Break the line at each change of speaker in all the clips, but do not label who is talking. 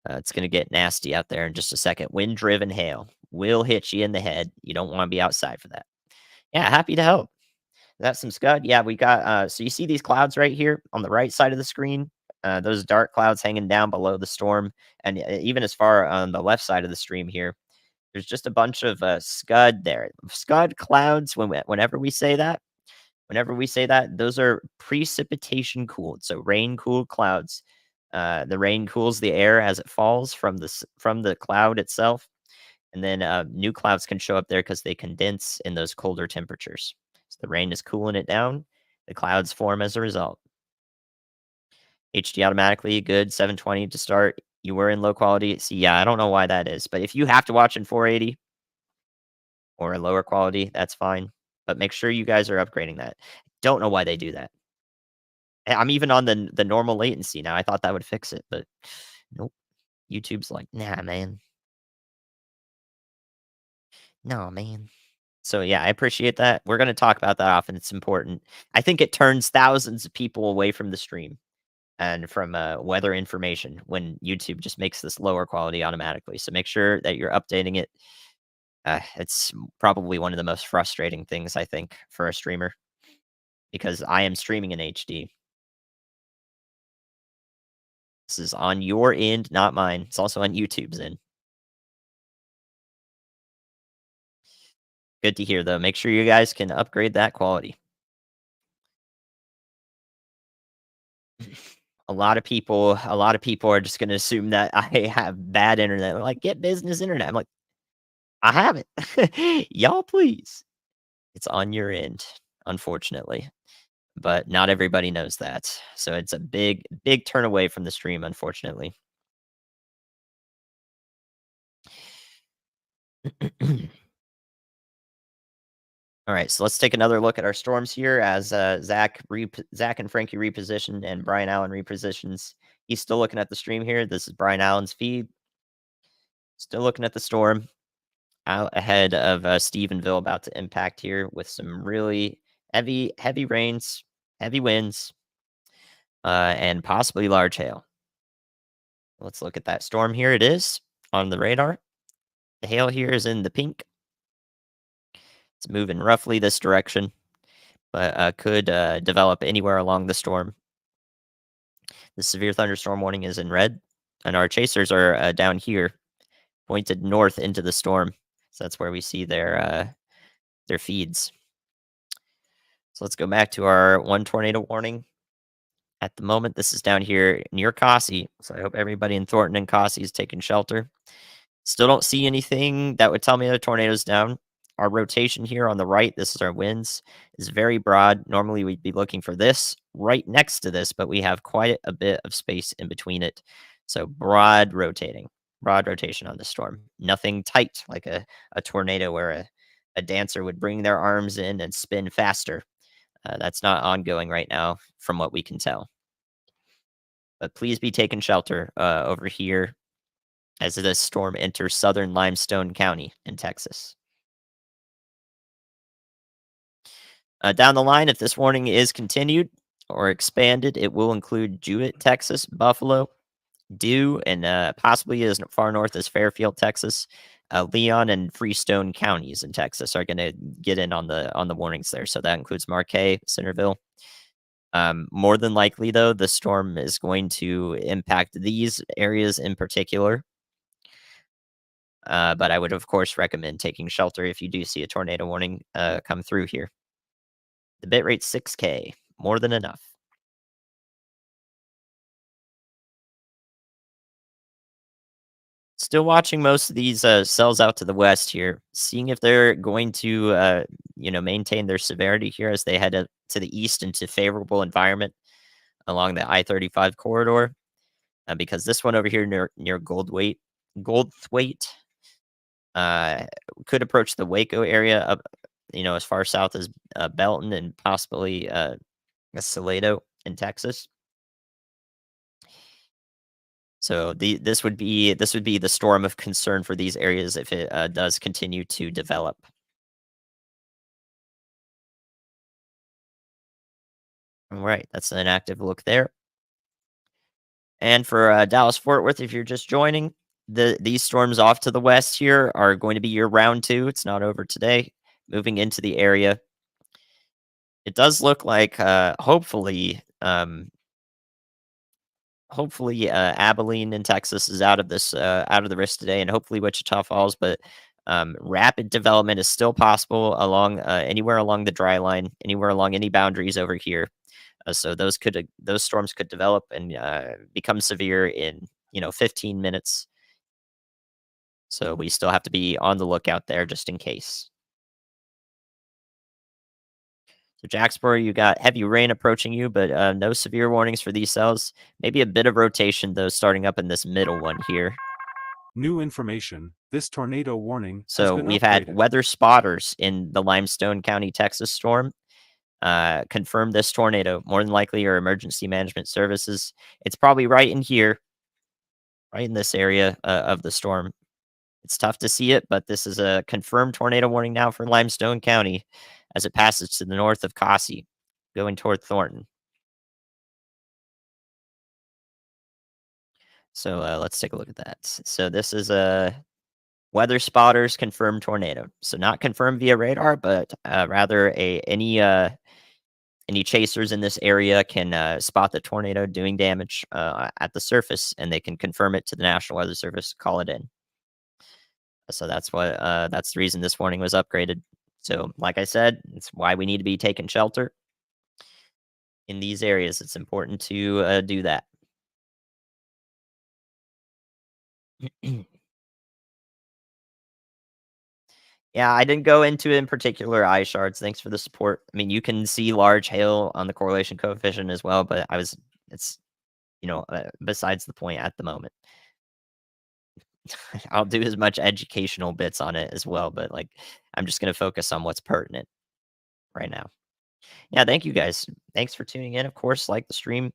It's going to get nasty out there in just a second. Wind driven hail will hit you in the head. You don't want to be outside for that. Yeah, happy to help. That's some scud. Yeah, we got so you see these clouds right here on the right side of the screen? Those dark clouds hanging down below the storm. And even as far on the left side of the stream here, there's just a bunch of scud there. Scud clouds, whenever we say that, those are precipitation cooled. So rain cooled clouds. The rain cools the air as it falls from from the cloud itself. And then new clouds can show up there because they condense in those colder temperatures. So the rain is cooling it down. The clouds form as a result. HD automatically good, 720 to start. You were in low quality. See, yeah, I don't know why that is, but if you have to watch in 480 or a lower quality, that's fine. But make sure you guys are upgrading that. Don't know why they do that. I'm even on the normal latency now. I thought that would fix it, but nope. YouTube's like, nah, man. No, man. So yeah, I appreciate that. We're gonna talk about that often. It's important. I think it turns thousands of people away from the stream and from weather information when YouTube just makes this lower quality automatically. So make sure that you're updating it. It's probably one of the most frustrating things I think for a streamer because I am streaming in HD. This is on your end, not mine. It's also on YouTube's end. Good to hear though. Make sure you guys can upgrade that quality. A lot of people are just gonna assume that I have bad internet. They're like, "Get business internet." I'm like, "I have it. Y'all please." It's on your end, unfortunately, but not everybody knows that. So it's a big, big turn away from the stream, unfortunately. All right, so let's take another look at our storms here as Zach and Frankie repositioned and Brian Allen repositions. He's still looking at the stream here. This is Brian Allen's feed. Still looking at the storm. Out ahead of Stephenville about to impact here with some really heavy rains, heavy winds, and possibly large hail. Let's look at that storm here. It is on the radar. The hail here is in the pink. It's moving roughly this direction, but could develop anywhere along the storm. The severe thunderstorm warning is in red, and our chasers are down here, pointed north into the storm. So that's where we see their feeds. So let's go back to our one tornado warning. At the moment, this is down here near Kasi. So I hope everybody in Thornton and Kasi is taking shelter. Still don't see anything that would tell me the tornado's down. Our rotation here on the right, this is our winds, is very broad. Normally we'd be looking for this right next to this, but we have quite a bit of space in between it. So broad rotation on the storm. Nothing tight like a tornado where a dancer would bring their arms in and spin faster. That's not ongoing right now, from what we can tell. But please be taking shelter over here as this storm enters southern Limestone County in Texas. Down the line, if this warning is continued or expanded, it will include Jewett, Texas, Buffalo, Dew, and possibly as far north as Fairfield, Texas. Leon and Freestone counties in Texas are going to get in on the warnings there. So that includes Marquay, Centerville. More than likely, though, the storm is going to impact these areas in particular. But I would, of course, recommend taking shelter if you do see a tornado warning come through here. The bit rate's 6K, more than enough. Still watching most of these cells out to the west here, seeing if they're going to, maintain their severity here as they head up to the east into favorable environment along the I-35 corridor. Because this one over here near Goldthwaite, uh, could approach the Waco area up, as far south as Belton and possibly Salado in Texas. So this would be the storm of concern for these areas if it does continue to develop. All right, that's an active look there. And for Dallas Fort Worth, if you're just joining, these storms off to the west here are going to be your round two. It's not over today. Moving into the area, it does look like hopefully, Abilene in Texas is out of this out of the risk today, and hopefully Wichita Falls. But rapid development is still possible along anywhere along the dry line, anywhere along any boundaries over here. So those storms could develop and become severe in 15 minutes. So we still have to be on the lookout there just in case. So Jacksboro, you got heavy rain approaching you, but no severe warnings for these cells. Maybe a bit of rotation though, starting up in this middle one here.
New information. This tornado warning has
So
been
we've had
upgraded.
weather spotters in the Limestone County, Texas storm. Confirm this tornado. More than likely, your emergency management services. It's probably right in here, right in this area of the storm. It's tough to see it, but this is a confirmed tornado warning now for Limestone County as it passes to the north of Cossie, going toward Thornton. So let's take a look at that. So this is a weather spotters confirmed tornado. So not confirmed via radar, but rather any chasers in this area can spot the tornado doing damage at the surface, and they can confirm it to the National Weather Service, call it in. So that's the reason this warning was upgraded. So, like I said, it's why we need to be taking shelter in these areas. It's important to do that. Yeah, I didn't go into in particular eye shards. Thanks for the support. I mean, you can see large hail on the correlation coefficient as well, but it's besides the point at the moment. I'll do as much educational bits on it as well, but like I'm just gonna focus on what's pertinent right now. Yeah, thank you guys. Thanks for tuning in. Of course, like the stream,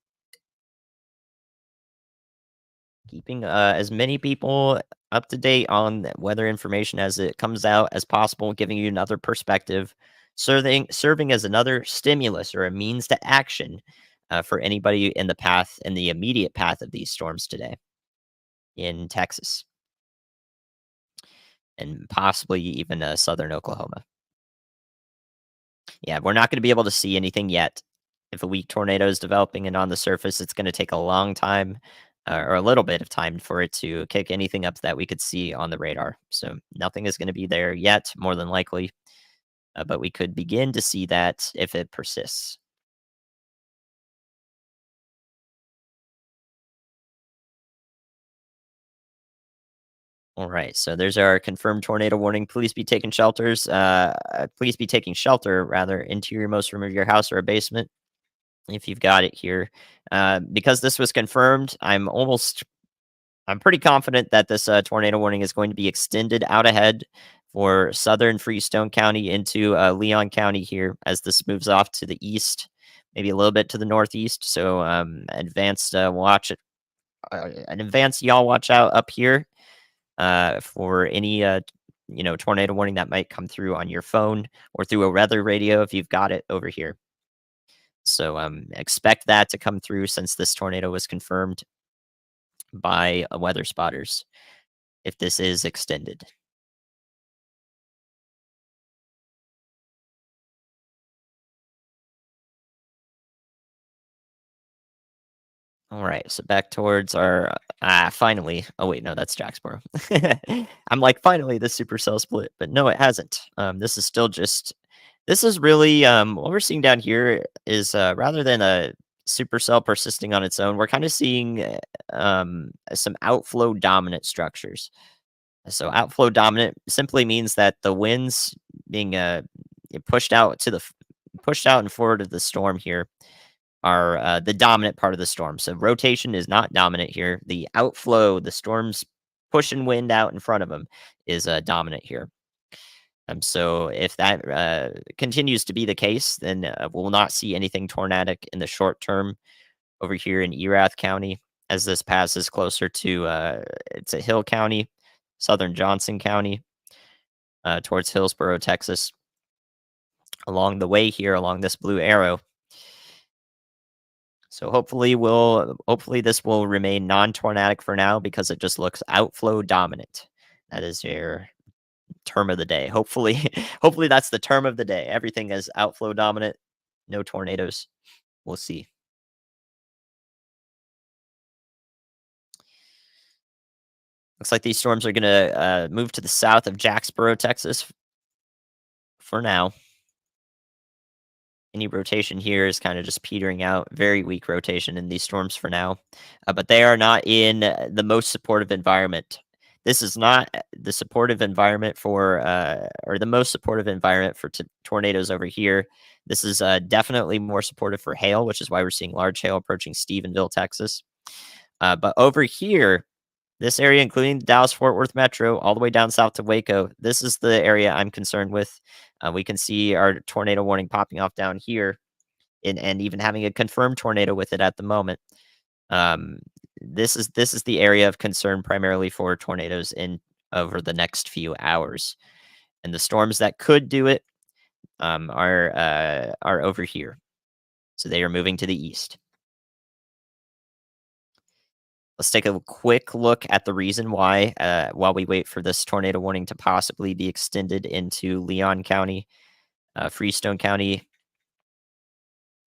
keeping as many people up to date on the weather information as it comes out as possible, giving you another perspective, serving as another stimulus or a means to action for anybody in the immediate path of these storms today in Texas and possibly even southern Oklahoma. Yeah, we're not going to be able to see anything yet. If a weak tornado is developing and on the surface, it's going to take a long time or a little bit of time for it to kick anything up that we could see on the radar. So nothing is going to be there yet, more than likely, but we could begin to see that if it persists. All right, so there's our confirmed tornado warning. Please be taking shelters. Please be taking shelter, rather, interior-most room of your house or a basement if you've got it here. Because this was confirmed, I'm pretty confident that this tornado warning is going to be extended out ahead for southern Freestone County into Leon County here as this moves off to the east, maybe a little bit to the northeast. So advanced watch it. An advanced y'all watch out up here for any tornado warning that might come through on your phone or through a weather radio if you've got it over here. So expect that to come through since this tornado was confirmed by weather spotters if this is extended. All right, so back towards our finally. Oh wait, no, that's Jacksboro. I'm like finally the supercell split, but no, it hasn't. This is really what we're seeing down here is rather than a supercell persisting on its own, we're kind of seeing some outflow dominant structures. So outflow dominant simply means that the winds being pushed out pushed out and forward of the storm here are the dominant part of the storm. So rotation is not dominant here. The outflow, the storm's pushing wind out in front of them, is dominant here. So if that continues to be the case, then we'll not see anything tornadic in the short term over here in Erath County as this passes closer to it's a Hill County, southern Johnson County, towards Hillsboro, Texas. Along the way here, along this blue arrow, So hopefully this will remain non-tornadic for now because it just looks outflow dominant. That is your term of the day. Hopefully, hopefully that's the term of the day. Everything is outflow dominant. No tornadoes. We'll see. Looks like these storms are gonna move to the south of Jacksboro, Texas, for now. Any rotation here is kind of just petering out. Very weak rotation in these storms for now, but they are not in the most supportive environment. This is not the supportive environment for, or the most supportive environment for tornadoes over here. This is definitely more supportive for hail, which is why we're seeing large hail approaching Stephenville, Texas. But over here, this area, including the Dallas Fort Worth metro, all the way down south to Waco, this is the area I'm concerned with. We can see our tornado warning popping off down here, and even having a confirmed tornado with it at the moment. Um, this is the area of concern primarily for tornadoes in over the next few hours, and the storms that could do it are over here. So they are moving to the east. Let's take a quick look at the reason why, while we wait for this tornado warning to possibly be extended into Leon County, Freestone County,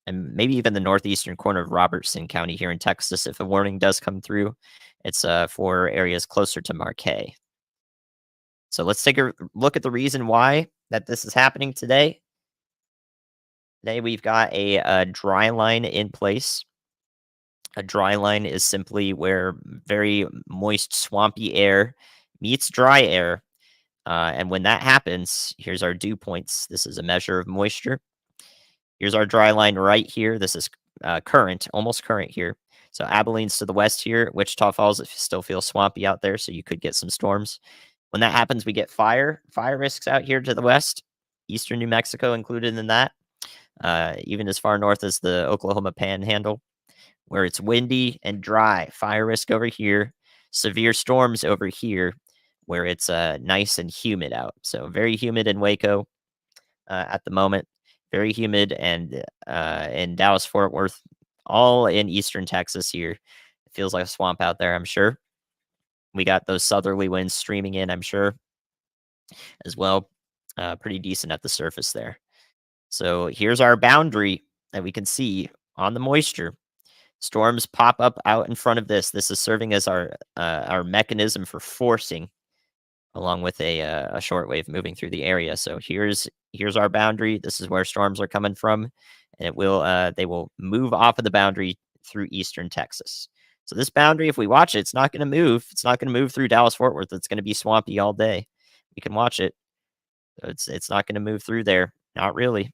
and maybe even the northeastern corner of Robertson County here in Texas. If a warning does come through, it's for areas closer to Marquay. So let's take a look at the reason why that this is happening today. Today we've got a dry line in place. A dry line is simply where very moist, swampy air meets dry air. And when that happens, here's our dew points. This is a measure of moisture. Here's our dry line right here. This is current, almost current here. So Abilene's to the west here. Wichita Falls, it still feels swampy out there, so you could get some storms. When that happens, we get fire risks out here to the west. Eastern New Mexico included in that. Even as far north as the Oklahoma Panhandle, where it's windy and dry. Fire risk over here. Severe storms over here, where it's nice and humid out. So very humid in Waco at the moment. Very humid and in Dallas Fort Worth, all in eastern Texas here. It feels like a swamp out there, I'm sure. We got those southerly winds streaming in, I'm sure, as well. Pretty decent at the surface there. So here's our boundary that we can see on the moisture. Storms pop up out in front of this. This is serving as our mechanism for forcing, along with a shortwave moving through the area. So here's our boundary. This is where storms are coming from, and they will move off of the boundary through eastern Texas. So this boundary, if we watch it, it's not going to move. It's not going to move through Dallas Fort Worth. It's going to be swampy all day. We can watch it. So it's not going to move through there. Not really.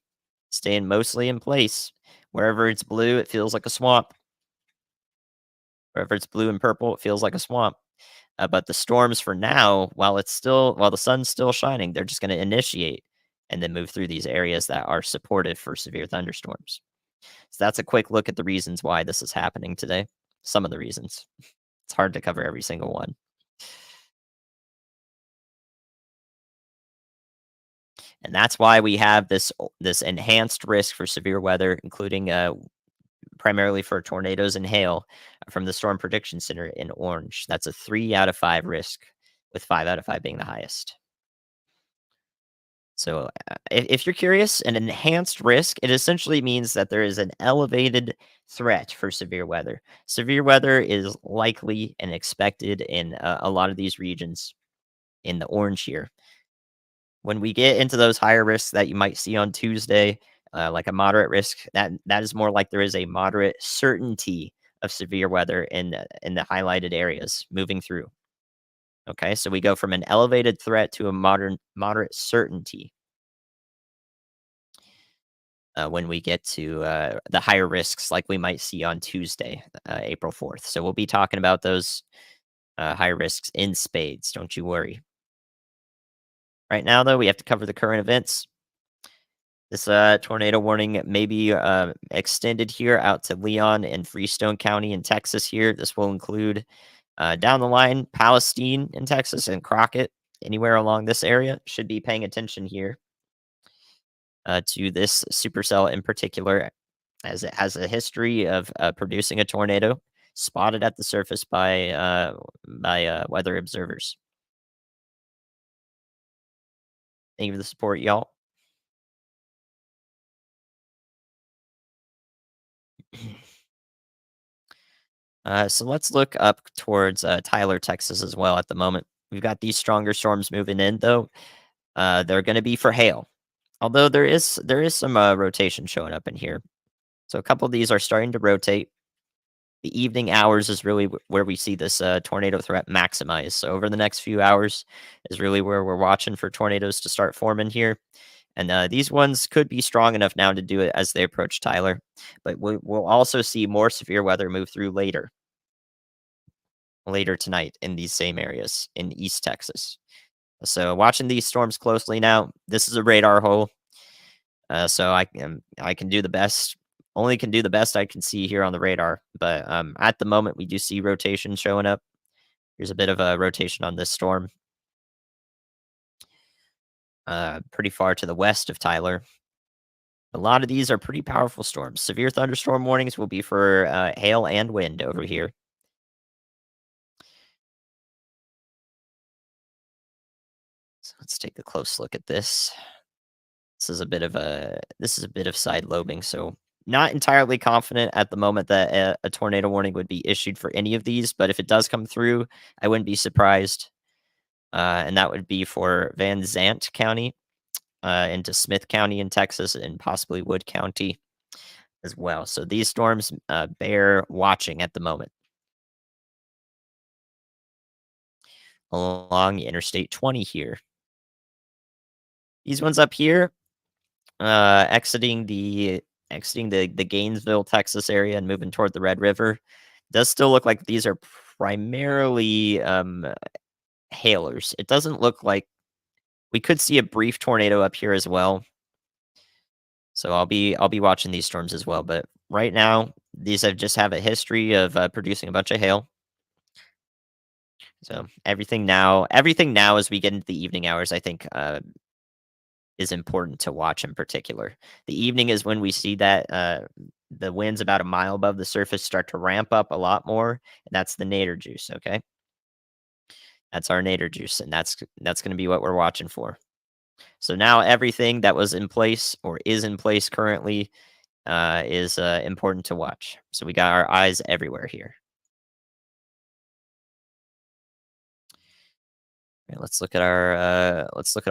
Staying mostly in place. Wherever it's blue, it feels like a swamp. Wherever it's blue and purple, it feels like a swamp. But the storms for now, while the sun's still shining, they're just going to initiate and then move through these areas that are supportive for severe thunderstorms. So that's a quick look at the reasons why this is happening today. Some of the reasons. It's hard to cover every single one. And that's why we have this enhanced risk for severe weather, including primarily for tornadoes and hail from the Storm Prediction Center in orange. That's a 3 out of 5 risk, with 5 out of 5 being the highest. So, if you're curious, an enhanced risk, it essentially means that there is an elevated threat for severe weather. Severe weather is likely and expected in a lot of these regions in the orange here. When we get into those higher risks that you might see on Tuesday, like a moderate risk, that is more like there is a moderate certainty of severe weather in the highlighted areas moving through. Okay, so we go from an elevated threat to a moderate certainty when we get to the higher risks, like we might see on Tuesday, April 4th. So we'll be talking about those higher risks in spades. Don't you worry. Right now, though, we have to cover the current events. This tornado warning may be extended here out to Leon and Freestone County in Texas here. This will include down the line, Palestine in Texas and Crockett. Anywhere along this area should be paying attention here to this supercell in particular. as it has a history of producing a tornado spotted at the surface by weather observers. Thank you for the support, y'all. So let's look up towards Tyler, Texas, as well. At the moment, we've got these stronger storms moving in, though. They're going to be for hail, although there is some rotation showing up in here. So a couple of these are starting to rotate. The evening hours is really where we see this tornado threat maximize. So over the next few hours is really where we're watching for tornadoes to start forming here. And these ones could be strong enough now to do it as they approach Tyler. But we'll also see more severe weather move through later tonight in these same areas in East Texas. So watching these storms closely now. This is a radar hole, so I can do the best. Only can do the best I can see here on the radar. But at the moment, we do see rotation showing up. Here's a bit of a rotation on this storm, pretty far to the west of Tyler. A lot of these are pretty powerful storms. Severe thunderstorm warnings will be for hail and wind over here. So let's take a close look at this. This is a bit of side lobing, so not entirely confident at the moment that a tornado warning would be issued for any of these, but if it does come through, I wouldn't be surprised. And that would be for Van Zant County, into Smith County in Texas, and possibly Wood County as well. So these storms bear watching at the moment along Interstate 20 here. These ones up here, exiting the Gainesville, Texas area and moving toward the Red River. Does still look like these are primarily hailers. It doesn't look like we could see a brief tornado up here as well. So I'll be watching these storms as well. But right now, these have a history of producing a bunch of hail. So everything now as we get into the evening hours, I think is important to watch in particular. The evening is when we see that the winds about a mile above the surface start to ramp up a lot more, and that's the nadir juice. Okay, that's our nadir juice, and that's going to be what we're watching for. So now everything that was in place or is in place currently is important to watch. So we got our eyes everywhere here. All right, let's look at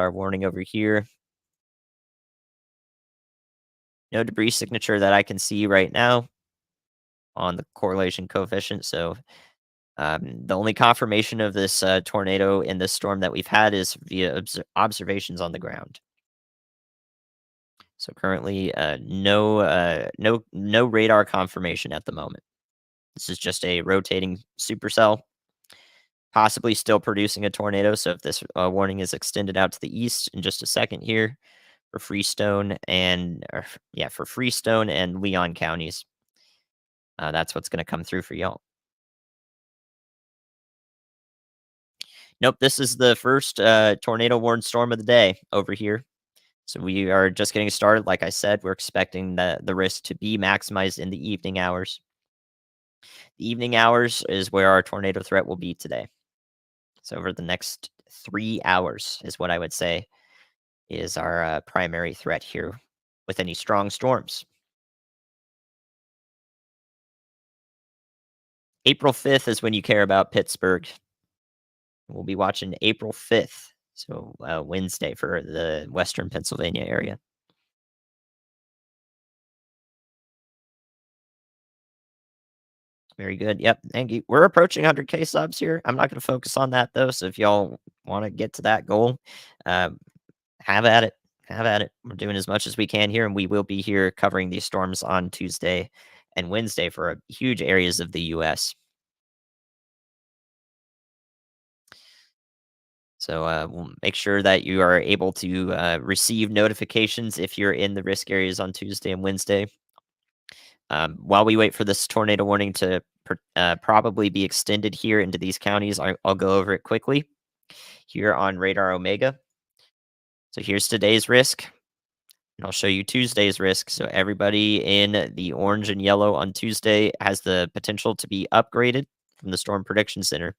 our warning over here. No debris signature that I can see right now on the correlation coefficient. So the only confirmation of this tornado in this storm that we've had is via observations on the ground. So currently, no radar confirmation at the moment. This is just a rotating supercell, possibly still producing a tornado. So if this warning is extended out to the east in just a second here for Freestone and Leon counties, that's what's going to come through for y'all. Nope, this is the first tornado warned storm of the day over here. So we are just getting started. Like I said, we're expecting the risk to be maximized in the evening hours. The evening hours is where our tornado threat will be today. So over the next 3 hours is what I would say is our primary threat here with any strong storms. April 5th is when you care about Pittsburgh. We'll be watching April 5th, so Wednesday for the Western Pennsylvania area. Very good. Yep. Thank you. We're approaching 100K subs here. I'm not going to focus on that though. So if y'all want to get to that goal, um, have at it. Have at it. We're doing as much as we can here, and we will be here covering these storms on Tuesday and Wednesday for huge areas of the U.S. So we'll make sure that you are able to receive notifications if you're in the risk areas on Tuesday and Wednesday. While we wait for this tornado warning to probably be extended here into these counties, I'll go over it quickly here on Radar Omega. So here's today's risk. And I'll show you Tuesday's risk. So everybody in the orange and yellow on Tuesday has the potential to be upgraded from the Storm Prediction Center.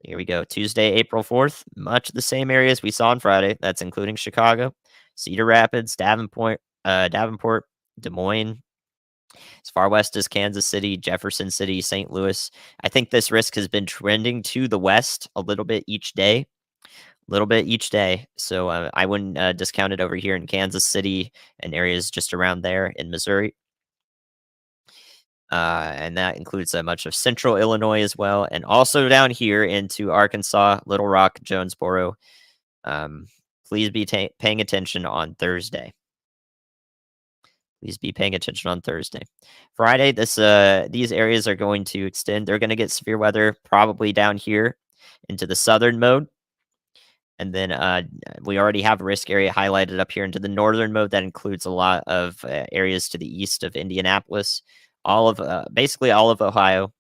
Here we go. Tuesday, April 4th. Much the same areas we saw on Friday. That's including Chicago, Cedar Rapids, Davenport, Des Moines, as far west as Kansas City, Jefferson City, St. Louis. I think this risk has been trending to the west a little bit each day. Little bit each day. So I wouldn't discount it over here in Kansas City and areas just around there in Missouri. And that includes much of central Illinois as well. And also down here into Arkansas, Little Rock, Jonesboro. Um, please be paying attention on Thursday. Please be paying attention on Thursday. Friday, these areas are going to extend. They're going to get severe weather probably down here into the southern mode. And then we already have a risk area highlighted up here into the northern mode. That includes a lot of areas to the east of Indianapolis, basically all of Ohio.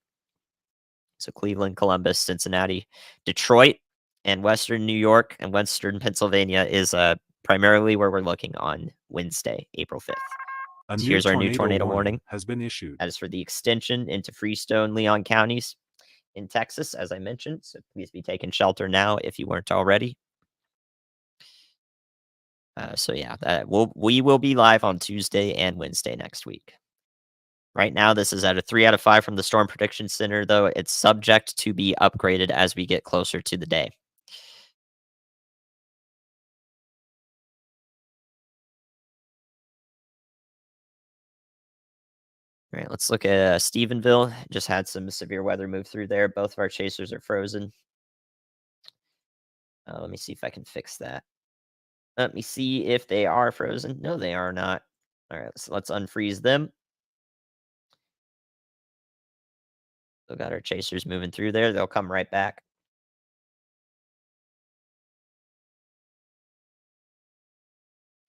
So Cleveland, Columbus, Cincinnati, Detroit, and Western New York and Western Pennsylvania is primarily where we're looking on Wednesday, April 5th.
A
So
new
here's our new
tornado
tornado
warning
warning.
has been issued.
That is for the extension into Freestone, Leon counties in Texas, as I mentioned. So please be taking shelter now if you weren't already. So yeah, we will be live on Tuesday and Wednesday next week. Right now, this is at a 3 out of 5 from the Storm Prediction Center, though it's subject to be upgraded as we get closer to the day. All right, let's look at Stephenville. Just had some severe weather move through there. Both of our chasers are frozen. Let me see if I can fix that. Let me see if they are frozen. No, they are not. All right, so let's unfreeze them. Still got our chasers moving through there. They'll come right back.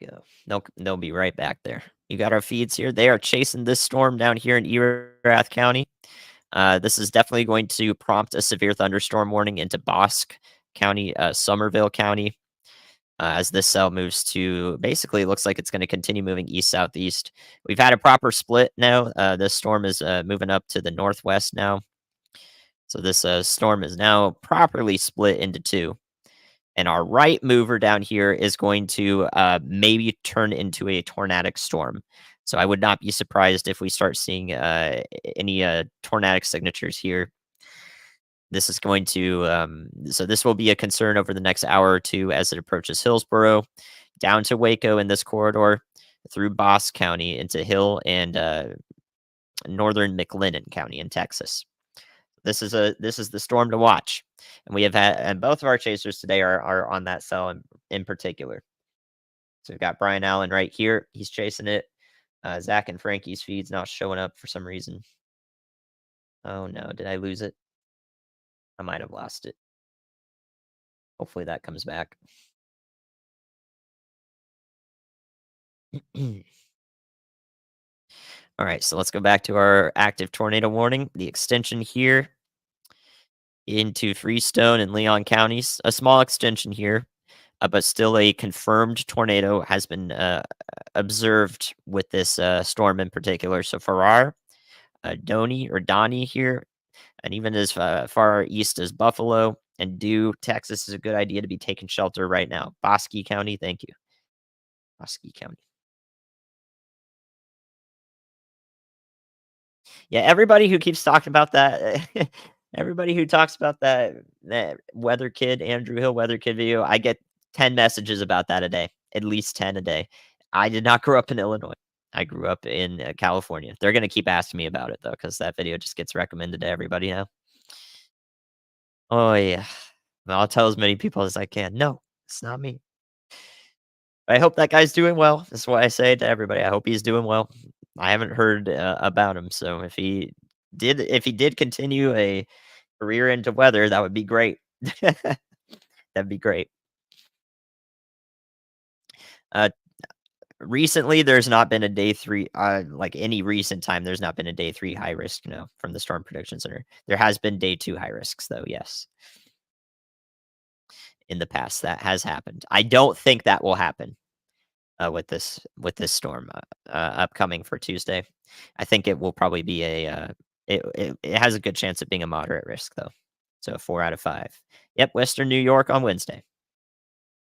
Go. They'll be right back there. You got our feeds here. They are chasing this storm down here in Erath County. This is definitely going to prompt a severe thunderstorm warning into Bosque County, Somerville County, as this cell moves to basically it looks like it's going to continue moving east southeast. We've had a proper split now. This storm is moving up to the northwest now. So this storm is now properly split into two. And our right mover down here is going to maybe turn into a tornadic storm. So I would not be surprised if we start seeing any tornadic signatures here. This is going to, so this will be a concern over the next hour or two as it approaches Hillsboro, down to Waco in this corridor, through Bosque County into Hill and northern McLennan County in Texas. This is the storm to watch, and we have had, and both of our chasers today are on that cell in particular. So we've got Brian Allen right here. He's chasing it. Zach and Frankie's feed's not showing up for some reason. Oh no, did I lose it? I might have lost it. Hopefully that comes back. All right, so let's go back to our active tornado warning. The extension here into Freestone and Leon counties. A small extension here, but still a confirmed tornado has been observed with this storm in particular. So Farrar, Donnie here, and even as far east as Buffalo and Texas is a good idea to be taking shelter right now. Bosque County, thank you. Bosque County. Yeah, everybody who keeps talking about that, everybody who talks about that weather kid, Andrew Hill weather kid video, I get 10 messages about that a day, at least 10 a day. I did not grow up in Illinois. I grew up in California. They're gonna keep asking me about it though, because that video just gets recommended to everybody now. Oh yeah, I'll tell as many people as I can. No, it's not me. I hope that guy's doing well. That's what I say to everybody. I hope he's doing well. I haven't heard about him, so if he did continue a career into weather, that would be great. That'd be great. Uh, recently, there's not been a day 3, like any recent time, there's not been a day 3 high risk, no, from the Storm Prediction Center. There has been day 2 high risks, though, yes. In the past, that has happened. I don't think that will happen. with this storm upcoming for Tuesday. I think it will probably be it has a good chance of being a moderate risk though. So a 4 out of 5. Yep, Western New York on Wednesday.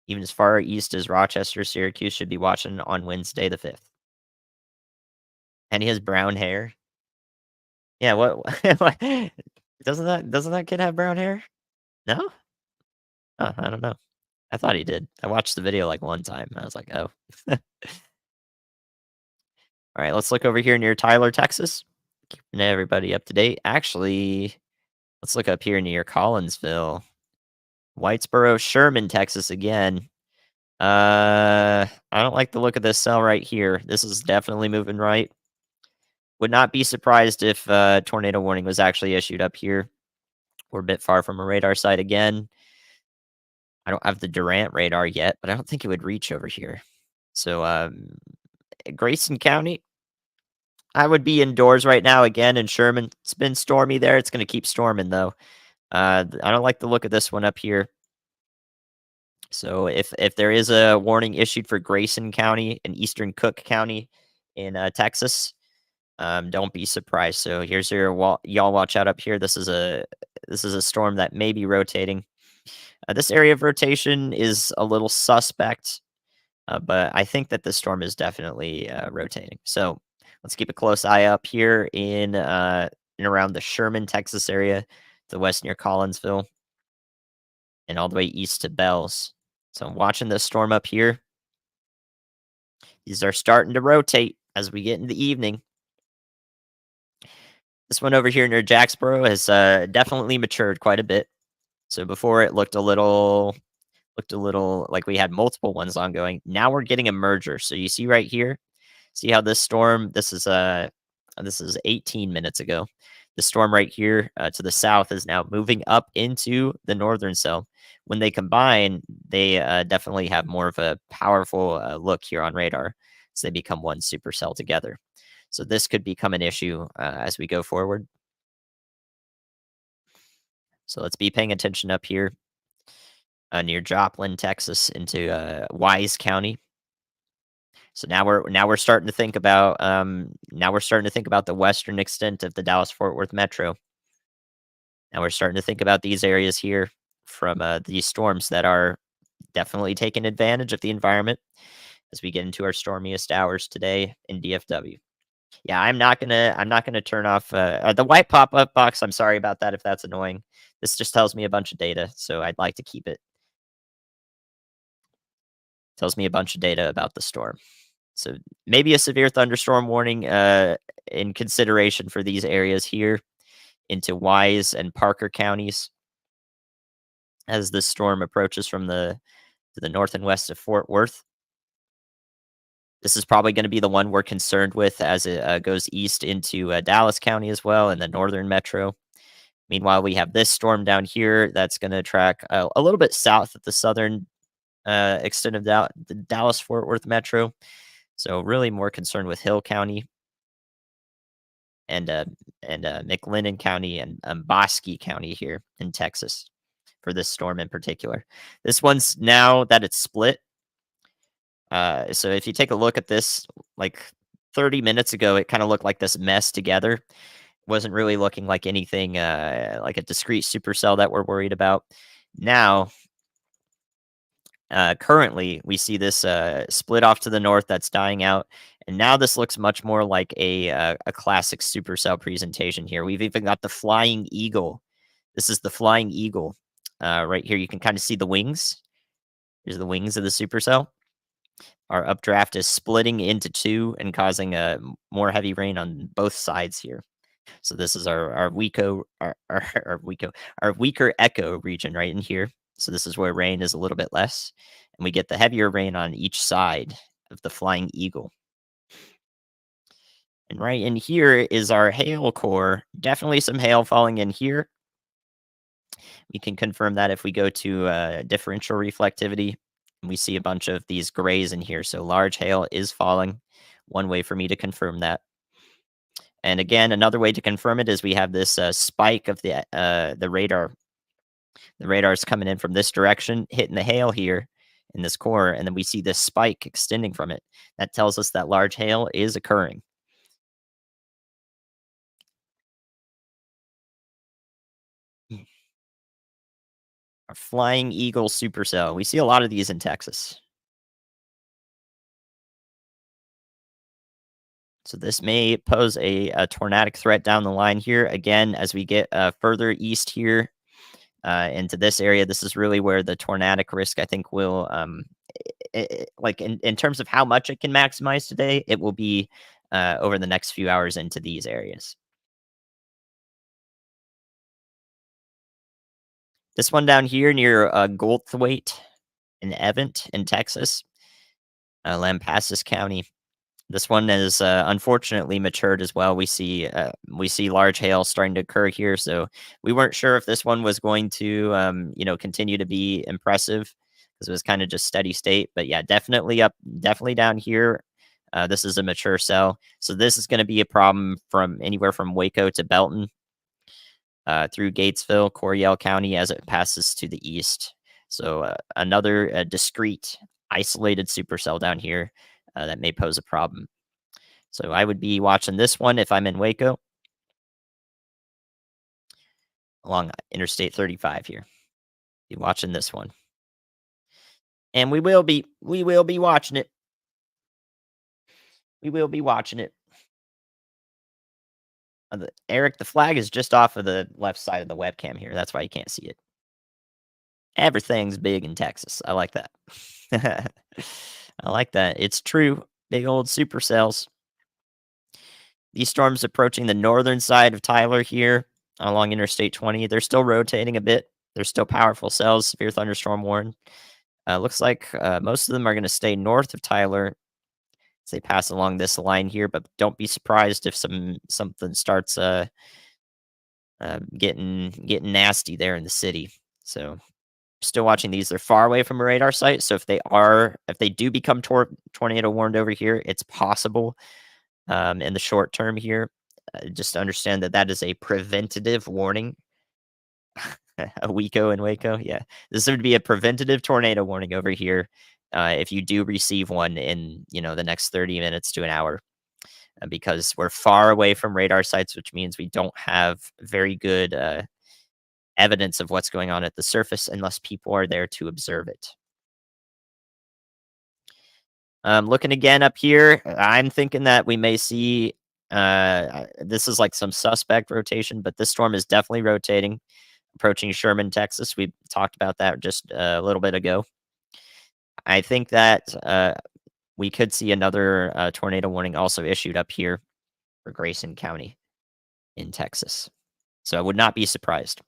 Even as far east as Rochester, Syracuse should be watching on Wednesday the 5th. And he has brown hair. Yeah, what what doesn't that kid have brown hair? No? Oh, I don't know. I thought he did. I watched the video, like, one time, I was like, "Oh." Alright, let's look over here near Tyler, Texas. Keeping everybody up to date. Actually, let's look up here near Collinsville. Whitesboro, Sherman, Texas again. I don't like the look of this cell right here. This is definitely moving right. Would not be surprised if tornado warning was actually issued up here. We're a bit far from a radar site again. I don't have the Durant radar yet, but I don't think it would reach over here. So, Grayson County, I would be indoors right now again in Sherman. It's been stormy there. It's going to keep storming though. I don't like the look of this one up here. So if there is a warning issued for Grayson County and Eastern Cook County in Texas, don't be surprised. So here's your y'all watch out up here. This is a storm that may be rotating. This area of rotation is a little suspect, but I think that the storm is definitely rotating. So let's keep a close eye up here in around the Sherman, Texas area, to west near Collinsville, and all the way east to Bells. So I'm watching this storm up here. These are starting to rotate as we get in the evening. This one over here near Jacksboro has definitely matured quite a bit. So before it looked a little like we had multiple ones ongoing. Now we're getting a merger. So you see right here, see how this storm, this is 18 minutes ago. The storm right here to the south is now moving up into the northern cell. When they combine, they definitely have more of a powerful look here on radar. So they become one supercell together. So this could become an issue as we go forward. So let's be paying attention up here near Joplin, Texas, into Wise County. So now we're starting to think about the western extent of the Dallas Fort Worth metro. Now we're starting to think about these areas here from these storms that are definitely taking advantage of the environment as we get into our stormiest hours today in DFW. Yeah, I'm not gonna turn off the white pop-up box. I'm sorry about that if that's annoying. This just tells me a bunch of data, so I'd like to keep it. Tells me a bunch of data about the storm. So maybe a severe thunderstorm warning in consideration for these areas here into Wise and Parker counties as this storm approaches from the north and west of Fort Worth. This is probably going to be the one we're concerned with as it goes east into Dallas County as well and the northern metro. Meanwhile, we have this storm down here that's going to track a little bit south at the southern extent of the Dallas Fort Worth metro. So really more concerned with Hill County and McLennan County and Bosque County here in Texas for this storm in particular. This one's now that it's split. So if you take a look at this, like 30 minutes ago, it kind of looked like this mess together. Wasn't really looking like anything like a discrete supercell that we're worried about. Now, currently, we see this split off to the north that's dying out, and now this looks much more like a classic supercell presentation here. We've even got the flying eagle. This is the flying eagle right here. You can kind of see the wings. Here's the wings of the supercell. Our updraft is splitting into two and causing more heavy rain on both sides here. So this is our weaker echo region right in here. So this is where rain is a little bit less, and we get the heavier rain on each side of the flying eagle. And right in here is our hail core. Definitely some hail falling in here. We can confirm that if we go to differential reflectivity, and we see a bunch of these grays in here. So large hail is falling. One way for me to confirm that. And again, another way to confirm it is we have this spike of the radar. The radar is coming in from this direction, hitting the hail here, in this core, and then we see this spike extending from it. That tells us that large hail is occurring. A flying eagle supercell. We see a lot of these in Texas. So this may pose a tornadic threat down the line here. Again, as we get further east here into this area, this is really where the tornadic risk, I think, will, like in terms of how much it can maximize today, it will be over the next few hours into these areas. This one down here near Goldthwaite in Evant in Texas, Lampasas County. This one is unfortunately matured as well. We see large hail starting to occur here, so we weren't sure if this one was going to continue to be impressive because it was kind of just steady state. But yeah, definitely down here. This is a mature cell, so this is going to be a problem from anywhere from Waco to Belton, through Gatesville, Coryell County as it passes to the east. So another discrete, isolated supercell down here that may pose a problem. So I would be watching this one if I'm in Waco along Interstate 35 here. Be watching this one. And we will be watching it. We will be watching it. Eric, the flag is just off of the left side of the webcam here. That's why you can't see it. Everything's big in Texas. I like that. I like that. It's true. Big old supercells. These storms approaching the northern side of Tyler here along Interstate 20. They're still rotating a bit. They're still powerful cells. Severe thunderstorm warned. Looks like most of them are going to stay north of Tyler as they pass along this line here. But don't be surprised if something starts getting nasty there in the city. So still watching these. They're far away from a radar site. So if they do become tornado warned over here, it's possible in the short term here. Just understand that is a preventative warning. A Waco and Waco, yeah. This would be a preventative tornado warning over here if you do receive one in the next 30 minutes to an hour, because we're far away from radar sites, which means we don't have very good evidence of what's going on at the surface unless people are there to observe it. Looking again up here, I'm thinking that we may see this is like some suspect rotation, but this storm is definitely rotating, approaching Sherman, Texas. We talked about that just a little bit ago. I think that we could see another tornado warning also issued up here for Grayson County in Texas. So I would not be surprised.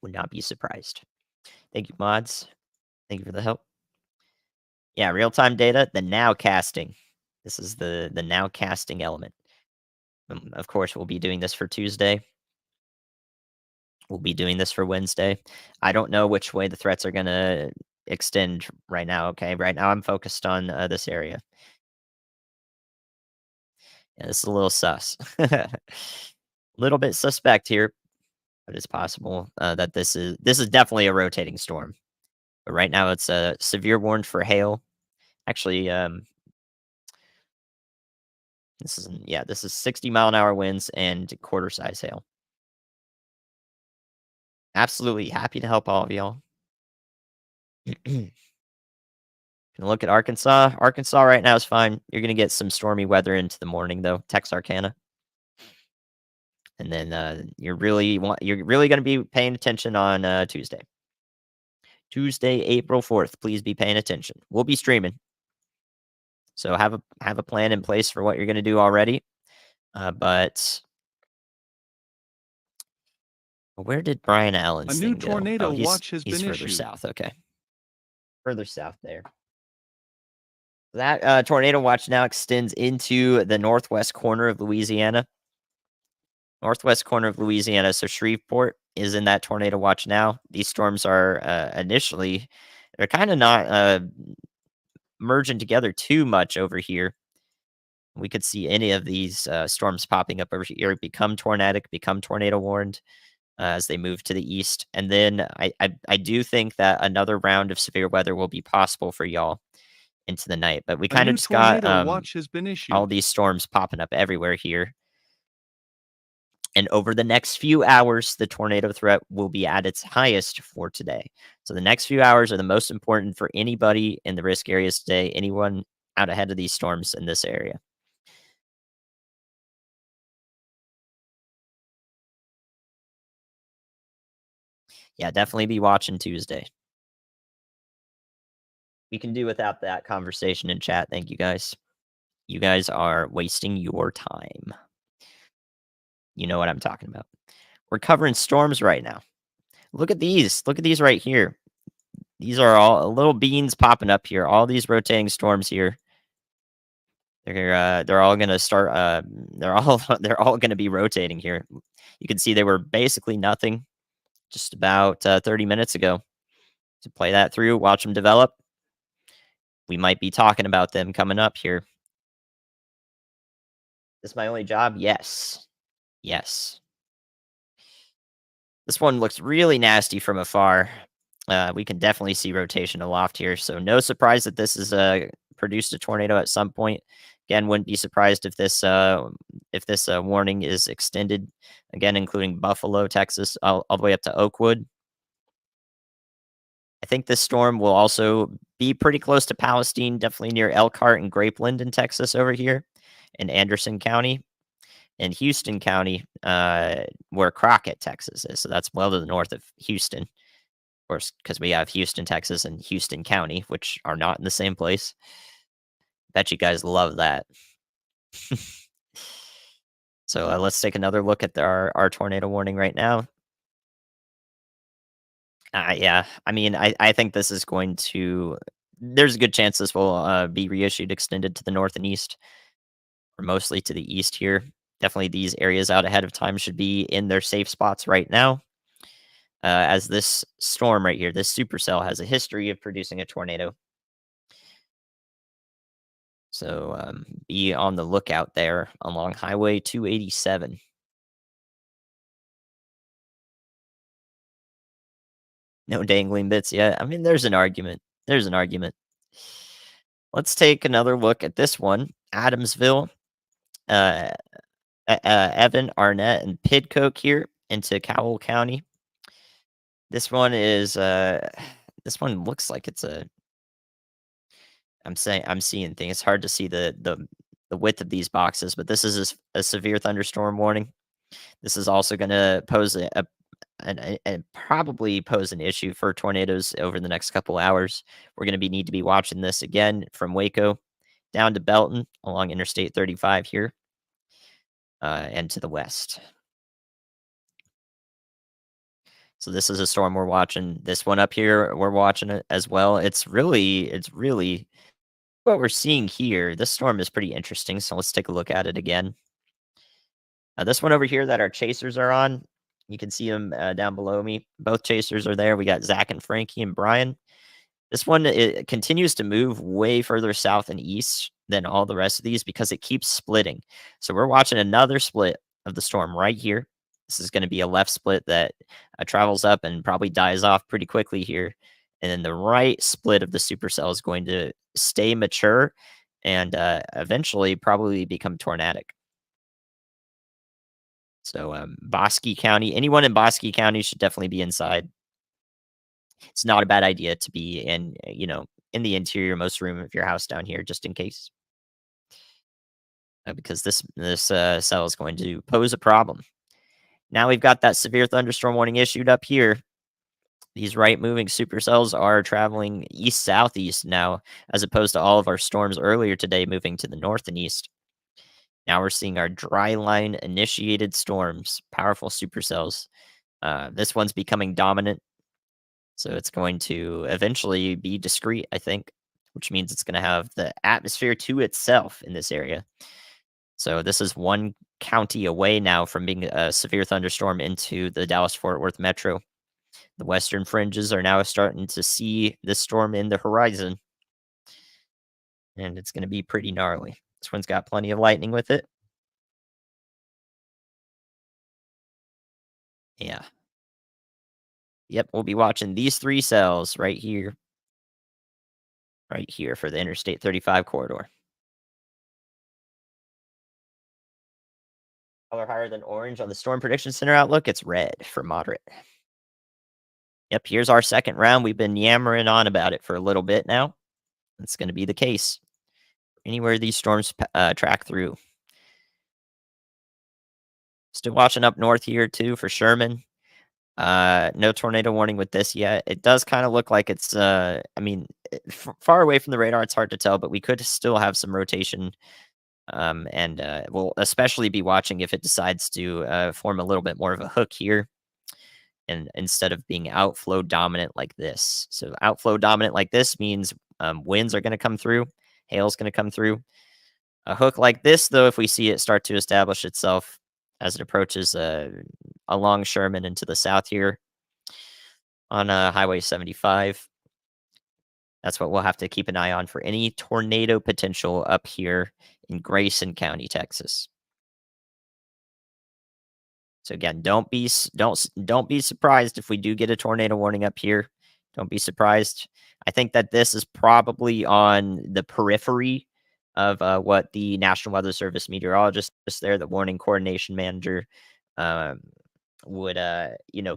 Would not be surprised. Thank you, mods. Thank you for the help. Yeah, real-time data, the now casting. This is the now casting element. Of course, we'll be doing this for Tuesday. We'll be doing this for Wednesday. I don't know which way the threats are going to extend right now, okay? Right now, I'm focused on this area. Yeah, this is a little sus. Little bit suspect here, but it's possible that this is definitely a rotating storm. But right now, it's a severe warned for hail. Actually, this is 60-mile-an-hour winds and quarter-size hail. Absolutely happy to help all of y'all. Gonna look at Arkansas. Arkansas right now is fine. You're gonna get some stormy weather into the morning though. Texarkana. And then you're really gonna be paying attention on Tuesday. Tuesday, April 4th. Please be paying attention. We'll be streaming. So have a plan in place for what you're gonna do already. But where did Brian
A
Allen's
new
thing go?
tornado
Oh,
watch has
he's
been
further
issued.
south. Okay, further south there. That tornado watch now extends into the northwest corner of Louisiana. Northwest corner of Louisiana. So Shreveport is in that tornado watch now. These storms are initially, they're kind of not merging together too much over here. We could see any of these storms popping up over here, become tornadic, become tornado warned. as they move to the east. And then I do think that another round of severe weather will be possible for y'all into the night. But we
A
kind of
new
just got
tornado watch has been
all
issued.
these storms popping up everywhere here. And over the next few hours, the tornado threat will be at its highest for today. So the next few hours are the most important for anybody in the risk areas today, anyone out ahead of these storms in this area. Yeah, definitely be watching Tuesday. We can do without that conversation in chat. Thank you guys. You guys are wasting your time. You know what I'm talking about. We're covering storms right now. Look at these. Look at these right here. These are all little beans popping up here. All these rotating storms here. They're all gonna start. They're all they're all gonna be rotating here. You can see they were basically nothing just about 30 minutes ago. To play that through, watch them develop. We might be talking about them coming up here. Is my only job? Yes. Yes. This one looks really nasty from afar. We can definitely see rotation aloft here, so no surprise that this is produced a tornado at some point. Again, wouldn't be surprised if this warning is extended. Again, including Buffalo, Texas, all the way up to Oakwood. I think this storm will also be pretty close to Palestine, definitely near Elkhart and Grapeland in Texas over here, in Anderson County. In Houston County, where Crockett, Texas is. So that's well to the north of Houston. Of course, because we have Houston, Texas, and Houston County, which are not in the same place. Bet you guys love that. So let's take another look at our tornado warning right now. Yeah, I mean, I think this is going to. There's a good chance this will be reissued, extended to the north and east, or mostly to the east here. Definitely these areas out ahead of time should be in their safe spots right now. As this storm right here, this supercell has a history of producing a tornado. So be on the lookout there along Highway 287. No dangling bits yet. I mean, there's an argument. There's an argument. Let's take another look at this one. Adamsville, uh, Evan, Arnett, and Pidcoke here into Cowell County. This one is this one looks like it's a I'm seeing things. It's hard to see the width of these boxes, but this is a severe thunderstorm warning. This is also going to pose probably pose an issue for tornadoes over the next couple hours. We're going to need to be watching this again from Waco down to Belton along Interstate 35 here and to the west. So this is a storm we're watching. This one up here, we're watching it as well. It's really what we're seeing here. This storm is pretty interesting. So let's take a look at it again. This one over here that our chasers are on, you can see them down below me. Both chasers are there. We got Zach and Frankie and Brian. This one it continues to move way further south and east than all the rest of these because it keeps splitting. So we're watching another split of the storm right here. This is going to be a left split that travels up and probably dies off pretty quickly here. And then the right split of the supercell is going to stay mature and eventually probably become tornadic. So, Bosque County, anyone in Bosque County should definitely be inside. It's not a bad idea to be in, in the interior-most room of your house down here, just in case, because this cell is going to pose a problem. Now we've got that severe thunderstorm warning issued up here. These right-moving supercells are traveling east-southeast now, as opposed to all of our storms earlier today moving to the north and east. Now we're seeing our dry line initiated storms, powerful supercells. This one's becoming dominant, so it's going to eventually be discrete, I think, which means it's going to have the atmosphere to itself in this area. So this is one county away now from being a severe thunderstorm into the Dallas-Fort Worth metro. The western fringes are now starting to see this storm in the horizon, and it's going to be pretty gnarly. This one's got plenty of lightning with it. Yeah. Yep, we'll be watching these 3 cells right here for the Interstate 35 corridor. Color higher than orange on the Storm Prediction Center outlook, it's red for moderate. Yep, here's our second round. We've been yammering on about it for a little bit now. That's going to be the case. Anywhere these storms track through. Still watching up north here too for Sherman. No tornado warning with this yet. It does kind of look like it's, I mean, far away from the radar, it's hard to tell, but we could still have some rotation. And we'll especially be watching if it decides to form a little bit more of a hook here and instead of being outflow dominant like this. So outflow dominant like this means winds are going to come through, hail's going to come through. A hook like this, though, if we see it start to establish itself as it approaches along Sherman into the south here on Highway 75, that's what we'll have to keep an eye on for any tornado potential up here in Grayson County, Texas. So again, don't be surprised if we do get a tornado warning up here. Don't be surprised. I think that this is probably on the periphery of what the National Weather Service meteorologist there, the warning coordination manager, um, would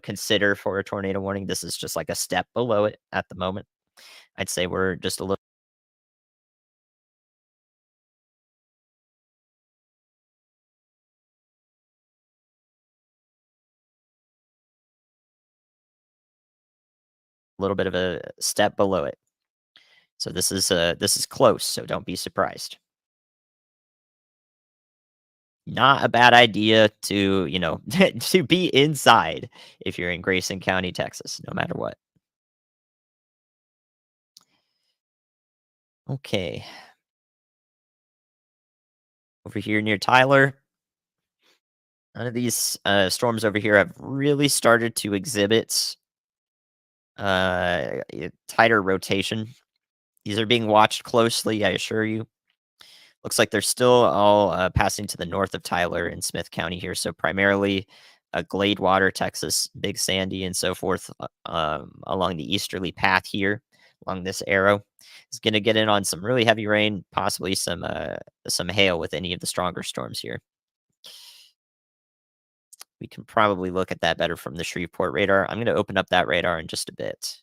consider for a tornado warning. This is just like a step below it at the moment. I'd say we're just a little bit of a step below it. So this is close. So don't be surprised. Not a bad idea to, to be inside if you're in Grayson County, Texas, no matter what. Okay. Over here near Tyler, none of these storms over here have really started to exhibit tighter rotation. These are being watched closely, I assure you. Looks like they're still all passing to the north of Tyler in Smith County here. So primarily Gladewater, Texas, Big Sandy, and so forth along the easterly path here along this arrow. It's going to get in on some really heavy rain, possibly some hail with any of the stronger storms here. We can probably look at that better from the Shreveport radar. I'm going to open up that radar in just a bit.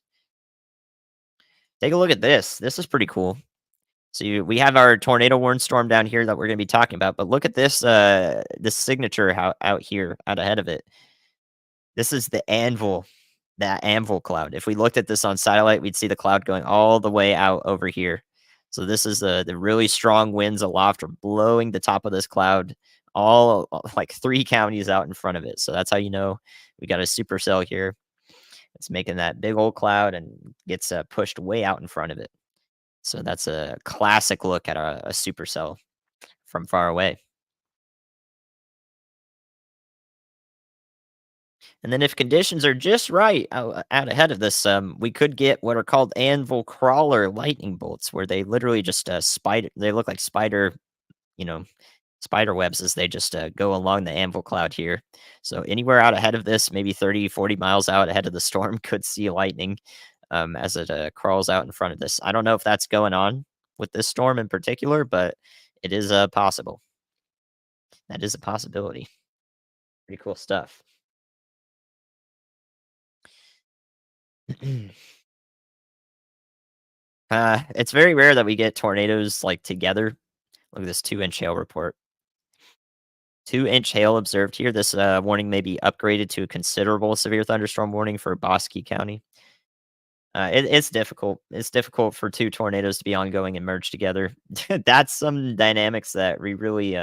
Take a look at this. This is pretty cool. So we have our tornado warn storm down here that we're going to be talking about, but look at this signature out here out ahead of it. This is that anvil cloud. If we looked at this on satellite, we'd see the cloud going all the way out over here. So this is the really strong winds aloft are blowing the top of this cloud all like 3 counties out in front of it. So that's how you know we got a supercell here. It's making that big old cloud and gets pushed way out in front of it. So that's a classic look at a supercell from far away. And then if conditions are just right out ahead of this, we could get what are called anvil crawler lightning bolts, where they literally just spider. They look like you know, spider webs as they just go along the anvil cloud here. So anywhere out ahead of this, maybe 30, 40 miles out ahead of the storm, could see lightning as it crawls out in front of this. I don't know if that's going on with this storm in particular, but it is possible. That is a possibility. Pretty cool stuff. It's very rare that we get tornadoes like together. Look at this 2-inch hail report. 2-inch hail observed here. This warning may be upgraded to a considerable severe thunderstorm warning for Bosque County. It's difficult. It's difficult for 2 tornadoes to be ongoing and merge together. That's some dynamics that we really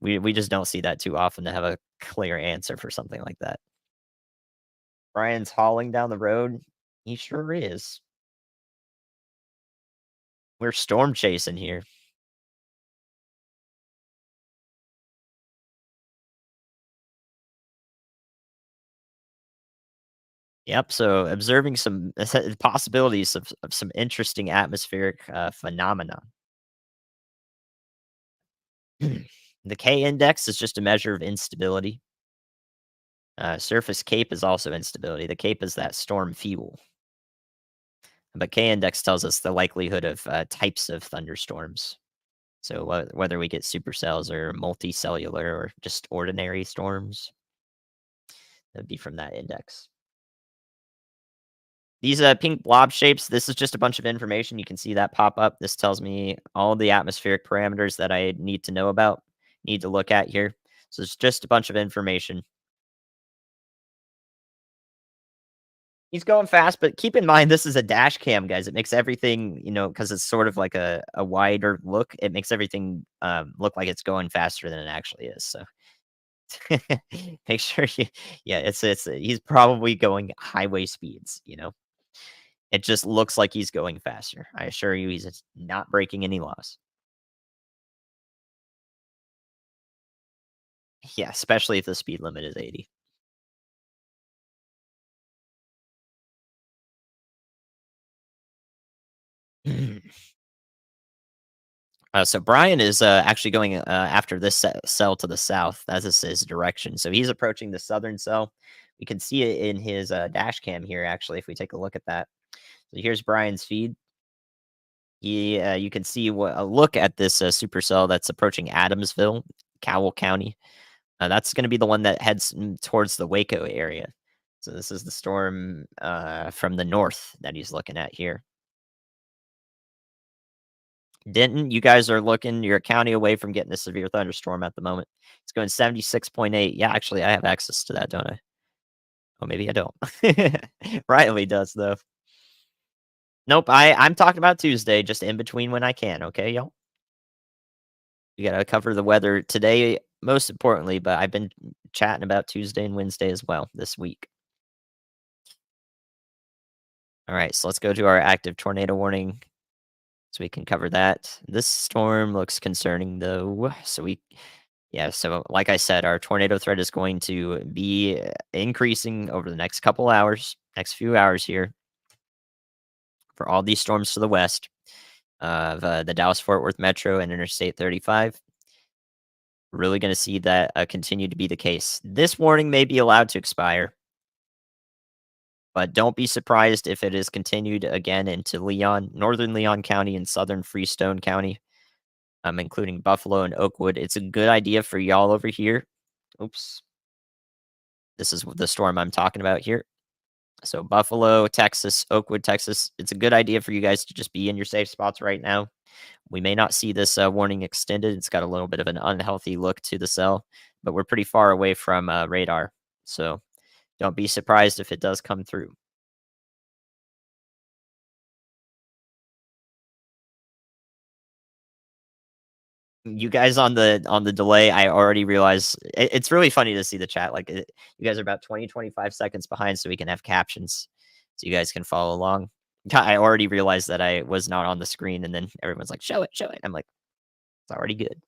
we just don't see that too often to have a clear answer for something like that. Brian's hauling down the road. He sure is. We're storm chasing here. Yep. So observing some possibilities of some interesting atmospheric phenomena. The K index is just a measure of instability. Surface Cape is also instability. The Cape is that storm fuel. But K index tells us the likelihood of types of thunderstorms. So whether we get supercells or multicellular or just ordinary storms, that would be from that index. These pink blob shapes, this is just a bunch of information. You can see that pop up. This tells me all the atmospheric parameters that I need to know about, need to look at here. So it's just a bunch of information. He's going fast, but keep in mind this is a dash cam, guys. It makes everything, because it's sort of like a wider look. It makes everything look like it's going faster than it actually is. So make sure yeah, it's he's probably going highway speeds. It just looks like he's going faster. I assure you, he's just not breaking any laws. Yeah, especially if the speed limit is 80. So Brian is actually going after this cell to the south. That is his direction. So he's approaching the southern cell. We can see it in his dash cam here, actually, if we take a look at that. So here's Brian's feed. You can see a look at this supercell that's approaching Adamsville, Cowell County. That's going to be the one that heads towards the Waco area. So this is the storm from the north that he's looking at here. Denton, you guys are looking, you're a county away from getting a severe thunderstorm at the moment. It's going 76.8. Yeah, actually, I have access to that, don't I? Oh, maybe I don't. Riley does, though. Nope, I'm talking about Tuesday, just in between when I can, okay, y'all? We gotta cover the weather today, most importantly, but I've been chatting about Tuesday and Wednesday as well this week. All right, so let's go to our active tornado warning so we can cover that. This storm looks concerning, though. Yeah, so like I said, our tornado threat is going to be increasing over the next couple hours, next few hours here for all these storms to the west of the Dallas Fort Worth Metro and Interstate 35. Really going to see that continue to be the case. This warning may be allowed to expire, but don't be surprised if it is continued again into northern Leon County and southern Freestone County, including Buffalo and Oakwood. It's a good idea for y'all over here. Oops. This is the storm I'm talking about here. So Buffalo, Texas, Oakwood, Texas. It's a good idea for you guys to just be in your safe spots right now. We may not see this warning extended. It's got a little bit of an unhealthy look to the cell, but we're pretty far away from radar. So don't be surprised if it does come through. You guys on the delay, I already realize it's really funny to see the chat. Like you guys are about 20-25 seconds behind, so we can have captions, so you guys can follow along. I already realized that I was not on the screen, and then everyone's like, "Show it, show it." I'm like, "It's already good,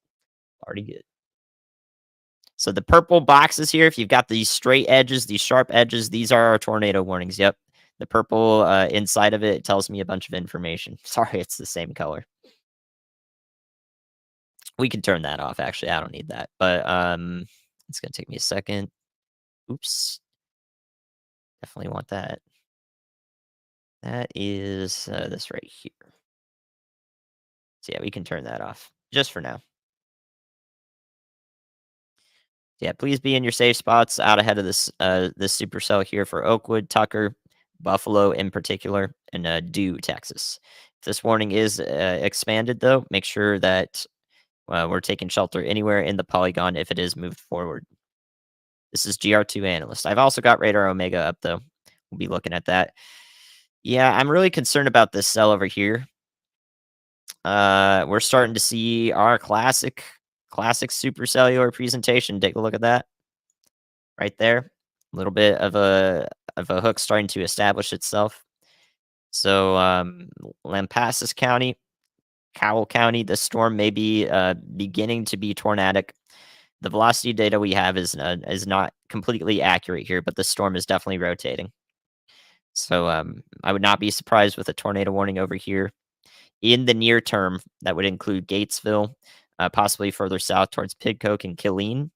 already good." So the purple boxes here, if you've got these straight edges, these sharp edges, these are our tornado warnings. Yep, the purple inside of it tells me a bunch of information. Sorry, it's the same color. We can turn that off, actually, I don't need that, but, it's gonna take me a second. Oops, definitely want that. That is, this right here. So, yeah, we can turn that off, just for now. Yeah, please be in your safe spots out ahead of this supercell here for Oakwood, Tucker, Buffalo in particular, and, Dew, Texas. If this warning is, expanded, though, make sure that, we're taking shelter anywhere in the polygon if it is moved forward. This is GR2 analyst. I've also got radar Omega up though. We'll be looking at that. Yeah, I'm really concerned about this cell over here. We're starting to see our classic supercellular presentation. Take a look at that right there. A little bit of a hook starting to establish itself. So Lampasas County, Cowell County, the storm may be beginning to be tornadic. The velocity data we have is not completely accurate here, but the storm is definitely rotating. So I would not be surprised with a tornado warning over here in the near term. That would include Gatesville, possibly further south towards Pidcoke and Killeen.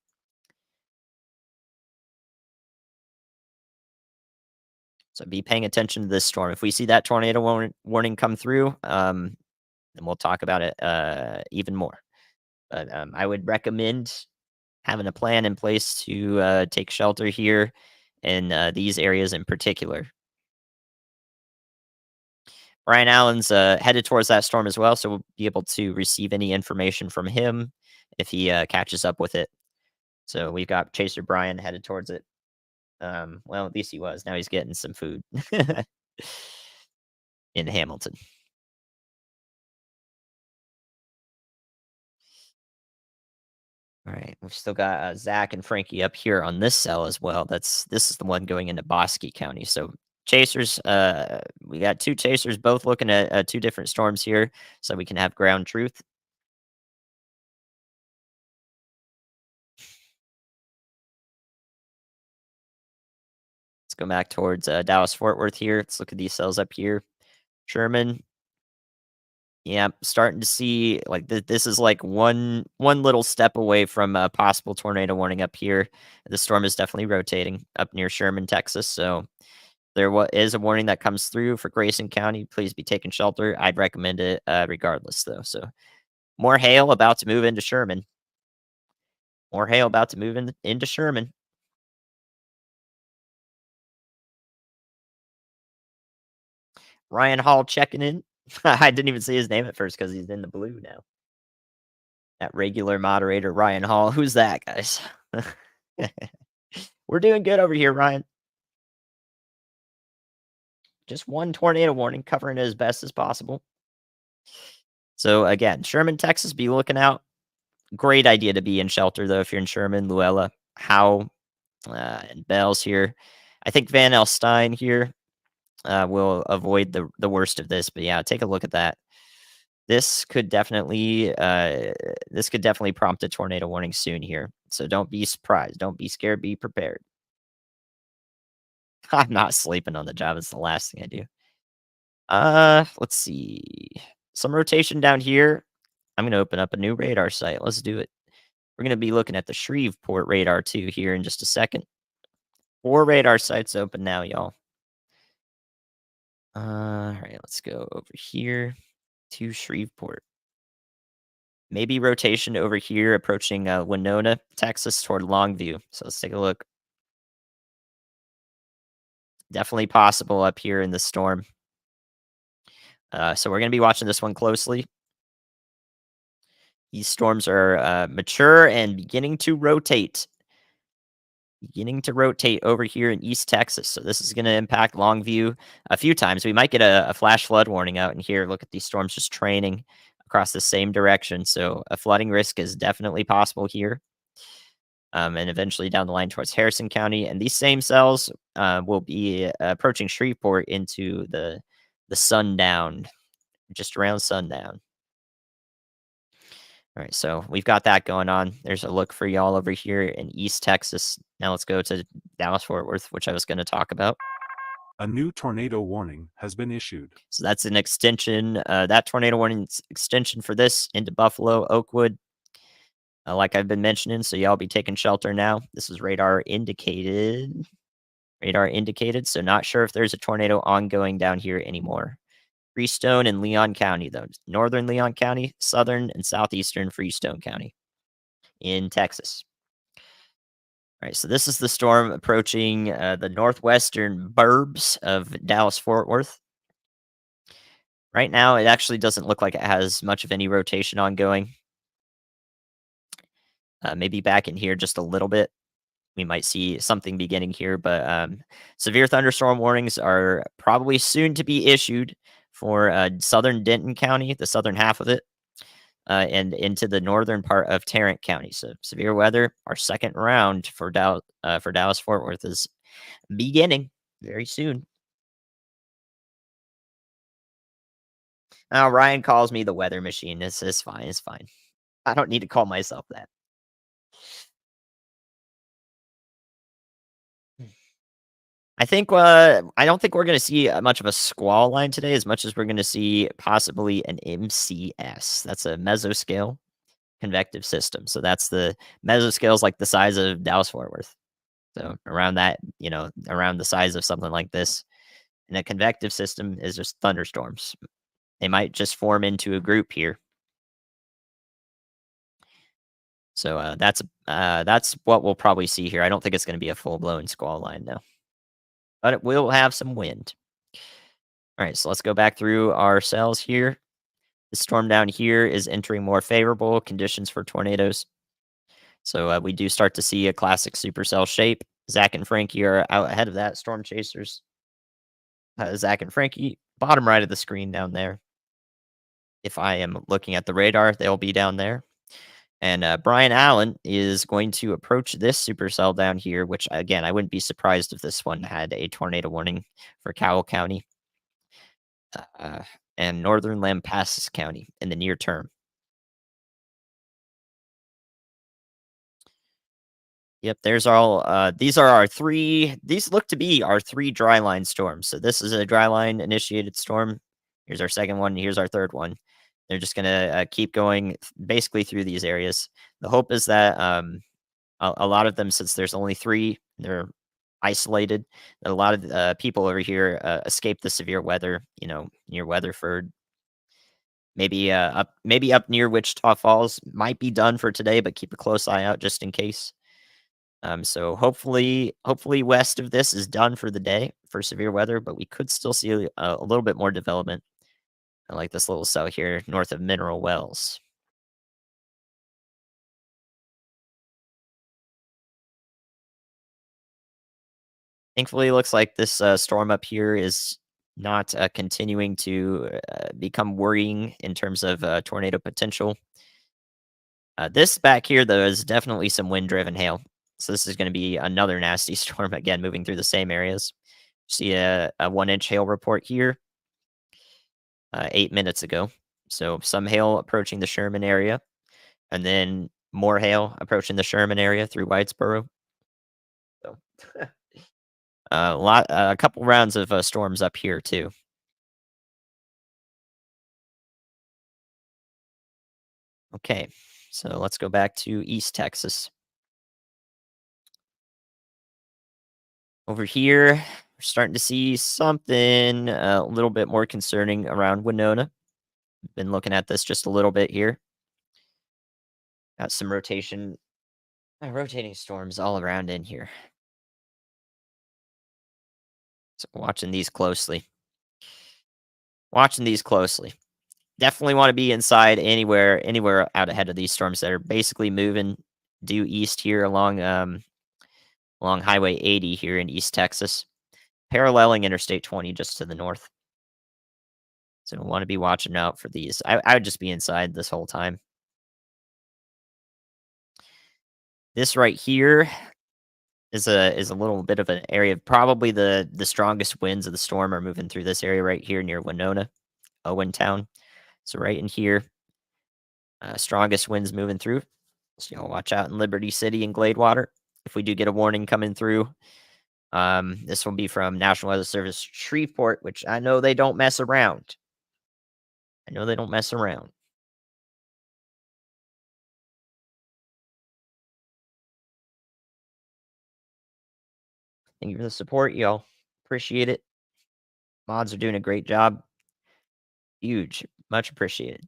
So be paying attention to this storm. If we see that tornado warning come through, then we'll talk about it even more. But I would recommend having a plan in place to take shelter here in these areas in particular. Brian Allen's headed towards that storm as well, so we'll be able to receive any information from him if he catches up with it. So we've got Chaser Brian headed towards it. Well, at least he was. Now he's getting some food in Hamilton. All right, we've still got Zach and Frankie up here on this cell as well. This is the one going into Bosque County. So chasers, we got two chasers both looking at two different storms here, so we can have ground truth. Let's go back towards Dallas Fort Worth here. Let's look at these cells up here. Sherman, yeah, starting to see like this is like one little step away from a possible tornado warning up here. The storm is definitely rotating up near Sherman, Texas. So there is a warning that comes through for Grayson County. Please be taking shelter. I'd recommend it regardless, though. So more hail about to move into Sherman. More hail about to move into Sherman. Ryan Hall checking in. I didn't even see his name at first because he's in the blue now. That regular moderator, Ryan Hall. Who's that, guys? We're doing good over here, Ryan. Just one tornado warning, covering it as best as possible. So again, Sherman, Texas, be looking out. Great idea to be in shelter, though, if you're in Sherman, Luella, Howe, and Bells here. I think Van Alstyne here will avoid the worst of this. But yeah, take a look at that. This could definitely prompt a tornado warning soon here. So don't be surprised. Don't be scared. Be prepared. I'm not sleeping on the job. It's the last thing I do. Let's see. Some rotation down here. I'm gonna open up a new radar site. Let's do it. We're gonna be looking at the Shreveport radar too here in just a second. 4 radar sites open now, y'all. All right, let's go over here to Shreveport. Maybe rotation over here approaching Winona, Texas toward Longview. So let's take a look. Definitely possible up here in the storm. So we're going to be watching this one closely. These storms are mature and beginning to rotate. Beginning to rotate over here in East Texas. So this is going to impact Longview a few times. We might get a flash flood warning out in here. Look at these storms just training across the same direction. So a flooding risk is definitely possible here. And eventually down the line towards Harrison County. And these same cells will be approaching Shreveport into the sundown, just around sundown. All right, so we've got that going on. There's a look for y'all over here in East Texas. Now let's go to Dallas Fort Worth, which I was going to talk about.
A new tornado warning has been issued.
So that's an extension. That tornado warning extension for this into Buffalo, Oakwood, like I've been mentioning. So y'all be taking shelter now. This is radar indicated. Radar indicated. So not sure if there's a tornado ongoing down here anymore. Freestone and Leon County, though. Northern Leon County, southern and southeastern Freestone County in Texas. All right, so this is the storm approaching the northwestern burbs of Dallas Fort Worth. Right now, it actually doesn't look like it has much of any rotation ongoing. Maybe back in here just a little bit. We might see something beginning here, but severe thunderstorm warnings are probably soon to be issued for southern Denton County, the southern half of it, and into the northern part of Tarrant County. So severe weather, our second round for Dallas Fort Worth is beginning very soon. Now Ryan calls me the weather machine. It's fine. It's fine. I don't need to call myself that. I don't think we're going to see much of a squall line today, as much as we're going to see possibly an MCS. That's a mesoscale convective system. So that's the mesoscale is like the size of Dallas Fort Worth. So around that, around the size of something like this. And a convective system is just thunderstorms. They might just form into a group here. So that's what we'll probably see here. I don't think it's going to be a full blown squall line though, but it will have some wind. All right, so let's go back through our cells here. The storm down here is entering more favorable conditions for tornadoes. So we do start to see a classic supercell shape. Zach and Frankie are out ahead of that. Storm chasers. Zach and Frankie, bottom right of the screen down there. If I am looking at the radar, they'll be down there. And Brian Allen is going to approach this supercell down here, which again, I wouldn't be surprised if this one had a tornado warning for Cowell County uh, and northern Lampasas County in the near term. Yep, there's all these are our three these look to be our three dry line storms. So this is a dry line initiated storm. Here's our second one, here's our third one. They're just going to keep going basically through these areas. The hope is that a lot of them, since there's only three, they're isolated. A lot of people over here escape the severe weather, near Weatherford. Maybe up near Wichita Falls might be done for today, but keep a close eye out just in case. So hopefully west of this is done for the day for severe weather, but we could still see a little bit more development. I like this little cell here north of Mineral Wells. Thankfully, it looks like this storm up here is not continuing to become worrying in terms of tornado potential. This back here, though, is definitely some wind-driven hail. So this is going to be another nasty storm again, moving through the same areas. See a 1-inch hail report here 8 minutes ago. So some hail approaching the Sherman area, and then more hail approaching the Sherman area through Whitesboro. So a couple rounds of storms up here too. Okay, so let's go back to East Texas. Over here, we're starting to see something a little bit more concerning around Winona. Been looking at this just a little bit here. Got some rotating storms all around in here. So watching these closely. Watching these closely. Definitely want to be inside anywhere out ahead of these storms that are basically moving due east here along Highway 80 here in East Texas, paralleling Interstate 20 just to the north. So I want to be watching out for these. I would just be inside this whole time. This right here is a little bit of an area. Probably the strongest winds of the storm are moving through this area right here near Winona, Owen Town. So right in here, strongest winds moving through. So watch out in Liberty City and Gladewater. If we do get a warning coming through, this will be from National Weather Service Shreveport, which I know they don't mess around. I know they don't mess around. Thank you for the support, y'all. Appreciate it. Mods are doing a great job. Huge. Much appreciated.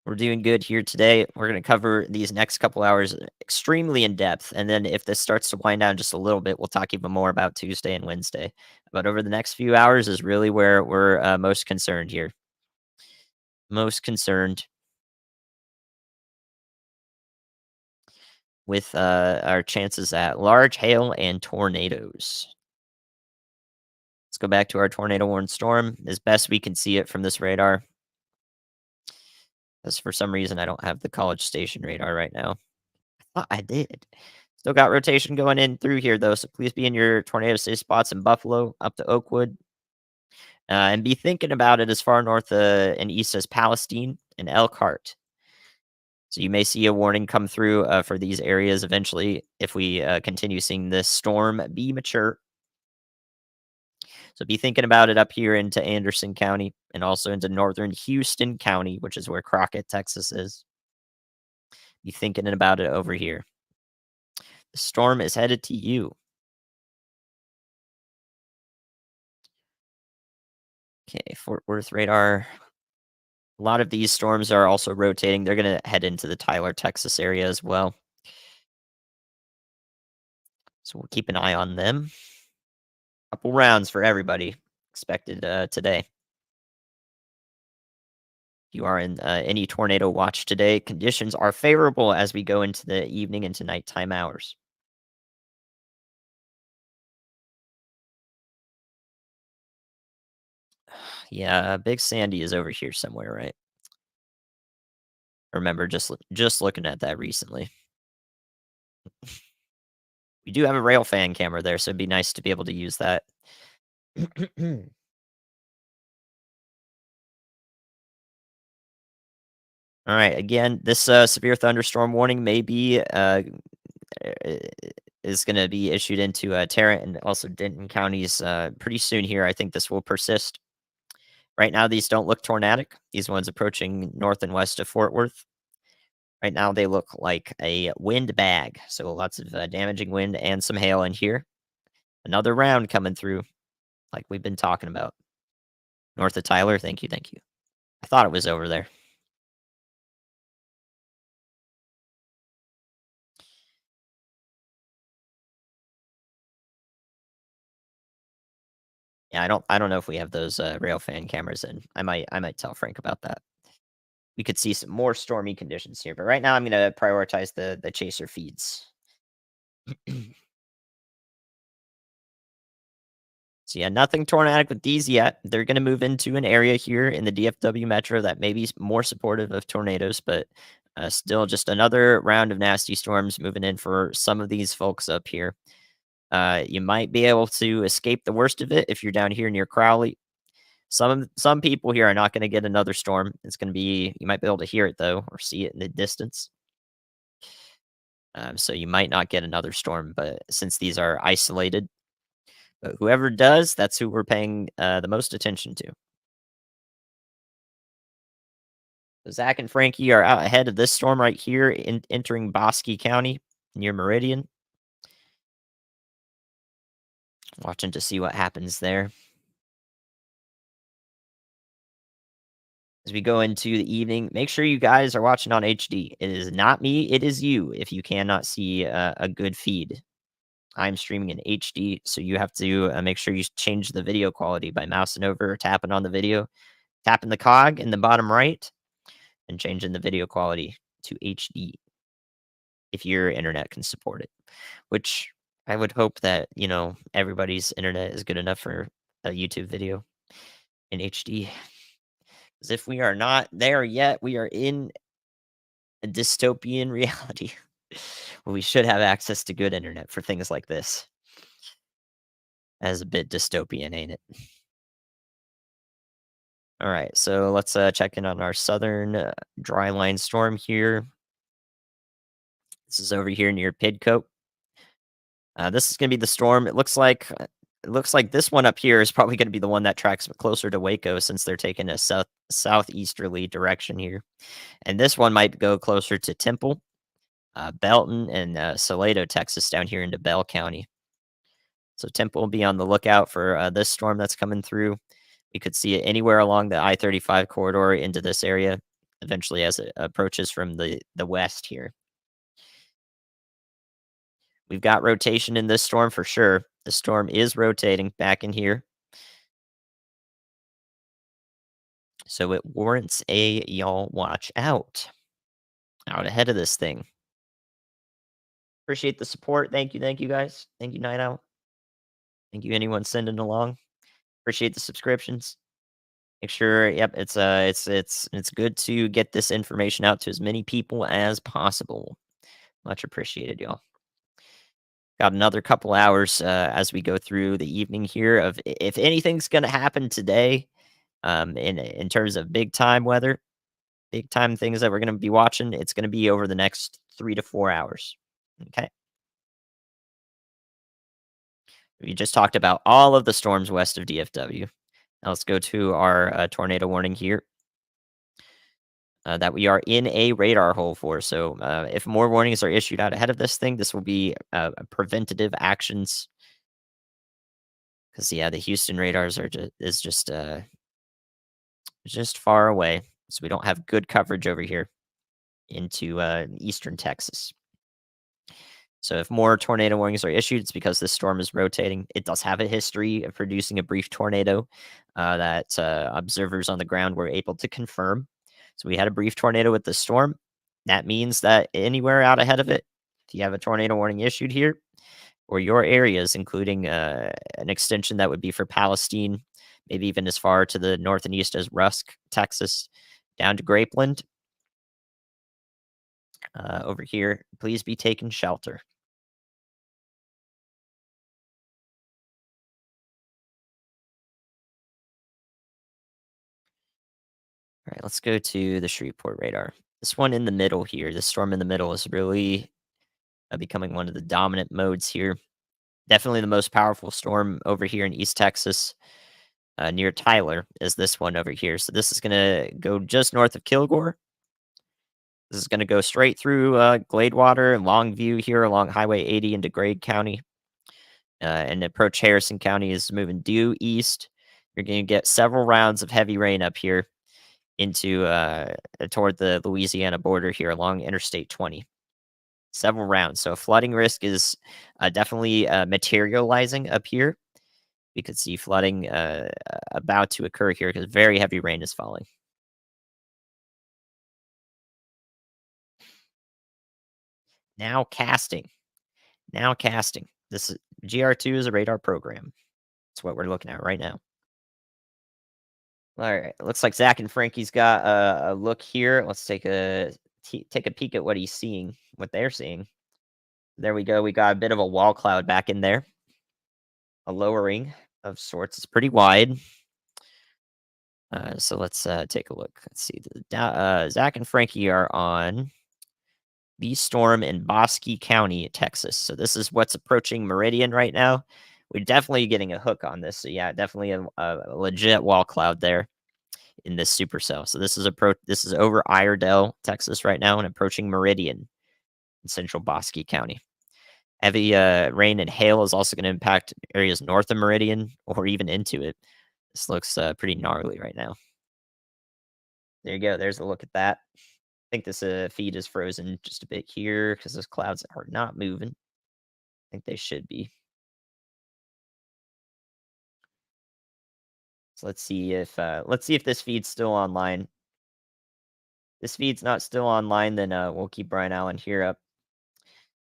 We're doing good here today. We're going to cover these next couple hours extremely in depth. And then if this starts to wind down just a little bit, we'll talk even more about Tuesday and Wednesday. But over the next few hours is really where we're most concerned here. Most concerned with our chances at large hail and tornadoes. Let's go back to our tornado warned storm as best we can see it from this radar. Because for some reason, I don't have the College Station radar right now. I thought I did. Still got rotation going in through here, though, so please be in your tornado safe spots in Buffalo, up to Oakwood. And be thinking about it as far north and east as Palestine and Elkhart. So you may see a warning come through for these areas eventually if we continue seeing this storm be mature. So be thinking about it up here into Anderson County and also into northern Houston County, which is where Crockett, Texas is. Be thinking about it over here. The storm is headed to you. Okay, Fort Worth radar. A lot of these storms are also rotating. They're going to head into the Tyler, Texas area as well. So we'll keep an eye on them. Couple rounds for everybody expected today. You are in any tornado watch today. Conditions are favorable as we go into the evening into nighttime hours. Yeah, Big Sandy is over here somewhere, right? I remember just looking at that recently. We do have a rail fan camera there, so it'd be nice to be able to use that. All right. Again, this severe thunderstorm warning may be i- is going to be issued into Tarrant and also Denton counties pretty soon. Here, I think this will persist. Right now, these don't look tornadic. These ones approaching north and west of Fort Worth. Right now, they look like a wind bag. So lots of damaging wind and some hail in here. Another round coming through, like we've been talking about. North of Tyler. Thank you. Thank you. I thought it was over there. Yeah, I don't know if we have those rail fan cameras in. I might tell Frank about that. We could see some more stormy conditions here, but right now I'm gonna prioritize the chaser feeds. So yeah, nothing tornadic with these yet. They're gonna move into an area here in the DFW metro that may be more supportive of tornadoes, but still just another round of nasty storms moving in for some of these folks up here. You might be able to escape the worst of it if you're down here near Crowley. Some people here are not going to get another storm. It's going to be you might be able to hear it though or see it in the distance. So you might not get another storm, but since these are isolated, but whoever does, that's who we're paying the most attention to. So Zach and Frankie are out ahead of this storm right here, entering Bosque County near Meridian. Watching to see what happens there. As we go into the evening, make sure you guys are watching on HD. It is not me, it is you if you cannot see a good feed. I'm streaming in HD, so you have to make sure you change the video quality by mousing over or tapping on the video, tapping the cog in the bottom right, and changing the video quality to HD if your internet can support it. Which I would hope that everybody's internet is good enough for a YouTube video in HD. Because if we are not there yet, we are in a dystopian reality. Well, we should have access to good internet for things like this. As a bit dystopian, ain't it? All right, so let's check in on our southern dry line storm here. This is over here near Pidcoat. This is going to be the storm. It looks like this one up here is probably going to be the one that tracks closer to Waco since they're taking a southeasterly direction here, and this one might go closer to Temple, Belton, and Salado, Texas, down here into Bell County. So Temple will be on the lookout for this storm that's coming through. You could see it anywhere along the I-35 corridor into this area, eventually as it approaches from the west here. We've got rotation in this storm for sure. The storm is rotating back in here. So it warrants a y'all watch out ahead of this thing. Appreciate the support. Thank you guys. Thank you, Night Owl. Thank you anyone sending along. Appreciate the subscriptions. Make sure, yep, it's good to get this information out to as many people as possible. Much appreciated, y'all. Got another couple hours as we go through the evening here of if anything's going to happen today in terms of big time weather, big time things that we're going to be watching, it's going to be over the next 3 to 4 hours. Okay. We just talked about all of the storms west of DFW. Now let's go to our tornado warning here that we are in a radar hole for. So if more warnings are issued out ahead of this thing, this will be preventative actions. Because yeah, the Houston radars are just just far away, so we don't have good coverage over here into eastern Texas. So if more tornado warnings are issued, it's because this storm is rotating. It does have a history of producing a brief tornado that observers on the ground were able to confirm. So we had a brief tornado with the storm. That means that anywhere out ahead of it, if you have a tornado warning issued here, or your areas, including an extension that would be for Palestine, maybe even as far to the north and east as Rusk, Texas, down to Grapeland, over here, please be taking shelter. All right, let's go to the Shreveport radar. This one in the middle here, the storm in the middle is really becoming one of the dominant modes here. Definitely the most powerful storm over here in East Texas, near Tyler, is this one over here. So this is going to go just north of Kilgore. This is going to go straight through Gladewater and Longview here along Highway 80 into Grade County, and approach Harrison County is moving due east. You're going to get several rounds of heavy rain up here into toward the Louisiana border here along Interstate 20. Several rounds. So flooding risk is definitely materializing up here. We could see flooding about to occur here because very heavy rain is falling. Now casting. Now casting. This is GR2 is a radar program. That's what we're looking at right now. All right. Looks like Zach and Frankie's got a look here. Let's take a peek at what he's seeing, what they're seeing. There we go. We got a bit of a wall cloud back in there. A lowering of sorts. It's pretty wide. So let's take a look. Let's see. Zach and Frankie are on the storm in Bosque County, Texas. So this is what's approaching Meridian right now. We're definitely getting a hook on this. So yeah, definitely a legit wall cloud there in this supercell. So this is over Iredell, Texas right now and approaching Meridian in central Bosque County. Heavy rain and hail is also going to impact areas north of Meridian or even into it. This looks pretty gnarly right now. There you go. There's a look at that. I think this feed is frozen just a bit here because those clouds are not moving. I think they should be. So let's see if this feed's still online. This feed's not still online, then we'll keep Brian Allen here up,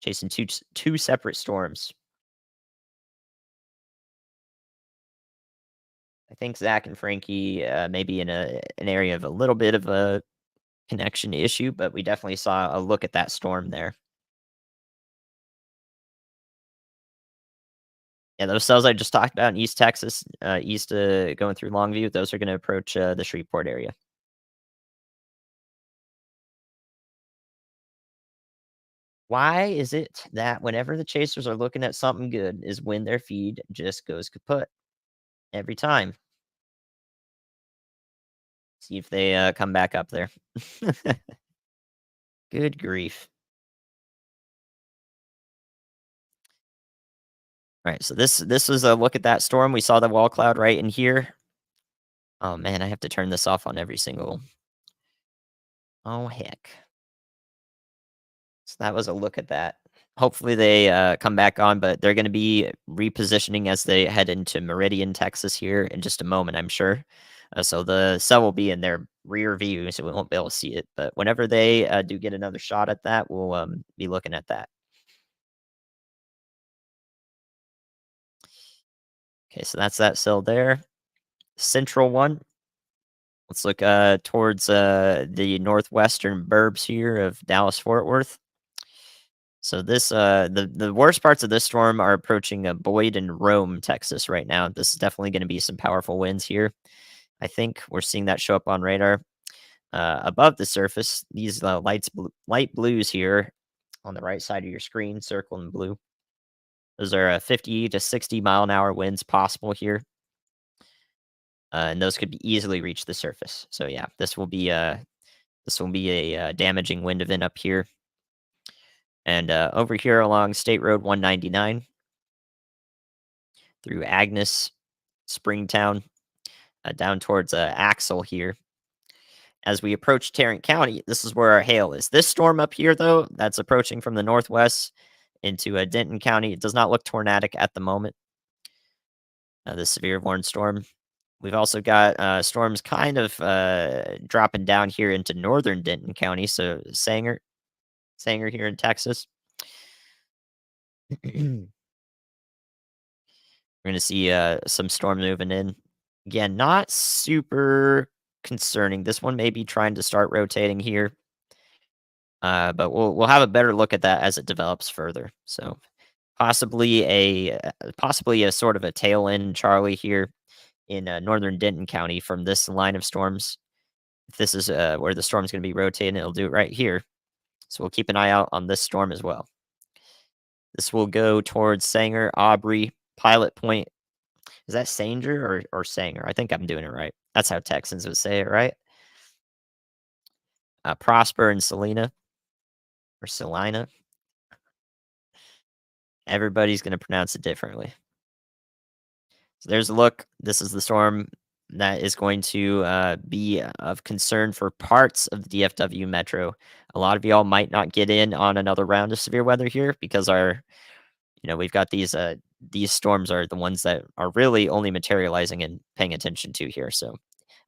chasing two separate storms. I think Zach and Frankie may be in an area of a little bit of a connection issue, but we definitely saw a look at that storm there. Yeah, those cells I just talked about in East Texas, east going through Longview, those are going to approach the Shreveport area. Why is it that whenever the chasers are looking at something good is when their feed just goes kaput every time? See if they come back up there. Good grief. All right, so this was a look at that storm. We saw the wall cloud right in here. Oh man, I have to turn this off on every single. Oh heck. So that was a look at that. Hopefully they come back on, but they're going to be repositioning as they head into Meridian, Texas here in just a moment, I'm sure. So the cell will be in their rear view, so we won't be able to see it. But whenever they do get another shot at that, we'll be looking at that. Okay, so that's that cell there. Central one. Let's look towards the northwestern burbs here of Dallas Fort Worth. So this the worst parts of this storm are approaching Boyd and Rome, Texas right now. This is definitely going to be some powerful winds here. I think we're seeing that show up on radar. Above the surface, these light blues here on the right side of your screen, circled in blue. Those are 50 to 60-mile-an-hour winds possible here. And those could easily reach the surface. So yeah, this will be a damaging wind event up here. And over here along State Road 199 through Agnes, Springtown, down towards Axel here. As we approach Tarrant County, this is where our hail is. This storm up here, though, that's approaching from the northwest into Denton County, it does not look tornadic at the moment. The severe warn storm. We've also got storms kind of dropping down here into northern Denton County, so Sanger here in Texas. We're going to see some storm moving in. Again, not super concerning. This one may be trying to start rotating here, but we'll have a better look at that as it develops further. So possibly a sort of a tail end Charlie here in northern Denton County from this line of storms. If this is where the storm's going to be rotating, it'll do it right here. So we'll keep an eye out on this storm as well. This will go towards Sanger, Aubrey, Pilot Point. Is that Sanger or Sanger? I think I'm doing it right. That's how Texans would say it, right? Prosper and Selena or Salina. Everybody's going to pronounce it differently. So there's a look. This is the storm that is going to be of concern for parts of the DFW metro. A lot of y'all might not get in on another round of severe weather here because we've got these storms are the ones that are really only materializing and paying attention to here. So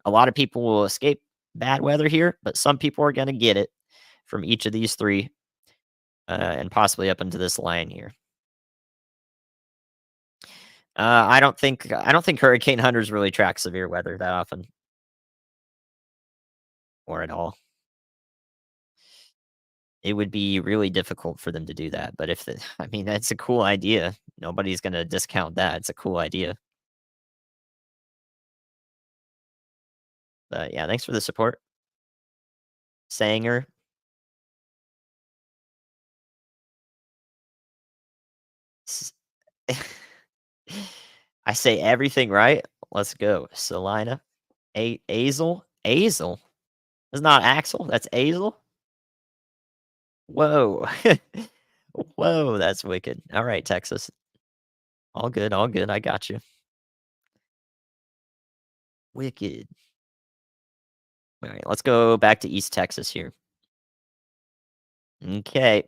a lot of people will escape bad weather here, but some people are going to get it from each of these three and possibly up into this line here. I don't think hurricane hunters really track severe weather that often or at all. It would be really difficult for them to do that, but I mean, that's a cool idea. Nobody's gonna discount that. It's a cool idea. But yeah, thanks for the support. Sanger. S I say everything right. Let's go. Salina. Azel? Azel? It's not Axel, that's Azel? Whoa. Whoa, that's wicked. Alright, Texas. All good, I got you. Wicked. Alright, let's go back to East Texas here. Okay.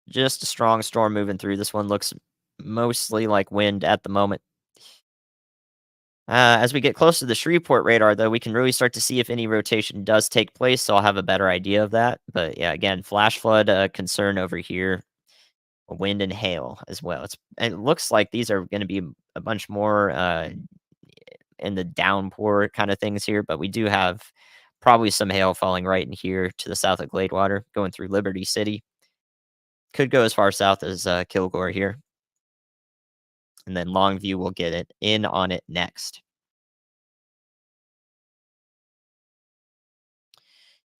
Just a strong storm moving through. This one looks mostly like wind at the moment. As we get close to the Shreveport radar, though, we can really start to see if any rotation does take place, so I'll have a better idea of that. But yeah, again, flash flood concern over here, wind and hail as well. It looks like these are going to be a bunch more in the downpour kind of things here, but we do have probably some hail falling right in here to the south of Gladewater, going through Liberty City. Could go as far south as Kilgore here. And then Longview will get it in on it next.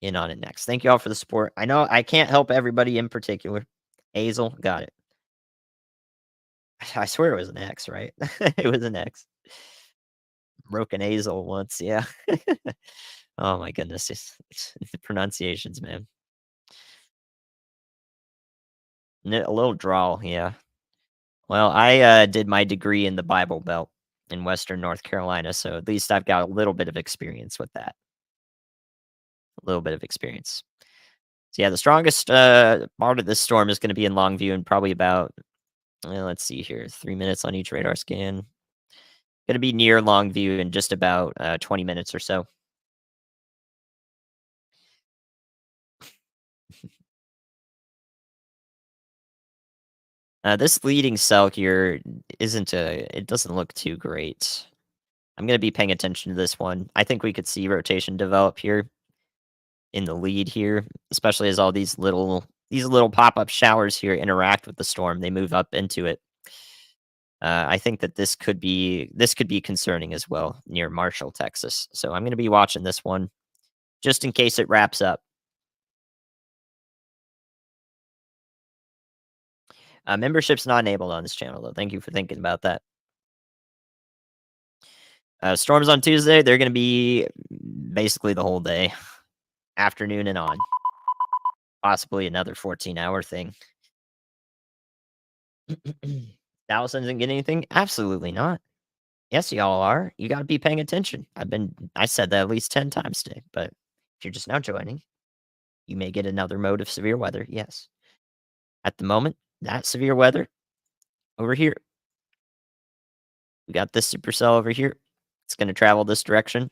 In on it next. Thank you all for the support. I know I can't help everybody in particular. Hazel, got it. I swear it was an X, right? It was an X. Broken Hazel once, yeah. Oh my goodness, the pronunciations, man. A little drawl, yeah. Well, I did my degree in the Bible Belt in Western North Carolina, so at least I've got a little bit of experience with that. A little bit of experience. So yeah, the strongest part of this storm is going to be in Longview and probably about, let's see here, 3 minutes on each radar scan. Going to be near Longview in just about 20 minutes or so. This leading cell here it doesn't look too great. I'm going to be paying attention to this one. I think we could see rotation develop here in the lead here, especially as all these little pop-up showers here interact with the storm. They move up into it. I think that this could be concerning as well near Marshall, Texas. So I'm going to be watching this one just in case it wraps up. Membership's not enabled on this channel though. Thank you for thinking about that. Storms on Tuesday, they're going to be basically the whole day, afternoon and on. Possibly another 14-hour thing. Dallas doesn't get anything? Absolutely not. Yes, y'all are. You gotta be paying attention. I said that at least 10 times today, but if you're just now joining, you may get another mode of severe weather. Yes. At the moment, that severe weather over here, we got this supercell over here. It's gonna travel this direction,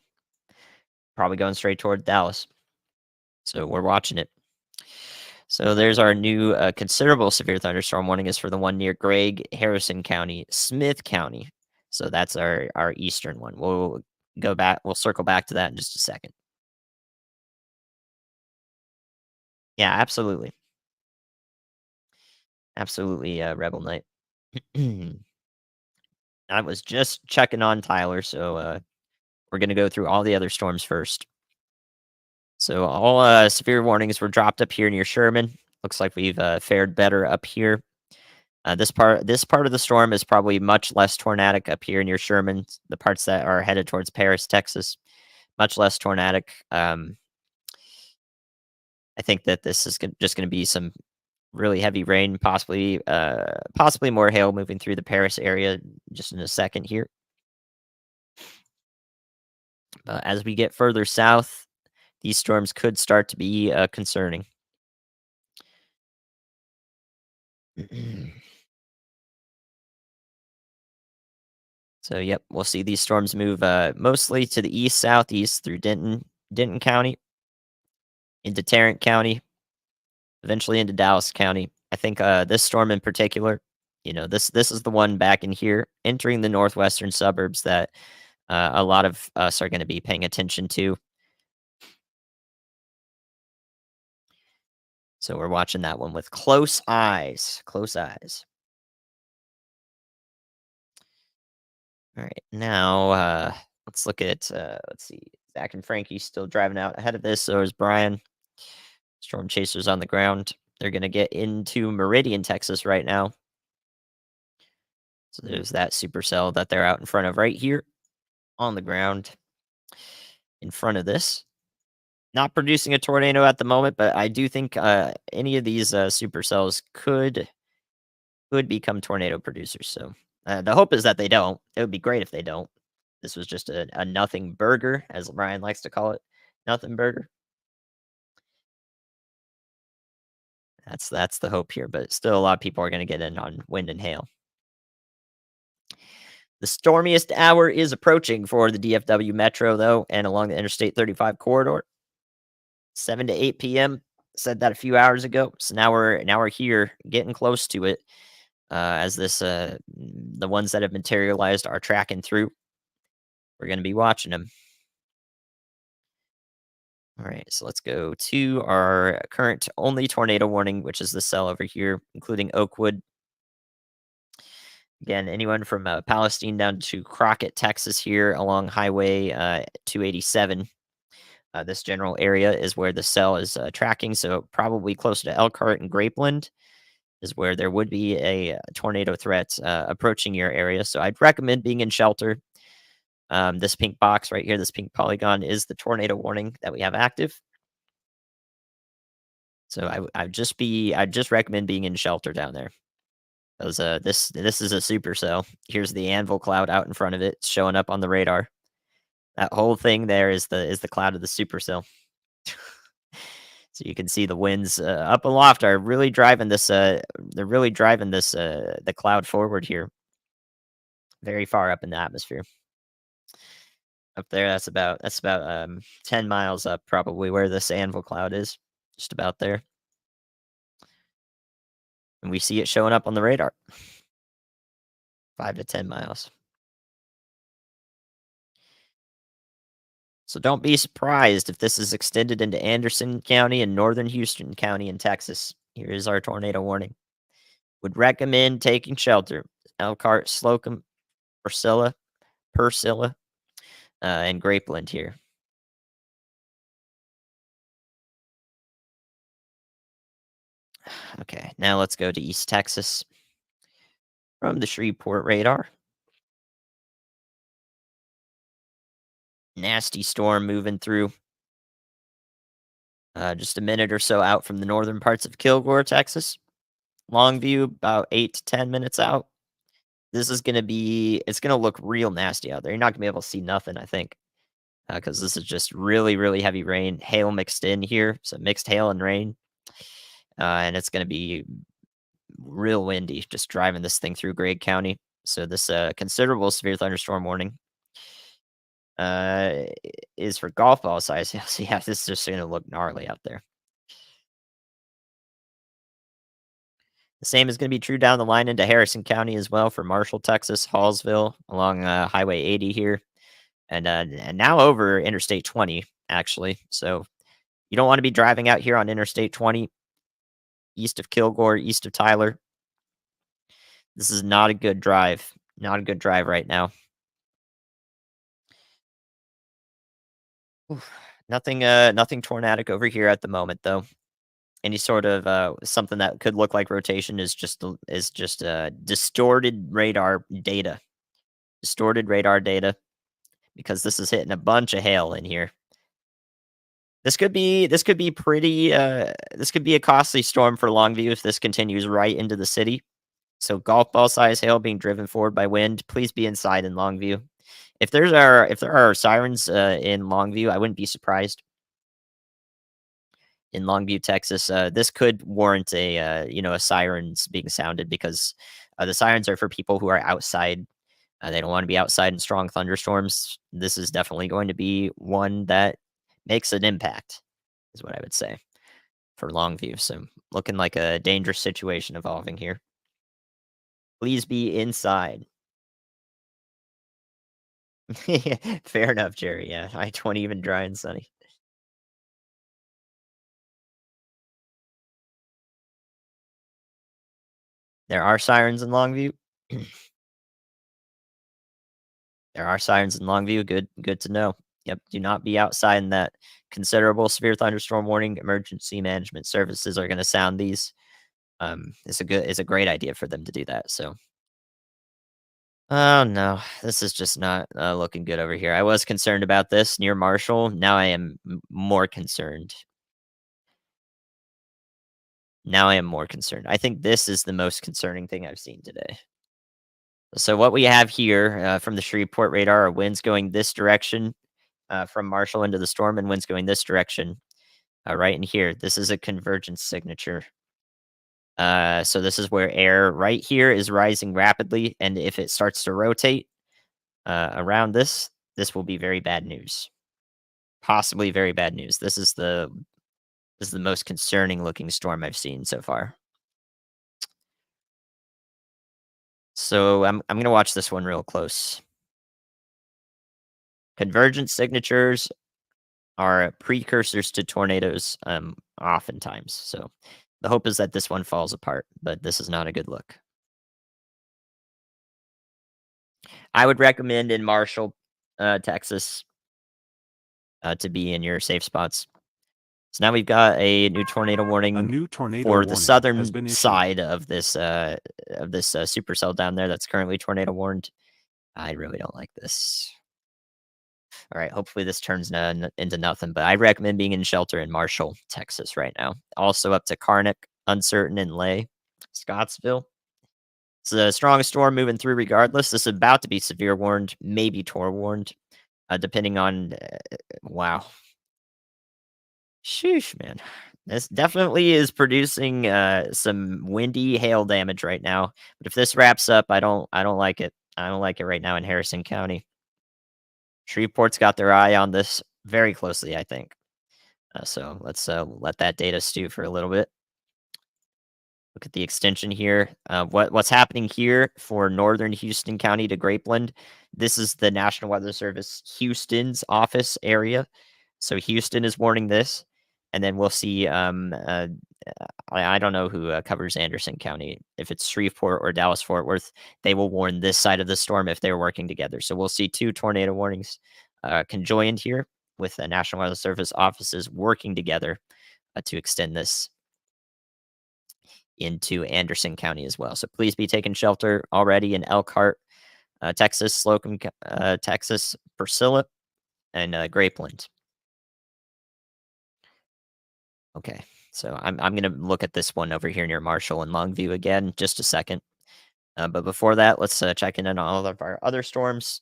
probably going straight toward Dallas. So we're watching it. So there's our new considerable severe thunderstorm warning is for the one near Gregg, Harrison County, Smith County. So that's our eastern one. We'll go back. We'll circle back to that in just a second. Yeah, absolutely, absolutely, Rebel Knight. I was just checking on Tyler, so we're gonna go through all the other storms first. So all severe warnings were dropped up here near Sherman. Looks like we've fared better up here. This part of the storm is probably much less tornadic up here near Sherman. The parts that are headed towards Paris, Texas, much less tornadic. I think that this is just going to be some really heavy rain, possibly more hail moving through the Paris area. Just in a second here, as we get further south, these storms could start to be concerning. So, yep, we'll see these storms move mostly to the east southeast through Denton County into Tarrant County, eventually into Dallas County. I think this storm in particular, this is the one back in here entering the northwestern suburbs that a lot of us are going to be paying attention to. So we're watching that one with close eyes. Close eyes. All right, now let's look at let's see. Zach and Frankie still driving out ahead of this. So is Brian. Storm chasers on the ground. They're going to get into Meridian, Texas right now. So there's that supercell that they're out in front of right here on the ground in front of this. Not producing a tornado at the moment, but I do think any of these supercells could become tornado producers. So the hope is that they don't. It would be great if they don't. This was just a nothing burger, as Ryan likes to call it, nothing burger. That's the hope here, but still a lot of people are going to get in on wind and hail. The stormiest hour is approaching for the DFW Metro, though, and along the Interstate 35 corridor. 7 to 8 p.m. Said that a few hours ago. So now we're here, getting close to it. As the ones that have materialized are tracking through. We're going to be watching them. All right, so let's go to our current only tornado warning, which is the cell over here, including Oakwood. Again, anyone from Palestine down to Crockett, Texas, here along Highway 287. This general area is where the cell is tracking, so probably close to Elkhart and Grapeland is where there would be a tornado threat approaching your area. So I'd recommend being in shelter. This pink box right here, this pink polygon, is the tornado warning that we have active. So I'd just recommend being in shelter down there. Because this is a supercell. Here's the anvil cloud out in front of it, it's showing up on the radar. That whole thing there is the cloud of the supercell. So you can see the winds up aloft are really driving this. They're really driving this the cloud forward here, very far up in the atmosphere. Up there, that's about 10 miles up, probably where this anvil cloud is, just about there. And we see it showing up on the radar, 5 to 10 miles. So don't be surprised if this is extended into Anderson County and northern Houston County in Texas. Here is our tornado warning. Would recommend taking shelter. Elkhart, Slocum, Persilla, and Grapeland here. Okay, now let's go to East Texas from the Shreveport radar. Nasty storm moving through. Just a minute or so out from the northern parts of Kilgore, Texas. Longview, about 8 to 10 minutes out. This is gonna be it's gonna look real nasty out there. You're not gonna be able to see nothing, I think, because this is just really, really heavy rain, hail mixed in here, so mixed hail and rain, and it's gonna be real windy just driving this thing through Grade County. So this considerable severe thunderstorm warning uh, is for golf ball size hail. So yeah, this is just gonna look gnarly out there. The same is gonna be true down the line into Harrison County as well for Marshall, Texas, Hallsville along Highway 80 here, and now over Interstate 20 actually. So you don't want to be driving out here on Interstate 20 east of Kilgore, east of Tyler. This is not a good drive. Not a good drive right now. Oof. Nothing tornadic over here at the moment though. Any sort of something that could look like rotation is just distorted radar data. Distorted radar data because this is hitting a bunch of hail in here. This could be pretty this could be a costly storm for Longview if this continues right into the city. So golf ball size hail being driven forward by wind. Please be inside in Longview. If there are sirens in Longview, I wouldn't be surprised. In Longview, Texas, this could warrant a sirens being sounded because the sirens are for people who are outside. They don't want to be outside in strong thunderstorms. This is definitely going to be one that makes an impact, is what I would say for Longview. So looking like a dangerous situation evolving here. Please be inside. Fair enough, Jerry. Yeah, I-20 even dry and sunny. There are sirens in Longview. There are sirens in Longview. Good to know. Yep, do not be outside in that considerable severe thunderstorm warning. Emergency management services are going to sound these. It's a great idea for them to do that. So, oh no, this is just not looking good over here. I was concerned about this near Marshall. Now I am more concerned. Now I am more concerned. I think this is the most concerning thing I've seen today. So what we have here from the Shreveport radar are winds going this direction from Marshall into the storm, and winds going this direction right in here. This is a convergence signature. So this is where air right here is rising rapidly, and if it starts to rotate around this will be very bad news. Possibly very bad news. This is the most concerning looking storm I've seen so far. So I'm gonna watch this one real close. Convergence signatures are precursors to tornadoes, oftentimes. So the hope is that this one falls apart, but this is not a good look. I would recommend in Marshall, Texas, to be in your safe spots. So now we've got a new tornado
A
warning
new tornado
for the
warning has
southern
been issued.
side of this supercell down there that's currently tornado warned. I really don't like this. All right, hopefully this turns into nothing, but I recommend being in shelter in Marshall, Texas right now. Also up to Karnak, Uncertain, and Lay, Scottsville. It's a strong storm moving through regardless. This is about to be severe warned, maybe Tor warned, depending on. Wow. Sheesh, man. This definitely is producing some windy hail damage right now. But if this wraps up, I don't like it. I don't like it right now in Harrison County. Shreveport's got their eye on this very closely, I think. So let's let that data stew for a little bit. Look at the extension here. What's happening here for northern Houston County to Grapeland? This is the National Weather Service Houston's office area. So Houston is warning this, and then we'll see. I don't know who covers Anderson County. If it's Shreveport or Dallas Fort Worth, they will warn this side of the storm if they're working together. So we'll see two tornado warnings conjoined here with the National Weather Service offices working together to extend this into Anderson County as well. So please be taking shelter already in Elkhart, Texas, Slocum, Texas, Priscilla, and Grapeland. Okay, so I'm gonna look at this one over here near Marshall and Longview again, just a second. But before that, let's check in on all of our other storms.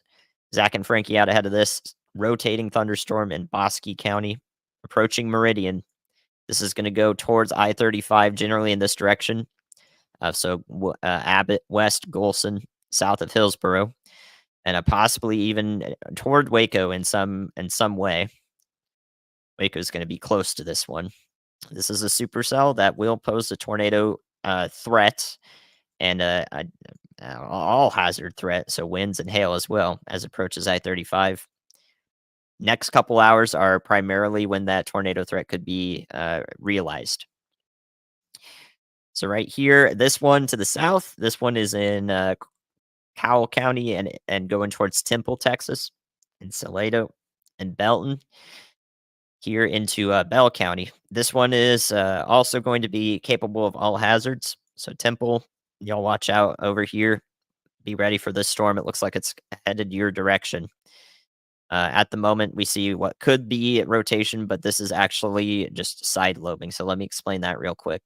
Zach and Frankie out ahead of this. Rotating thunderstorm in Bosque County, approaching Meridian. This is going to go towards I-35, generally in this direction. Abbott, West Golson, south of Hillsboro, and possibly even toward Waco in some way. Waco is going to be close to this one. This is a supercell that will pose a tornado threat and all hazard threat, so winds and hail as well as approaches I-35. Next couple hours are primarily when that tornado threat could be realized. So right here, this one to the south, this one is in Cowell County and going towards Temple, Texas, and Salado and Belton here into Bell County. This one is also going to be capable of all hazards. So Temple, y'all watch out over here. Be ready for this storm. It looks like it's headed your direction. At the moment, we see what could be rotation, but this is actually just side lobing. So let me explain that real quick.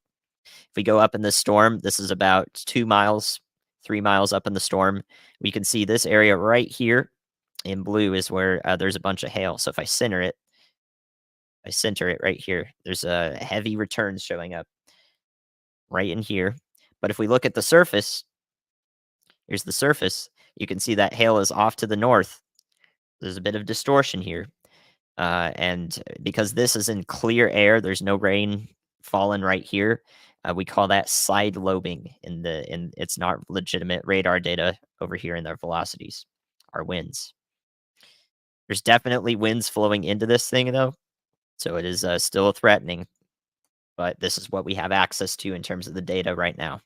If we go up in this storm, this is about 2 miles, 3 miles up in the storm. We can see this area right here in blue is where there's a bunch of hail. So if I center it right here, there's a heavy returns showing up right in here. But if we look at the surface, here's the surface. You can see that hail is off to the north. There's a bit of distortion here. And because this is in clear air, there's no rain falling right here. We call that side lobing in it's not legitimate radar data over here in their velocities, our winds. There's definitely winds flowing into this thing though, so it is still threatening. But this is what we have access to in terms of the data right now.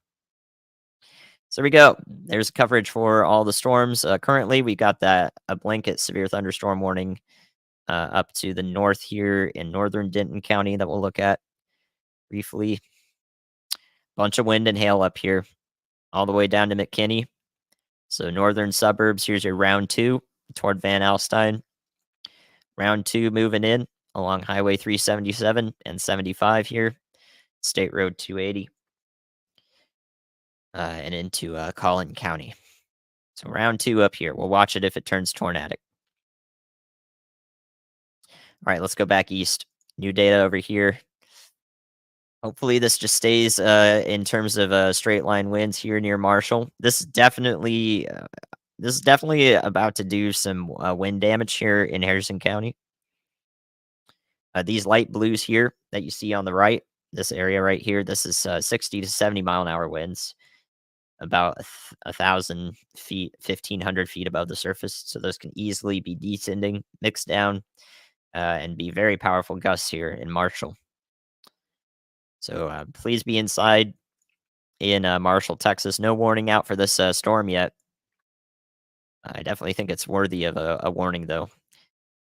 So there we go. There's coverage for all the storms. Currently, we got that a blanket severe thunderstorm warning up to the north here in northern Denton County that we'll look at briefly. Bunch of wind and hail up here, all the way down to McKinney. So northern suburbs, here's your round 2 toward Van Alstyne. Round 2 moving in along Highway 377 and 75 here, State Road 280, and into Collin County. So round 2 up here. We'll watch it if it turns tornadic. All right, let's go back east. New data over here. Hopefully, this just stays in terms of straight line winds here near Marshall. This is definitely about to do some wind damage here in Harrison County. These light blues here that you see on the right, this area right here, this is 60 to 70 mile an hour winds, about 1,000 feet, 1,500 feet above the surface. So those can easily be descending, mixed down, and be very powerful gusts here in Marshall. So please be inside in Marshall, Texas. No warning out for this storm yet. I definitely think it's worthy of a warning, though.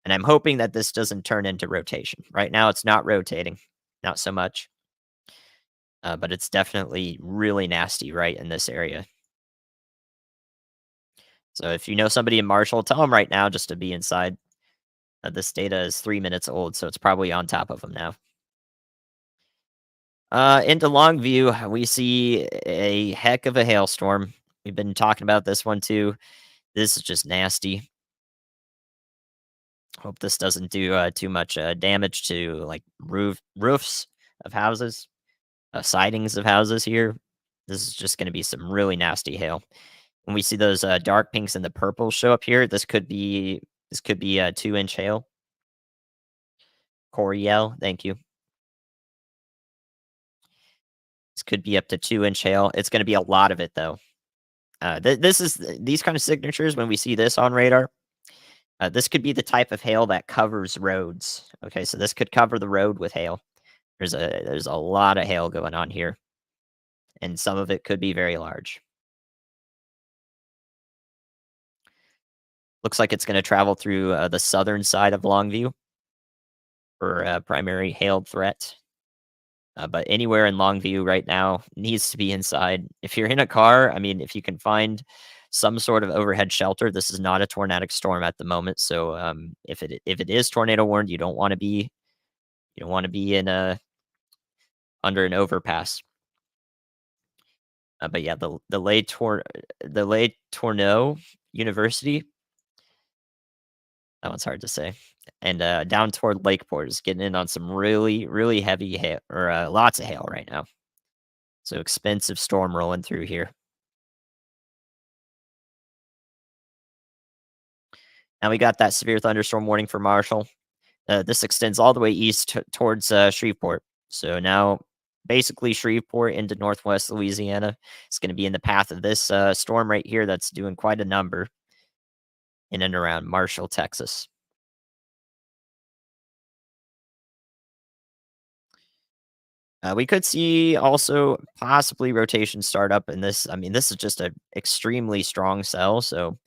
And I'm hoping that this doesn't turn into rotation. Right now, it's not rotating, not so much. But it's definitely really nasty right in this area. So if you know somebody in Marshall, tell them right now just to be inside. This data is 3 minutes old, so it's probably on top of them now. Into Longview, we see a heck of a hailstorm. We've been talking about this one too. This is just nasty. Hope this doesn't do too much damage to like roofs of houses, sidings of houses here. This is just going to be some really nasty hail. When we see those dark pinks and the purples show up here, this could be a 2-inch hail. Coriel, thank you. This could be up to 2-inch hail. It's going to be a lot of it though. These kind of signatures when we see this on radar. This could be the type of hail that covers roads. Okay, so this could cover the road with hail. There's a lot of hail going on here, and some of it could be very large. Looks like it's going to travel through the southern side of Longview for a primary hail threat. But anywhere in Longview right now needs to be inside. If you're in a car, I mean, if you can find some sort of overhead shelter, this is not a tornadic storm at the moment. So if it is tornado warned, you don't want to be in a under an overpass. But yeah, the late Tourneau University, that one's hard to say, and down toward Lakeport is getting in on some really, really heavy hail or lots of hail right now. So expensive storm rolling through here. Now we got that severe thunderstorm warning for Marshall. This extends all the way east towards Shreveport. So now, basically, Shreveport into northwest Louisiana is going to be in the path of this storm right here that's doing quite a number in and around Marshall, Texas. We could see also possibly rotation start up in this. I mean, this is just a extremely strong cell. So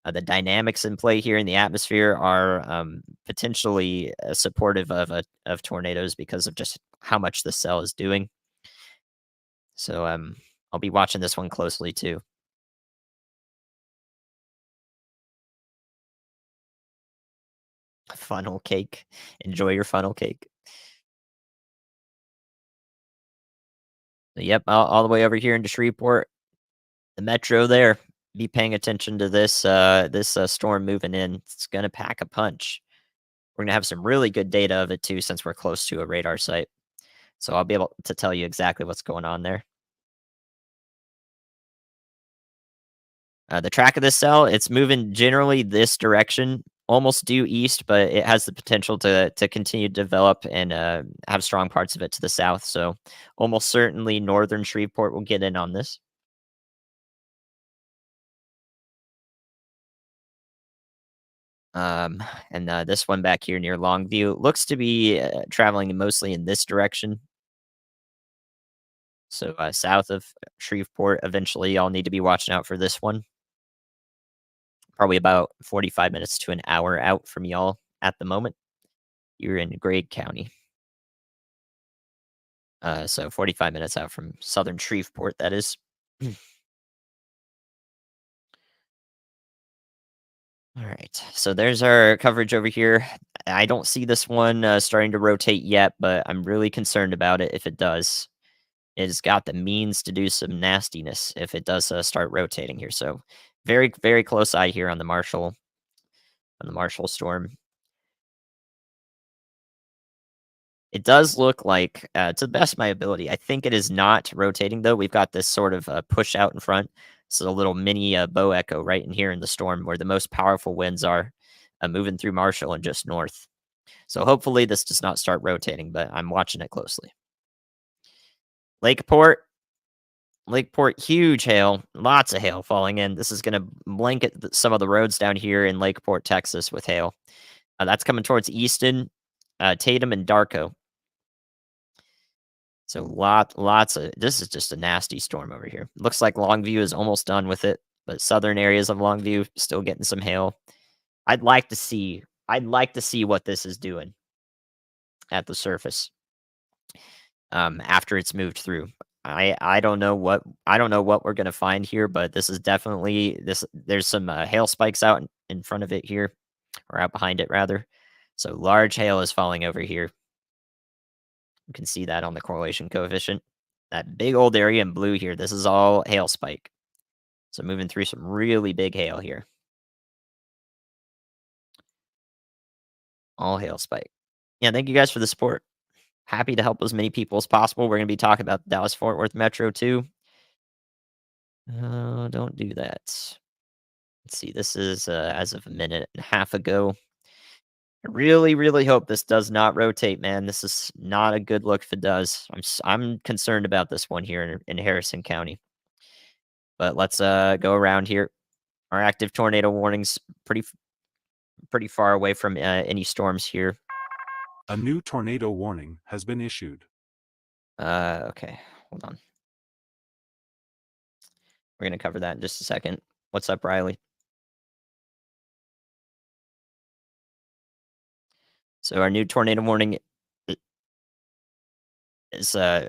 the dynamics in play here in the atmosphere are potentially supportive of tornadoes because of just how much the cell is doing. So I'll be watching this one closely too. Funnel cake. Enjoy your funnel cake. Yep, all the way over here into Shreveport, the metro there. Be paying attention to this storm moving in. It's gonna pack a punch. We're gonna have some really good data of it too, since we're close to a radar site. So I'll be able to tell you exactly what's going on there. The track of this cell, it's moving generally this direction, almost due east, but it has the potential to continue to develop and have strong parts of it to the south. So almost certainly northern Shreveport will get in on this. Um, and this one back here near Longview looks to be traveling mostly in this direction. So south of Shreveport, eventually, I'll need to be watching out for this one. Probably about 45 minutes to an hour out from y'all at the moment. You're in Grade County. So 45 minutes out from southern Shreveport, that is. All right. So there's our coverage over here. I don't see this one starting to rotate yet, but I'm really concerned about it if it does. It's got the means to do some nastiness if it does start rotating here. So very, very close eye here on the Marshall storm. It does look like, to the best of my ability, I think it is not rotating though. We've got this sort of push out in front. So a little mini bow echo right in here in the storm where the most powerful winds are moving through Marshall and just north. So hopefully this does not start rotating, but I'm watching it closely. Lakeport, Lakeport, huge hail, lots of hail falling in. This is going to blanket some of the roads down here in Lakeport, Texas with hail. That's coming towards Easton, Tatum, and Darko. So lots of this is just a nasty storm over here. Looks like Longview is almost done with it, but southern areas of Longview still getting some hail. I'd like to see what this is doing at the surface after it's moved through. I don't know what we're gonna find here, but this is definitely this. There's some hail spikes out in front of it here, or out behind it rather. So large hail is falling over here. You can see that on the correlation coefficient. That big old area in blue here, this is all hail spike. So moving through some really big hail here. All hail spike. Yeah, thank you guys for the support. Happy to help as many people as possible. We're going to be talking about the Dallas Fort Worth Metro too. Don't do that. Let's see. This is as of a minute and a half ago. I really, really hope this does not rotate, man. This is not a good look if it does. I'm concerned about this one here in Harrison County. But let's go around here. Our active tornado warnings pretty far away from any storms here.
A new tornado warning has been issued.
Okay, hold on. We're gonna cover that in just a second. What's up, Riley? So our new tornado warning i- is uh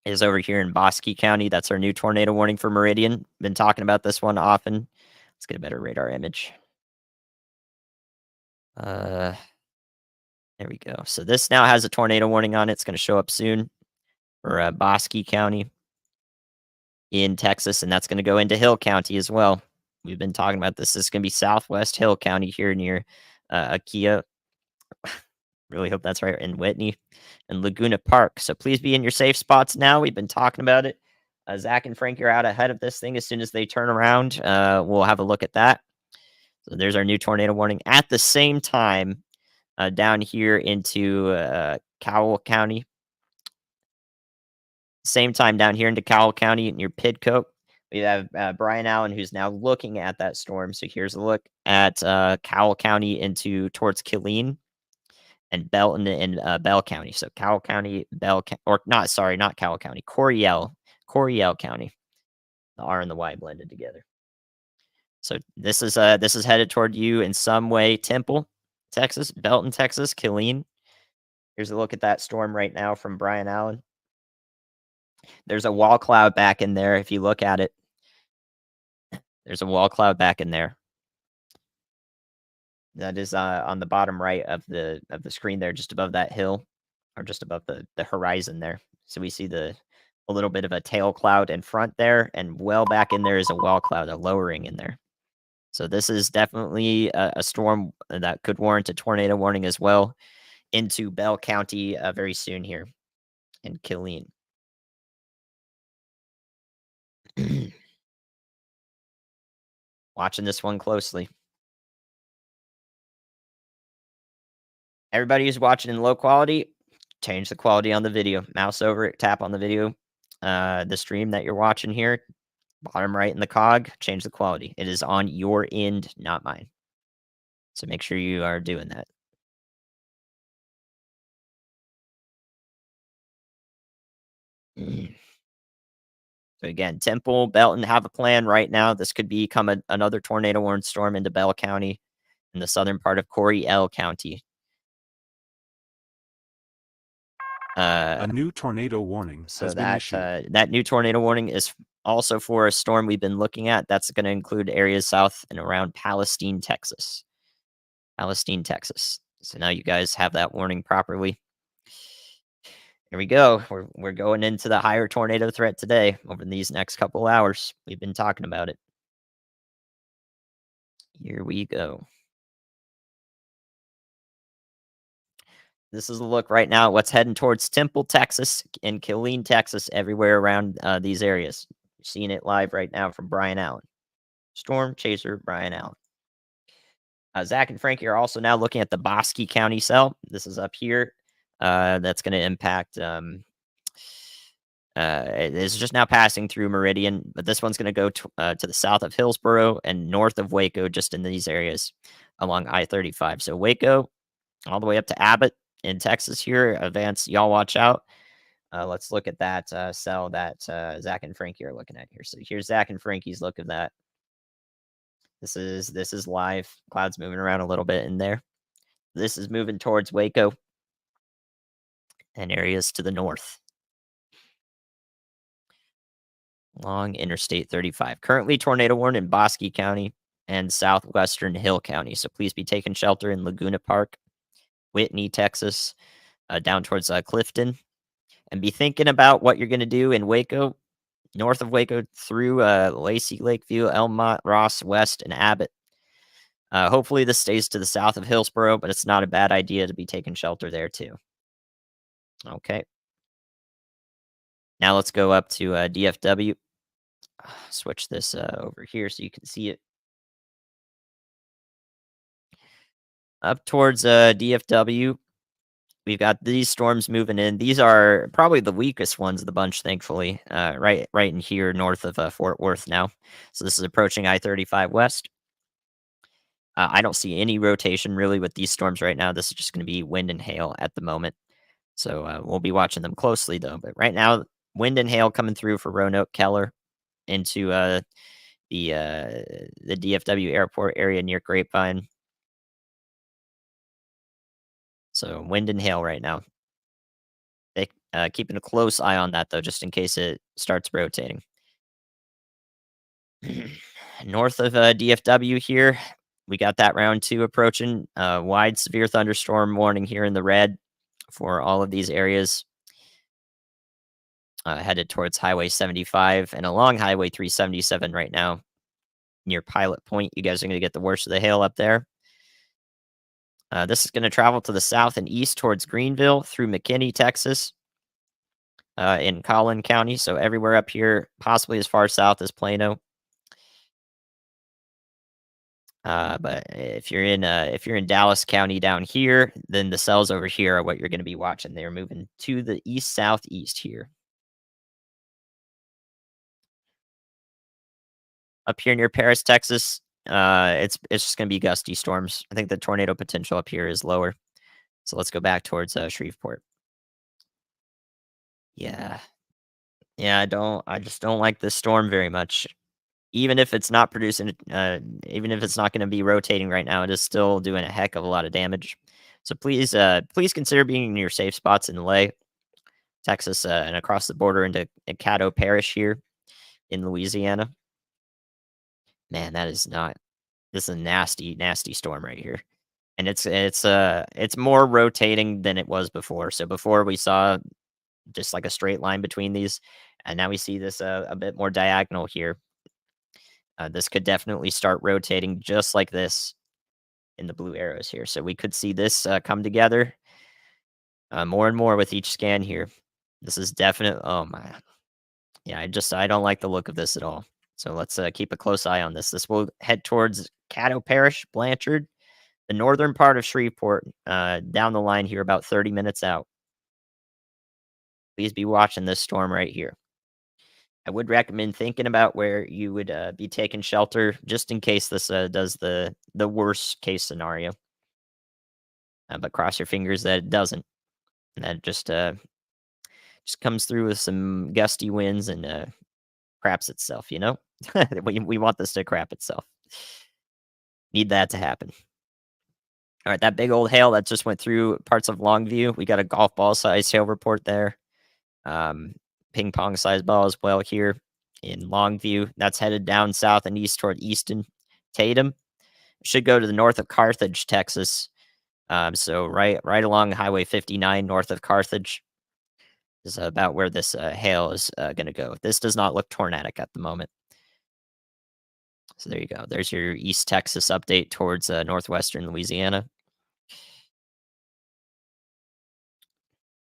is over here in Bosque County. That's our new tornado warning for Meridian. Been talking about this one often. Let's get a better radar image. Uh, there we go. So this now has a tornado warning on it. It's going to show up soon for Bosque County. in Texas, and that's gonna go into Hill County as well. We've been talking about this. This is gonna be Southwest Hill County here near, Akia. Really hope that's right, in Whitney and Laguna Park. So please be in your safe spots now. We've been talking about it. Zach and Frank are out ahead of this thing. As soon as they turn around, we'll have a look at that. So there's our new tornado warning. At the same time, down here into Cowell County, same time down here into Cowell County near Pidcoke, we have Brian Allen who's now looking at that storm. So here's a look at Cowell County into towards Killeen and Belton and Bell County. So Cowell County, or not, sorry, not Cowell County, Coryell County. The R and the Y blended together. So this is headed toward you in some way. Temple, Texas, Belton, Texas, Killeen. Here's a look at that storm right now from Brian Allen. There's a wall cloud back in there. If you look at it, there's a wall cloud back in there. That is on the bottom right of the screen there, just above that hill, or just above the horizon there. So we see a little bit of a tail cloud in front there, and well back in there is a wall cloud, a lowering in there. So this is definitely a storm that could warrant a tornado warning as well into Bell County very soon here in Killeen. Watching this one closely. Everybody who's watching in low quality, change the quality on the video. Mouse over it, tap on the video, the stream that you're watching here, bottom right in the cog, change the quality. It is on your end, not mine. So make sure you are doing that. So again, Temple, Belton have a plan right now. This could become another tornado warning storm into Bell County in the southern part of Coryell County.
A new tornado warning
So
has been issued.
that new tornado warning is also for a storm we've been looking at. That's going to include areas south and around Palestine, Texas. Palestine, Texas. So now you guys have that warning properly. Here we go. We're going into the higher tornado threat today over these next couple hours. We've been talking about it. Here we go. This is a look right now at what's heading towards Temple, Texas, and Killeen, Texas, everywhere around these areas. You're seeing it live right now from Brian Allen. Storm Chaser Brian Allen. Zach and Frankie are also now looking at the Bosque County cell. This is up here. That's going to impact. It's just now passing through Meridian, but this one's going to go to the south of Hillsboro and north of Waco, just in these areas along I-35. So Waco, all the way up to Abbott in Texas here. Advance, y'all watch out. Let's look at that cell that Zach and Frankie are looking at here. So here's Zach and Frankie's look of that. This is live. Clouds moving around a little bit in there. This is moving towards Waco and areas to the north. Along Interstate 35. Currently tornado warned in Bosque County and southwestern Hill County. So please be taking shelter in Laguna Park, Whitney, Texas, down towards Clifton. And be thinking about what you're going to do in Waco, north of Waco, through Lacey, Lakeview, Elmont, Ross, West, and Abbott. Hopefully this stays to the south of Hillsboro, but it's not a bad idea to be taking shelter there too. Okay. Now let's go up to DFW. Switch this over here so you can see it. Up towards DFW, we've got these storms moving in. These are probably the weakest ones of the bunch, thankfully. Right in here north of Fort Worth now. So this is approaching I-35 West. I don't see any rotation really with these storms right now. This is just going to be wind and hail at the moment. So we'll be watching them closely though. But right now, wind and hail coming through for Roanoke, Keller into the DFW airport area near Grapevine. So wind and hail right now. Keeping a close eye on that though, just in case it starts rotating. North of DFW here, we got that round 2 approaching. Wide severe thunderstorm warning here in the red for all of these areas. headed towards Highway 75 and along Highway 377 right now near Pilot Point. You guys are going to get the worst of the hail up there. This is going to travel to the south and east towards Greenville through McKinney, Texas, in Collin County. So everywhere up here, possibly as far south as Plano. But if you're in Dallas County down here, then the cells over here are what you're going to be watching. They're moving to the east southeast here. Up here near Paris, Texas, it's just going to be gusty storms. I think the tornado potential up here is lower. So let's go back towards Shreveport. Yeah, yeah. I just don't like this storm very much. Even if it's not producing, even if it's not going to be rotating right now, it is still doing a heck of a lot of damage. So please consider being in your safe spots in Lay, Texas, and across the border into Caddo Parish here in Louisiana. Man, that is not. This is a nasty, nasty storm right here, and it's more rotating than it was before. So before we saw just like a straight line between these, and now we see this a bit more diagonal here. This could definitely start rotating just like this in the blue arrows here. So we could see this come together more and more with each scan here. This is definite. Oh my, yeah. I don't like the look of this at all. So let's keep a close eye on this. This will head towards Caddo Parish, Blanchard, the northern part of Shreveport, down the line here, about 30 minutes out. Please be watching this storm right here. I would recommend thinking about where you would be taking shelter just in case this does the worst case scenario. But cross your fingers that it doesn't, and that just comes through with some gusty winds and craps itself. You know, we want this to crap itself. Need that to happen. All right, that big old hail that just went through parts of Longview. We got a golf ball size hail report there. Um, Ping pong size ball as well here in Longview. That's headed down south and east toward Easton. Tatum should go to the north of Carthage, Texas. So right along Highway 59 north of Carthage is about where this hail is going to go. This does not look tornadic at the moment. So there you go. There's your East Texas update towards northwestern Louisiana.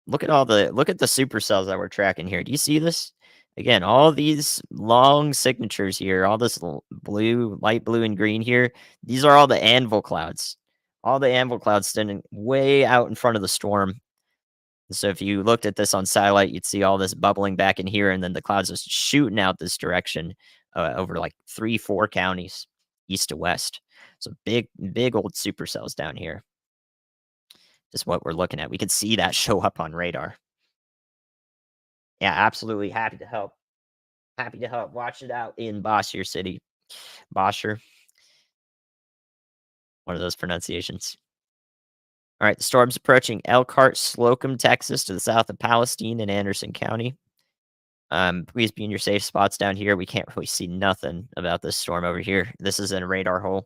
Look at the supercells that we're tracking here. Do you see this? Again, all these long signatures here, all this blue, light blue, and green here. These are all the anvil clouds. All the anvil clouds standing way out in front of the storm. So if you looked at this on satellite, you'd see all this bubbling back in here, and then the clouds just shooting out this direction over like 3, 4 counties, east to west. So big old supercells down here. Just what we're looking at. We could see that show up on radar. Yeah, absolutely happy to help. Happy to help. Watch it out in Bossier City. Bosher, one of those pronunciations. All right, the storm's approaching Elkhart, Slocum, Texas, to the south of Palestine in Anderson County. Please be in your safe spots down here. We can't really see nothing about this storm over here. This is in a radar hole.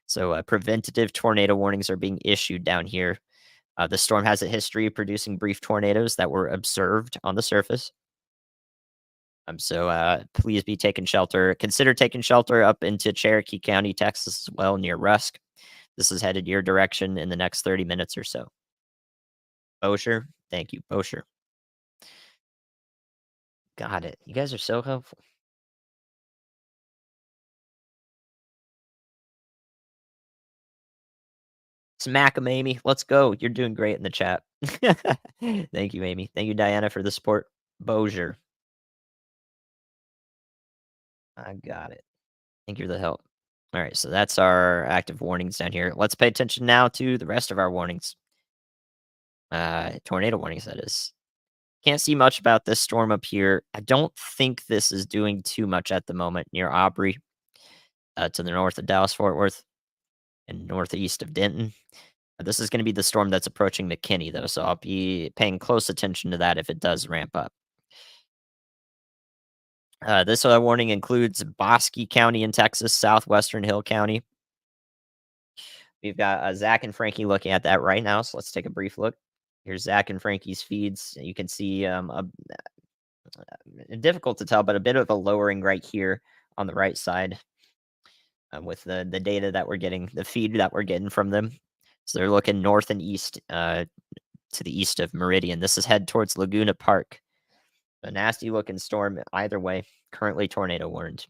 So preventative tornado warnings are being issued down here. The storm has a history of producing brief tornadoes that were observed on the surface. So please be taking shelter. Consider taking shelter up into Cherokee County, Texas, as well, near Rusk. This is headed your direction in the next 30 minutes or so. Bosher, thank you, Bosher. Got it. You guys are so helpful. Smack 'em, Amy. Let's go. You're doing great in the chat. Thank you, Amy. Thank you, Diana, for the support. Bosier. I got it. Thank you for the help. All right, so that's our active warnings down here. Let's pay attention now to the rest of our warnings. Tornado warnings, that is. Can't see much about this storm up here. I don't think this is doing too much at the moment near Aubrey, to the north of Dallas Fort Worth and northeast of Denton. This is going to be the storm that's approaching McKinney, though, so I'll be paying close attention to that if it does ramp up. This warning includes Bosque County in Texas, southwestern Hill County. We've got Zach and Frankie looking at that right now, so let's take a brief look. Here's Zach and Frankie's feeds. You can see Difficult to tell, but a bit of a lowering right here on the right side with the data that we're getting, the feed that we're getting from them. So they're looking north and east to the east of Meridian. This is head towards Laguna Park. A nasty looking storm either way. Currently tornado warned.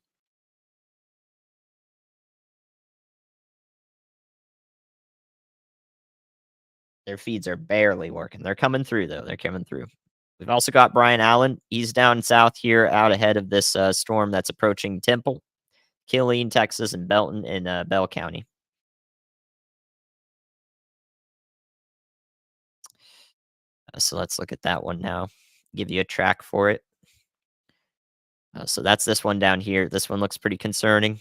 Their feeds are barely working. They're coming through though. They're coming through. We've also got Brian Allen. He's down south here, out ahead of this storm that's approaching Temple, Killeen, Texas, and Belton in Bell County. So let's look at that one now. Give you a track for it. So that's this one down here. This one looks pretty concerning.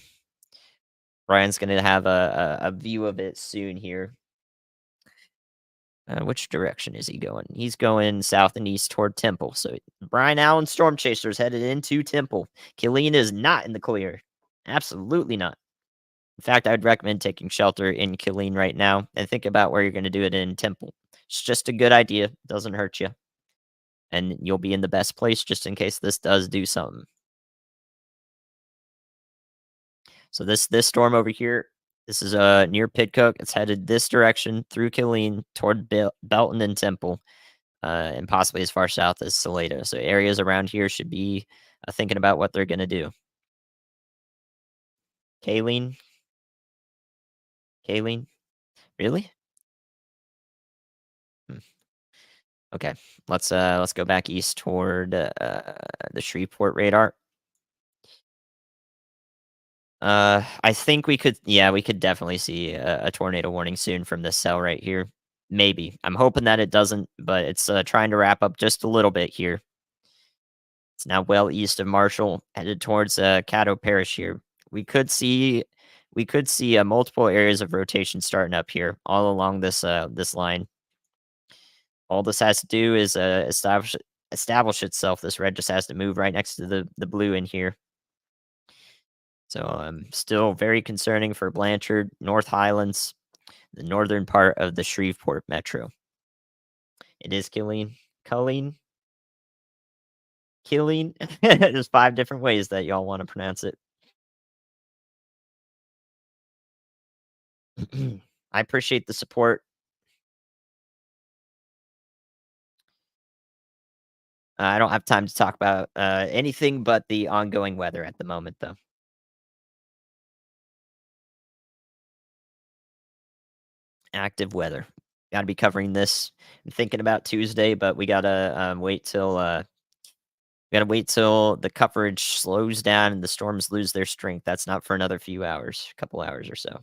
Brian's going to have a view of it soon here. Which direction is he going? He's going south and east toward Temple. So Brian Allen Storm Chasers headed into Temple. Killeen is not in the clear. Absolutely not. In fact, I'd recommend taking shelter in Killeen right now and think about where you're going to do it in Temple. It's just a good idea. Doesn't hurt you. And you'll be in the best place just in case this does do something. So this storm over here, this is near Pitcook. It's headed this direction through Killeen toward Belton and Temple, and possibly as far south as Salado. So areas around here should be thinking about what they're going to do. Kayleen, Kayleen, really? Hmm. Okay, let's go back east toward the Shreveport radar. I think we could, yeah, we could definitely see a tornado warning soon from this cell right here. Maybe. I'm hoping that it doesn't, but it's trying to wrap up just a little bit here. It's now well east of Marshall, headed towards Caddo Parish here. We could see, multiple areas of rotation starting up here, all along this line. All this has to do is establish itself. This red just has to move right next to the blue in here. So still very concerning for Blanchard, North Highlands, the northern part of the Shreveport metro. It is Killeen. Colleen? Killeen? There's 5 different ways that y'all want to pronounce it. I appreciate the support. I don't have time to talk about anything but the ongoing weather at the moment, though. Active weather. Got to be covering this. I'm thinking about Tuesday, but we gotta wait till the coverage slows down and the storms lose their strength. That's not for another few hours, a couple hours or so.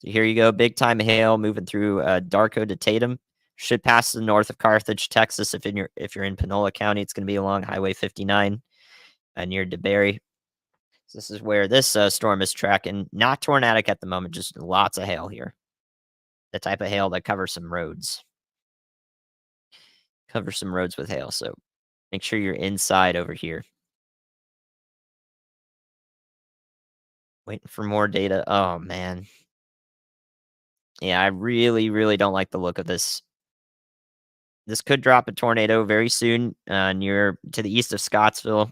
So here you go, big time hail moving through Darko to Tatum. Should pass the north of Carthage, Texas. If you're in Panola County, it's going to be along Highway 59 near DeBerry. So this is where this storm is tracking. Not tornadic at the moment, just lots of hail here. The type of hail that covers some roads. Cover some roads with hail. So make sure you're inside over here. Waiting for more data. Oh man. Yeah, I really, really don't like the look of this. This could drop a tornado very soon, near to the east of Scottsville,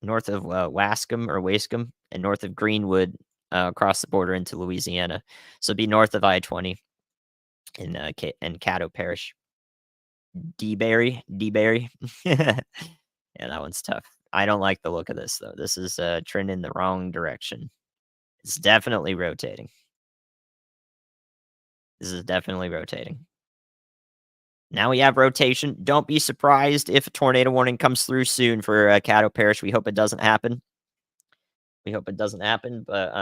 north of Wascom, and north of Greenwood, across the border into Louisiana. So be north of I-20 in Caddo Parish. DeBerry. Yeah, that one's tough. I don't like the look of this though. This is trending the wrong direction. It's definitely rotating. This is definitely rotating. Now we have rotation. Don't be surprised if a tornado warning comes through soon for Caddo Parish. We hope it doesn't happen. We hope it doesn't happen, but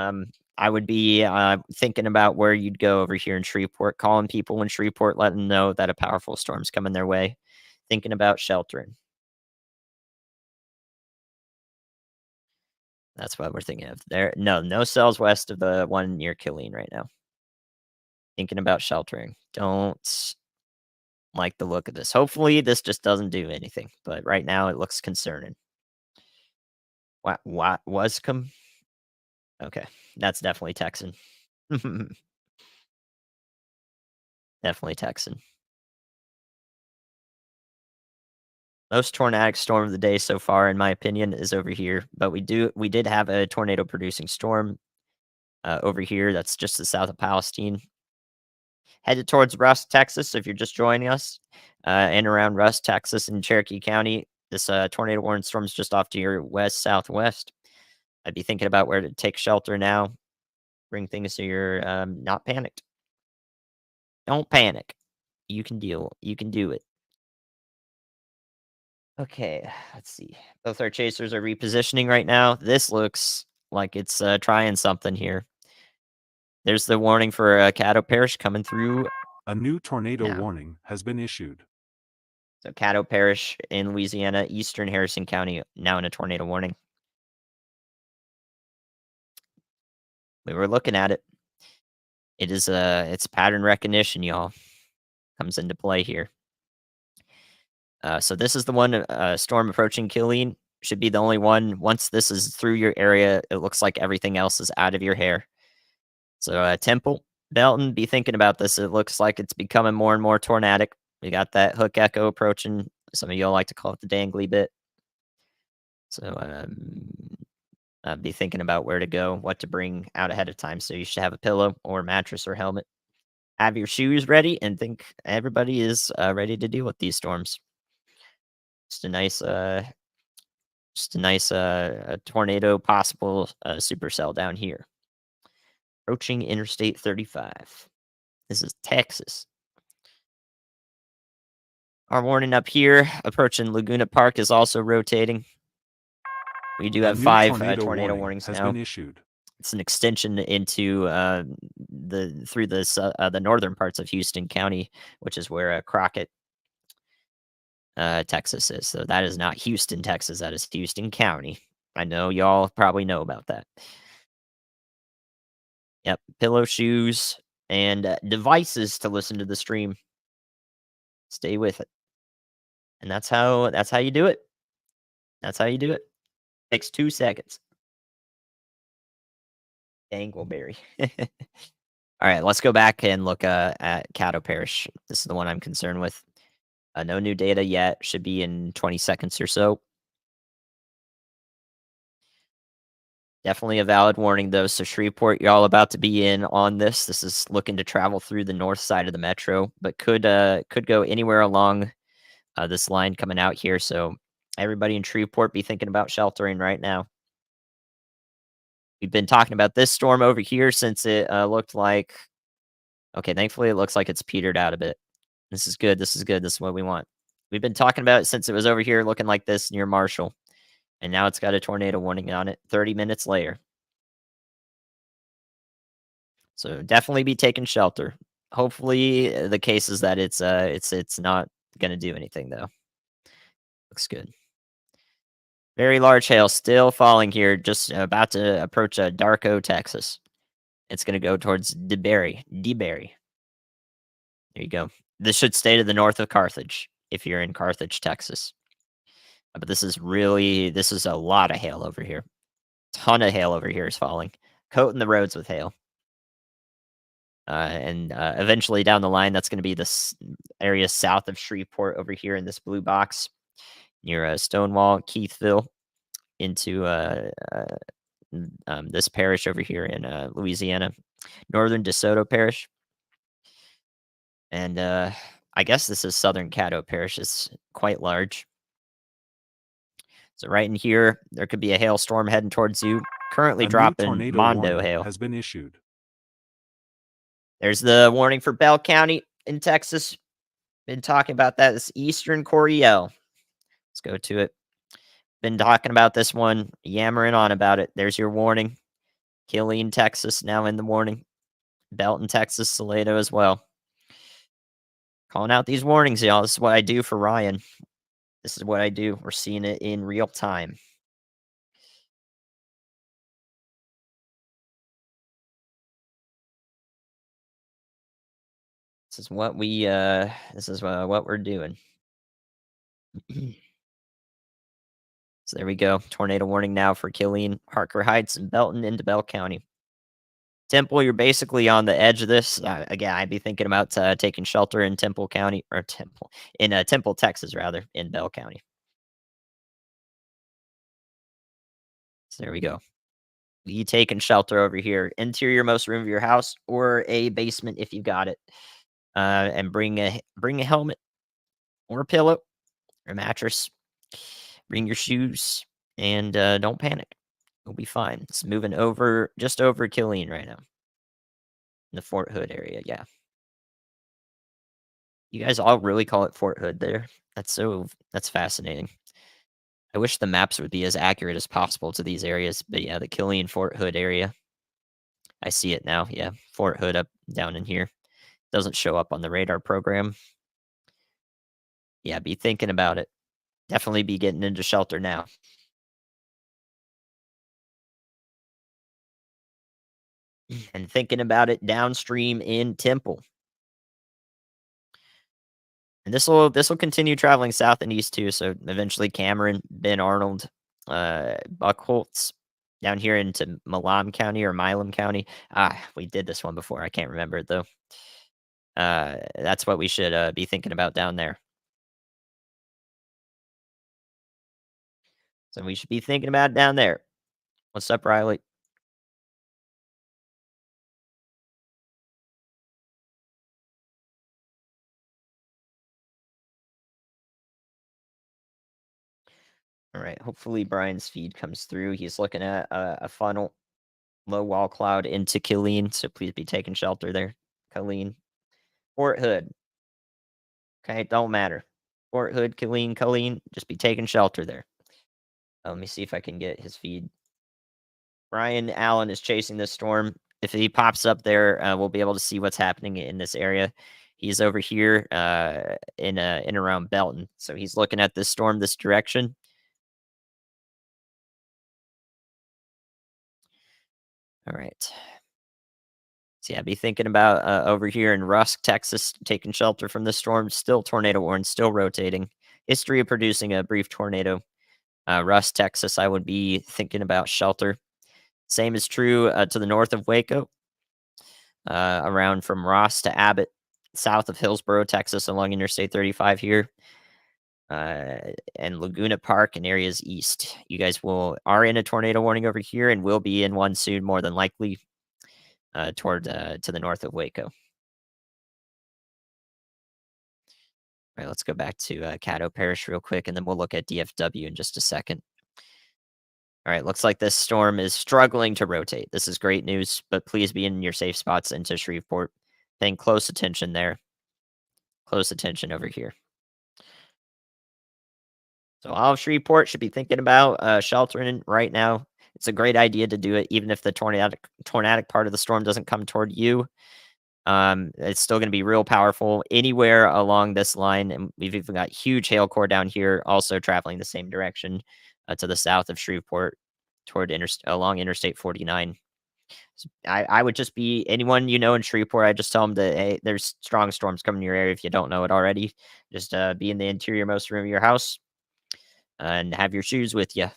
I would be thinking about where you'd go over here in Shreveport, calling people in Shreveport, letting them know that a powerful storm's coming their way, thinking about sheltering. That's what we're thinking of. No cells west of the one near Killeen right now. Thinking about sheltering. Don't like the look of this. Hopefully, this just doesn't do anything, but right now it looks concerning. What Wascom? Okay, that's definitely Texan. Definitely Texan. Most tornadic storm of the day so far, in my opinion, is over here. But we did have a tornado producing storm over here. That's just the south of Palestine, headed towards Rust, Texas. If you're just joining us, and around Rust, Texas, and Cherokee County, this tornado warning storm is just off to your west southwest. I'd be thinking about where to take shelter now. Bring things so you're not panicked. Don't panic. You can deal. You can do it. Okay, let's see. Both our chasers are repositioning right now. This looks like it's trying something here. There's the warning for Caddo Parish coming through
A new tornado
now.
warning has been issued.
So Caddo Parish in Louisiana, eastern Harrison County, now in a tornado warning. We were looking at it. It is it's pattern recognition, y'all. Comes into play here. So this is the one storm approaching Killeen. Should be the only one. Once this is through your area, it looks like everything else is out of your hair. So Temple, Belton, be thinking about this. It looks like it's becoming more and more tornadic. We got that hook echo approaching. Some of y'all like to call it the dangly bit. So be thinking about where to go, what to bring out ahead of time. So you should have a pillow or mattress or helmet. Have your shoes ready, and think everybody is ready to deal with these storms. Just a nice, tornado possible supercell down here. Approaching Interstate 35. This is Texas. Our warning up here, approaching Laguna Park, is also rotating. We do
A
have
new
5
tornado
tornado
warning
warnings
has
now.
been issued.
It's an extension into the northern parts of Houston County, which is where Crockett, Texas is. So that is not Houston, Texas. That is Houston County. I know y'all probably know about that. Yep, pillow, shoes, and devices to listen to the stream. Stay with it, and that's how you do it. That's how you do it. Takes 2 seconds. Dangleberry. All right, let's go back and look at Caddo Parish. This is the one I'm concerned with. No new data yet. Should be in 20 seconds or so. Definitely a valid warning, though. So Shreveport, you're all about to be in on this. This is looking to travel through the north side of the metro, but could go anywhere along this line coming out here. So everybody in Shreveport, be thinking about sheltering right now. We've been talking about this storm over here since it looked like. Okay, thankfully it looks like it's petered out a bit. This is good. This is good. This is what we want. We've been talking about it since it was over here looking like this near Marshall. And now it's got a tornado warning on it 30 minutes later. So definitely be taking shelter. Hopefully the case is that it's not gonna do anything though. Looks good. Very large hail still falling here, just about to approach Darko, Texas. It's gonna go towards DeBerry. DeBerry. There you go. This should stay to the north of Carthage if you're in Carthage, Texas. But this is a lot of hail over here. Ton of hail over here is falling. Coating the roads with hail. And eventually down the line, that's going to be this area south of Shreveport over here in this blue box near Stonewall, Keithville, into this parish over here in Louisiana, northern DeSoto Parish. And I guess this is southern Caddo Parish. It's quite large. So right in here, there could be a hailstorm heading towards you. Currently
A new
dropping
tornado
Mondo
warning
hail.
has been issued.
There's the warning for Bell County in Texas. Been talking about that. It's Eastern Coryell. Let's go to it. Been talking about this one, yammering on about it. There's your warning. Killeen, Texas, now in the warning. Belton, Texas, Salado as well. Calling out these warnings, y'all. This is what I do for Ryan. This is what I do. We're seeing it in real time. This is what what we're doing. So there we go. Tornado warning now for Killeen, Harker Heights, and Belton into Bell County. Temple, you're basically on the edge of this. Again, I'd be thinking about taking shelter in Temple County, or Temple, Texas, rather, in Bell County. So there we go. You taking shelter over here, interior-most room of your house or a basement if you got it. And bring a helmet or a pillow or a mattress. Bring your shoes and don't panic. You'll be fine. It's moving over just over Killeen right now in the Fort Hood area. Yeah, you guys all really call it Fort Hood there. That's fascinating. I wish the maps would be as accurate as possible to these areas, but yeah, the Killeen Fort Hood area. I see it now. Yeah, Fort Hood up down in here. Doesn't show up on the radar program. Yeah, be thinking about it. Definitely be getting into shelter now. And thinking about it downstream in Temple. And this will continue traveling south and east too. So eventually Cameron, Ben Arnold, Buckholtz down here into Milam County or Milam County. We did this one before. I can't remember it though. That's what we should be thinking about down there. So we should be thinking about down there. What's up, Riley? All right. Hopefully Brian's feed comes through. He's looking at a funnel, low wall cloud into Killeen. So please be taking shelter there. Killeen. Fort Hood. Okay, don't matter. Fort Hood, Killeen, Killeen. Just be taking shelter there. Let me see if I can get his feed. Brian Allen is chasing this storm. If he pops up there, we'll be able to see what's happening in this area. He's over here in around Belton. So he's looking at this storm this direction. All right. So yeah, be thinking about over here in Rusk, Texas, taking shelter from the storm. Still tornado warning, still rotating. History of producing a brief tornado. Rusk, Texas, I would be thinking about shelter. Same is true to the north of Waco, around from Ross to Abbott, south of Hillsboro, Texas, along Interstate 35 here, uh, and Laguna Park and areas east. You guys are in a tornado warning over here, and will be in one soon, more than likely, toward to the north of Waco. All right, let's go back to Caddo Parish real quick, and then we'll look at DFW in just a second. All right, looks like this storm is struggling to rotate. This is great news, but please be in your safe spots into Shreveport. Paying close attention there. Close attention over here. So all of Shreveport should be thinking about sheltering right now. It's a great idea to do it, even if the tornadic part of the storm doesn't come toward you. It's still going to be real powerful anywhere along this line, and we've even got huge hail core down here, also traveling the same direction to the south of Shreveport, toward along Interstate 49. I would just be anyone you know in Shreveport. I just tell them that hey, there's strong storms coming in your area if you don't know it already. Just be in the interior most room of your house and have your shoes with you.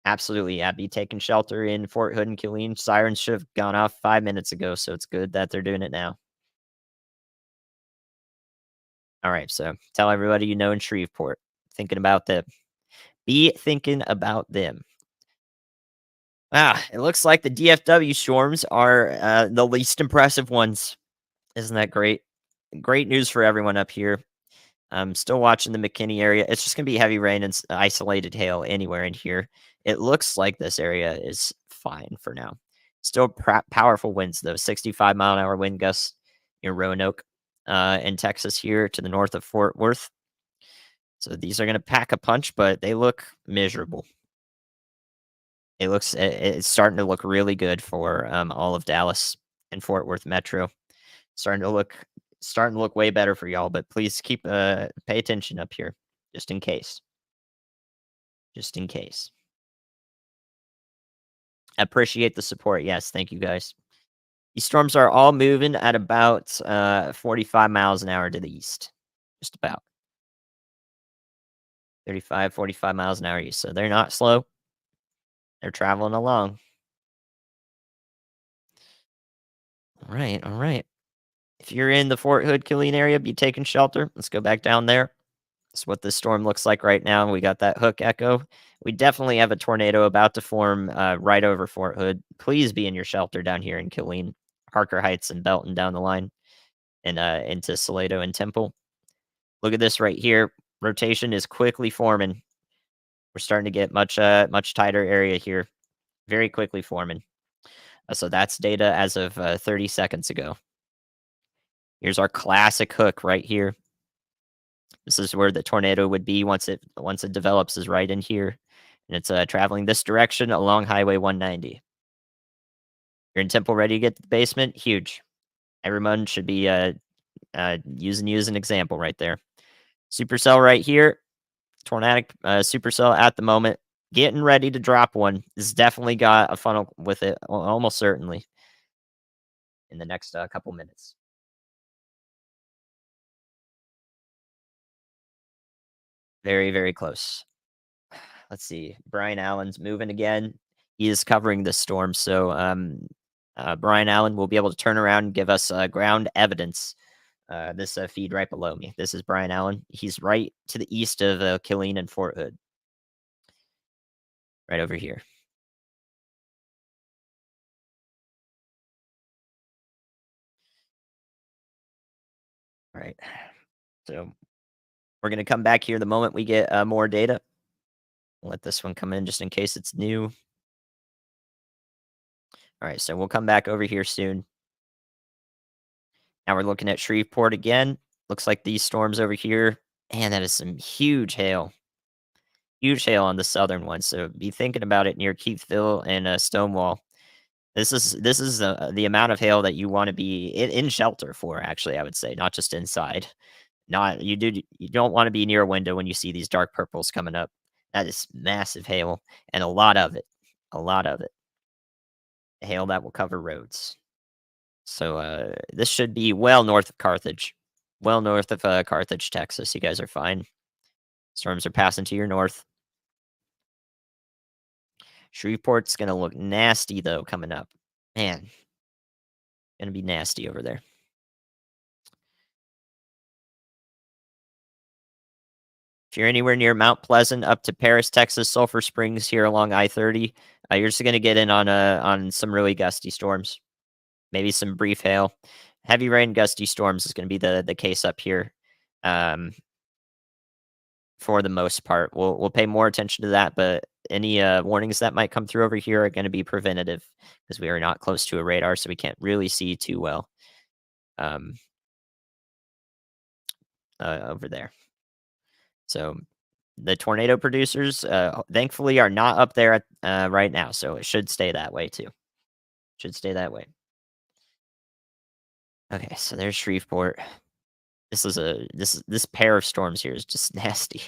Absolutely, yeah. Be taking shelter in Fort Hood and Killeen. Sirens should have gone off 5 minutes ago, so it's good that they're doing it now. All right, so tell everybody you know in Shreveport. Thinking about them. Be thinking about them. It looks like the DFW storms are the least impressive ones. Isn't that great? Great news for everyone up here. I'm still watching the McKinney area. It's just going to be heavy rain and isolated hail anywhere in here. It looks like this area is fine for now. Still powerful winds, though 65-mile-an-hour wind gusts in Roanoke in Texas here to the north of Fort Worth. So these are going to pack a punch, but they look miserable. It's starting to look really good for all of Dallas and Fort Worth Metro. Starting to look way better for y'all, but please keep pay attention up here just in case. Just in case. Appreciate the support. Yes, thank you guys. These storms are all moving at about 45 miles an hour to the east. Just about 35, 45 miles an hour east. So they're not slow. They're traveling along. All right, all right. If you're in the Fort Hood, Killeen area, be taking shelter. Let's go back down there. That's what this storm looks like right now. We got that hook echo. We definitely have a tornado about to form right over Fort Hood. Please be in your shelter down here in Killeen, Harker Heights, and Belton down the line, and into Salado and Temple. Look at this right here. Rotation is quickly forming. We're starting to get much tighter area here. Very quickly forming. So that's data as of 30 seconds ago. Here's our classic hook right here. This is where the tornado would be once it develops is right in here, and it's traveling this direction along Highway 190. You're in Temple, ready to get to the basement. Huge. Everyone should be using you as an example right there. Supercell right here. Tornadic supercell at the moment. Getting ready to drop one. This has definitely got a funnel with it, almost certainly, in the next couple minutes. Very, very close. Let's see. Brian Allen's moving again. He is covering this storm, so Brian Allen will be able to turn around and give us ground evidence. This feed right below me. This is Brian Allen. He's right to the east of Killeen and Fort Hood, right over here. All right. So we're gonna come back here the moment we get more data. Let this one come in just in case it's new. All right, so we'll come back over here soon. Now we're looking at Shreveport again. Looks like these storms over here. Man, that is some huge hail. Huge hail on the southern one. So be thinking about it near Keithville and Stonewall. This is the amount of hail that you want to be in shelter for. Actually, I would say not just inside. Not you don't want to be near a window when you see these dark purples coming up. That is massive hail and a lot of it. A lot of it. Hail that will cover roads. So this should be well north of Carthage. Well north of Carthage, Texas. You guys are fine. Storms are passing to your north. Shreveport's gonna look nasty though coming up. Man, gonna be nasty over there. If you're anywhere near Mount Pleasant up to Paris, Texas, Sulphur Springs here along I-30, you're just gonna get in on some really gusty storms. Maybe some brief hail. Heavy rain, gusty storms is gonna be the case up here. Um, for the most part. We'll pay more attention to that, but any warnings that might come through over here are going to be preventative because we are not close to a radar, so we can't really see too well um, over there. So the tornado producers, thankfully, are not up there right now, so it should stay that way too. Should stay that way. Okay, so there's Shreveport. This pair of storms here is just nasty.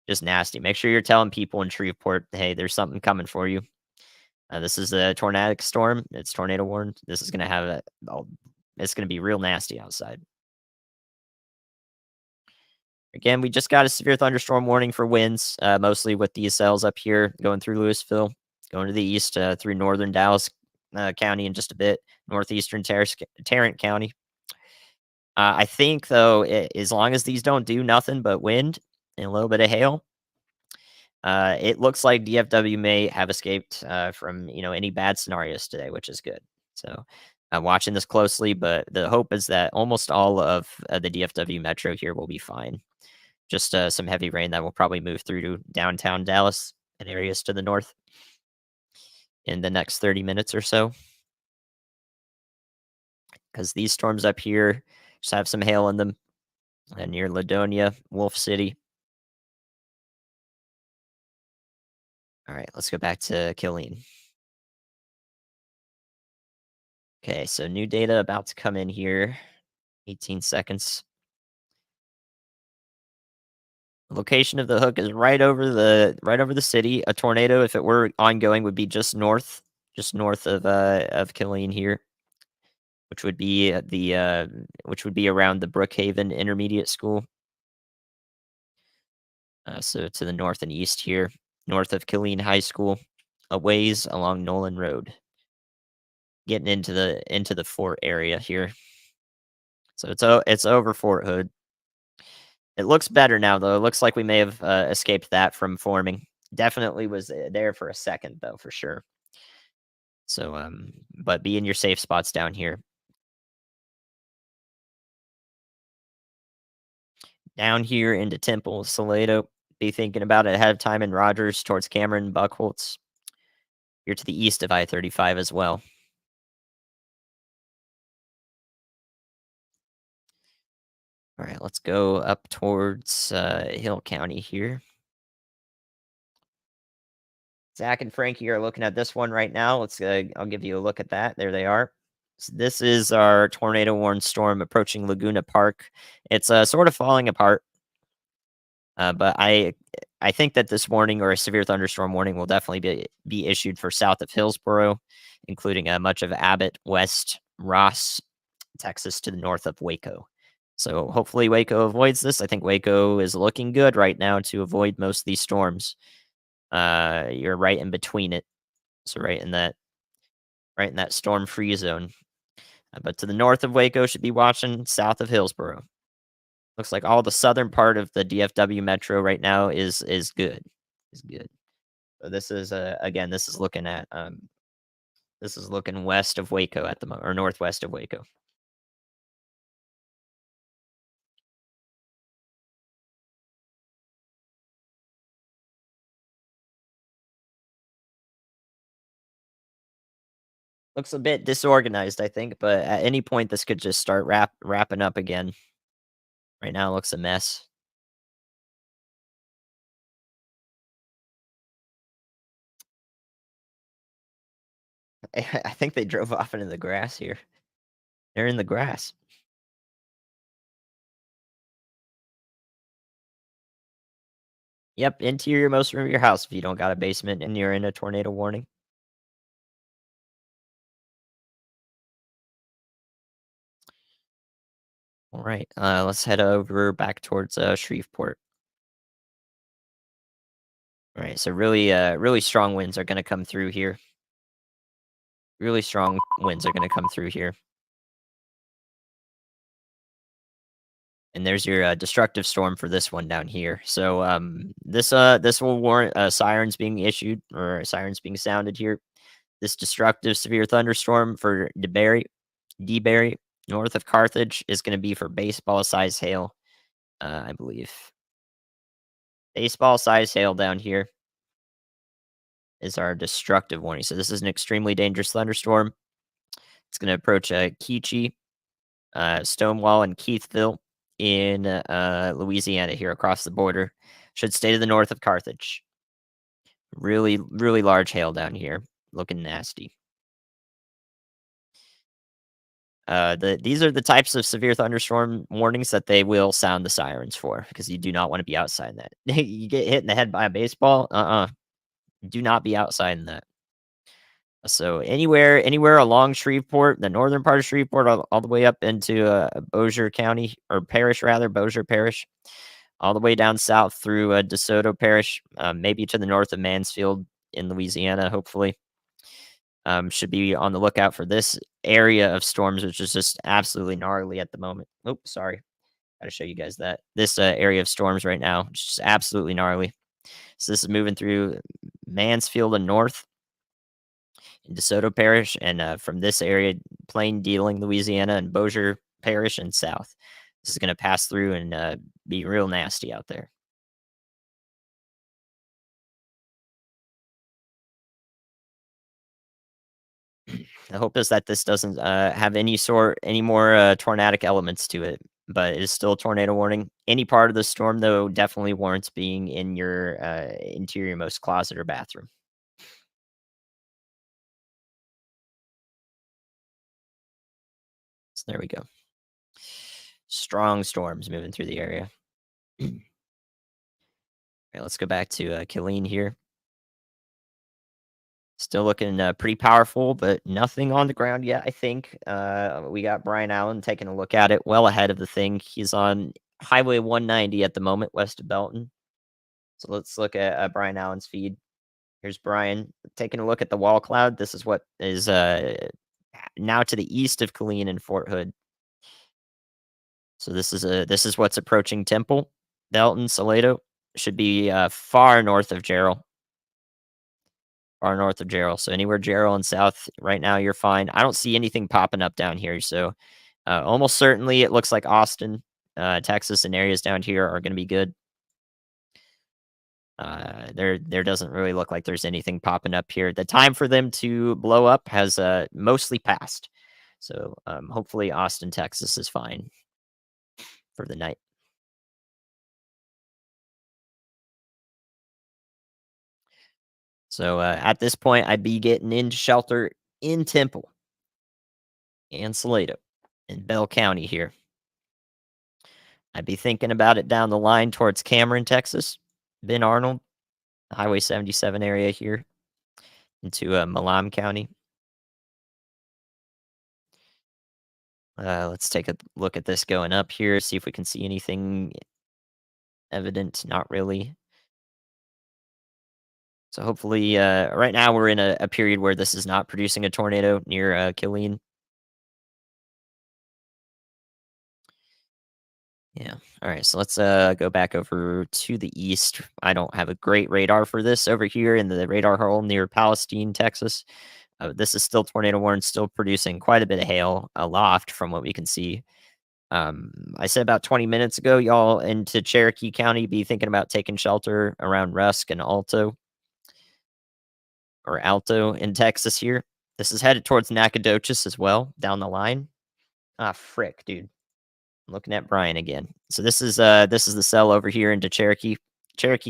Just nasty. Make sure you're telling people in Shreveport, hey, there's something coming for you. This is a tornadic storm. It's tornado warned. This is gonna have it's gonna be real nasty outside. Again, we just got a severe thunderstorm warning for winds, mostly with these cells up here going through Louisville, going to the east through northern Dallas County in just a bit, northeastern Tarrant County. I think though, as long as these don't do nothing but wind and a little bit of hail, it looks like DFW may have escaped from any bad scenarios today, which is good. So I'm watching this closely, but the hope is that almost all of the DFW metro here will be fine. Just some heavy rain that will probably move through to downtown Dallas and areas to the north in the next 30 minutes or so. Because these storms up here just have some hail in them near Ladonia, Wolf City. All right, let's go back to Killeen. Okay, so new data about to come in here. 18 seconds. Location of the hook is right over the city. A tornado, if it were ongoing, would be just north of Killeen here, which would be which would be around the Brookhaven Intermediate School. So to the north and east here, north of Killeen High School, a ways along Nolan Road, getting into the fort area here. So it's over Fort Hood. It looks better now, though. It looks like we may have, escaped that from forming. Definitely was, there for a second, though, for sure. So, but be in your safe spots down here. Down here into Temple, Salado, be thinking about it ahead of time in Rogers towards Cameron, Buckholtz. You're to the east of I-35 as well. All right, let's go up towards, Hill County here. Zach and Frankie are looking at this one right now. I'll give you a look at that. There they are. This is our tornado warned storm approaching Laguna Park. It's sort of falling apart, but I think that this warning or a severe thunderstorm warning will definitely be issued for south of Hillsboro, including much of Abbott, West Ross, Texas, to the north of Waco. So hopefully Waco avoids this. I think Waco is looking good right now to avoid most of these storms. You're right in between it, so right in that storm free zone. But to the north of Waco should be watching south of Hillsboro. Looks like all the southern part of the DFW metro right now is good. Is good. So this is again, this is looking west of Waco at the moment, or northwest of Waco. Looks a bit disorganized, I think, but at any point this could just start wrapping up again. Right now it looks a mess. I think they drove off into the grass here. They're in the grass. Yep, interior most room of your house if you don't got a basement and you're in a tornado warning. All right, let's head over back towards Shreveport. All right, so really strong winds are going to come through here. Really strong winds are going to come through here. And there's your destructive storm for this one down here. So this will warrant sirens being issued or sirens being sounded here. This destructive severe thunderstorm for DeBerry, north of Carthage, is going to be for baseball size hail, I believe. Baseball size hail down here is our destructive warning. So this is an extremely dangerous thunderstorm. It's going to approach Keechee, Stonewall, and Keithville in Louisiana here across the border. Should stay to the north of Carthage. Really large hail down here, looking nasty. These are the types of severe thunderstorm warnings that they will sound the sirens for because you do not want to be outside in that. You get hit in the head by a baseball, do not be outside in that. So anywhere along Shreveport, the northern part of Shreveport, all the way up into Bossier County or Parish rather, Bossier Parish, all the way down south through DeSoto Parish, maybe to the north of Mansfield in Louisiana, hopefully. Should be on the lookout for this area of storms, which is just absolutely gnarly at the moment. Oh, sorry. Gotta show you guys that. This area of storms right now, it's just absolutely gnarly. So this is moving through Mansfield and north in DeSoto Parish, and from this area, Plain Dealing, Louisiana, and Bossier Parish and south. This is going to pass through and be real nasty out there. The hope is that this doesn't have any more tornadic elements to it, but it is still a tornado warning. Any part of the storm, though, definitely warrants being in your interior-most closet or bathroom. So there we go. Strong storms moving through the area. All right, let's go back to Killeen here. Still looking pretty powerful, but nothing on the ground yet, I think. We got Brian Allen taking a look at it well ahead of the thing. He's on Highway 190 at the moment, west of Belton. So let's look at Brian Allen's feed. Here's Brian taking a look at the wall cloud. This is what is now to the east of Killeen and Fort Hood. So this is what's approaching Temple. Belton, Salado should be far north of Gerald. Far north of Gerald. So anywhere Gerald and south right now, you're fine. I don't see anything popping up down here. So almost certainly it looks like Austin, Texas, and areas down here are going to be good. There doesn't really look like there's anything popping up here. The time for them to blow up has mostly passed. So hopefully Austin, Texas is fine for the night. So at this point, I'd be getting into shelter in Temple and Salado in Bell County here. I'd be thinking about it down the line towards Cameron, Texas, Ben Arnold, Highway 77 area here into Malam County. Let's take a look at this going up here, see if we can see anything evident. Not really. So hopefully, right now we're in a period where this is not producing a tornado near Killeen. Yeah. All right. So let's go back over to the east. I don't have a great radar for this over here in the radar hole near Palestine, Texas. This is still tornado warning, still producing quite a bit of hail aloft from what we can see. I said about 20 minutes ago, y'all into Cherokee County be thinking about taking shelter around Rusk and Alto in Texas here. This is headed towards Nacogdoches as well down the line. Ah, frick, dude. I'm looking at Brian again. So this is the cell over here into Cherokee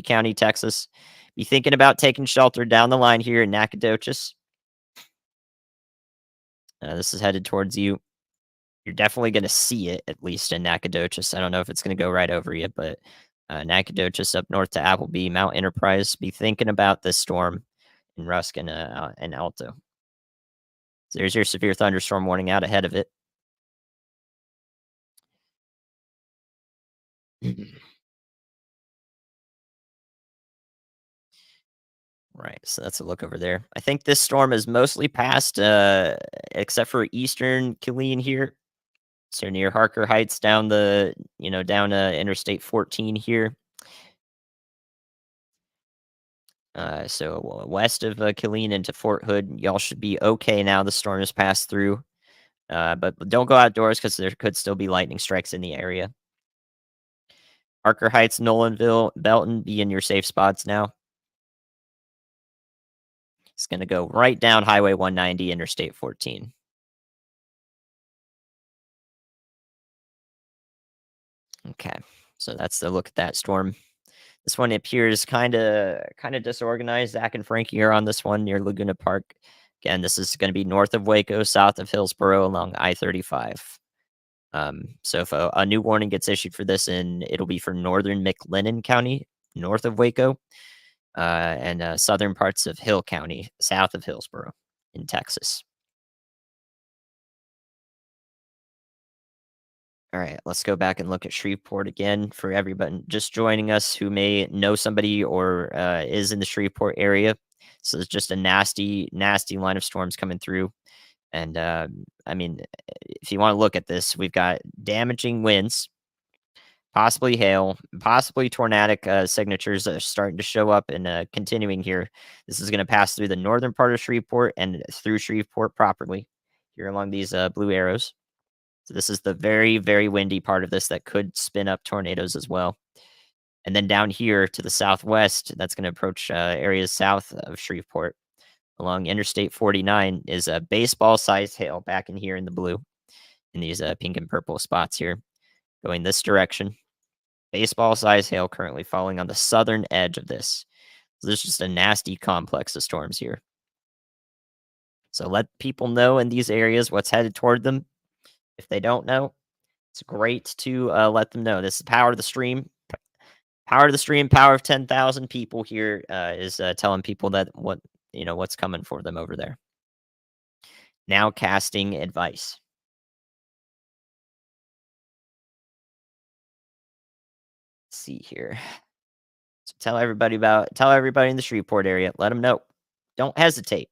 County, Texas. Be thinking about taking shelter down the line here in Nacogdoches. This is headed towards you. You're definitely going to see it at least in Nacogdoches. I don't know if it's going to go right over you, but Nacogdoches up north to Appleby, Mount Enterprise. Be thinking about this storm in Rusk and Alto. So there's your severe thunderstorm warning out ahead of it. Right, so that's a look over there. I think this storm is mostly past, except for eastern Killeen here. So near Harker Heights down down Interstate 14 here. So west of Killeen into Fort Hood, y'all should be okay now. The storm has passed through. But don't go outdoors because there could still be lightning strikes in the area. Harker Heights, Nolanville, Belton, be in your safe spots now. It's going to go right down Highway 190, Interstate 14. Okay, so that's the look at that storm. This one appears kind of disorganized. Zach and Frankie are on this one near Laguna Park. Again, this is going to be north of Waco, south of Hillsboro, along I-35. So if a new warning gets issued for this, and it'll be for northern McLennan County, north of Waco, and southern parts of Hill County, south of Hillsboro, in Texas. All right, let's go back and look at Shreveport again for everybody just joining us who may know somebody or is in the Shreveport area. So it's just a nasty, nasty line of storms coming through. And I mean, if you want to look at this, we've got damaging winds, possibly hail, possibly tornadic signatures that are starting to show up and continuing here. This is going to pass through the northern part of Shreveport and through Shreveport properly here along these blue arrows. So this is the very, very windy part of this that could spin up tornadoes as well. And then down here to the southwest, that's going to approach areas south of Shreveport along Interstate 49 is a baseball-sized hail back in here in the blue in these pink and purple spots here going this direction. Baseball-sized hail currently falling on the southern edge of this. So there's just a nasty complex of storms here. So let people know in these areas what's headed toward them. If they don't know, it's great to let them know. This is power of the stream. Power of the stream, power of 10,000 people here is telling people that what's coming for them over there. Now casting advice. Let's see here. So tell everybody in the Shreveport area. Let them know. Don't hesitate.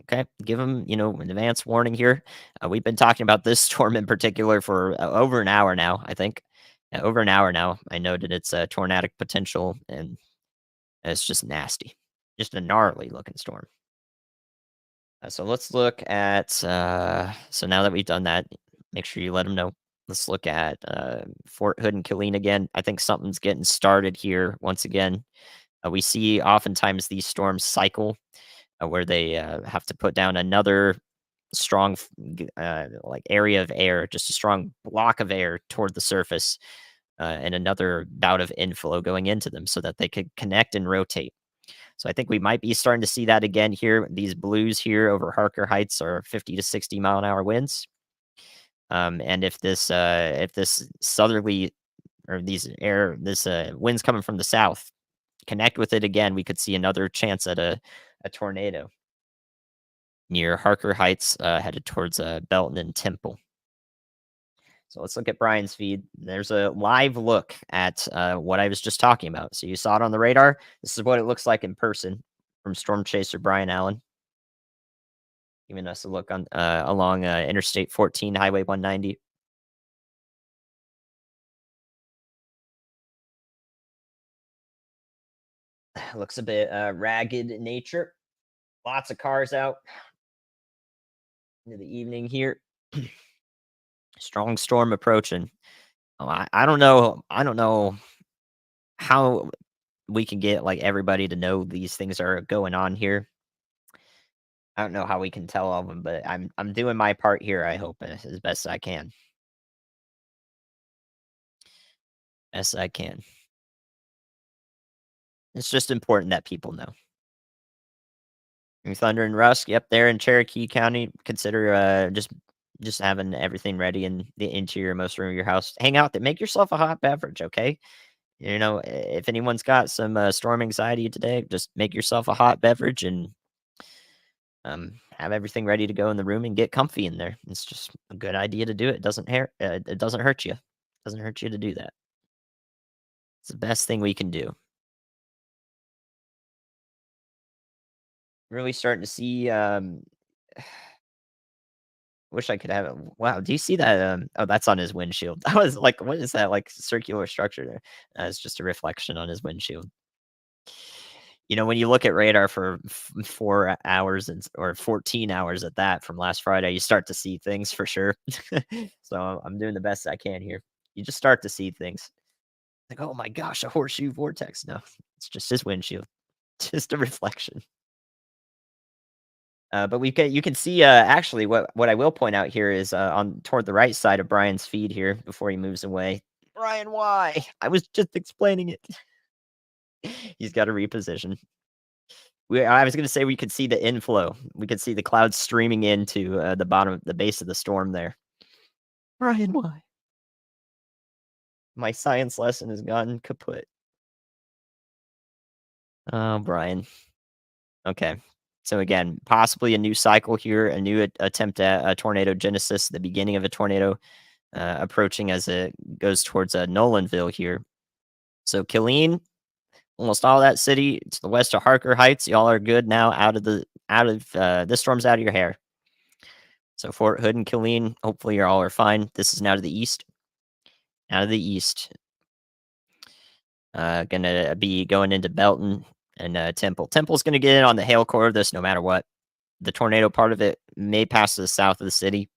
Okay, give them an advance warning here. We've been talking about this storm in particular for over an hour now, I think. Yeah, over an hour now. I noted its tornadic potential, and it's just nasty. Just a gnarly looking storm. So let's look at. So now that we've done that, make sure you let them know. Let's look at Fort Hood and Killeen again. I think something's getting started here once again. We see oftentimes these storms cycle where they have to put down another strong like area of air, just a strong block of air toward the surface, and another bout of inflow going into them so that they could connect and rotate. So I think we might be starting to see that again here. These blues here over Harker Heights are 50 to 60-mile-an-hour winds. And if this southerly or these air this winds coming from the south connect with it again, we could see another chance at a tornado near Harker Heights, headed towards Belton and Temple. So let's look at Brian's feed. There's a live look at what I was just talking about. So you saw it on the radar. This is what it looks like in person from Storm Chaser Brian Allen, giving us a look on along Interstate 14, Highway 190. Looks a bit ragged in nature. Lots of cars out into the evening here. Strong storm approaching. Oh, I don't know. I don't know how we can get like everybody to know these things are going on here. I don't know how we can tell all of them, but I'm doing my part here. I hope as best I can. Best I can. It's just important that people know. New Thunder and Rusk, yep, they're in Cherokee County. Consider just having everything ready in the interior most room of your house. Hang out there. Make yourself a hot beverage, okay? You know, if anyone's got some storm anxiety today, just make yourself a hot beverage and have everything ready to go in the room and get comfy in there. It's just a good idea to do it. It doesn't hurt you. It doesn't hurt you to do that. It's the best thing we can do. Really starting to see. Wish I could have it. Wow, do you see that? Oh, that's on his windshield. I was like, what is that like circular structure there? It's just a reflection on his windshield. You know, when you look at radar for 4 hours or 14 hours at that from last Friday, you start to see things for sure. So I'm doing the best I can here. You just start to see things like, oh my gosh, a horseshoe vortex. No, it's just his windshield, just a reflection. But you can see actually what I will point out here is on toward the right side of Brian's feed here before he moves away. Brian, why? I was just explaining it. He's got to reposition. I was going to say we could see the inflow. We could see the clouds streaming into the bottom, the base of the storm there. Brian, why? My science lesson has gone kaput. Oh, Brian. Okay. So again, possibly a new cycle here, a new attempt at a tornado genesis, the beginning of a tornado approaching as it goes towards Nolanville here. So Killeen, almost all that city to the west of Harker Heights, y'all are good now this storm's out of your hair. So Fort Hood and Killeen, hopefully you all are fine. This is now to the east. Out of the east. Gonna be going into Belton and Temple. Temple's gonna get in on the hail core of this no matter what. The tornado part of it may pass to the south of the city,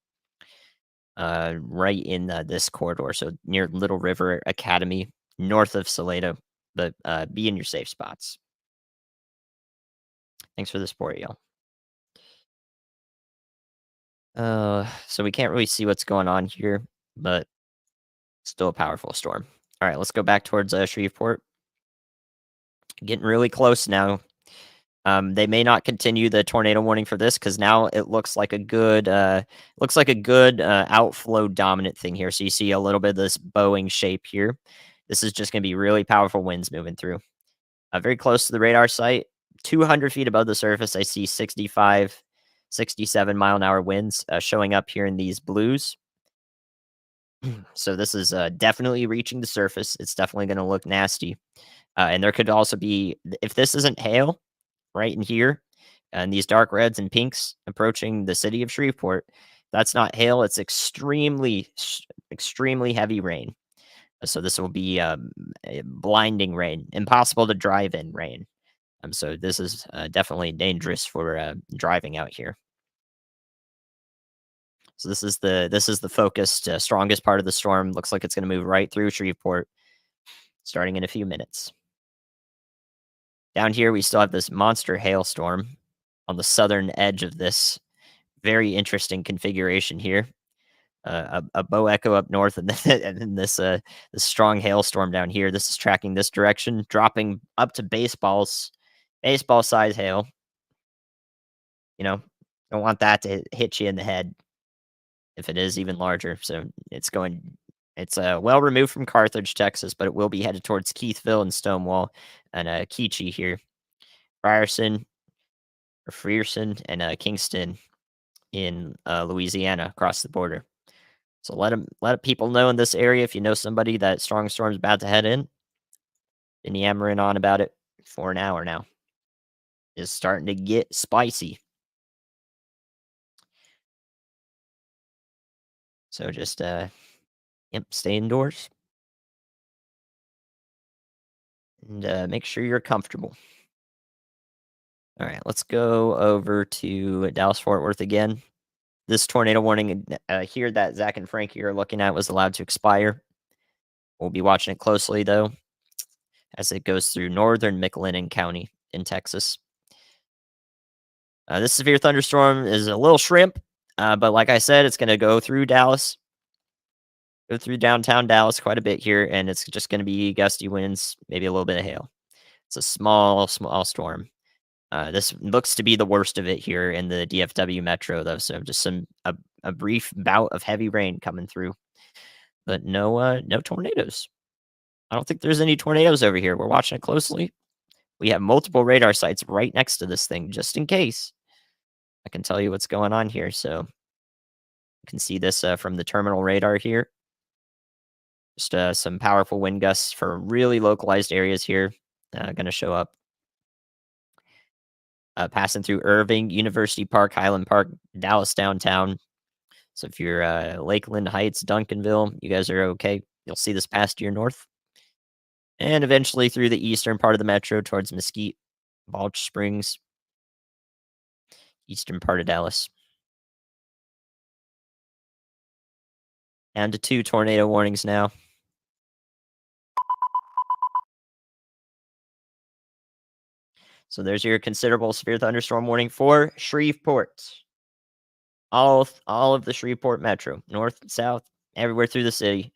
right in this corridor. So near Little River Academy, north of Salado, but be in your safe spots. Thanks for the support, y'all. So we can't really see what's going on here, but still a powerful storm. All right, let's go back towards Shreveport. Getting really close now. They may not continue the tornado warning for this because now it looks like a good outflow dominant thing here. So you see a little bit of this bowing shape here. This is just going to be really powerful winds moving through. Very close to the radar site, 200 feet above the surface. I see 65, 67-mile-an-hour winds showing up here in these blues. So this is definitely reaching the surface. It's definitely going to look nasty. And there could also be, if this isn't hail, right in here, and these dark reds and pinks approaching the city of Shreveport. That's not hail, it's extremely heavy rain. So this will be a blinding rain, impossible to drive in rain. So this is definitely dangerous for driving out here. So this is the focused, strongest part of the storm. Looks like it's going to move right through Shreveport, starting in a few minutes. Down here, we still have this monster hailstorm on the southern edge of this very interesting configuration here. A bow echo up north, and then, and then this strong hailstorm down here. This is tracking this direction, dropping up to baseball size hail. You know, don't want that to hit you in the head if it is even larger. So it's well removed from Carthage, Texas, but it will be headed towards Keithville and Stonewall and Keechee here, Frierson or Frierson and Kingston in Louisiana across the border. So let people know in this area if you know somebody that strong storm's about to head in. Been yammering on about it for an hour now. It's starting to get spicy. So just yep, stay indoors and make sure you're comfortable. All right, let's go over to Dallas Fort Worth again. This tornado warning here that Zach and Frankie are looking at was allowed to expire. We'll be watching it closely though as it goes through northern McLennan County in Texas. This severe thunderstorm is a little shrimp, but like I said, it's going to go through Dallas, go through downtown Dallas quite a bit here, and it's just going to be gusty winds, maybe a little bit of hail. It's a small storm. This looks to be the worst of it here in the DFW metro, though. So just a brief bout of heavy rain coming through, but no tornadoes. I don't think there's any tornadoes over here. We're watching it closely. We have multiple radar sites right next to this thing, just in case. I can tell you what's going on here. So you can see this from the terminal radar here. Just some powerful wind gusts for really localized areas here. Going to show up. Passing through Irving, University Park, Highland Park, Dallas downtown. So if you're Lakeland Heights, Duncanville, you guys are okay. You'll see this pass to your north. And eventually through the eastern part of the metro towards Mesquite, Balch Springs, eastern part of Dallas. Down to 2 tornado warnings now. So there's your considerable severe thunderstorm warning for Shreveport. All of the Shreveport metro, north, south, everywhere through the city.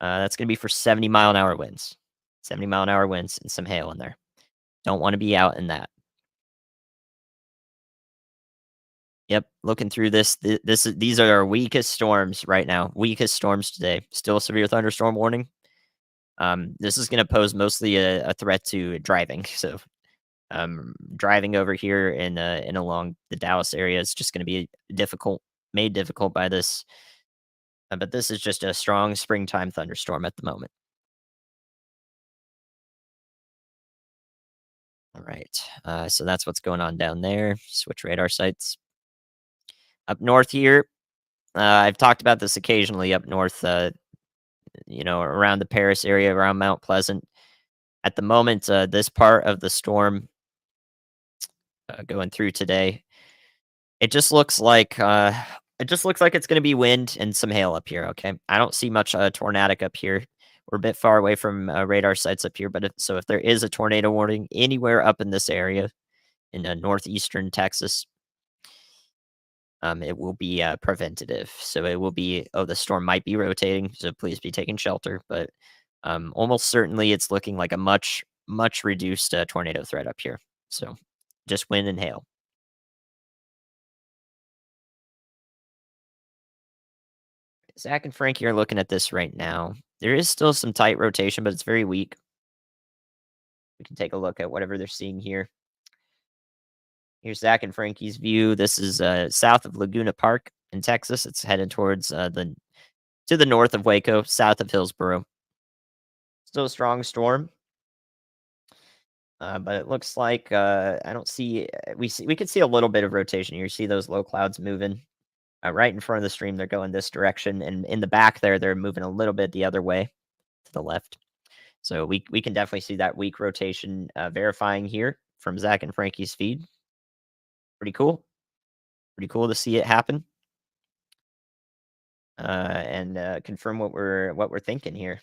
That's going to be for 70-mile-an-hour winds. 70-mile-an-hour winds and some hail in there. Don't want to be out in that. Yep, looking through this, these are our weakest storms right now. Weakest storms today. Still severe thunderstorm warning. This is going to pose mostly a threat to driving. So driving over here and along the Dallas area is just going to be made difficult by this. But this is just a strong springtime thunderstorm at the moment. All right. So that's what's going on down there. Switch radar sites. Up north here, I've talked about this occasionally up north, around the Paris area, around Mount Pleasant. At the moment, this part of the storm going through today, it just looks like it's going to be wind and some hail up here. Okay, I don't see much tornadic up here. We're a bit far away from radar sites up here, but if there is a tornado warning anywhere up in this area in northeastern Texas, it will be preventative. So it will be, oh, the storm might be rotating, so please be taking shelter. But almost certainly it's looking like a much reduced tornado threat up here. So just wind and hail. Zach and Frankie are looking at this right now. There is still some tight rotation, but it's very weak. We can take a look at whatever they're seeing here. Here's Zach and Frankie's view. This is south of Laguna Park in Texas. It's headed towards to the north of Waco, south of Hillsboro. Still a strong storm, but it looks like I don't see. We could see a little bit of rotation here. You see those low clouds moving right in front of the stream. They're going this direction, and in the back there, they're moving a little bit the other way. to the left. So we can definitely see that weak rotation verifying here from Zach and Frankie's feed. Pretty cool. Pretty cool to see it happen and confirm what we're thinking here.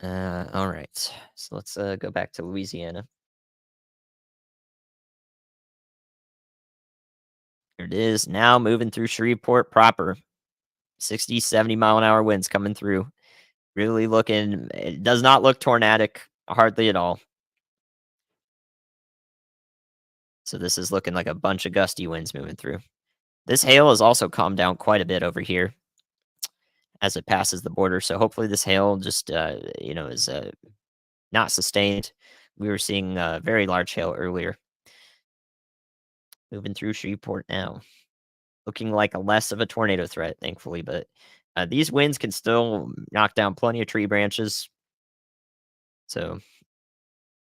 All right. So let's go back to Louisiana. Here it is. Now moving through Shreveport proper. 60, 70-mile-an-hour winds coming through. Really looking, it does not look tornadic hardly at all. So this is looking like a bunch of gusty winds moving through. This hail has also calmed down quite a bit over here as it passes the border. So hopefully this hail just, is not sustained. We were seeing very large hail earlier. Moving through Shreveport now. Looking like a less of a tornado threat, thankfully, but these winds can still knock down plenty of tree branches. So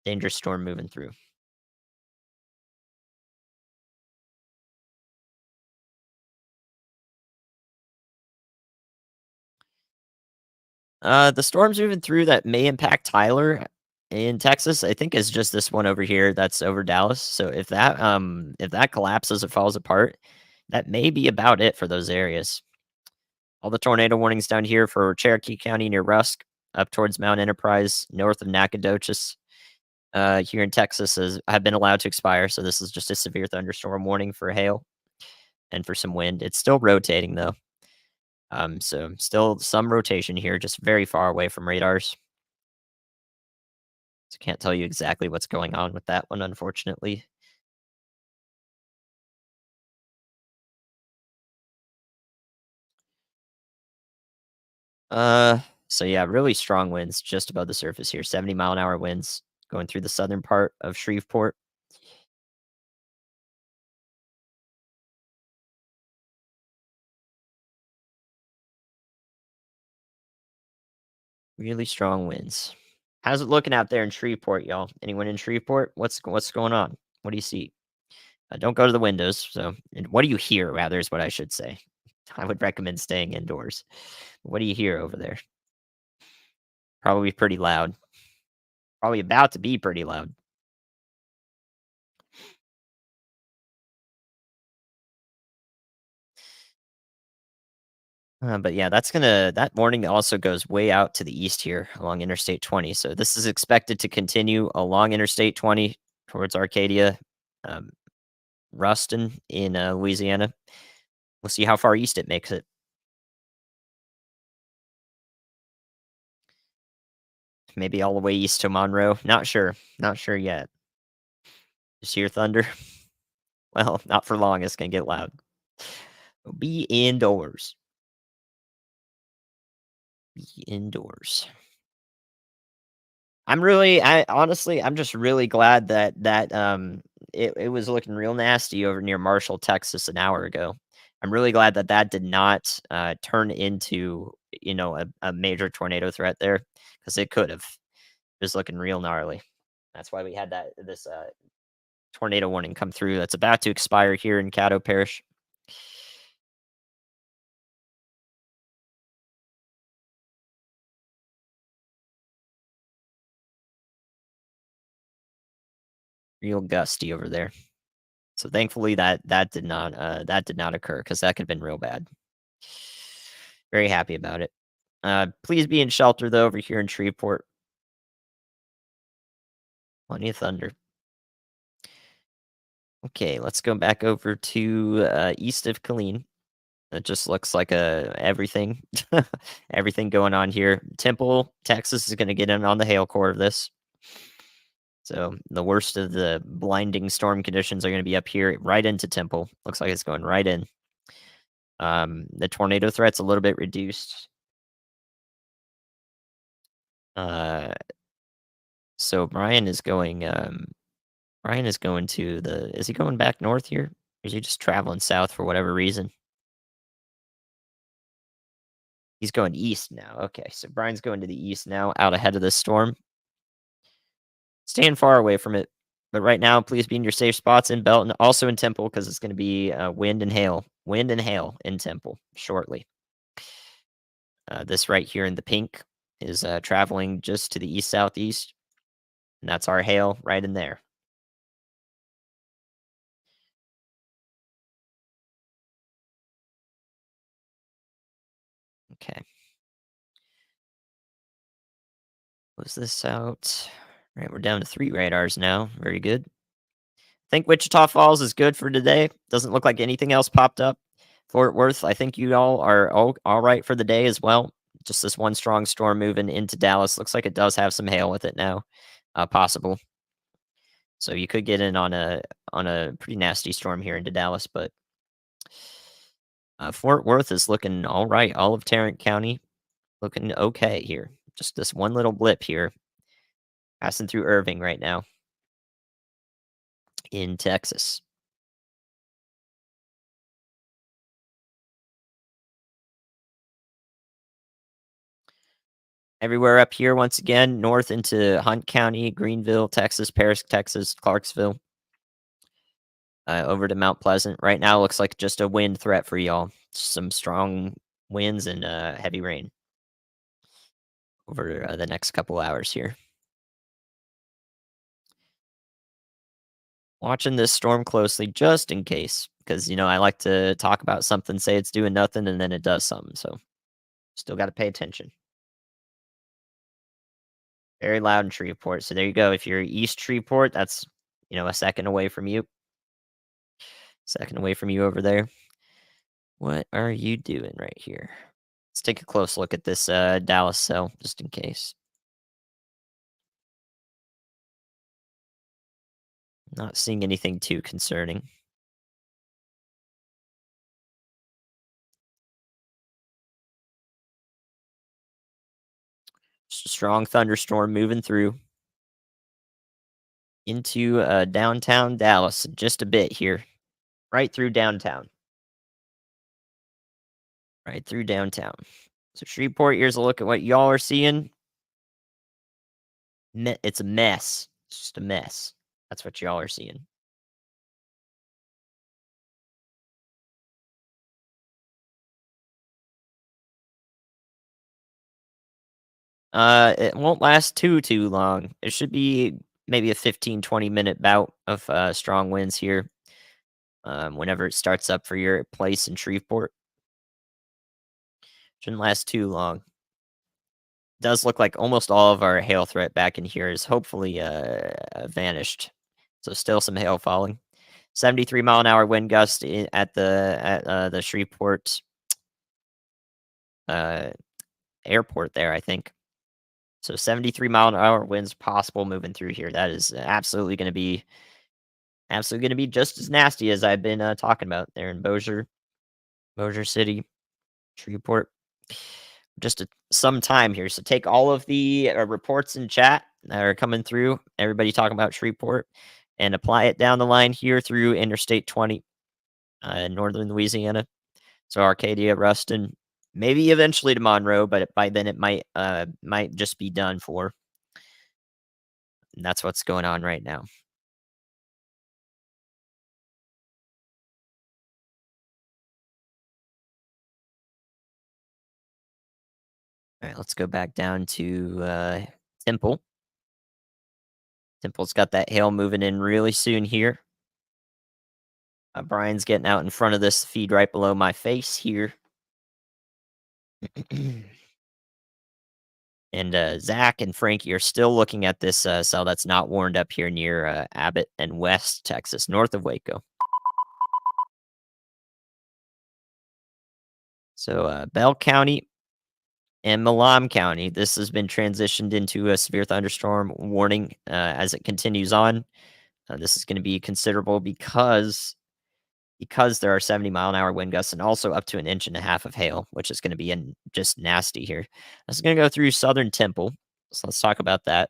dangerous storm moving through. The storms moving through that may impact Tyler in Texas, I think is just this one over here that's over Dallas. So if that collapses or falls apart, that may be about it for those areas. All the tornado warnings down here for Cherokee County near Rusk, up towards Mount Enterprise, north of Nacogdoches, here in Texas have been allowed to expire. So this is just a severe thunderstorm warning for hail and for some wind. It's still rotating though. So still some rotation here, just very far away from radars. So can't tell you exactly what's going on with that one, unfortunately. Uh, so yeah, really strong winds just above the surface here. 70-mile-an-hour winds going through the southern part of Shreveport. Really strong winds. How's it looking out there in Shreveport, y'all? Anyone in Shreveport? What's going on? What do you see? Don't go to the windows. So, and what do you hear? Rather is what I should say. I would recommend staying indoors. What do you hear over there? Probably pretty loud. Probably about to be pretty loud. But yeah, that warning also goes way out to the east here along Interstate 20. So this is expected to continue along Interstate 20 towards Arcadia, um, Ruston in Louisiana. We'll see how far east it makes it. Maybe all the way east to Monroe. Not sure. Not sure yet. Just hear thunder. Well, not for long. It's gonna get loud. Be indoors. Be indoors. I honestly, I'm just really glad that it was looking real nasty over near Marshall, Texas an hour ago. I'm really glad that that did not turn into, a major tornado threat there because it could have. It was looking real gnarly. That's why we had this tornado warning come through that's about to expire here in Caddo Parish. Real gusty over there. So thankfully that did not occur because that could have been real bad. Very happy about it. Please be in shelter though over here in Shreveport. Plenty of thunder. Okay, let's go back over to east of Killeen. It just looks like everything, everything going on here. Temple, Texas is going to get in on the hail core of this. So the worst of the blinding storm conditions are going to be up here, right into Temple. Looks like it's going right in. The tornado threat's a little bit reduced. Uh, so Brian is going to is he going back north here? Or is he just traveling south for whatever reason? He's going east now. Okay, so Brian's going to the east now, out ahead of this storm. Staying far away from it, But right now, please be in your safe spots in Belt and also in Temple because it's going to be wind and hail in Temple shortly. This right here in the pink is traveling just to the east southeast, and that's our hail right in there. Okay, close this out. All right, we're down to 3 radars now. Very good. Think Wichita Falls is good for today. Doesn't look like anything else popped up. Fort Worth, I think you all are all right for the day as well. Just this one strong storm moving into Dallas. Looks like it does have some hail with it now, possible. So you could get in on a pretty nasty storm here into Dallas, but Fort Worth is looking all right. All of Tarrant County looking okay here. Just this one little blip here, passing through Irving right now in Texas. Everywhere up here, once again, north into Hunt County, Greenville, Texas, Paris, Texas, Clarksville, over to Mount Pleasant. Right now, looks like just a wind threat for y'all. Some strong winds and heavy rain over the next couple hours here. Watching this storm closely just in case, because I like to talk about something, say it's doing nothing, and then it does something. So still got to pay attention. Very loud in Shreveport. So there you go. If you're East Shreveport, that's a second away from you. Second away from you over there. What are you doing right here? Let's take a close look at this Dallas cell, just in case. Not seeing anything too concerning. Just a strong thunderstorm moving through into downtown Dallas in just a bit here. Right through downtown. Right through downtown. So Shreveport, here's a look at what y'all are seeing. It's a mess. It's just a mess. That's what y'all are seeing. It won't last too long. It should be maybe a 15-20 minute bout of strong winds here. Whenever it starts up for your place in Shreveport, shouldn't last too long. Does look like almost all of our hail threat back in here is hopefully vanished. So still some hail falling. 73-mile-an-hour wind gust at the Shreveport uh, airport there, I think. So 73-mile-an-hour winds possible moving through here. That is absolutely gonna be just as nasty as I've been talking about there in Bossier City, Shreveport. Just some time here. So take all of the reports in chat that are coming through. Everybody talking about Shreveport, and apply it down the line here through Interstate 20, northern Louisiana. So Arcadia, Ruston, maybe eventually to Monroe, but by then it might just be done for. And that's what's going on right now. All right, let's go back down to Temple. Temple's got that hail moving in really soon here. Brian's getting out in front of this feed right below my face here. And Zach and Frankie are still looking at this cell that's not warned up here near Abbott and West Texas, north of Waco. So Bell County and Milam County, this has been transitioned into a severe thunderstorm warning as it continues on. This is going to be considerable because there are 70-mile-an-hour wind gusts and also up to 1.5 inches of hail, which is going to be just nasty here. This is going to go through southern Temple, so let's talk about that.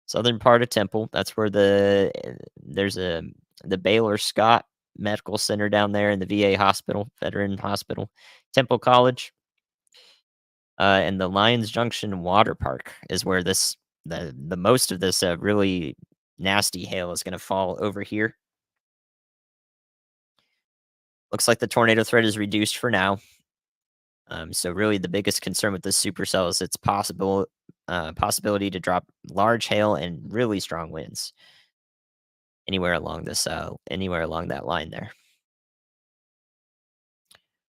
Southern part of Temple, that's where there's the Baylor Scott Medical Center down there in the VA hospital, Veteran Hospital, Temple College, and the Lions Junction Water Park is where the most of this really nasty hail is gonna fall over here. Looks like the tornado threat is reduced for now. So really the biggest concern with this supercell is its possibility to drop large hail and really strong winds anywhere along that line there.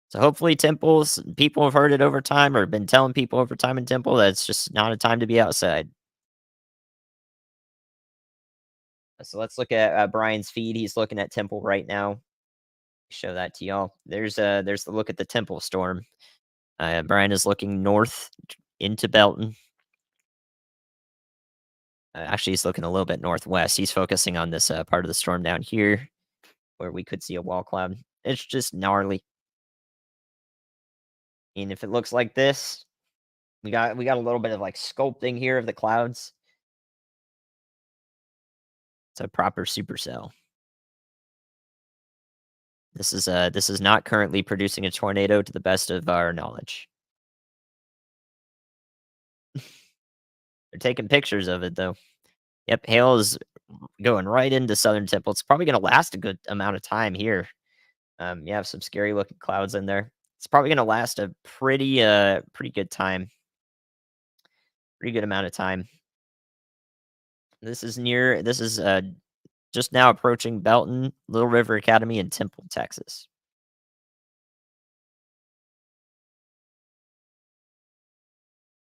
So hopefully people have heard it over time or been telling people over time in Temple that it's just not a time to be outside. So let's look at Brian's feed. He's looking at Temple right now. Show that to y'all. There's the look at the Temple storm. Brian is looking north into Belton. Actually, he's looking a little bit northwest. He's focusing on this part of the storm down here where we could see a wall cloud. It's just gnarly. And if it looks like this, we got a little bit of like sculpting here of the clouds. It's a proper supercell. This is not currently producing a tornado to the best of our knowledge. They're taking pictures of it though. Yep, hail is going right into Southern Temple. It's probably going to last a good amount of time here. You have some scary looking clouds in there. It's probably going to last a pretty good time, pretty good amount of time. This is just now approaching Belton, Little River Academy, and Temple, Texas.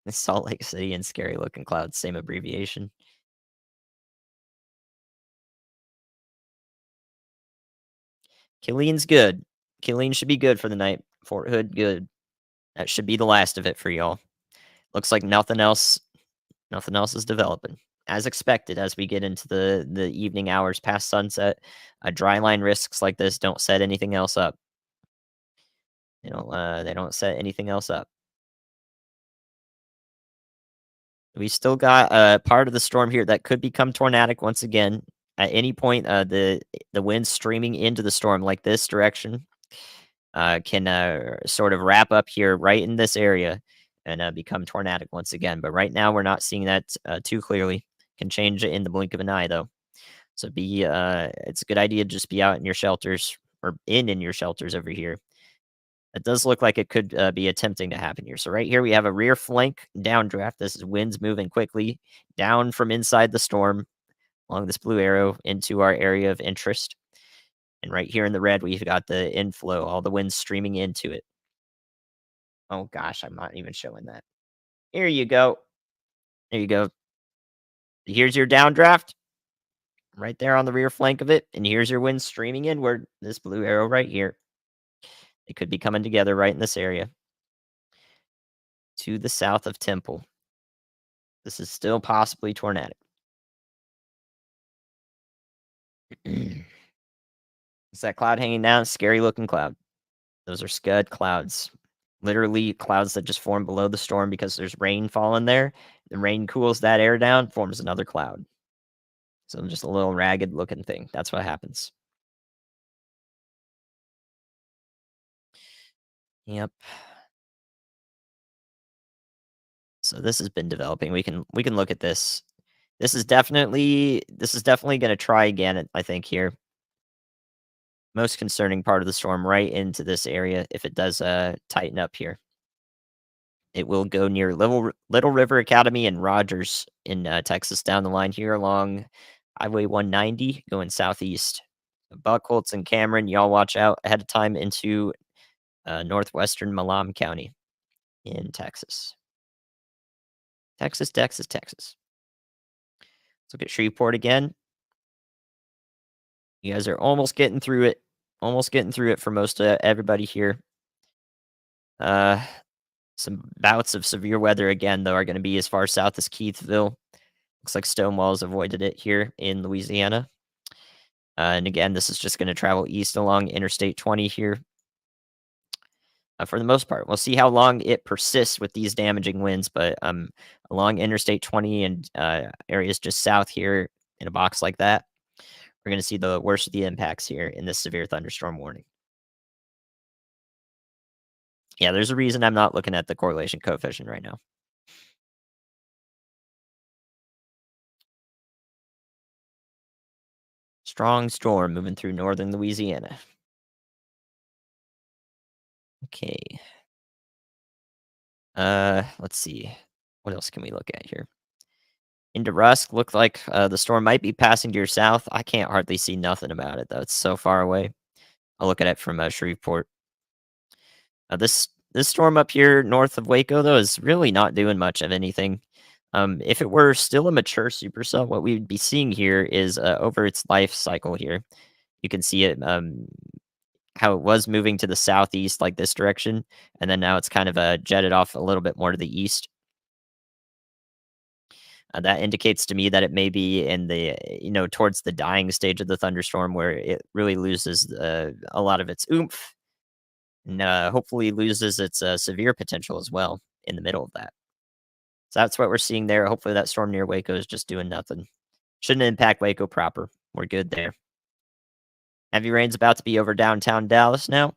Salt Lake City and scary looking clouds, same abbreviation. Killeen's good. Killeen should be good for the night. Fort Hood, good. That should be the last of it for y'all. Looks like nothing else is developing. As expected, as we get into the evening hours past sunset, dry line risks like this don't set anything else up. They don't set anything else up. We still got part of the storm here that could become tornadic once again. At any point, the wind streaming into the storm like this direction can sort of wrap up here right in this area and become tornadic once again. But right now, we're not seeing that too clearly. Can change it in the blink of an eye, though. So it's a good idea to just be out in your shelters or in your shelters over here. It does look like it could be attempting to happen here. So right here we have a rear flank downdraft. This is winds moving quickly down from inside the storm along this blue arrow into our area of interest. And right here in the red, we've got the inflow, all the winds streaming into it. Oh gosh, I'm not even showing that. Here you go. There you go. Here's your downdraft right there on the rear flank of it. And here's your wind streaming inward. This blue arrow right here. It could be coming together right in this area to the south of Temple. This is still possibly tornadic. It's that cloud hanging down, scary looking cloud. Those are scud clouds. Literally clouds that just form below the storm because there's rain falling there. The rain cools that air down, forms another cloud. So just a little ragged looking thing. That's what happens. Yep. So this has been developing. We can look at this. This is definitely going to try again, I think here. Most concerning part of the storm right into this area if it does tighten up here. It will go near Little River Academy and Rogers in Texas down the line here along Highway 190 going southeast. Buckholtz and Cameron, y'all watch out ahead of time into northwestern Malam County in Texas. Texas, Texas, Texas. Let's look at Shreveport again. You guys are almost getting through it. Almost getting through it for most everybody here. Some bouts of severe weather again, though, are going to be as far south as Keithville. Looks like Stonewall's avoided it here in Louisiana. And again, this is just going to travel east along Interstate 20 here for the most part. We'll see how long it persists with these damaging winds, but along Interstate 20 and areas just south here in a box like that, we're going to see the worst of the impacts here in this severe thunderstorm warning. Yeah, there's a reason I'm not looking at the correlation coefficient right now. Strong storm moving through northern Louisiana. Okay. Let's see. What else can we look at here? Into Rusk, looked like the storm might be passing to your south. I can't hardly see nothing about it though. It's so far away. I'll look at it from Shreveport. This storm up here north of Waco though is really not doing much of anything. If it were still a mature supercell, what we would be seeing here is over its life cycle here. You can see it how it was moving to the southeast like this direction, and then now it's kind of jetted off a little bit more to the east. That indicates to me that it may be in the towards the dying stage of the thunderstorm where it really loses a lot of its oomph and hopefully loses its severe potential as well in the middle of that. So that's what we're seeing there. Hopefully that storm near Waco is just doing nothing. Shouldn't impact Waco proper. We're good there. Heavy rain's about to be over downtown Dallas now,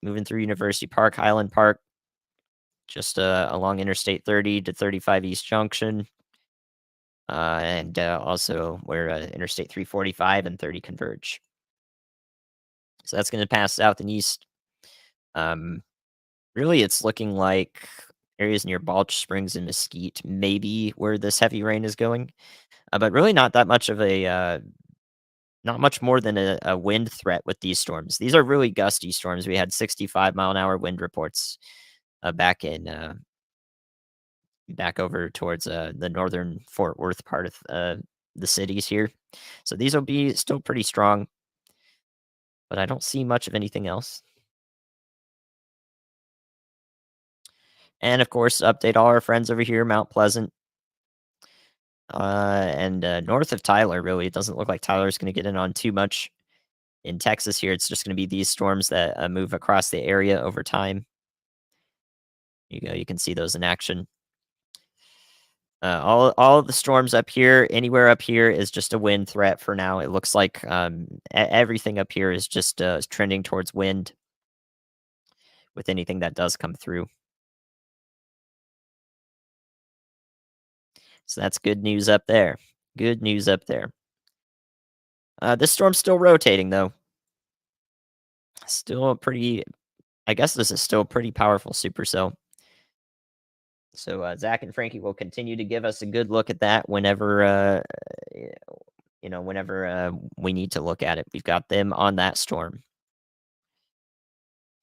moving through University Park, Highland Park, just along Interstate 30 to 35 East Junction, and also where Interstate 345 and 30 converge. So that's going to pass south and east. Um, Really, it's looking like areas near Balch Springs and Mesquite, maybe where this heavy rain is going, but really not that much of a not much more than a wind threat with these storms. These are really gusty storms. We had 65-mile-an-hour wind reports back in back over towards the northern Fort Worth part of the cities here. So these will be still pretty strong, but I don't see much of anything else. And of course, update all our friends over here, Mount Pleasant, and north of Tyler. Really, it doesn't look like Tyler's going to get in on too much. In Texas, here, it's just going to be these storms that move across the area over time. You go, you can see those in action. All of the storms up here, anywhere up here, is just a wind threat for now. It looks like everything up here is just trending towards wind with anything that does come through. So that's good news up there. Good news up there. This storm's still rotating though. Still a pretty. I guess this is still a pretty powerful supercell. So Zach and Frankie will continue to give us a good look at that whenever whenever we need to look at it. We've got them on that storm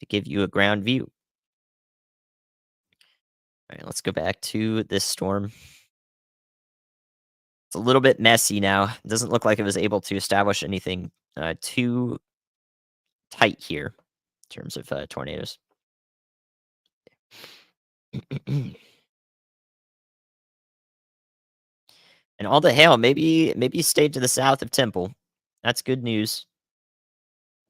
to give you a ground view. All right, let's go back to this storm. It's a little bit messy now. It doesn't look like it was able to establish anything too tight here in terms of tornadoes. And all the hail maybe stayed to the south of Temple. That's good news.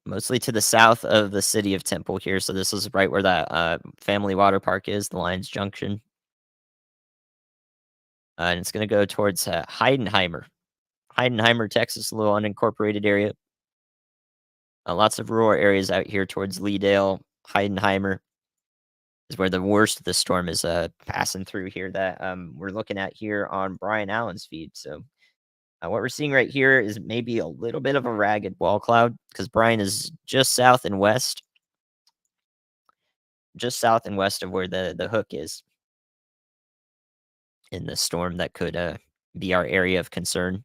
Mostly to the south of the city of Temple here. So this is right where that family water park is, the Lions Junction. And it's going to go towards Heidenheimer. Heidenheimer, Texas, a little unincorporated area. Lots of rural areas out here towards Leedale. Heidenheimer is where the worst of the storm is passing through here that we're looking at here on Brian Allen's feed. So what we're seeing right here is maybe a little bit of a ragged wall cloud because Brian is just south and west of where the hook is in the storm that could be our area of concern.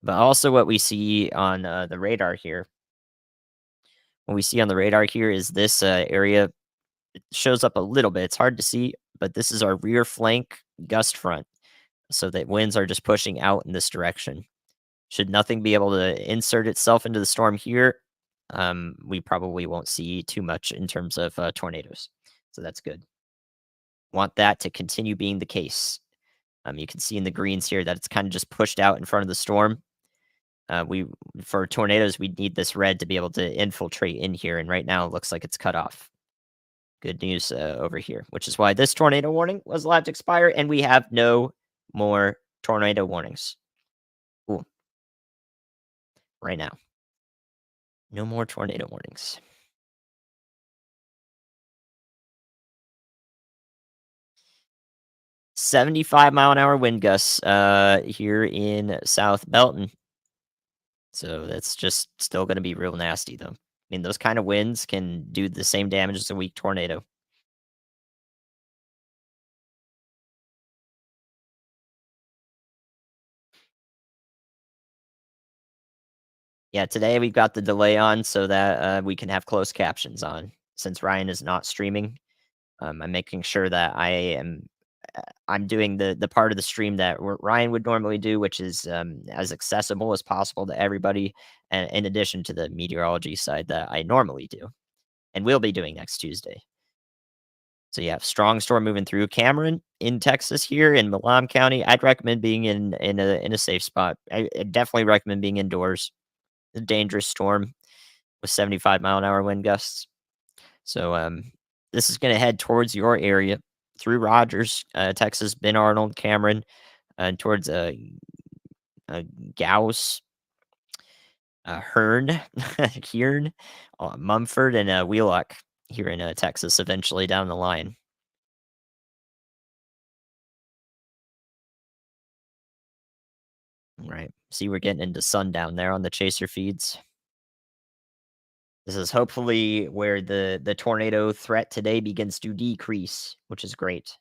But also what we see on the radar here. What we see on the radar here is this area shows up a little bit. It's hard to see, but this is our rear flank gust front. So that winds are just pushing out in this direction. Should nothing be able to insert itself into the storm here, we probably won't see too much in terms of tornadoes. So that's good. Want that to continue being the case. You can see in the greens here that it's kind of just pushed out in front of the storm. We for tornadoes, we need this red to be able to infiltrate in here, and right now it looks like it's cut off. Good news over here, which is why this tornado warning was allowed to expire, and we have no more tornado warnings. Cool. Right now, no more tornado warnings. 75-mile-an-hour wind gusts here in South Belton. So that's just still going to be real nasty, though. I mean, those kind of winds can do the same damage as a weak tornado. Yeah, today we've got the delay on so that we can have closed captions on. Since Ryan is not streaming, I'm making sure that I'm doing the part of the stream that Ryan would normally do, which is as accessible as possible to everybody, and in addition to the meteorology side that I normally do and will be doing next Tuesday. So yeah, strong storm moving through Cameron in Texas here in Milam County. I'd recommend being in a safe spot. I definitely recommend being indoors. A dangerous storm with 75-mile-an-hour wind gusts. So this is going to head towards your area through Rogers, Texas, Ben Arnold, Cameron, towards Gauss, Hearn, Hearn, Mumford, and Wheelock here in Texas. Eventually down the line. Right. See, we're getting into sundown there on the chaser feeds. This is hopefully where the tornado threat today begins to decrease, which is great.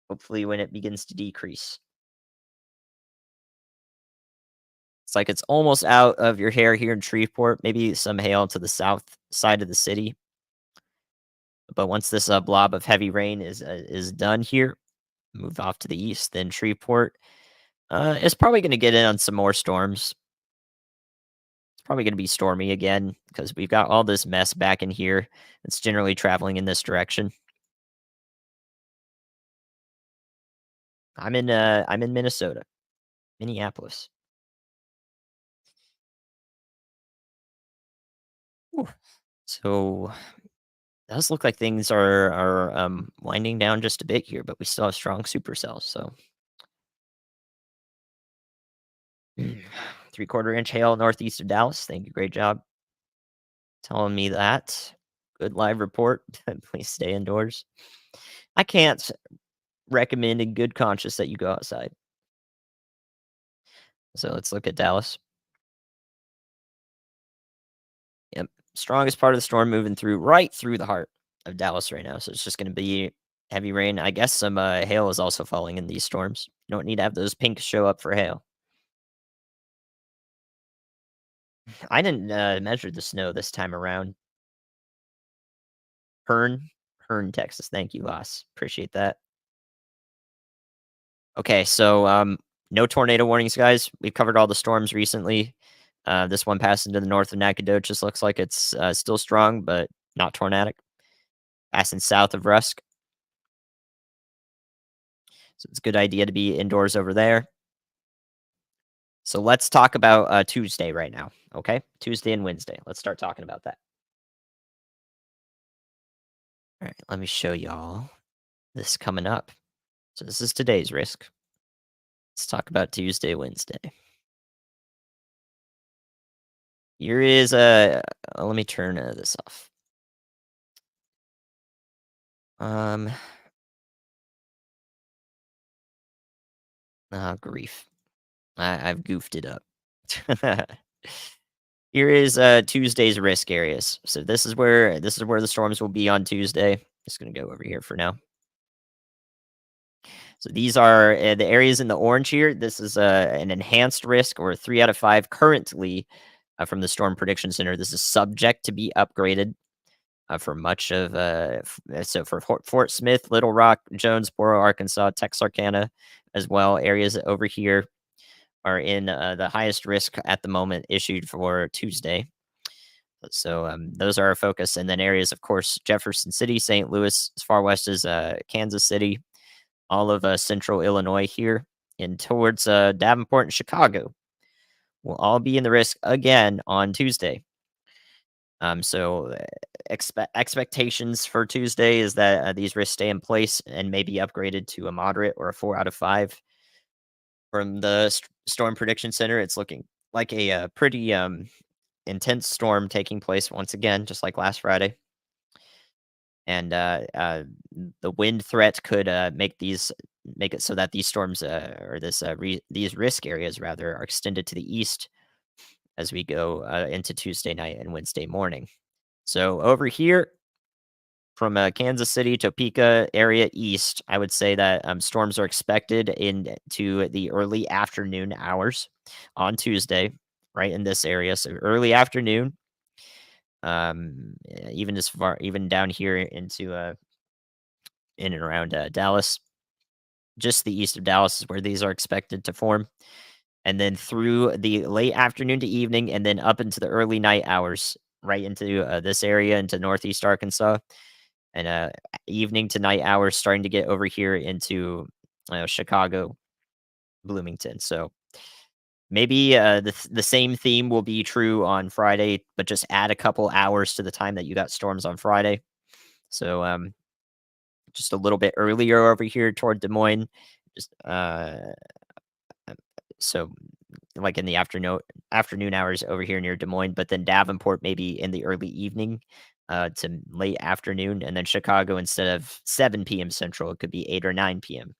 Hopefully, when it begins to decrease. It's like it's almost out of your hair here in Shreveport. Maybe some hail to the south side of the city. But once this blob of heavy rain is done here, move off to the east, then Shreveport is probably going to get in on some more storms. It's probably going to be stormy again because we've got all this mess back in here. It's generally traveling in this direction. I'm in Minnesota, Minneapolis. Whew. So does look like things are winding down just a bit here, but we still have strong supercells. So 3/4 inch hail northeast of Dallas. Thank you, great job telling me that. Good live report. Please stay indoors. I can't recommend in good conscience that you go outside. So let's look at Dallas. Yep. Strongest part of the storm moving through right through the heart of Dallas right now. So it's just going to be heavy rain. I guess some hail is also falling in these storms. You don't need to have those pinks show up for hail. I didn't measure the snow this time around. Hearn, Hearn, Texas. Thank you, Loss. Appreciate that. Okay, so no tornado warnings, guys. We've covered all the storms recently. This one passed into the north of Nacogdoches. Looks like it's still strong, but not tornadic. Passing south of Rusk. So it's a good idea to be indoors over there. So let's talk about Tuesday right now. Okay, Tuesday and Wednesday. Let's start talking about that. All right, let me show y'all this coming up. So this is today's risk. Let's talk about Tuesday, Wednesday. Here is a. Let me turn this off. Um. Grief. I've goofed it up. Here is Tuesday's risk areas. So this is where the storms will be on Tuesday. Just gonna go over here for now. So these are the areas in the orange here. This is an enhanced risk or a 3 out of 5 currently from the Storm Prediction Center. This is subject to be upgraded for much of so for Fort Smith, Little Rock, Jonesboro, Arkansas, Texarkana, as well. Areas over here are in the highest risk at the moment issued for Tuesday. So those are our focus, and then areas, of course, Jefferson City, St. Louis, as far west as Kansas City, all of central Illinois here, and towards Davenport and Chicago will all be in the risk again on Tuesday. So expectations for Tuesday is that these risks stay in place and may be upgraded to a moderate or a 4 out of 5 from the Storm Prediction Center. It's looking like a pretty intense storm taking place once again, just like last Friday. And the wind threat could make it so that these storms or these risk areas rather are extended to the east as we go into Tuesday night and Wednesday morning. So over here from Kansas City, Topeka area east, I would say that storms are expected into the early afternoon hours on Tuesday, right in this area. So early afternoon, even as far, even down here into in and around Dallas, just the east of Dallas is where these are expected to form. And then through the late afternoon to evening, and then up into the early night hours, right into this area, into northeast Arkansas, and evening to night hours starting to get over here into Chicago, Bloomington. So maybe the same theme will be true on Friday, but just add a couple hours to the time that you got storms on Friday. So just a little bit earlier over here toward Des Moines, just so like in the afternoon hours over here near Des Moines, but then Davenport maybe in the early evening to late afternoon, and then Chicago instead of 7 p.m. Central, it could be 8 or 9 p.m.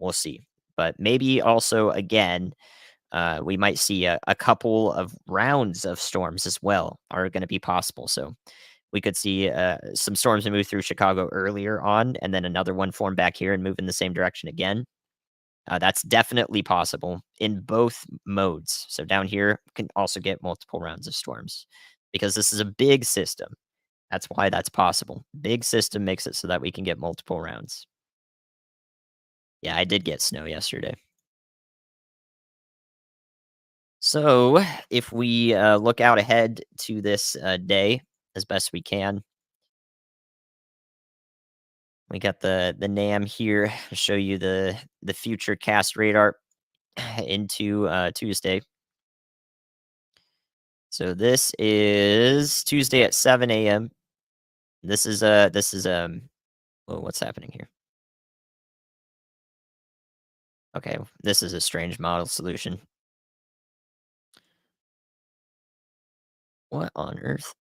We'll see, but maybe also again we might see a couple of rounds of storms as well are going to be possible. So we could see some storms move through Chicago earlier on, and then another one form back here and move in the same direction again. That's definitely possible in both modes. So down here can also get multiple rounds of storms because this is a big system. That's why that's possible. Big system makes it so that we can get multiple rounds. Yeah, I did get snow yesterday. So if we look out ahead to this day as best we can, we got the NAM here to show you the future cast radar into Tuesday. So this is Tuesday at 7 a.m. This is oh, what's happening here? Okay, this is a strange model solution. What on earth?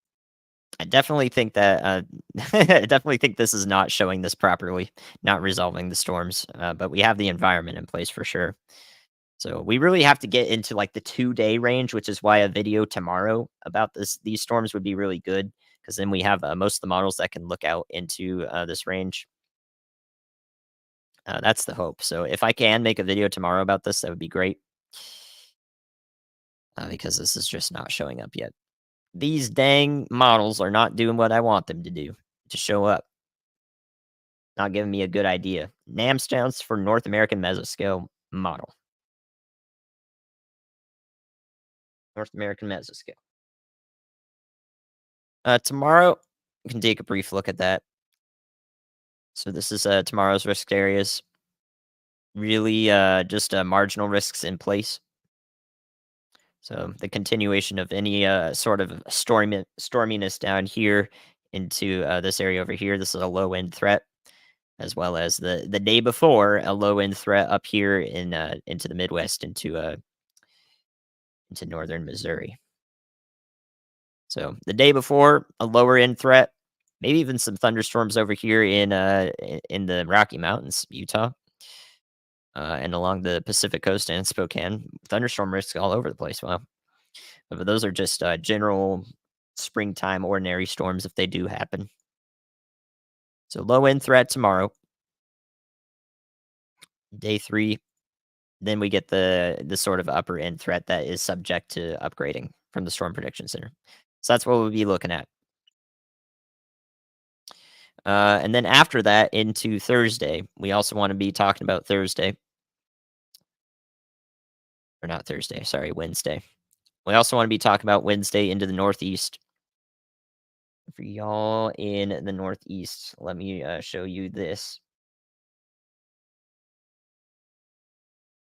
I definitely think that I definitely think this is not showing this properly, not resolving the storms. But we have the environment in place for sure. So we really have to get into like the 2 day range, which is why a video tomorrow about these storms would be really good because then we have most of the models that can look out into this range. That's the hope. So if I can make a video tomorrow about this, that would be great. Because this is just not showing up yet. These dang models are not doing what I want them to do, to show up. Not giving me a good idea. NAM stands for North American Mesoscale Model. North American Mesoscale. Tomorrow, we can take a brief look at that. So this is tomorrow's risk areas. Really just marginal risks in place. So the continuation of any sort of storminess down here into this area over here. This is a low end threat, as well as the day before a low end threat up here in into the Midwest into northern Missouri. So the day before a lower end threat, maybe even some thunderstorms over here in the Rocky Mountains, Utah, and along the Pacific coast and Spokane. Thunderstorm risks all over the place. Wow. But those are just general springtime ordinary storms if they do happen. So low end threat tomorrow, day 3. Then we get the sort of upper end threat that is subject to upgrading from the Storm Prediction Center. So that's what we'll be looking at. And then after that into Thursday, we also want to be talking about Thursday. Or not Thursday, sorry, Wednesday. We also want to be talking about Wednesday into the Northeast. For y'all in the Northeast, let me show you this.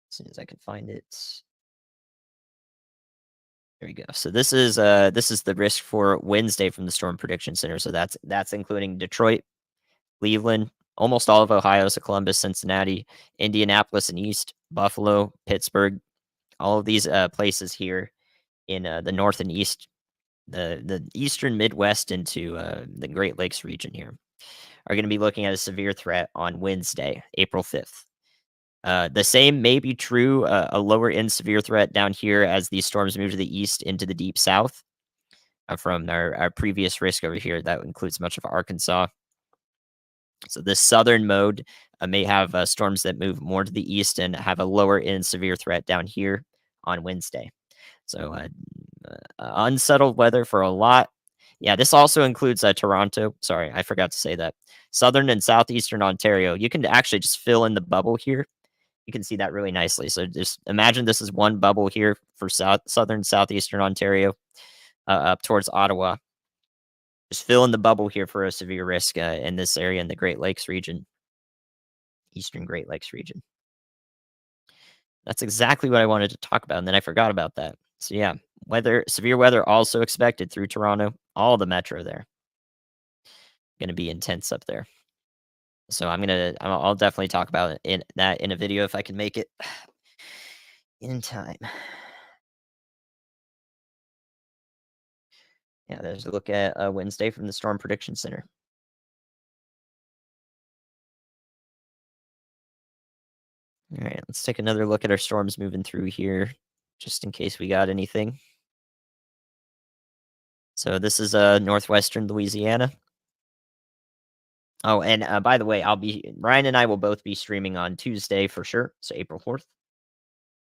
As soon as I can find it. There we go. So this is the risk for Wednesday from the Storm Prediction Center. So that's including Detroit, Cleveland, almost all of Ohio, so Columbus, Cincinnati, Indianapolis and East, Buffalo, Pittsburgh, all of these places here in the North and East, the Eastern Midwest into the Great Lakes region here are going to be looking at a severe threat on Wednesday, April 5th. The same may be true, a lower end severe threat down here as these storms move to the east into the deep south from our previous risk over here. That includes much of Arkansas. So this southern mode may have storms that move more to the east and have a lower end severe threat down here on Wednesday. So unsettled weather for a lot. Yeah, this also includes Toronto. Sorry, I forgot to say that. Southern and southeastern Ontario. You can actually just fill in the bubble here. You can see that really nicely. So just imagine this is one bubble here for southern, southeastern Ontario, up towards Ottawa. Just fill in the bubble here for a severe risk in this area in the Great Lakes region, eastern Great Lakes region. That's exactly what I wanted to talk about, and then I forgot about that. So yeah, severe weather also expected through Toronto, all the metro there. Going to be intense up there. So I'll definitely talk about it in a video if I can make it in time. Yeah, there's a look at Wednesday from the Storm Prediction Center. All right, let's take another look at our storms moving through here, just in case we got anything. So this is northwestern Louisiana. Oh, and by the way, Ryan and I will both be streaming on Tuesday for sure, so April 4th.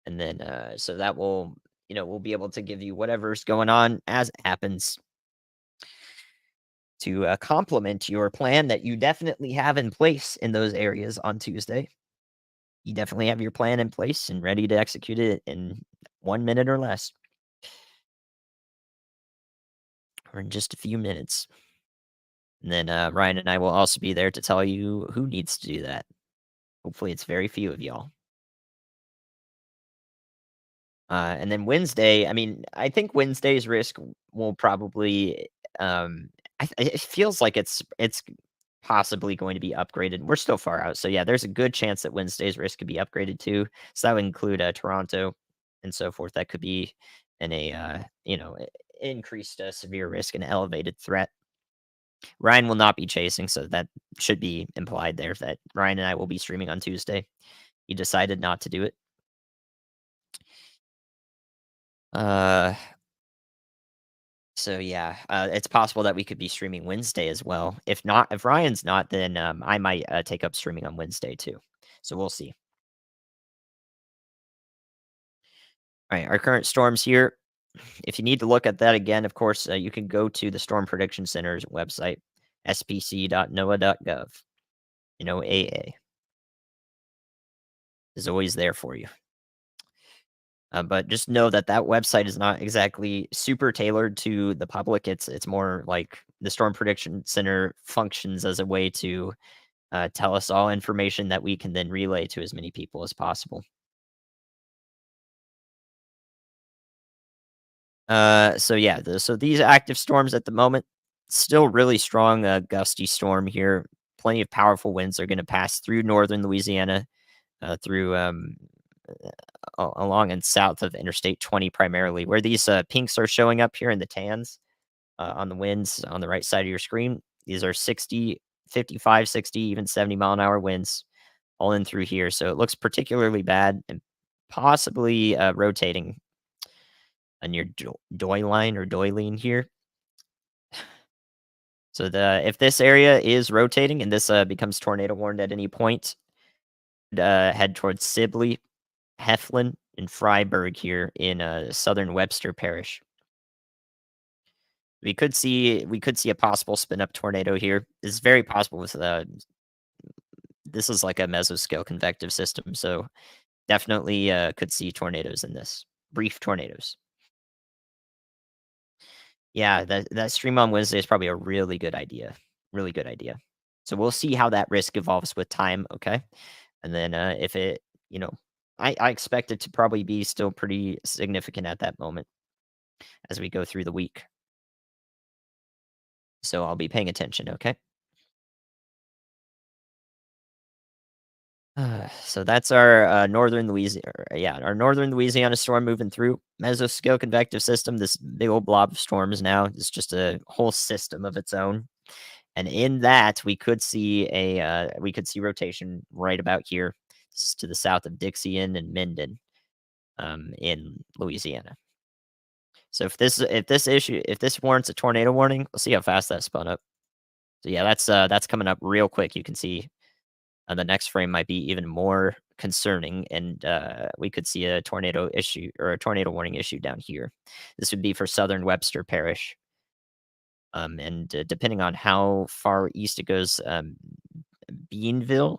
And then so that will, we'll be able to give you whatever's going on as it happens to complement your plan that you definitely have in place in those areas on Tuesday. You definitely have your plan in place and ready to execute it in 1 minute or less, or in just a few minutes. And then Ryan and I will also be there to tell you who needs to do that. Hopefully, it's very few of y'all. And then Wednesday, I mean, I think Wednesday's risk will probably, it feels like it's possibly going to be upgraded. We're still far out, so yeah, there's a good chance that Wednesday's risk could be upgraded too. So that would include Toronto and so forth. That could be in a increased severe risk and elevated threat. Ryan will not be chasing, so that should be implied there that Ryan and I will be streaming on Tuesday. He decided not to do it. Uh, so yeah, it's possible that we could be streaming Wednesday as well. If Ryan's not, then I might take up streaming on Wednesday too. So we'll see. All right, our current storms here. If you need to look at that again, of course, you can go to the Storm Prediction Center's website, spc.noaa.gov. AA is always there for you. But just know that that website is not exactly super tailored to the public. It's more like the Storm Prediction Center functions as a way to tell us all information that we can then relay to as many people as possible. So yeah, so these active storms at the moment, still really strong, gusty storm here. Plenty of powerful winds are going to pass through northern Louisiana, through along and south of Interstate 20 primarily, where these pinks are showing up here in the tans on the winds on the right side of your screen. These are 60, 55, 60, even 70-mile-an-hour winds all in through here. So it looks particularly bad and possibly rotating on your doy line or doyline here. So if this area is rotating and this becomes tornado warned at any point, head towards Sibley, Heflin, and Freiburg here in southern Webster Parish. We could see a possible spin up tornado here. It's very possible with this is like a mesoscale convective system, so definitely could see tornadoes in this. Brief tornadoes. Yeah, that stream on Wednesday is probably a really good idea. Really good idea. So we'll see how that risk evolves with time, okay? And then if it, I expect it to probably be still pretty significant at that moment as we go through the week. So I'll be paying attention, okay? So that's our northern Louisiana, our northern Louisiana storm moving through mesoscale convective system. This big old blob of storms now is just a whole system of its own, and in that we could see rotation right about here. This is to the south of Dixien and Minden, in Louisiana. So if this warrants a tornado warning, let's see how fast that spun up. So yeah, that's coming up real quick. You can see the next frame might be even more concerning, and we could see a tornado issue or a tornado warning issue down here. This would be for southern Webster Parish, and depending on how far east it goes, Beanville,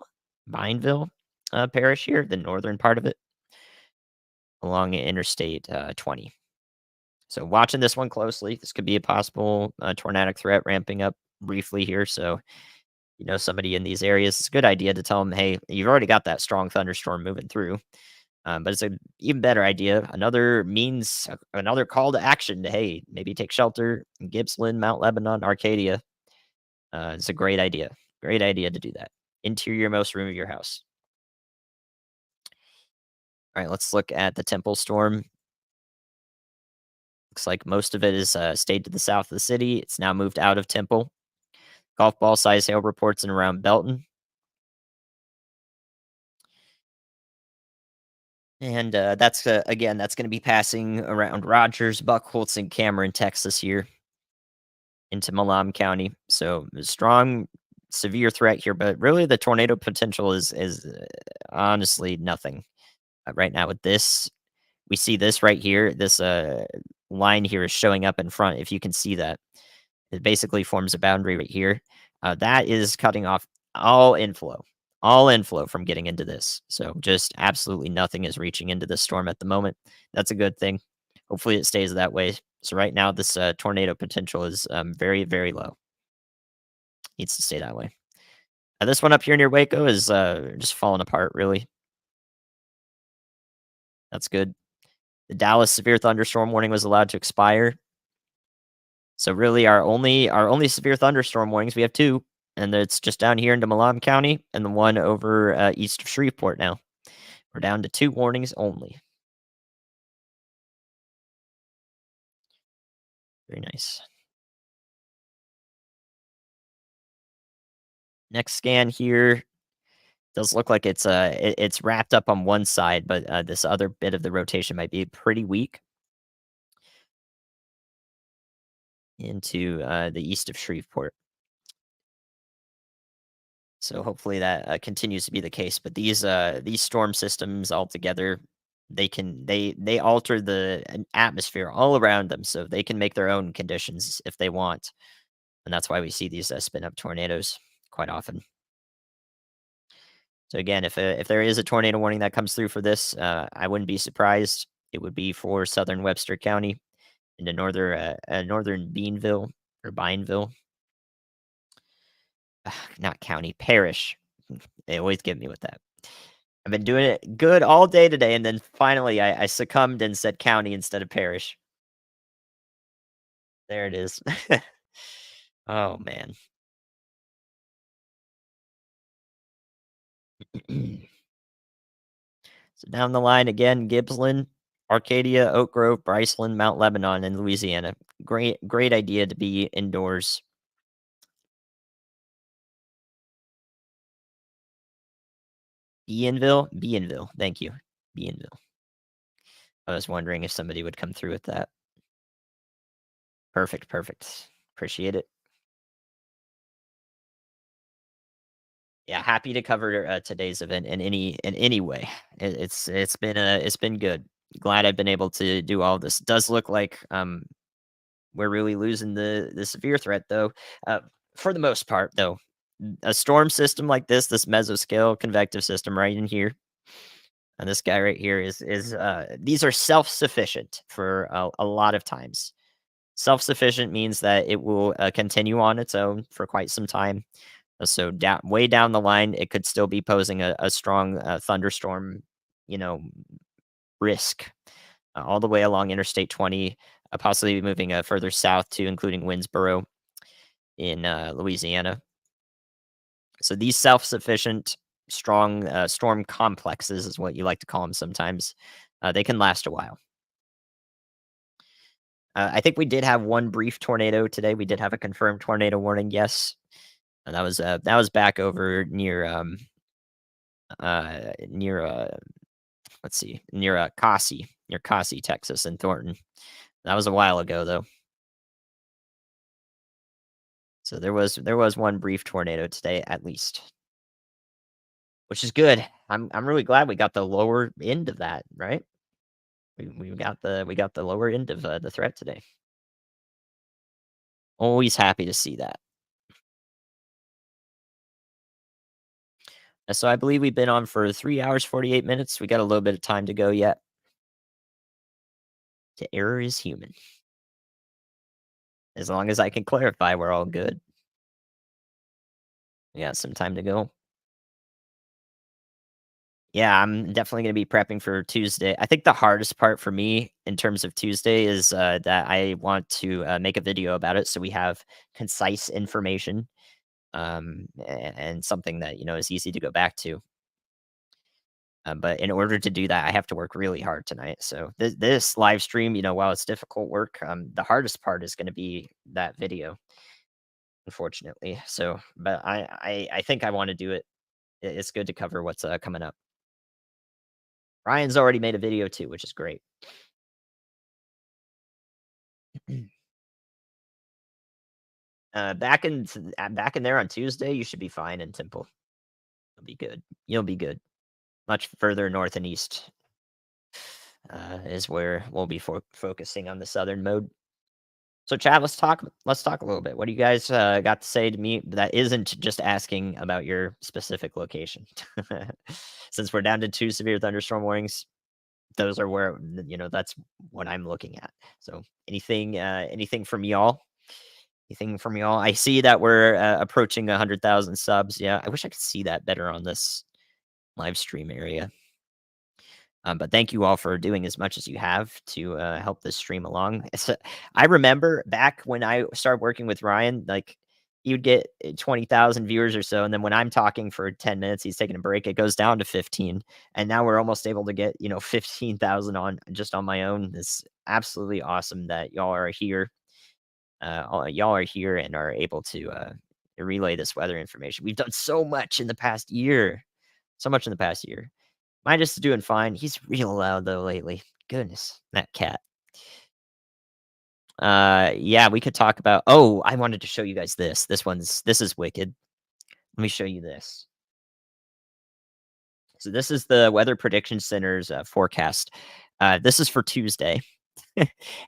Bineville Parish here, the northern part of it, along Interstate 20. So watching this one closely, this could be a possible tornadic threat ramping up briefly here. So somebody in these areas, it's a good idea to tell them, hey, you've already got that strong thunderstorm moving through. But it's an even better idea. Another call to action to, hey, maybe take shelter in Gippsland, Mount Lebanon, Arcadia. It's a great idea. Great idea to do that. Interior-most room of your house. All right, let's look at the Temple storm. Looks like most of it is stayed to the south of the city. It's now moved out of Temple. Golf ball size hail reports in around Belton. And that's going to be passing around Rogers, Buchholz, and Cameron, Texas here into Malam County. So a strong, severe threat here, but really the tornado potential is honestly nothing right now with this. We see this right here. This line here is showing up in front. If you can see that, it basically forms a boundary right here. That is cutting off all inflow, all inflow from getting into this. So just absolutely nothing is reaching into this storm at the moment. That's a good thing. Hopefully it stays that way. So right now, this tornado potential is very, very low. Needs to stay that way. This one up here near Waco is just falling apart, really. That's good. The Dallas severe thunderstorm warning was allowed to expire. So really, our only severe thunderstorm warnings, we have two, and it's just down here into Malam County, and the one over east of Shreveport. Now we're down to two warnings only. Very nice. Next scan here does look like it's wrapped up on one side, but this other bit of the rotation might be pretty weak into the east of Shreveport. So hopefully that continues to be the case. But these storm systems altogether, they alter the atmosphere all around them, so they can make their own conditions if they want, and that's why we see these spin up tornadoes quite often. So again, if there is a tornado warning that comes through for this, I wouldn't be surprised. It would be for southern Webster County into northern Beanville or Bineville, not county, parish. They always get me with that. I've been doing it good all day today, and then finally I succumbed and said county instead of parish. There it is. Oh, man. So down the line again, Gippsland, Arcadia, Oak Grove, Bryceland, Mount Lebanon, and Louisiana. Great idea to be indoors. Bienville. Thank you. Bienville. I was wondering if somebody would come through with that. Perfect. Appreciate it. Yeah, happy to cover today's event in any way. It's been good. Glad I've been able to do all this. Does look like we're really losing the severe threat though. Uh, for the most part though, a storm system like this mesoscale convective system right in here, and this guy right here is these are self sufficient for a lot of times. Self sufficient means that it will continue on its own for quite some time. So way down the line, it could still be posing a strong thunderstorm, you know, risk all the way along Interstate 20, possibly moving further south to including Winnsboro in Louisiana. So these self-sufficient, strong storm complexes is what you like to call them sometimes. They can last a while. I think we did have one brief tornado today. We did have a confirmed tornado warning, yes, and that was back over near near let's see, near Kasi, Texas, and Thornton. That was a while ago though. So there was one brief tornado today at least, which is good. I'm really glad we got the lower end of that, right? We got the lower end of the threat today. Always happy to see that. So I believe we've been on for 3 hours 48 minutes. We got a little bit of time to go yet. The error is human. As long as I can clarify, we're all good. We got some time to go. Yeah, I'm definitely gonna be prepping for Tuesday. I think the hardest part for me in terms of Tuesday is, that I want to, make a video about it so we have concise information, and something that, is easy to go back to. But in order to do that, I have to work really hard tonight. So this live stream, while it's difficult work, the hardest part is gonna be that video, unfortunately. So, but I think I wanna do it. It's good to cover what's, coming up. Ryan's already made a video too, which is great. Back in there on Tuesday, you should be fine in Temple. You'll be good. You'll be good. Much further north and east, is where we'll be focusing on the southern mode. So, Chad, let's talk a little bit. What do you guys, got to say to me that isn't just asking about your specific location? Since we're down to 2 severe thunderstorm warnings, those are where, that's what I'm looking at. So, anything from y'all? Anything from y'all? I see that we're, approaching 100,000 subs. Yeah, I wish I could see that better on this live stream area. But thank you all for doing as much as you have to, help this stream along. I remember back when I started working with Ryan, like, you'd get 20,000 viewers or so, and then when I'm talking for 10 minutes, he's taking a break, it goes down to 15, and now we're almost able to get, 15,000 on just on my own. It's absolutely awesome that y'all are here. Y'all are here and are able to, relay this weather information. We've done so much in the past year. So much in the past year. Mine is doing fine. He's real loud though lately. Goodness, that cat. Yeah, we could talk about. Oh, I wanted to show you guys this. This is wicked. Let me show you this. So this is the Weather Prediction Center's forecast. This is for Tuesday.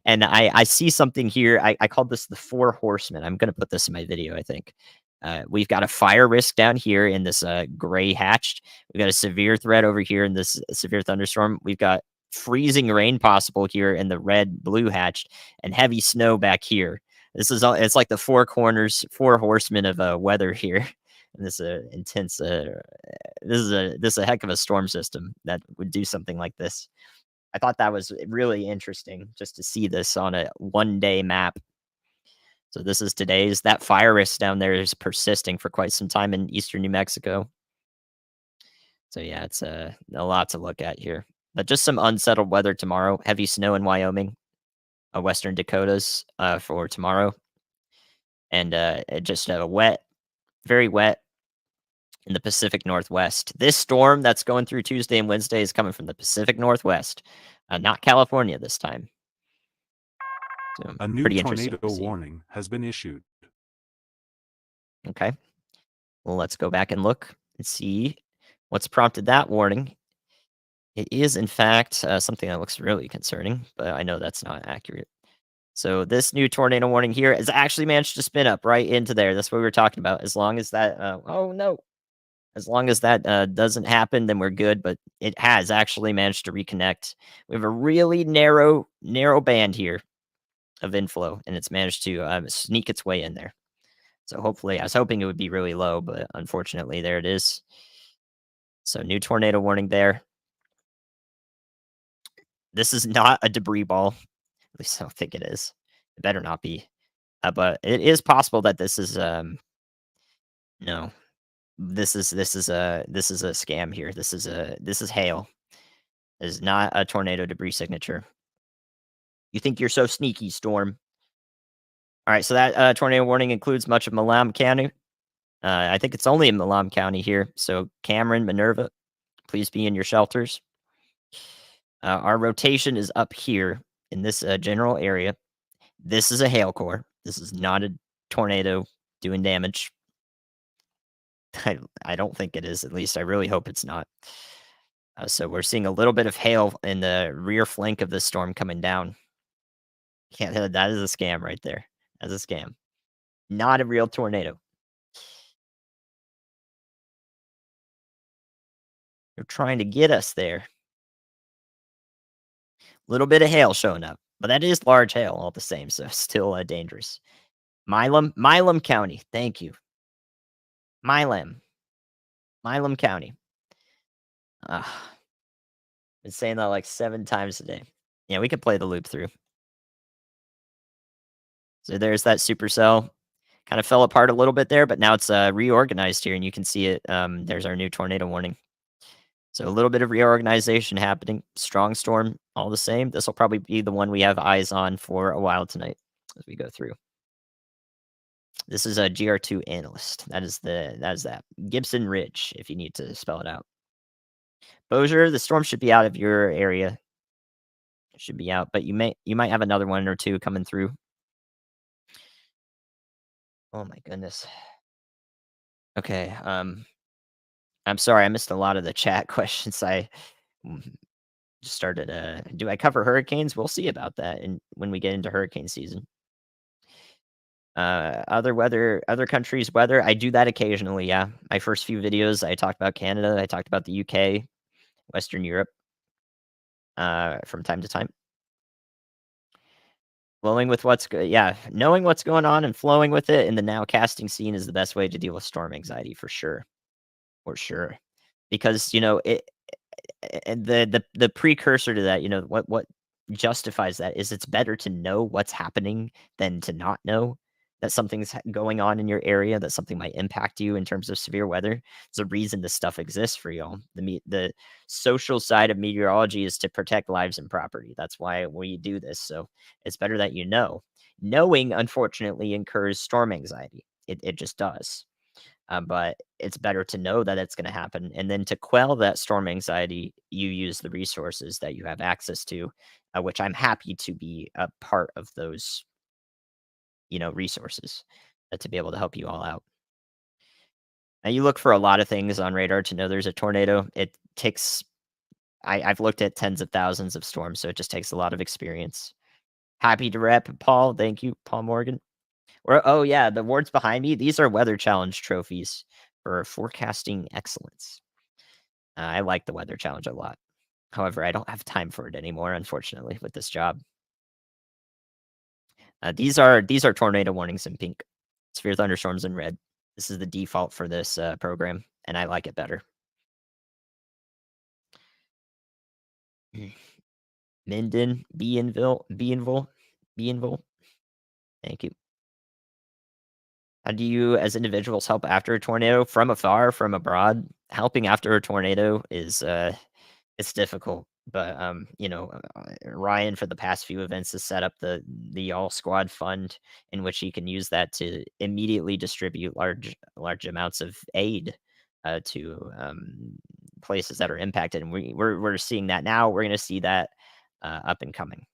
And I see something here. I called this the Four Horsemen. I'm gonna put this in my video, I think. We've got a fire risk down here in this gray hatched. We've got a severe threat over here in this severe thunderstorm. We've got freezing rain possible here in the red blue hatched, and heavy snow back here. This is all. It's like the four corners, four horsemen of weather here. And this intense. This is a heck of a storm system that would do something like this. I thought that was really interesting just to see this on a 1-day map. So this is today's. That fire risk down there is persisting for quite some time in eastern New Mexico. So yeah, it's a lot to look at here. But just some unsettled weather tomorrow. Heavy snow in Wyoming, western Dakotas for tomorrow, and just wet, very wet in the Pacific Northwest. This storm that's going through Tuesday and Wednesday is coming from the Pacific Northwest, not California this time. So
A new
pretty interesting
tornado
to see.
warning has been issued.
Okay. Well, let's go back and look and see what's prompted that warning. It is, in fact, something that looks really concerning, but I know that's not accurate. So this new tornado warning here has actually managed to spin up right into there. That's what we were talking about. As long as that, oh no, as long as that doesn't happen, then we're good. But it has actually managed to reconnect. We have a really narrow band here of inflow, and it's managed to sneak its way in there. So hopefully, I was hoping it would be really low, but unfortunately, there it is. So new tornado warning there. This is not a debris ball. At least I don't think it is. It better not be. But it is possible that this is no. This is a scam here. This is hail. This is not a tornado debris signature. You think you're so sneaky, Storm. All right, so that tornado warning includes much of Malam County. I think it's only in Malam County here. So Cameron, Minerva. Please be in your shelters. Our rotation is up here in this general area. This is a hail core. This is not a tornado doing damage. I don't think it is. At least I really hope it's not. So we're seeing a little bit of hail in the rear flank of the storm coming down. Yeah, that is a scam right there. That's a scam. Not a real tornado. They're trying to get us there. Little bit of hail showing up, but that is large hail all the same, so still dangerous. Milam County. Thank you. Milam. Milam County. Ugh, been saying that like 7 times a day. Yeah, we could play the loop through. So there's that supercell. Kind of fell apart a little bit there, but now it's reorganized here, and you can see it. There's our new tornado warning. So a little bit of reorganization happening. Strong storm, all the same. This will probably be the one we have eyes on for a while tonight as we go through. This is a GR2 analyst. That is that Gibson Ridge, if you need to spell it out. Bossier, the storm should be out of your area. It should be out, but you might have another one or two coming through. Oh my goodness. Okay. I'm sorry, I missed a lot of the chat questions. I mm, just started. Do I cover hurricanes? We'll see about that, and when we get into hurricane season. Other countries' weather. I do that occasionally. Yeah, my first few videos, I talked about Canada. I talked about the UK, Western Europe, from time to time. Flowing with yeah, knowing what's going on and flowing with it in the now casting scene is the best way to deal with storm anxiety for sure. Because and the precursor to that, what justifies that is it's better to know what's happening than to not know that something's going on in your area, that something might impact you in terms of severe weather. There's a reason this stuff exists for y'all. The social side of meteorology is to protect lives and property. That's why we do this. So it's better that you know. Knowing, unfortunately, incurs storm anxiety. It just does. But it's better to know that it's going to happen. And then to quell that storm anxiety, you use the resources that you have access to, which I'm happy to be a part of those, resources to be able to help you all out. Now, you look for a lot of things on radar to know there's a tornado. It takes, I've looked at tens of thousands of storms, so it just takes a lot of experience. Happy to rep, Paul. Thank you, Paul Morgan. Oh yeah, the awards behind me, these are Weather Challenge trophies for forecasting excellence. I like the Weather Challenge a lot. However, I don't have time for it anymore, unfortunately, with this job. These are tornado warnings in pink, severe thunderstorms in red. This is the default for this program, and I like it better. Mm. Minden, Bienville. Thank you. How do you, as individuals, help after a tornado from afar, from abroad? Helping after a tornado is it's difficult, but Ryan for the past few events has set up the All Squad Fund in which he can use that to immediately distribute large amounts of aid to places that are impacted, and we're seeing that now. We're going to see that up and coming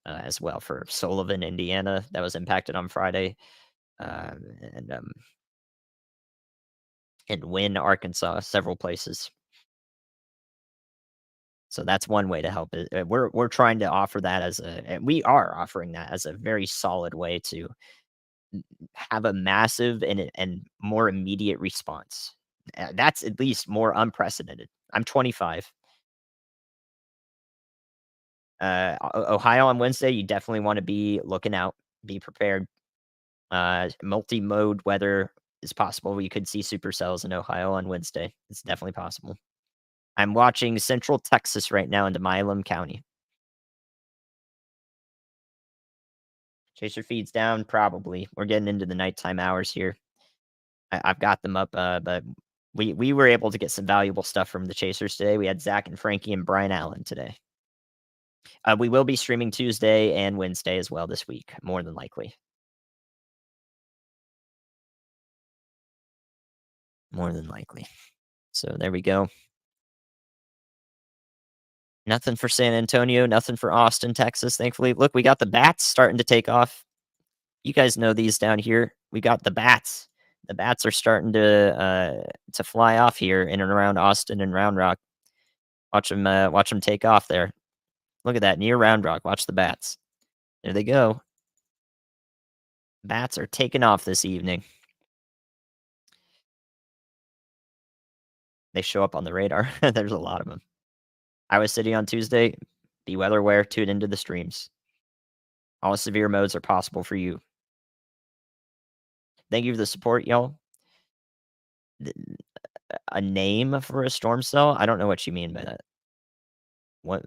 as well for Sullivan, Indiana, that was impacted on Friday, uh, and um, and Wynne, Arkansas, several places. So that's one way to help it. We're trying to offer that and we are offering that as a very solid way to have a massive and more immediate response. That's at least more unprecedented. I'm 25. Ohio on Wednesday, you definitely want to be looking out, be prepared. Multi-mode weather is possible. We could see supercells in Ohio on Wednesday. It's definitely possible. I'm watching Central Texas right now into Milam County. Chaser feeds down, probably. We're getting into the nighttime hours here. I've got them up, but we were able to get some valuable stuff from the chasers today. We had Zach and Frankie and Brian Allen today. We will be streaming Tuesday and Wednesday as well this week, more than likely. More than likely. So there we go. Nothing for San Antonio, nothing for Austin, Texas, thankfully. Look, we got the bats starting to take off. You guys know these down here. We got the bats. The bats are starting to fly off here in and around Austin and Round Rock. Watch them take off there. Look at that, near Round Rock, watch the bats. There they go. Bats are taking off this evening. They show up on the radar. There's a lot of them. Iowa City on Tuesday. Be weather aware, tune into the streams. All severe modes are possible for you. Thank you for the support, y'all. Th A name for a storm cell? I don't know what you mean by that. What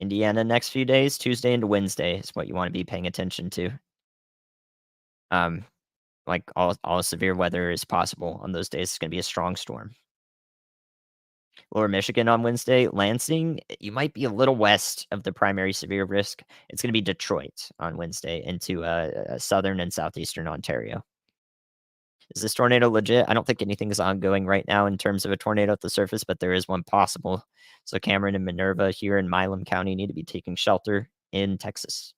Indiana next few days, Tuesday into Wednesday is what you wanna be paying attention to. Um, like, all severe weather is possible on those days. It's gonna be a strong storm. Lower Michigan on Wednesday, Lansing, you might be a little west of the primary severe risk. It's gonna be Detroit on Wednesday into, southern and southeastern Ontario. Is this tornado legit? I don't think anything is ongoing right now in terms of a tornado at the surface, but there is one possible. So Cameron and Minerva here in Milam County need to be taking shelter in Texas.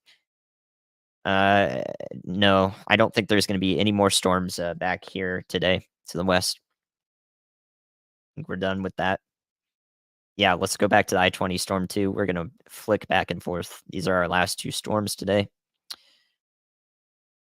Uh, no, I don't think there's going to be any more storms back here today to the west. I think we're done with that. Yeah, let's go back to the I-20 storm too. We're going to flick back and forth. These are our last two storms today.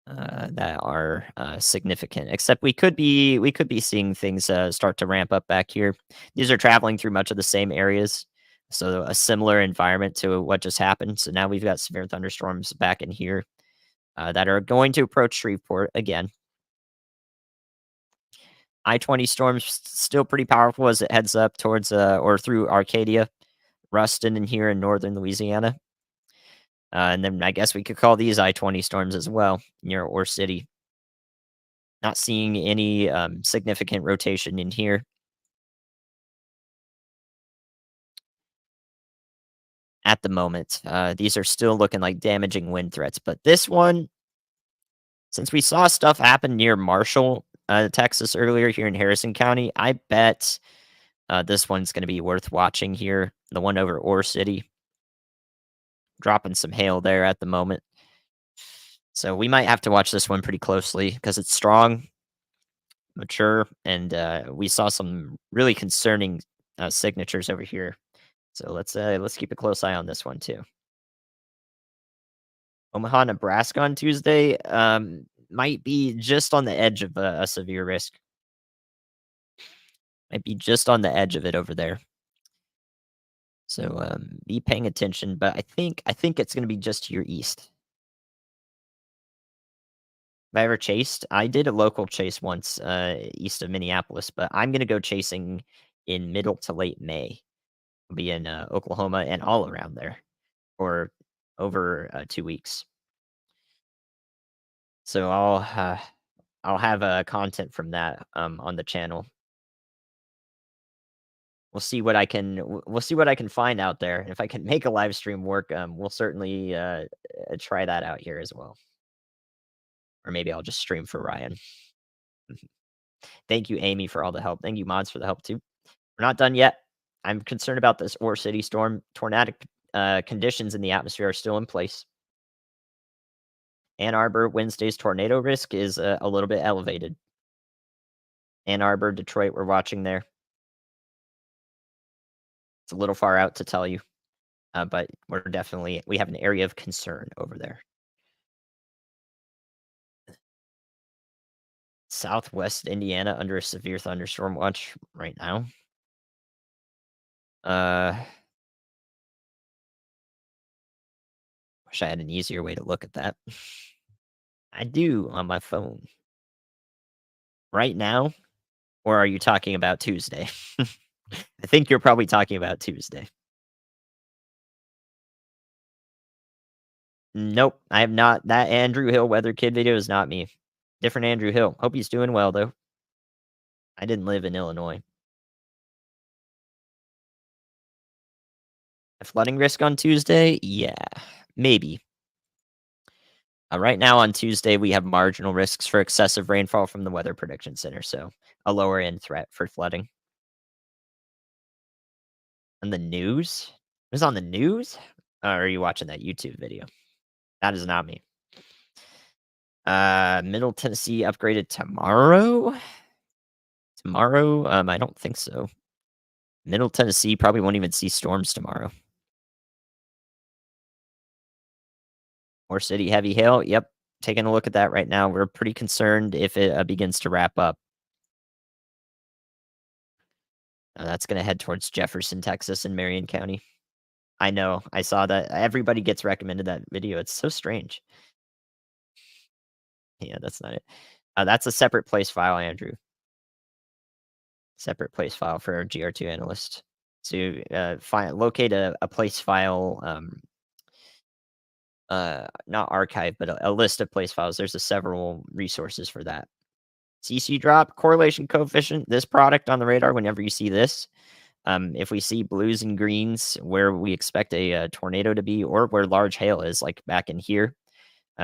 That are significant. Except we could be seeing things start to ramp up back here. These are traveling through much of the same areas, so a similar environment to what just happened. So now we've got severe thunderstorms back in here that are going to approach Shreveport again. I-20 storms still pretty powerful as it heads up towards or through Arcadia, Ruston, and here in northern Louisiana. And then I guess we could call these I-20 storms as well near Ore City. Not seeing any, significant rotation in here. At the moment. These are still looking like damaging wind threats, but this one, since we saw stuff happen near Marshall, Texas earlier here in Harrison County, I bet, this one's gonna be worth watching here. The one over Ore City. Dropping some hail there at the moment. So we might have to watch this one pretty closely because it's strong, mature, and, we saw some really concerning, signatures over here. So let's keep a close eye on this one too. Omaha, Nebraska on Tuesday might be just on the edge of a severe risk. Might be just on the edge of it over there. So be paying attention. But I think it's going to be just to your east. Have I ever chased? I did a local chase once east of Minneapolis, but I'm going to go chasing in middle to late May. I'll be in Oklahoma and all around there for over 2 weeks. So I'll have content from that on the channel. We'll see what I can find out there. If I can make a live stream work, we'll certainly try that out here as well. Or maybe I'll just stream for Ryan. Thank you, Amy, for all the help. Thank you, mods, for the help too. We're not done yet. I'm concerned about this Ore City storm. Tornadic conditions in the atmosphere are still in place. Ann Arbor, Wednesday's tornado risk is a little bit elevated. Ann Arbor, Detroit, we're watching there. It's a little far out to tell you, but we have an area of concern over there. Southwest Indiana under a severe thunderstorm watch right now. Uh, wish I had an easier way to look at that. I do on my phone. Right now? Or are you talking about Tuesday? I think you're probably talking about Tuesday. Nope, I have not. That Andrew Hill Weather Kid video is not me. Different Andrew Hill. Hope he's doing well, though. I didn't live in Illinois. A flooding risk on Tuesday? Yeah, maybe. Right now on Tuesday, we have marginal risks for excessive rainfall from the Weather Prediction Center, so a lower end threat for flooding. On the news? It was on the news? Or are you watching that YouTube video? That is not me. Middle Tennessee upgraded tomorrow? Tomorrow? I don't think so. Middle Tennessee probably won't even see storms tomorrow. More city heavy hail. Yep. Taking a look at that right now. We're pretty concerned if it begins to wrap up. That's going to head towards Jefferson, Texas, and Marion County. I know. I saw that. Everybody gets recommended that video. It's so strange. Yeah, that's not it. That's a separate place file, Andrew. Separate place file for our GR2 analyst. To find locate a place file, not archive, but a list of place files. There's a several resources for that. CC drop correlation coefficient. This product on the radar. Whenever you see this, if we see blues and greens where we expect a tornado to be, or where large hail is, like back in here,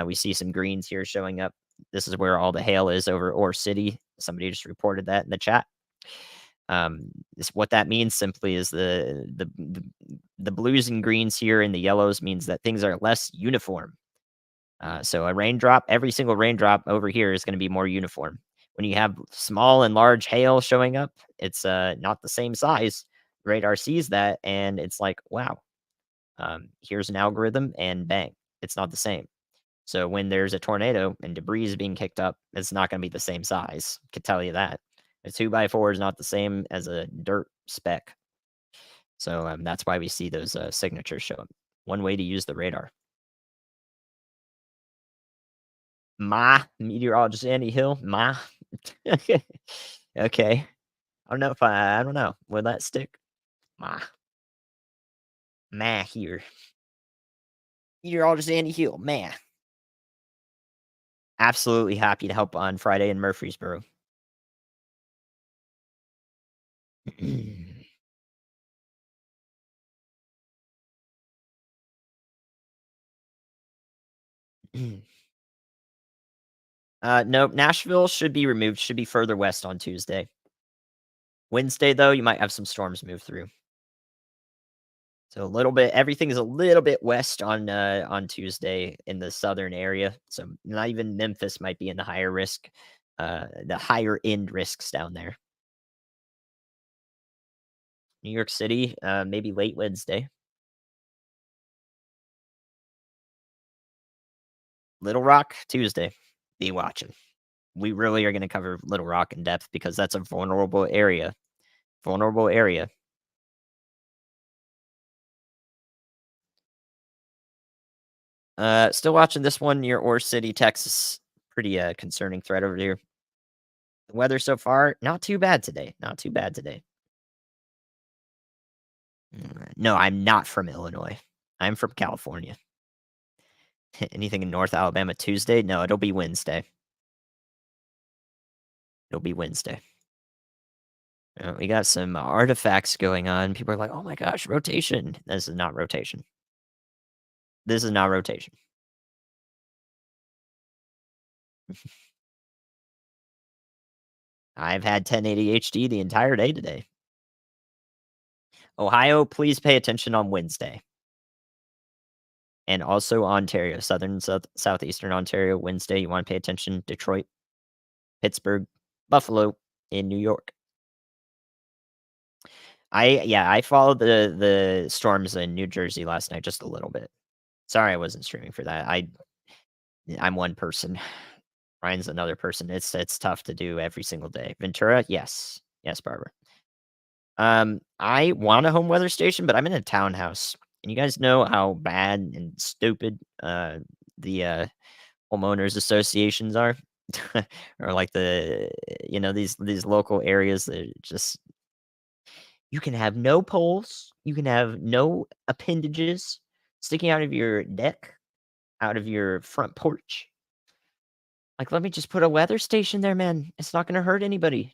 we see some greens here showing up. This is where all the hail is over Ore City. Somebody just reported that in the chat. What that means simply is the blues and greens here and the yellows means that things are less uniform. So a raindrop, every single raindrop over here is going to be more uniform. When you have small and large hail showing up, it's not the same size. Radar sees that and it's like, wow, here's an algorithm and bang, it's not the same. So when there's a tornado and debris is being kicked up, it's not going to be the same size. I could tell you that. A 2x4 is not the same as a dirt speck. So that's why we see those signatures show up. One way to use the radar. Ma, meteorologist Andy Hill. Ma. Okay. I don't know if I don't know. Will that stick? Ma. Ma here. Meteorologist Andy Hill. Ma. Absolutely happy to help on Friday in Murfreesboro. Nope. Nashville should be removed. Should be further west on Tuesday. Wednesday, though, you might have some storms move through. So a little bit, everything is a little bit west on Tuesday in the southern area. So not even Memphis might be in the higher risk, the higher end risks down there. New York City, maybe late Wednesday. Little Rock, Tuesday. Be watching. We really are going to cover Little Rock in depth because that's a vulnerable area. Vulnerable area. Still watching this one near Ore City, Texas. Pretty concerning threat over here. The weather so far, not too bad today. Not too bad today. No, I'm not from Illinois. I'm from California. Anything in North Alabama Tuesday? No, it'll be Wednesday. It'll be Wednesday. We got some artifacts going on. People are like, "Oh my gosh, rotation." This is not rotation. This is not rotation. I've had 1080 HD the entire day today. Ohio, please pay attention on Wednesday. And also Ontario, southeastern Ontario, Wednesday, you want to pay attention. Detroit, Pittsburgh, Buffalo, in New York. I followed the storms in New Jersey last night just a little bit. Sorry I wasn't streaming for that. I'm one person. Ryan's another person. It's tough to do every single day. Ventura, yes. Yes, Barbara. I want a home weather station, but I'm in a townhouse. And you guys know how bad and stupid the homeowners associations are. Or like these local areas that just you can have no poles, you can have no appendages sticking out of your deck, out of your front porch. Like, let me just put a weather station there, man. It's not gonna hurt anybody.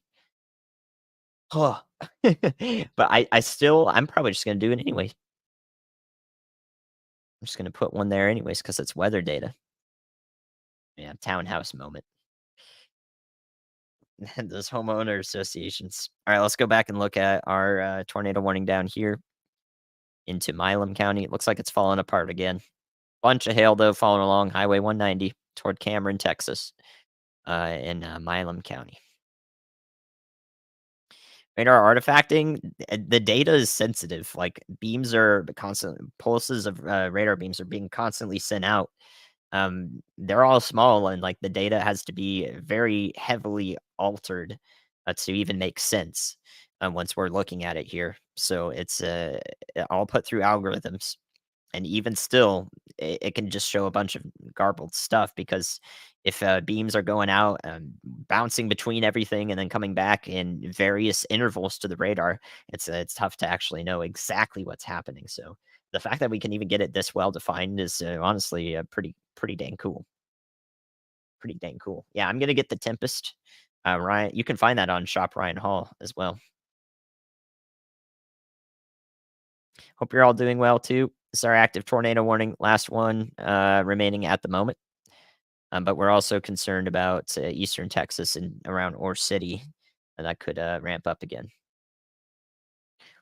Huh. But I'm probably just gonna do it anyway. I'm just gonna put one there anyways because it's weather data. Yeah, townhouse moment. Those homeowner associations. All right, let's go back and look at our tornado warning down here. into Milam County. It looks like it's falling apart again. Bunch of hail, though, falling along Highway 190 toward Cameron, Texas, in, Milam County. Radar artifacting, the data is sensitive, like, beams are constant pulses of, radar beams are being constantly sent out. They're all small and, like, the data has to be very heavily altered, to even make sense, once we're looking at it here. So it's, all put through algorithms. And even still, it can just show a bunch of garbled stuff because if, beams are going out, bouncing between everything and then coming back in various intervals to the radar, it's tough to actually know exactly what's happening. So the fact that we can even get it this well defined is, honestly, pretty dang cool. Pretty dang cool. Yeah, I'm gonna get the Tempest. Ryan, you can find that on Shop Ryan Hall as well. Hope you're all doing well too. This is our active tornado warning, last one remaining at the moment. But we're also concerned about eastern Texas and around Ore City, and that could ramp up again.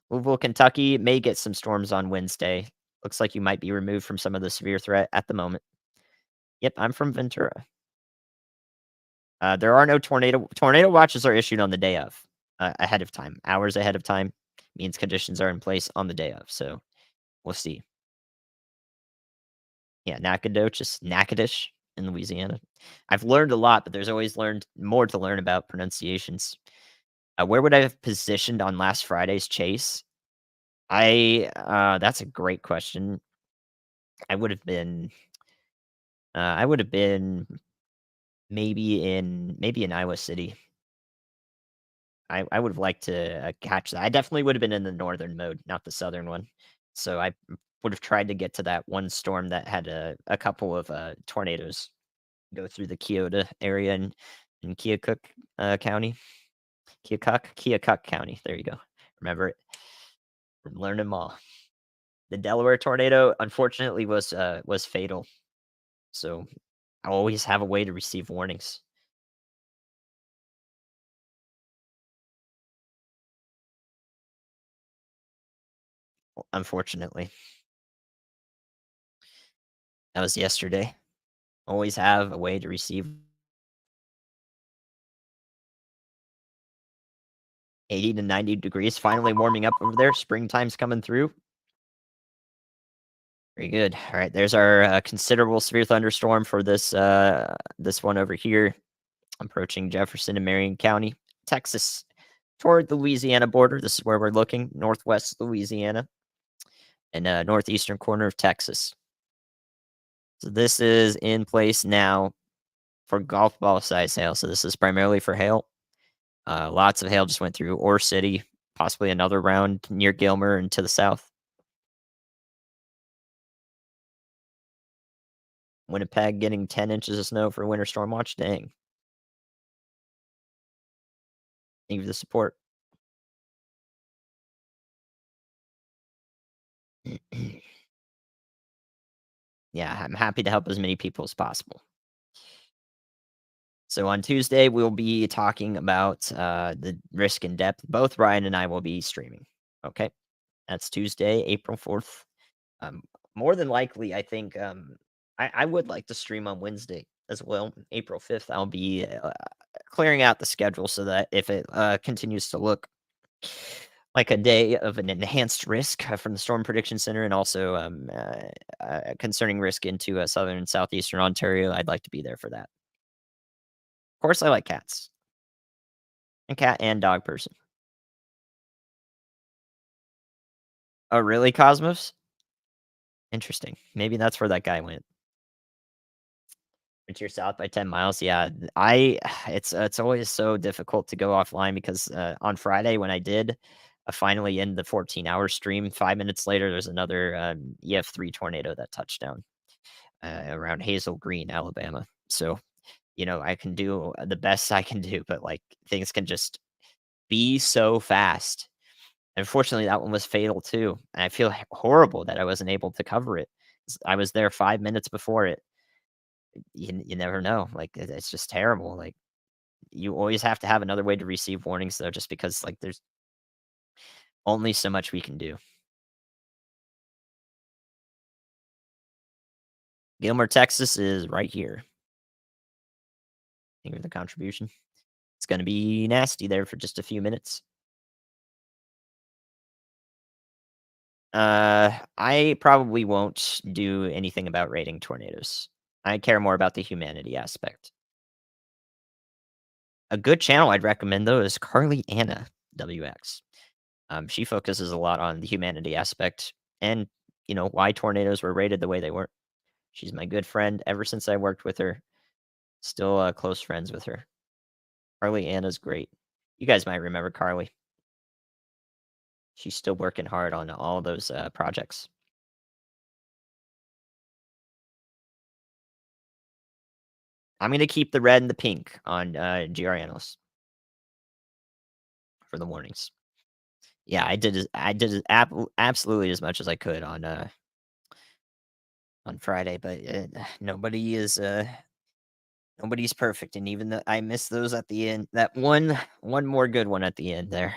Louisville, Kentucky may get some storms on Wednesday. Looks like you might be removed from some of the severe threat at the moment. Yep, I'm from Ventura. There are no tornado watches are issued on the day of, ahead of time, hours ahead of time. Means conditions are in place on the day of. So we'll see. Yeah, Nacogdoches, Natchitoches in Louisiana. I've learned a lot, but there's always learned more to learn about pronunciations. Where would I have positioned on last Friday's chase? That's a great question. I would have been, I would have been maybe in Iowa City. I would have liked to catch that. I definitely would have been in the northern mode, not the southern one. So I would have tried to get to that one storm that had a couple of tornadoes go through the Kyoto area in Keokuk County. Keokuk County. There you go. Remember it. Learn them all. The Delaware tornado, unfortunately, was fatal. So I always have a way to receive warnings. Unfortunately, that was yesterday. Always have a way to receive 80 to 90 degrees. Finally warming up over there. Springtime's coming through. Very good. All right, there's our considerable severe thunderstorm for this one over here, approaching Jefferson and Marion County, Texas, toward the Louisiana border. This is where we're looking, northwest Louisiana and northeastern corner of Texas. So this is in place now for golf ball size hail. So this is primarily for hail. Lots of hail just went through Ore City, possibly another round near Gilmer and to the south. Winnipeg getting 10 inches of snow for winter storm watch. Dang. Thank you for the support. Yeah, I'm happy to help as many people as possible. So on Tuesday, we'll be talking about the risk in depth. Both Ryan and I will be streaming. Okay. That's Tuesday, April 4th. Um, More than likely, I think I would like to stream on Wednesday as well. April 5th, I'll be clearing out the schedule so that if it continues to look like a day of an enhanced risk from the Storm Prediction Center and also concerning risk into southern and southeastern Ontario, I'd like to be there for that. Of course, I like cats. A cat and dog person. Oh, really, Cosmos? Interesting. Maybe that's where that guy went. Went to your south by 10 miles. Yeah, it's always so difficult to go offline because on Friday when I did, finally end the 14-hour stream. 5 minutes later, there's another EF3 tornado that touched down around Hazel Green, Alabama. So I can do the best I can do, but like things can just be so fast. Unfortunately, that one was fatal too. And I feel horrible that I wasn't able to cover it. I was there 5 minutes before it. You never know. Like it's just terrible. Like you always have to have another way to receive warnings though, just because like there's only so much we can do. Gilmer, Texas is right here. Thank you for the contribution. It's gonna be nasty there for just a few minutes. I probably won't do anything about rating tornadoes. I care more about the humanity aspect. A good channel I'd recommend though is Carly Anna WX. She focuses a lot on the humanity aspect and why tornadoes were rated the way they were. She's my good friend ever since I worked with her. Still close friends with her. Carly Anna's great. You guys might remember Carly. She's still working hard on all those projects. I'm gonna keep the red and the pink on GR Analyst for the warnings. Yeah, I did absolutely as much as I could on Friday, but nobody is nobody's perfect, and even though I missed those at the end, that one more good one at the end there.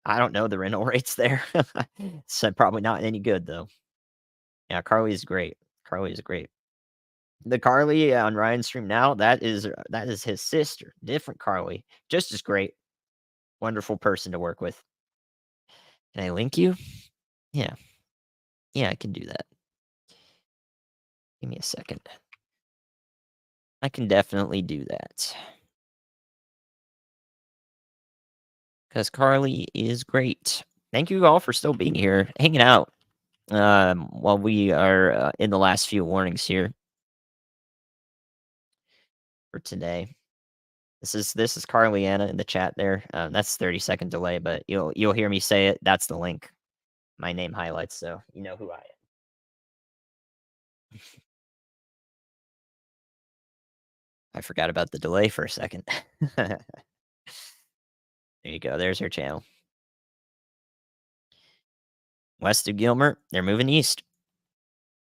I don't know the rental rates there, so probably not any good though. Yeah, Carly's great. Carly is great. The Carly on Ryan's stream now, that is his sister, different Carly, just as great, wonderful person to work with. Can I link you? Yeah, yeah, I can do that. Give me a second. I can definitely do that. Because Carly is great. Thank you all for still being here, hanging out while we are in the last few warnings here for today. This is Carly Anna in the chat there. That's 30-second delay, but you'll hear me say it. That's the link. My name highlights, so you know who I am. I forgot about the delay for a second. There you go. There's her channel. West of Gilmer, they're moving east.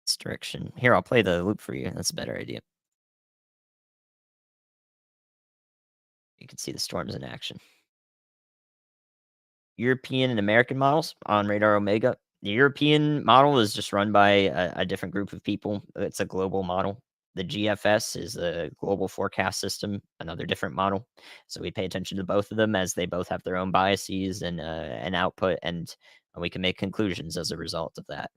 This direction. Here, I'll play the loop for you. That's a better idea. You can see the storms in action. European and American models on Radar Omega. The European model is just run by a different group of people. It's a global model. The GFS is a global forecast system, another different model. So we pay attention to both of them as they both have their own biases and output, and we can make conclusions as a result of that.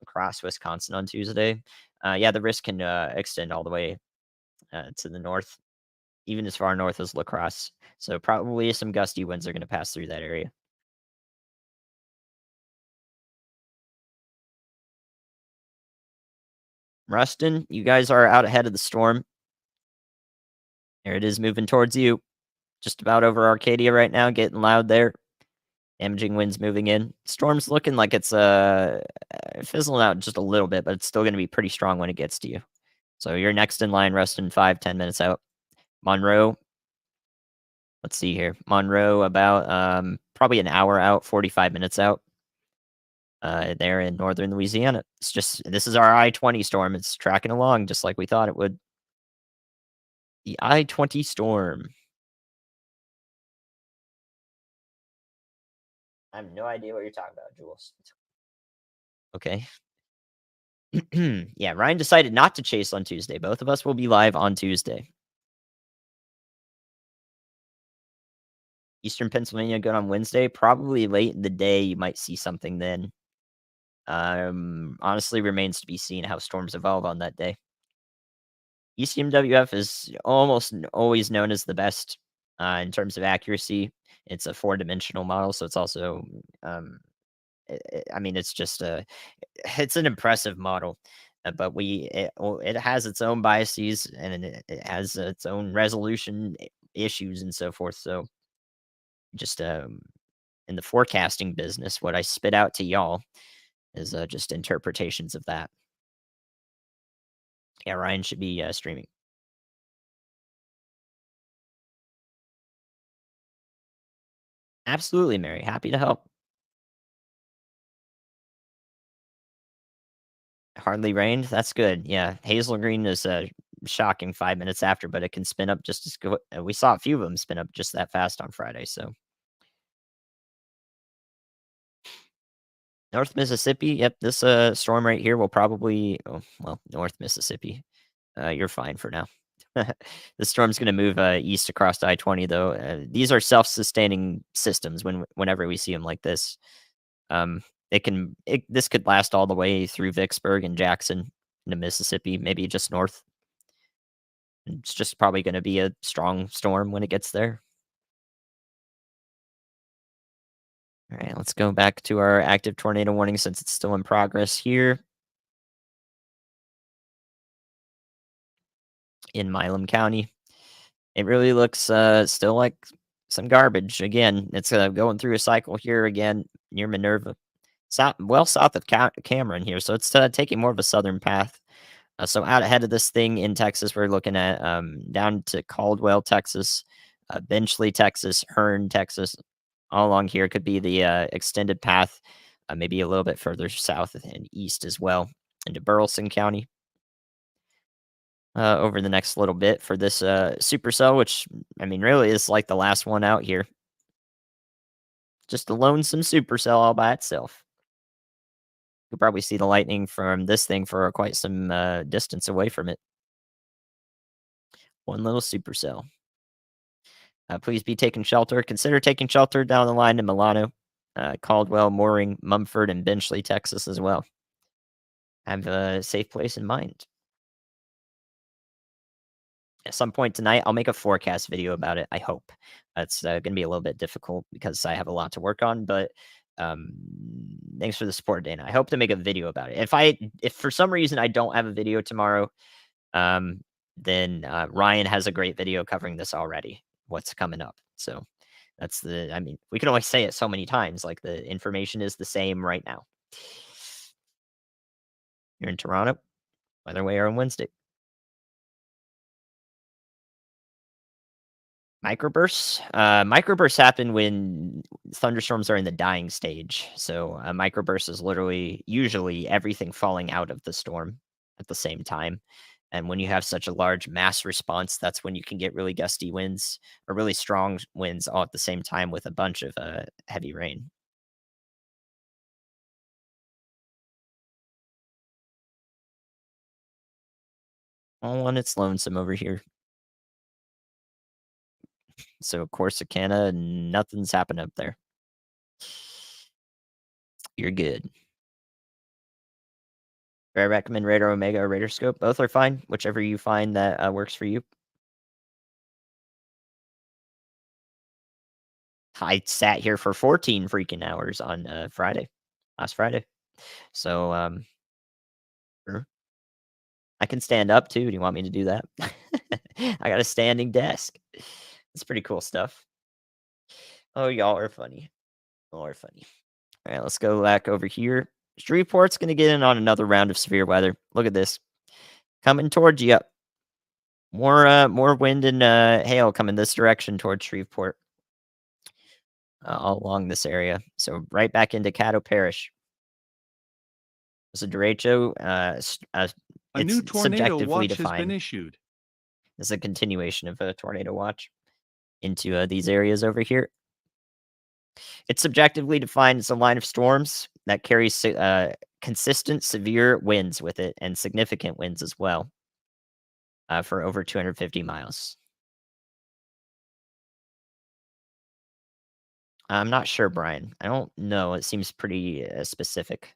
Across Wisconsin on Tuesday. Yeah, the risk can extend all the way to the north, even as far north as La Crosse. So probably some gusty winds are going to pass through that area. Ruston, you guys are out ahead of the storm. There it is moving towards you. Just about over Arcadia right now, getting loud there. Damaging winds moving in. Storm's looking like it's fizzling out just a little bit, but it's still going to be pretty strong when it gets to you. So you're next in line, Ruston, 5-10 minutes out. Monroe, let's see here. Monroe about probably an hour out, 45 minutes out. There in northern Louisiana. This is our I-20 storm. It's tracking along just like we thought it would. The I-20 storm. I have no idea what you're talking about, Jules. Okay. Yeah, Ryan decided not to chase on Tuesday. Both of us will be live on Tuesday. Eastern Pennsylvania good on Wednesday. Probably late in the day, you might see something then. Honestly, remains to be seen how storms evolve on that day. ECMWF is almost always known as the best in terms of accuracy. It's a four-dimensional model, so it's also, I mean, it's just it's an impressive model, but it has its own biases and it has its own resolution issues and so forth. So just in the forecasting business, what I spit out to y'all is just interpretations of that. Yeah, Ryan should be streaming. Absolutely, Mary. Happy to help. Hardly rained. That's good. Yeah, Hazel Green is shocking 5 minutes after, but it can spin up just as good. We saw a few of them spin up just that fast on Friday. So North Mississippi, yep, this, storm right here will probably North Mississippi. You're fine for now. The storm's gonna move, east across I-20 though. These are self-sustaining systems whenever we see them like this. Um, this could last all the way through Vicksburg and Jackson into Mississippi, maybe just north. It's just probably gonna be a strong storm when it gets there. Alright, let's go back to our active tornado warning since it's still in progress here in Milam County. It really looks, still like some garbage. Again, it's, going through a cycle here again near Minerva. South of Cameron here, so it's, taking more of a southern path. So out ahead of this thing in Texas, we're looking at, down to Caldwell, Texas, Benchley, Texas, Hearn, Texas. All along here could be the, extended path, maybe a little bit further south and east as well into Burleson County. Over the next little bit for this, supercell, which, I mean, really is like the last one out here. Just a lonesome supercell all by itself. You'll probably see the lightning from this thing for quite some, distance away from it. One little supercell. Please be taking shelter. Consider taking shelter down the line in Milano, Caldwell, Mooring, Mumford, and Benchley, Texas as well. Have a safe place in mind. At some point tonight, I'll make a forecast video about it, I hope. It's, gonna be a little bit difficult because I have a lot to work on, but, um, thanks for the support, Dana. I hope to make a video about it. If for some reason I don't have a video tomorrow, um, then, Ryan has a great video covering this already, what's coming up. So, I mean, we can only say it so many times, like, the information is the same right now. You're in Toronto, weather way on Wednesday. Microbursts happen when thunderstorms are in the dying stage. So a microburst is literally usually everything falling out of the storm at the same time. And when you have such a large mass response, that's when you can get really gusty winds or really strong winds all at the same time with a bunch of heavy rain. All on its lonesome over here. So Corsicana, nothing's happened up there. You're good. I recommend Radar Omega or Radar Scope. Both are fine, whichever you find that works for you. I sat here for 14 freaking hours on, last Friday. So, sure. I can stand up too. Do you want me to do that? I got a standing desk. It's pretty cool stuff. Oh, y'all are funny. Y'all are funny. All right, let's go back over here. Shreveport's gonna get in on another round of severe weather. Look at this. Coming towards you. More wind and, hail coming this direction towards Shreveport, all along this area. So right back into Caddo Parish. So derecho,
A new
it's
tornado
subjectively
watch has been
defined
issued.
as a continuation of a tornado watch into these areas over here. It's subjectively defined as a line of storms that carries consistent severe winds with it and significant winds as well for over 250 miles. I'm not sure, Brian. I don't know. It seems pretty specific.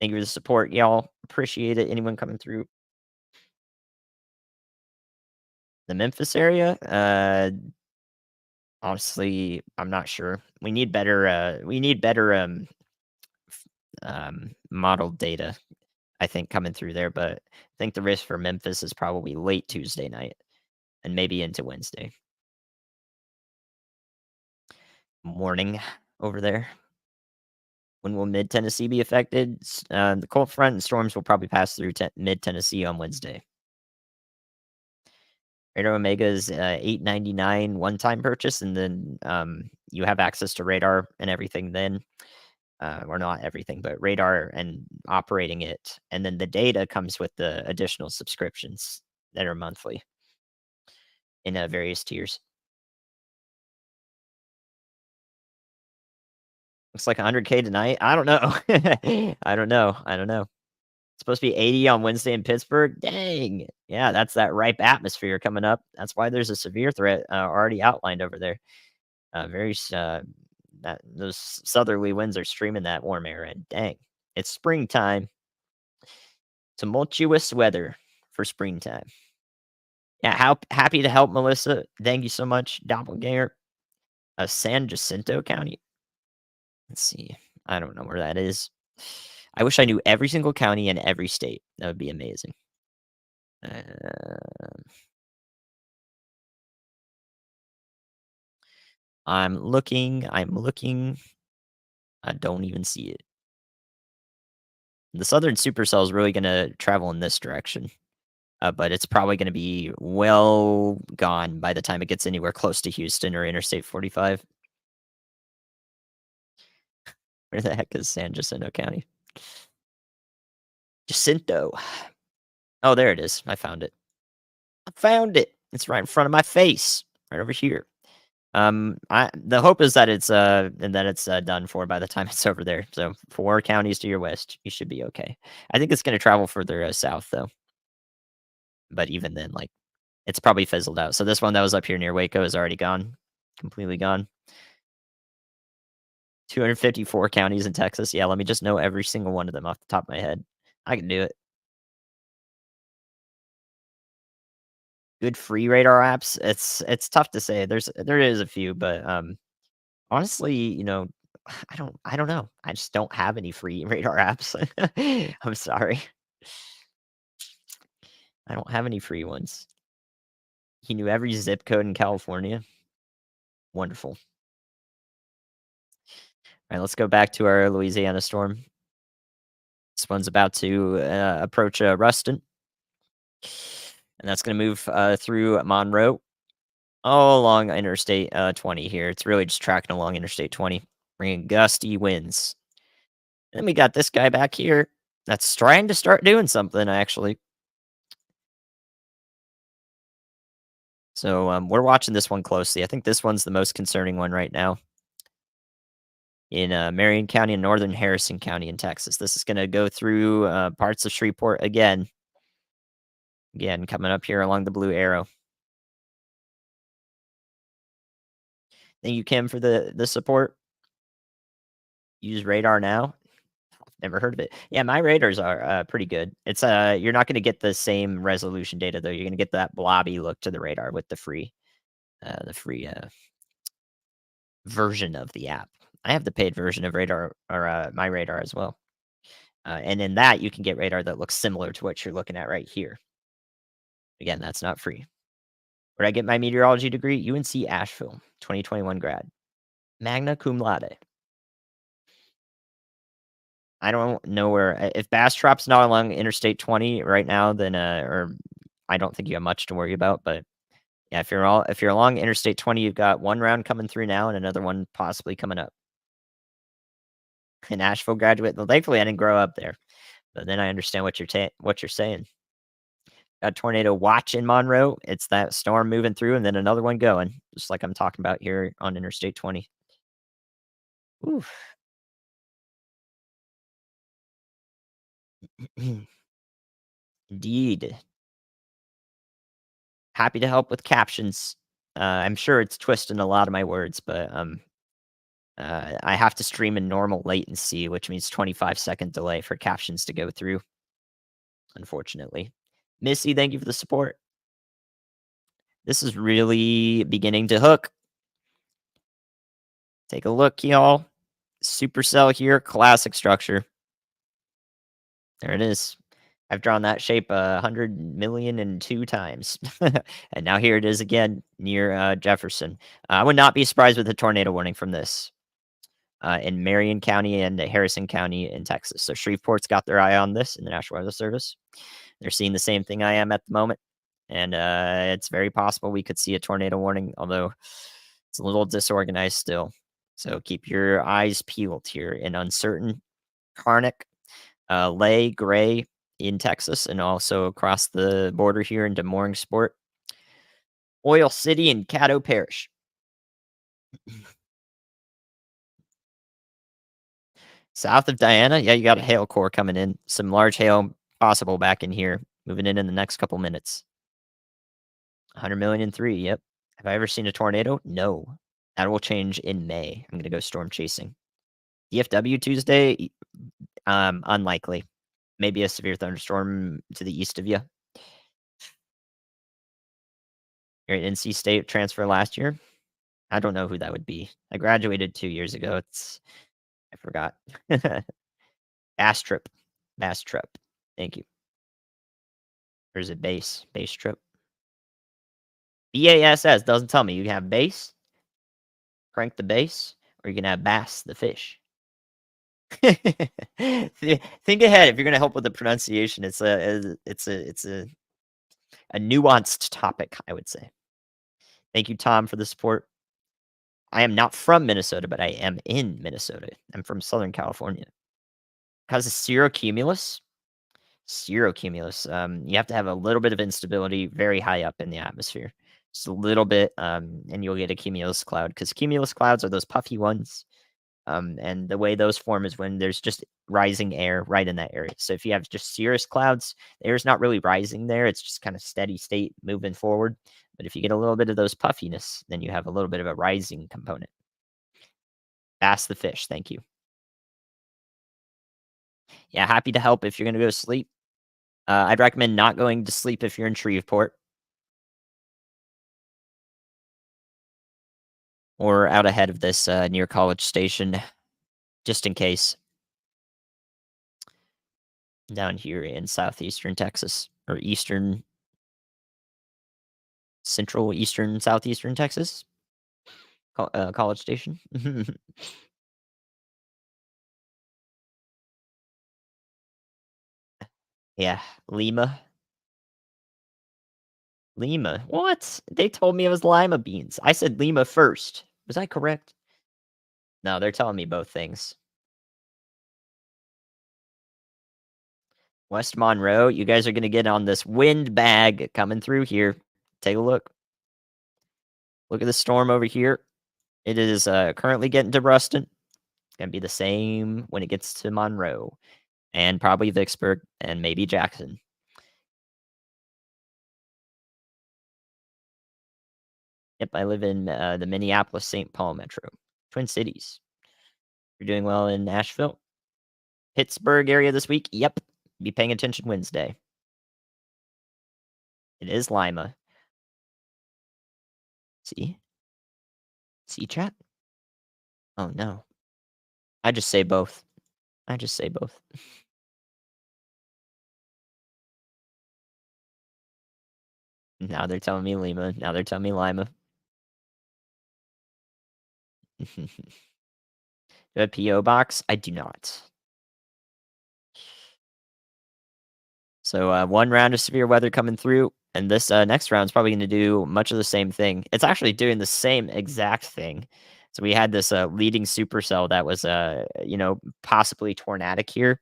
Thank you for the support, y'all. Appreciate it. Anyone coming through the Memphis area? Honestly, I'm not sure. We need better modeled data, I think, coming through there. But I think the risk for Memphis is probably late Tuesday night and maybe into Wednesday morning over there. When will mid Tennessee be affected? The cold front and storms will probably pass through mid Tennessee on Wednesday. Radar Omega is 8.99 one-time purchase, and then you have access to radar and everything. Then, or not everything, but radar and operating it, and then the data comes with the additional subscriptions that are monthly in various tiers. Looks like 100K tonight. I don't know. I don't know. I don't know. It's supposed to be 80 on Wednesday in Pittsburgh. Dang. Yeah, that's that ripe atmosphere coming up. That's why there's a severe threat already outlined over there. Very that those southerly winds are streaming that warm air in. Dang. It's springtime. Tumultuous weather for springtime. Yeah, how happy to help, Melissa. Thank you so much, Doppelganger. San Jacinto County. Let's see. I don't know where that is. I wish I knew every single county in every state. That would be amazing. Uh, I'm looking. I'm looking. I don't even see it. The southern supercell is really going to travel in this direction, but it's probably going to be well gone by the time it gets anywhere close to Houston or Interstate 45. Where the heck is San Jacinto County? Jacinto. Oh, there it is. I found it. I found it. It's right in front of my face, right over here. I the hope is that it's done for by the time it's over there. So 4 counties to your west, you should be okay. I think it's gonna travel further, south, though, but even then, like, it's probably fizzled out. So this one that was up here near Waco is already gone, completely gone. 254 counties in Texas. Yeah, let me just know every single one of them off the top of my head. I can do it. Good free radar apps. It's tough to say. There is a few, but, honestly, I don't know. I just don't have any free radar apps. I'm sorry. I don't have any free ones. He knew every zip code in California. Wonderful. Alright, let's go back to our Louisiana storm. This one's about to, approach, Ruston, and that's gonna move, through Monroe, all along Interstate, 20 here. It's really just tracking along Interstate 20, bringing gusty winds. Then we got this guy back here that's trying to start doing something, actually. So, we're watching this one closely. I think this one's the most concerning one right now in, Marion County and northern Harrison County in Texas. This is gonna go through, parts of Shreveport again. Again, coming up here along the blue arrow. Thank you, Kim, for the support. Use radar now. Never heard of it. Yeah, my radars are, pretty good. It's, you're not gonna get the same resolution data, though. You're gonna get that blobby look to the radar with the free, version of the app. I have the paid version of radar or, my radar as well. And in that, you can get radar that looks similar to what you're looking at right here. Again, that's not free. Where I get my meteorology degree? UNC Asheville, 2021 grad. Magna cum laude. I don't know where if Bastrop's not along Interstate 20 right now, then, or I don't think you have much to worry about, but yeah, if you're along Interstate 20, you've got one round coming through now and another one possibly coming up. An Asheville graduate. Well, thankfully, I didn't grow up there, but then I understand what you're saying. A tornado watch in Monroe. It's that storm moving through and then another one going, just like I'm talking about here on Interstate 20. Oof. Indeed. Happy to help with captions. I'm sure it's twisting a lot of my words, but I have to stream in normal latency, which means 25-second delay for captions to go through, unfortunately. Missy, thank you for the support. This is really beginning to hook. Take a look, y'all. Supercell here, classic structure. There it is. I've drawn that shape 100,000,002 times. And now here it is again near Jefferson. I would not be surprised with a tornado warning from this in Marion County and Harrison County in Texas. So Shreveport's got their eye on this in the National Weather Service. They're seeing the same thing I am at the moment. And it's very possible we could see a tornado warning, although it's a little disorganized still. So keep your eyes peeled here in uncertain Karnak, Lay, Gray in Texas, and also across the border here into Mooringsport, Oil City, and Caddo Parish. South of Diana, yeah, you got a hail core coming in. Some large hail possible back in here, moving in the next couple minutes. 100 million in 3, yep. Have I ever seen a tornado? No. That will change in May. I'm gonna go storm chasing. DFW Tuesday, unlikely. Maybe a severe thunderstorm to the east of you. You're at NC State transfer last year? I don't know who that would be. I graduated 2 years ago. I forgot. Bastrop. Bastrop. Thank you. Or is it base? Base trip. BASS doesn't tell me. You can have bass, crank the bass, or you can have bass the fish. Think ahead if you're gonna help with the pronunciation. It's a nuanced topic, I would say. Thank you, Tom, for the support. I am not from Minnesota, but I am in Minnesota. I'm from Southern California. Because of cirrocumulus, you have to have a little bit of instability very high up in the atmosphere. Just a little bit, and you'll get a cumulus cloud. Because cumulus clouds are those puffy ones. And the way those form is when there's just rising air right in that area. So if you have just cirrus clouds, the air's not really rising there. It's just kind of steady state moving forward. But if you get a little bit of those puffiness, then you have a little bit of a rising component. Bass the fish. Thank you. Yeah, happy to help if you're going to go to sleep. I'd recommend not going to sleep if you're in Shreveport or out ahead of this near College Station, just in case. Down here in southeastern Texas or eastern, central, eastern, southeastern Texas, College Station. Yeah, Lima. Lima. What? They told me it was lima beans. I said Lima first. Was I correct? No, they're telling me both things. West Monroe, you guys are going to get on this wind bag coming through here. Take a look. Look at the storm over here. It is currently getting to Ruston. It's going to be the same when it gets to Monroe and probably Vicksburg and maybe Jackson. Yep, I live in the Minneapolis-St. Paul metro. Twin Cities. You're doing well in Nashville? Pittsburgh area this week? Yep. Be paying attention Wednesday. It is Lima. See? See, chat? Oh, no. I just say both. I just say both. Now they're telling me Lima. Now they're telling me Lima. Do I have a P.O. box? I do not. So, one round of severe weather coming through, and this next round is probably going to do much of the same thing. It's actually doing the same exact thing. So we had this leading supercell that was, possibly tornadic here,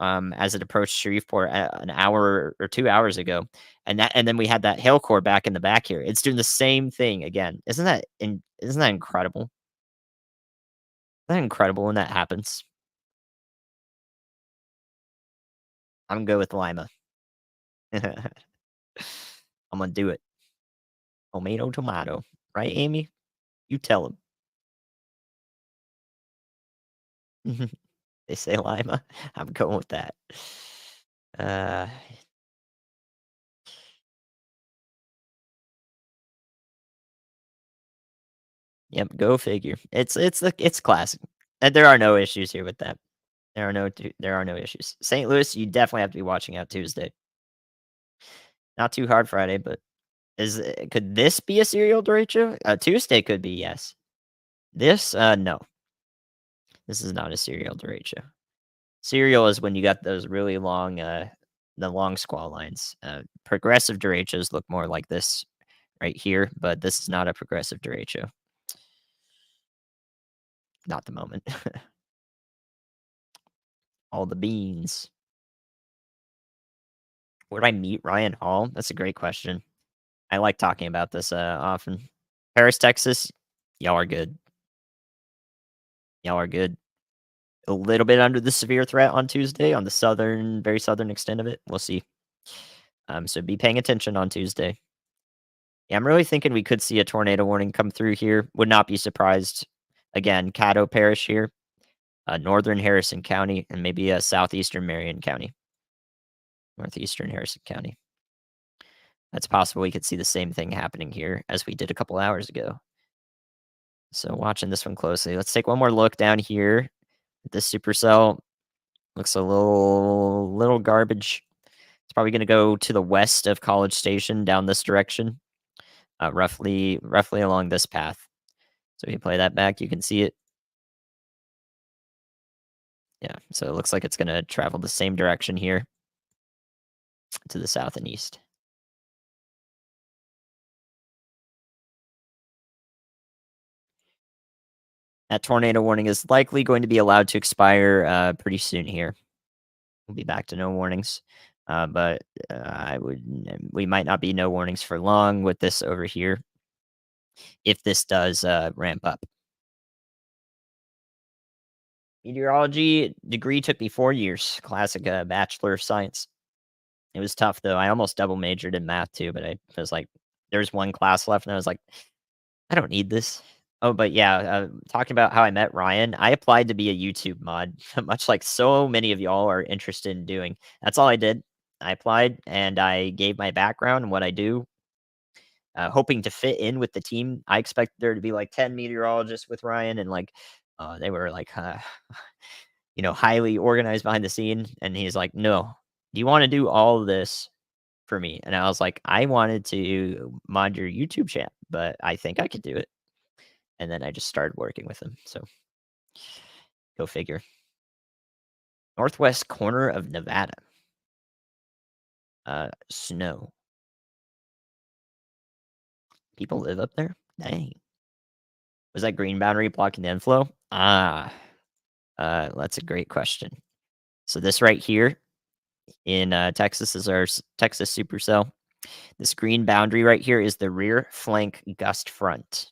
as it approached Shreveport an hour or 2 hours ago, and then we had that hail core back in the back here. It's doing the same thing again. Isn't that incredible? Isn't that incredible when that happens? I'm good with Lima. I'm gonna do it. Tomato, tomato. Right, Amy? You tell him. They say Lima. I'm going with that. Uh, yep, go figure. It's classic. And there are no issues here with that. There are no issues. St. Louis, you definitely have to be watching out Tuesday. Not too hard Friday, but could this be a serial derecho? Tuesday could be, yes. This, no. This is not a serial derecho. Serial is when you got those really long, the long squall lines. Progressive derechos look more like this right here, but this is not a progressive derecho. Not the moment. All the beans. Where did I meet Ryan Hall? That's a great question. I like talking about this often. Paris, Texas. Y'all are good. Y'all are good. a little bit under the severe threat on Tuesday on the southern, very southern extent of it. We'll see. So be paying attention on Tuesday. Yeah, I'm really thinking we could see a tornado warning come through here. Would not be surprised. Again, Caddo Parish here, northern Harrison County, and maybe southeastern Marion County, northeastern Harrison County. That's possible we could see the same thing happening here as we did a couple hours ago. So watching this one closely. Let's take one more look down here at this supercell. Looks a little garbage. It's probably going to go to the west of College Station down this direction, roughly along this path. So if you play that back, you can see it. Yeah, so it looks like it's going to travel the same direction here to the south and east. That tornado warning is likely going to be allowed to expire pretty soon here. We'll be back to no warnings. But we might not be no warnings for long with this over here if this does ramp up. Meteorology degree took me 4 years. Classic Bachelor of Science. It was tough though. I almost double majored in math too, but I was like, there's one class left, and I was like, I don't need this. Oh, but yeah, talking about how I met Ryan, I applied to be a YouTube mod, much like so many of y'all are interested in doing. That's all I did. I applied and I gave my background and what I do, hoping to fit in with the team. I expected there to be like 10 meteorologists with Ryan, and like they were like, highly organized behind the scene. And he's like, no, do you want to do all of this for me? And I was like, I wanted to mod your YouTube channel, but I think I could do it. And then I just started working with him. So go figure. Northwest corner of Nevada. Snow. People live up there? Dang. Was that green boundary blocking the inflow? That's a great question. So this right here in Texas is our Texas supercell. This green boundary right here is the rear flank gust front.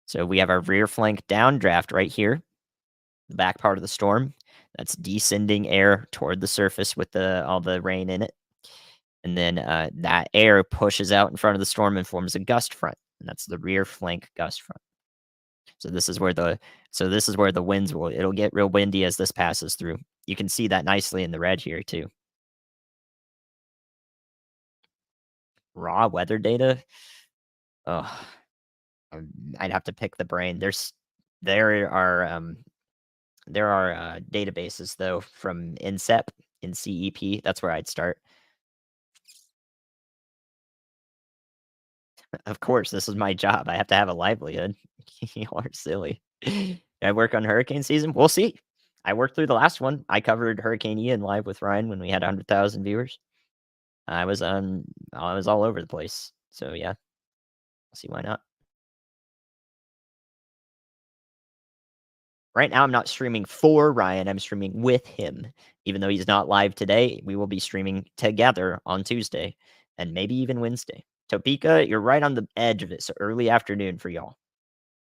So we have our rear flank downdraft right here, the back part of the storm. That's descending air toward the surface with all the rain in it. And then that air pushes out in front of the storm and forms a gust front. And that's the rear flank gust front. So this is where the winds it'll get real windy as this passes through. You can see that nicely in the red here too. Raw weather data. Oh, I'd have to pick the brain. There are databases though from INCEP in CEP. That's where I'd start. Of course, this is my job. I have to have a livelihood. You are silly. I work on hurricane season? We'll see. I worked through the last one. I covered Hurricane Ian live with Ryan when we had 100,000 viewers. I was all over the place. So yeah, I'll see why not. Right now, I'm not streaming for Ryan. I'm streaming with him. Even though he's not live today, we will be streaming together on Tuesday and maybe even Wednesday. Topeka, you're right on the edge of it. So early afternoon for y'all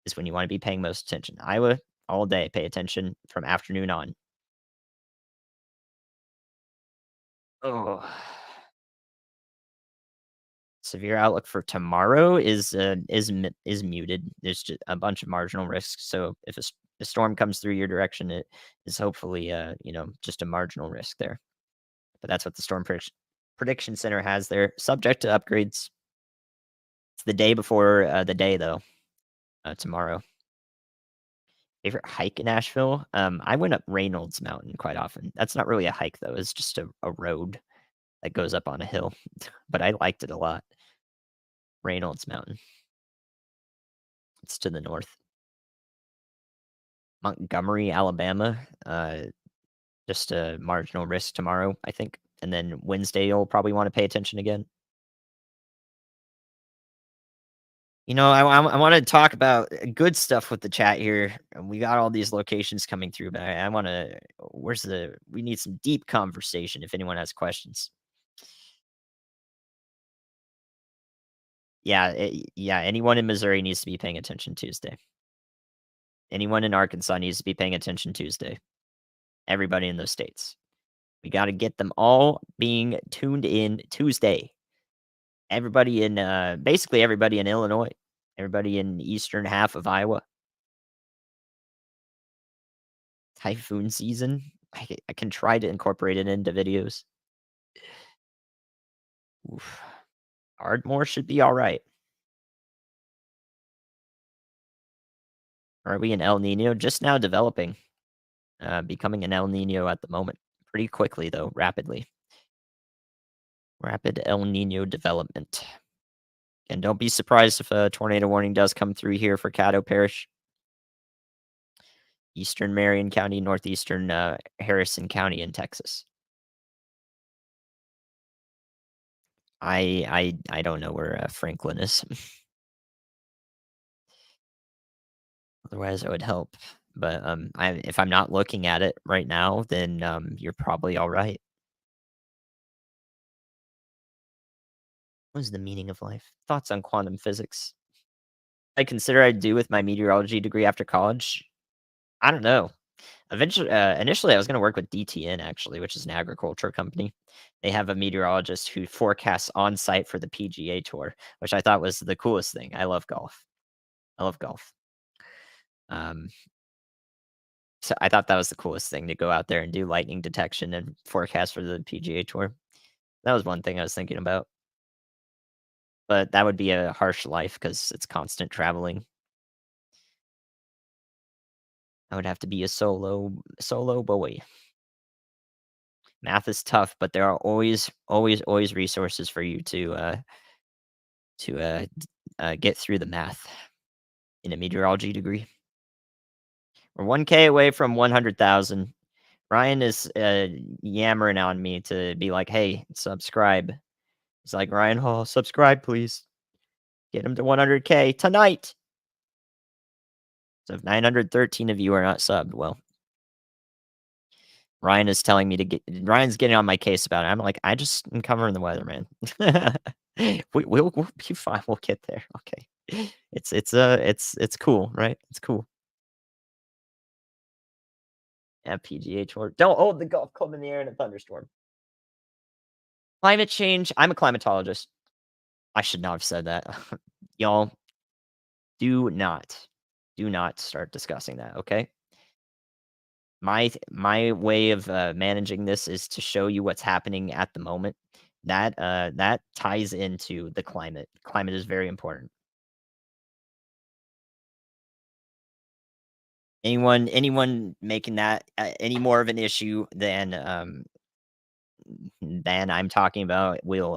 is when you want to be paying most attention. Iowa, all day, pay attention from afternoon on. Oh, severe outlook for tomorrow is muted. There's just a bunch of marginal risks. So if a storm comes through your direction, it is hopefully just a marginal risk there. But that's what the Prediction Center has there, subject to upgrades. It's the day before the day though. Tomorrow. Favorite hike in Asheville? I went up Reynolds Mountain quite often. That's not really a hike though. It's just a road that goes up on a hill. But I liked it a lot. Reynolds Mountain. It's to the north. Montgomery, Alabama. Just a marginal risk tomorrow, I think. And then Wednesday, you'll probably want to pay attention again. I want to talk about good stuff with the chat here. We got all these locations coming through, but I want to. We need some deep conversation if anyone has questions. Yeah, anyone in Missouri needs to be paying attention Tuesday. Anyone in Arkansas needs to be paying attention Tuesday. everybody in those states. We gotta get them all being tuned in Tuesday. Everybody in, basically everybody in Illinois, everybody in the eastern half of Iowa. Typhoon season. I can try to incorporate it into videos. Oof. Ardmore should be alright. Are we in El Nino? Just now developing, becoming an El Nino at the moment. Pretty quickly, though, rapidly. Rapid El Nino development. And don't be surprised if a tornado warning does come through here for Caddo Parish. Eastern Marion County, northeastern Harrison County in Texas. I don't know where Franklin is. Otherwise, I would help. But if I'm not looking at it right now, then you're probably all right. What is the meaning of life? Thoughts on quantum physics? I consider I'd do with my meteorology degree after college. I don't know. Eventually, initially, I was going to work with DTN actually, which is an agriculture company. They have a meteorologist who forecasts on site for the PGA Tour, which I thought was the coolest thing. I love golf. I love golf. Um, so I thought that was the coolest thing to go out there and do lightning detection and forecast for the PGA Tour. That was one thing I was thinking about. But that would be a harsh life because it's constant traveling. I would have to be a solo boy. Math is tough, but there are always resources for you to get through the math in a meteorology degree. We're 1K away from 100,000. Ryan is yammering on me to be like, "Hey, subscribe." He's like, "Ryan, oh, subscribe, please. Get him to 100K tonight." So if 913 of you are not subbed, well, Ryan is telling me to get. Ryan's getting on my case about it. I'm like, I just am covering the weather, man. We'll be fine. We'll get there. Okay. It's cool, right? It's cool. Yeah, PGA Tour. Don't hold the golf club in the air in a thunderstorm. Climate change. I'm a climatologist. I should not have said that. Y'all, do not, do not start discussing that. Okay. My way of managing this is to show you what's happening at the moment. That ties into the climate. Climate is very important. Anyone making that any more of an issue than I'm talking about will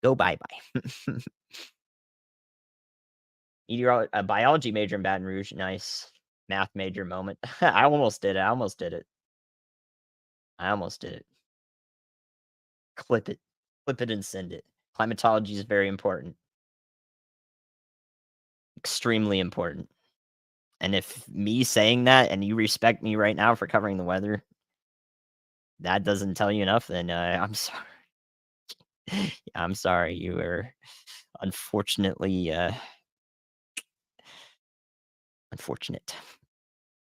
go bye bye. A biology major in Baton Rouge, nice. Math major moment. I almost did it. I almost did it. I almost did it. Clip it. Clip it and send it. Climatology is very important. Extremely important. And if me saying that and you respect me right now for covering the weather, that doesn't tell you enough, then I'm sorry. I'm sorry. You are unfortunately unfortunate.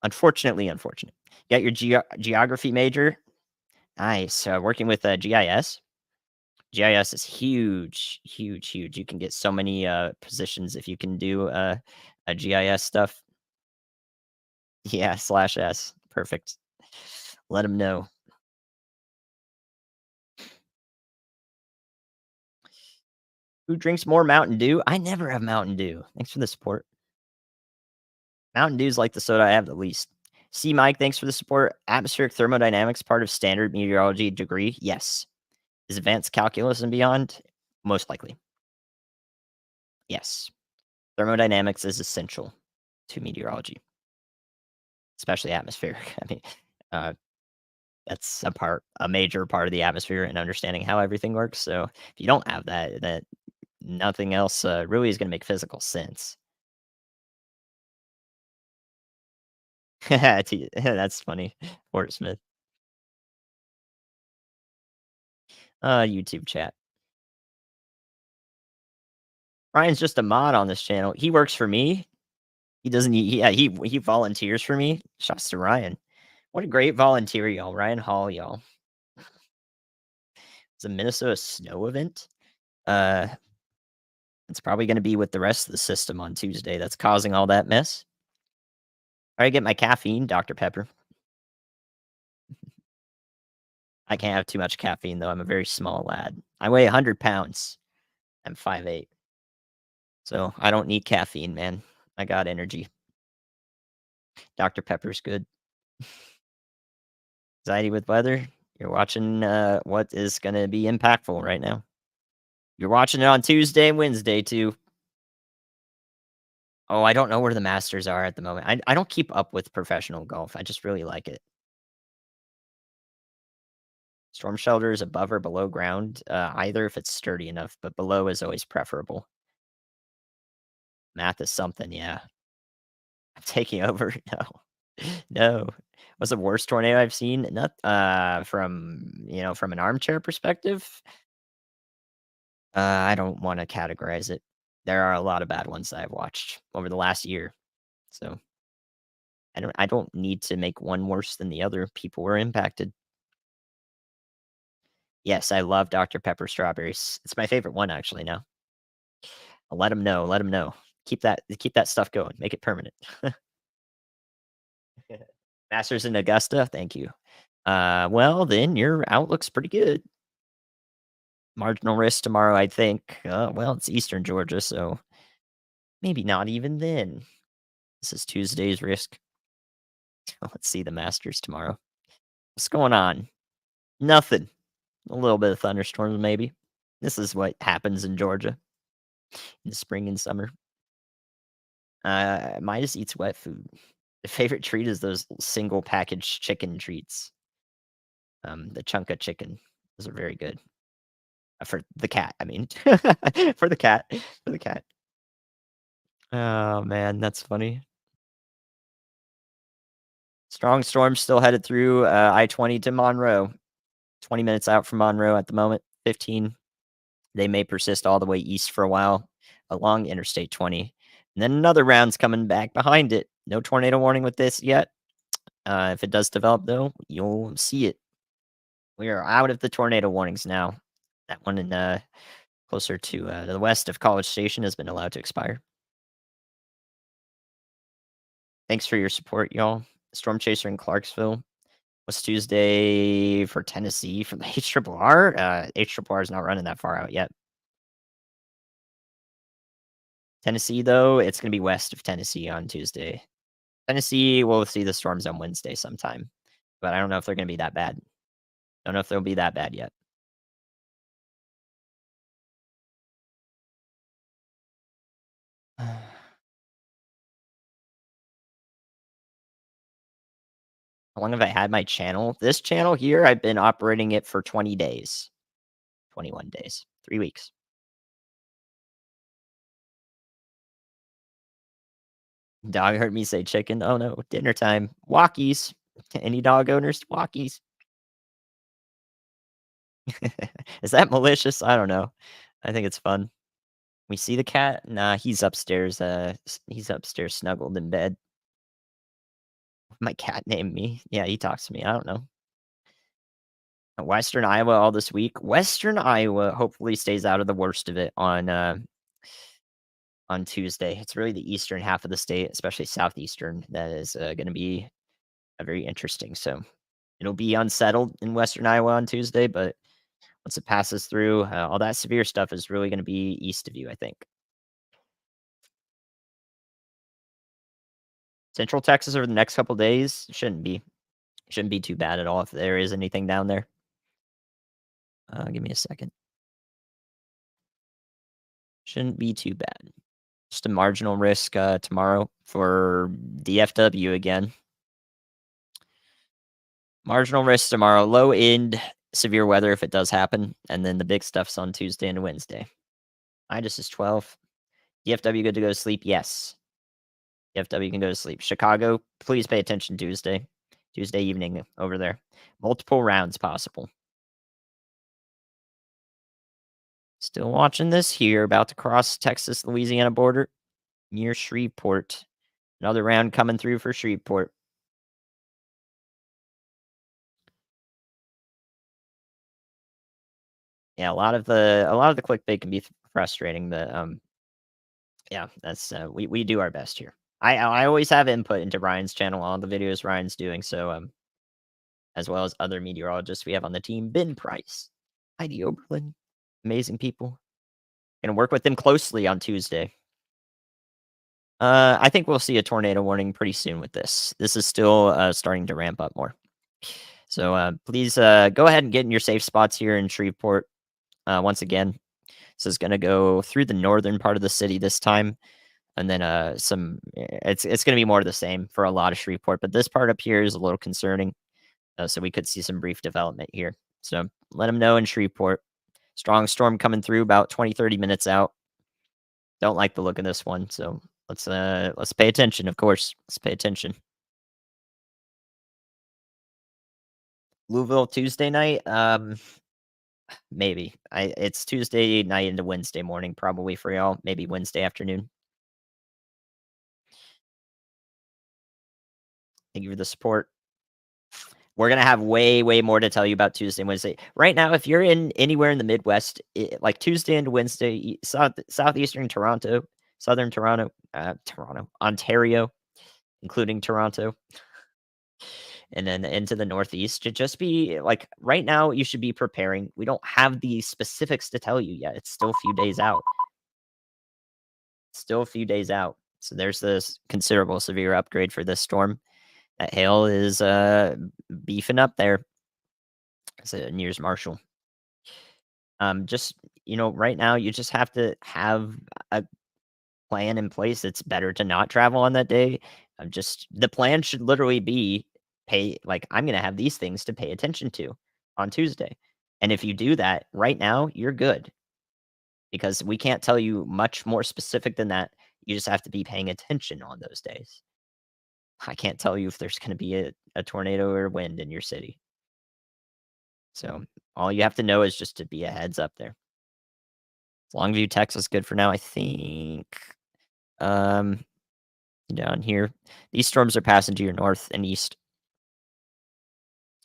Unfortunately unfortunate. You got your geography major. Nice. Working with GIS. GIS is huge, huge, huge. You can get so many positions if you can do a GIS stuff. Yeah, slash S. Perfect. Let them know. Who drinks more Mountain Dew? I never have Mountain Dew. Thanks for the support. Mountain Dew is like the soda I have the least. C Mike, thanks for the support. Atmospheric thermodynamics part of standard meteorology degree? Yes. Is advanced calculus and beyond? Most likely. Yes. Thermodynamics is essential to meteorology, especially atmospheric. I mean, uh, that's a major part of the atmosphere and understanding how everything works. So if you don't have that, then nothing else really is going to make physical sense. That's funny. Fort Smith. YouTube chat. Ryan's just a mod on this channel. He works for me. He doesn't. Yeah, he volunteers for me. Shouts to Ryan. What a great volunteer, y'all. Ryan Hall, y'all. It's a Minnesota snow event. Uh, it's probably gonna be with the rest of the system on Tuesday that's causing all that mess. I get my caffeine, Dr. Pepper. I can't have too much caffeine, though. I'm a very small lad. I weigh 100 pounds. I'm 5'8". So I don't need caffeine, man. I got energy. Dr. Pepper's good. Anxiety with weather. You're watching what is going to be impactful right now. You're watching it on Tuesday and Wednesday, too. Oh, I don't know where the Masters are at the moment. I don't keep up with professional golf. I just really like it. Storm shelter is above or below ground, either if it's sturdy enough, but below is always preferable. Math is something, yeah. I'm taking over. No. No. What's the worst tornado I've seen? Not from, from an armchair perspective. I don't wanna categorize it. There are a lot of bad ones that I've watched over the last year, so I don't need to make one worse than the other. People were impacted. Yes, I love Dr. Pepper strawberries. It's my favorite one actually now. Let them know, let them know. Keep that stuff going, make it permanent. Masters in Augusta? Thank you. Well, then your outlook's pretty good. Marginal risk tomorrow, I think. Well, it's Eastern Georgia, so maybe not even then. This is Tuesday's risk. Let's see the Masters tomorrow. What's going on? Nothing. A little bit of thunderstorms, maybe. This is what happens in Georgia in the spring and summer. Midas eats wet food. The favorite treat is those single package chicken treats. The chunka chicken. Those are very good. For the cat, I mean. For the cat. For the cat. Oh man, that's funny. Strong storm still headed through I-20 to Monroe. 20 minutes out from Monroe at the moment. 15. They may persist all the way east for a while along Interstate 20. And then another round's coming back behind it. No tornado warning with this yet. If it does develop, though, you'll see it. We are out of the tornado warnings now. That one in closer to the west of College Station has been allowed to expire. Thanks for your support, y'all. Storm Chaser in Clarksville was Tuesday for Tennessee for the HRRR. HRRR is not running that far out yet. Tennessee, though, it's going to be west of Tennessee on Tuesday. Tennessee, we'll see the storms on Wednesday sometime, but I don't know if they're going to be that bad. Don't know if they'll be that bad yet. How long have I had my channel? This channel here, I've been operating it for 20 days, 21 days, 3 weeks. Dog heard me say chicken. Oh no, dinner time. Walkies. Any dog owners? Walkies. Is that malicious? I don't know. I think it's fun. We see the cat? Nah, he's upstairs. He's upstairs snuggled in bed. My cat named me. Yeah, he talks to me. I don't know. Western Iowa all this week. Western Iowa hopefully stays out of the worst of it on Tuesday. It's really the eastern half of the state, especially southeastern, that is going to be very interesting. So it'll be unsettled in Western Iowa on Tuesday, but once it passes through, all that severe stuff is really going to be east of you, I think. Central Texas over the next couple days shouldn't be too bad at all if there is anything down there. Give me a second. Shouldn't be too bad. Just a marginal risk tomorrow for DFW again. Marginal risk tomorrow. Low end severe weather if it does happen, and then the big stuff's on Tuesday and Wednesday. Minus is 12. DFW good to go to sleep? Yes. DFW can go to sleep. Chicago, please pay attention Tuesday. Tuesday evening over there. Multiple rounds possible. Still watching this here. About to cross Texas-Louisiana border near Shreveport. Another round coming through for Shreveport. Yeah, a lot of the clickbait can be frustrating, but, yeah, that's, we do our best here. I always have input into Ryan's channel, all the videos Ryan's doing, so, as well as other meteorologists we have on the team, Ben Price, Heidi Oberlin, amazing people. Gonna work with them closely on Tuesday. I think we'll see a tornado warning pretty soon with this. This is still, starting to ramp up more. So, please, go ahead and get in your safe spots here in Shreveport. Once again, this is gonna go through the northern part of the city this time, and then, it's gonna be more of the same for a lot of Shreveport, but this part up here is a little concerning, so we could see some brief development here. So, let them know in Shreveport. Strong storm coming through about 20, 30 minutes out. Don't like the look of this one, so let's pay attention, of course. Let's pay attention. Louisville Tuesday night, maybe. It's Tuesday night into Wednesday morning probably for y'all, maybe Wednesday afternoon. Thank you for the support. We're gonna have way, way more to tell you about Tuesday and Wednesday. Right now, if you're in anywhere in the Midwest, like Tuesday and Wednesday, southeastern Toronto, southern Toronto, Ontario, including Toronto, and then into the Northeast, to just be like right now, you should be preparing. We don't have the specifics to tell you yet. It's still a few days out. Still a few days out. So there's this considerable severe upgrade for this storm. That hail is beefing up there. It's a nears Marshall. Just right now you just have to have a plan in place. It's better to not travel on that day. Just the plan should literally be pay like I'm gonna have these things to pay attention to on Tuesday. And if you do that right now, you're good because we can't tell you much more specific than that. You just have to be paying attention on those days. I can't tell you if there's gonna be a tornado or wind in your city. So all you have to know is just to be a heads up there. Longview, Texas, good for now, I think. Um, down here, these storms are passing to your north and east.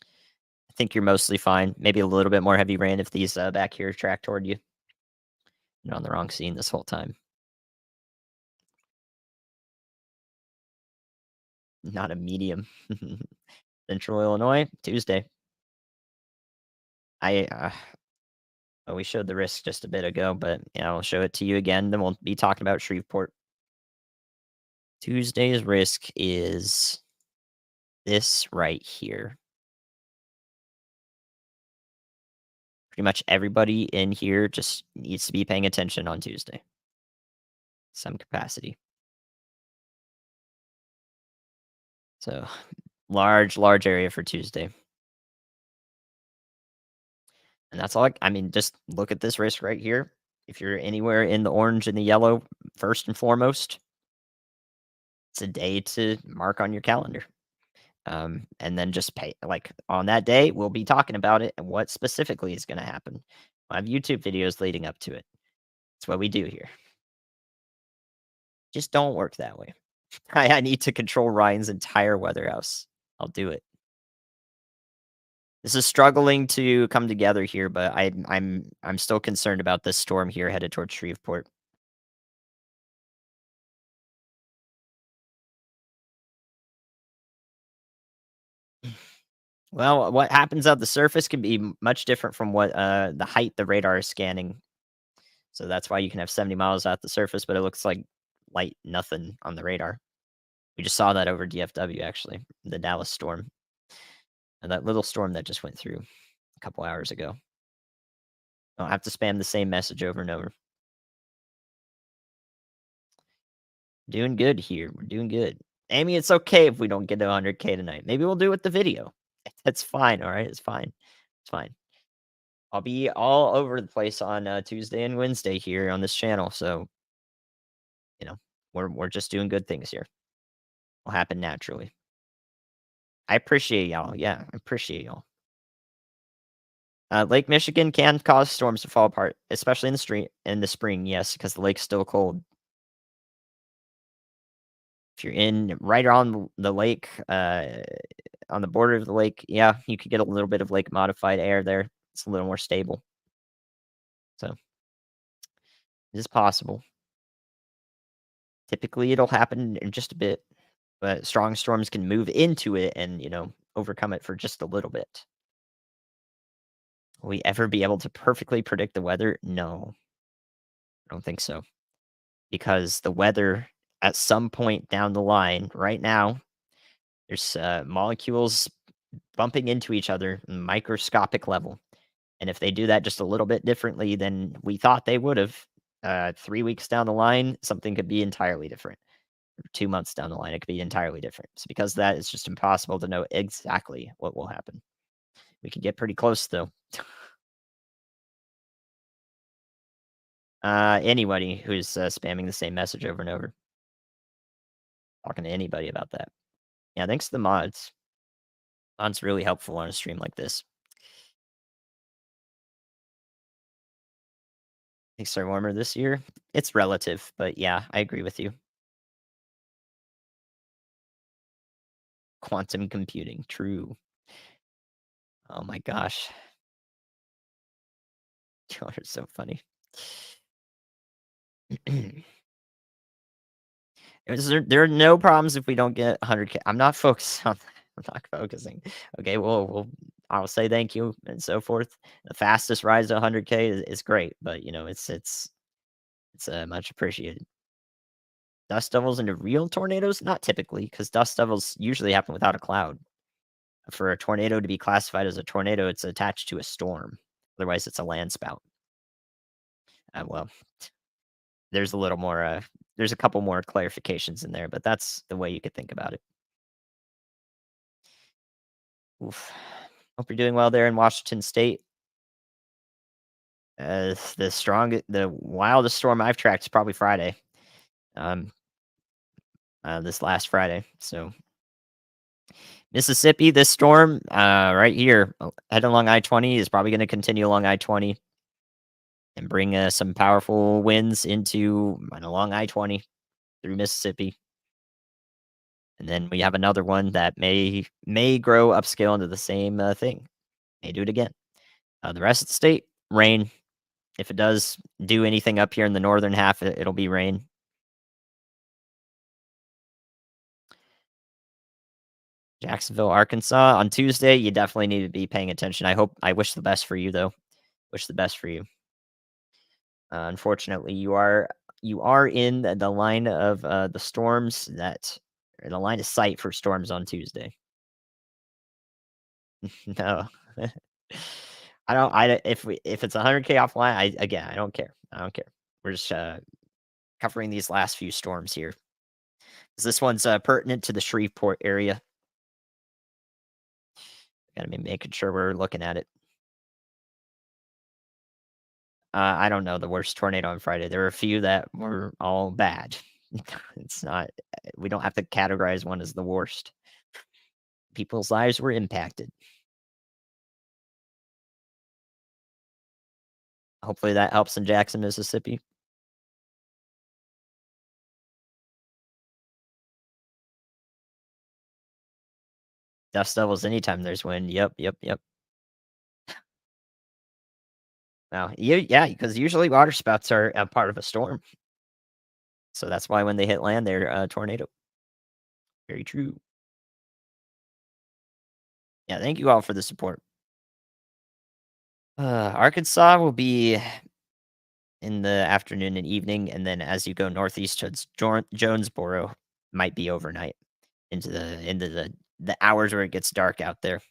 I think you're mostly fine. Maybe a little bit more heavy rain if these back here track toward you. You're on the wrong scene this whole time. Not a medium. Central Illinois, Tuesday. Well, we showed the risk just a bit ago, but yeah, I'll show it to you again. Then we'll be talking about Shreveport. Tuesday's risk is this right here. Pretty much everybody in here just needs to be paying attention on Tuesday. Some capacity. So large area for Tuesday. And that's all I mean, just look at this risk right here. If you're anywhere in the orange and the yellow, first and foremost, it's a day to mark on your calendar. And then just pay like on that day, we'll be talking about it and what specifically is going to happen. I have YouTube videos leading up to it. That's what we do here. Just don't work that way. I need to control Ryan's entire weather house. I'll do it. This is struggling to come together here, but I'm still concerned about this storm here headed towards Shreveport. Well, what happens at the surface can be much different from what the height the radar is scanning. So that's why you can have 70 miles at the surface, but it looks like light nothing on the radar. We just saw that over DFW actually, the Dallas storm, and that little storm that just went through a couple hours ago. I don't have to spam the same message over and over. Doing good here. We're doing good. Amy, it's okay if we don't get to 100K tonight. Maybe we'll do it with the video. That's fine. All right. It's fine. It's fine. I'll be all over the place on Tuesday and Wednesday here on this channel. So, you know, we're just doing good things here. Will happen naturally. I appreciate y'all. Yeah, I appreciate y'all. Lake Michigan can cause storms to fall apart, especially in the street in the spring. Yes, because the lake's still cold. If you're in right on the lake, on the border of the lake, yeah, you could get a little bit of lake modified air there. It's a little more stable. So it is possible. Typically, it'll happen in just a bit, but strong storms can move into it and, overcome it for just a little bit. Will we ever be able to perfectly predict the weather? No, I don't think so. Because the weather at some point down the line, right now, there's molecules bumping into each other, microscopic level. And if they do that just a little bit differently than we thought they would have, 3 weeks down the line, something could be entirely different. 2 months down the line, it could be entirely different. So because of that, it's just impossible to know exactly what will happen. We could get pretty close though. Anybody who's spamming the same message over and over, talking to anybody about that. Yeah, thanks to the mods. Mods really helpful on a stream like this. Things are warmer this year. It's relative, but yeah, I agree with you. Quantum computing, true. Oh my gosh, y'all are so funny. There are no problems if we don't get 100K. I'm not focused on that. I'm not focusing. Okay, well, I'll say thank you and so forth. The fastest rise to 100K is great, but it's much appreciated. Dust devils into real tornadoes? Not typically, because dust devils usually happen without a cloud. For a tornado to be classified as a tornado, it's attached to a storm. Otherwise, it's a land spout. Well, there's a little more. There's a couple more clarifications in there, but that's the way you could think about it. Oof. Hope you're doing well there in Washington State. The wildest storm I've tracked is probably Friday. Um, this last Friday. So Mississippi, this storm, right here, heading along I-20 is probably going to continue along I-20 and bring some powerful winds into and along I-20 through Mississippi. And then we have another one that may grow upscale into the same thing. May do it again. The rest of the state, rain. If it does do anything up here in the northern half, it'll be rain. Jacksonville, Arkansas on Tuesday, you definitely need to be paying attention. I wish the best for you though. Wish the best for you. Unfortunately, you are in the line of the storms that or the line of sight for storms on Tuesday. No. I don't I if it's 100K offline, I don't care. I don't care. We're just covering these last few storms here. 'Cause this one's pertinent to the Shreveport area. Gotta be making sure we're looking at it. I don't know the worst tornado on Friday. There were a few that were all bad. It's not we don't have to categorize one as the worst. People's lives were impacted. Hopefully that helps in Jackson, Mississippi. Dust devils anytime there's wind. Yep, yep, yep. Now, yeah, because usually water spouts are a part of a storm. So that's why when they hit land, they're a tornado. Very true. Yeah, thank you all for the support. Arkansas will be in the afternoon and evening, and then as you go northeast towards Jonesboro, might be overnight into the hours where it gets dark out there.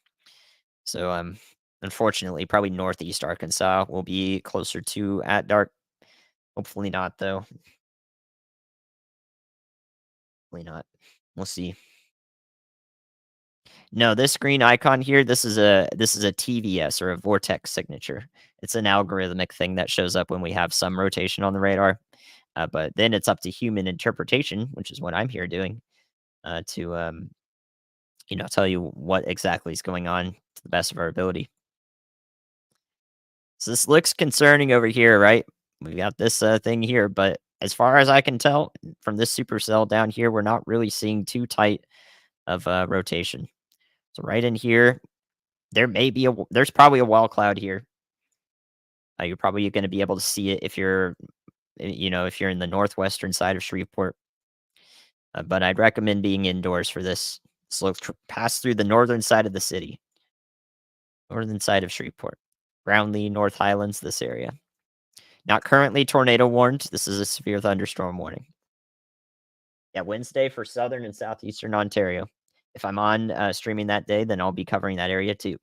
So unfortunately, probably northeast Arkansas will be closer to at dark. Hopefully not though. Hopefully not. We'll see. No, this green icon here, this is a TVS or a vortex signature. It's an algorithmic thing that shows up when we have some rotation on the radar. But then it's up to human interpretation, which is what I'm here doing, to tell you what exactly is going on to the best of our ability. So this looks concerning over here, right? We got this thing here, but as far as I can tell from this supercell down here, we're not really seeing too tight of rotation. So right in here, there's probably a wall cloud here. You're probably going to be able to see it if you're, if you're in the northwestern side of Shreveport. But I'd recommend being indoors for this. So pass through the northern side of the city, northern side of Shreveport, Brownlee, North Highlands, this area. Not currently tornado warned. This is a severe thunderstorm warning. Yeah, Wednesday for southern and southeastern Ontario. If I'm on streaming that day, then I'll be covering that area too.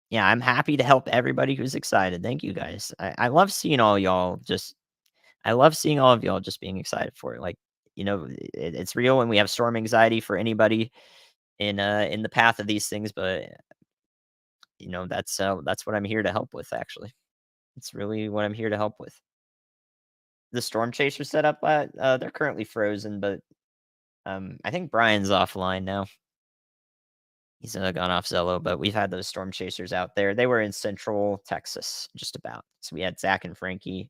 Yeah, I'm happy to help everybody who's excited. Thank you guys. I love seeing all y'all just I love seeing all of y'all just being excited for it. Like, it's real and we have storm anxiety for anybody in the path of these things, but that's what I'm here to help with actually. It's really what I'm here to help with. The storm chaser setup, they're currently frozen, but I think Brian's offline now. He's gone off Zello, but we've had those storm chasers out there. They were in central Texas, just about. So we had Zach and Frankie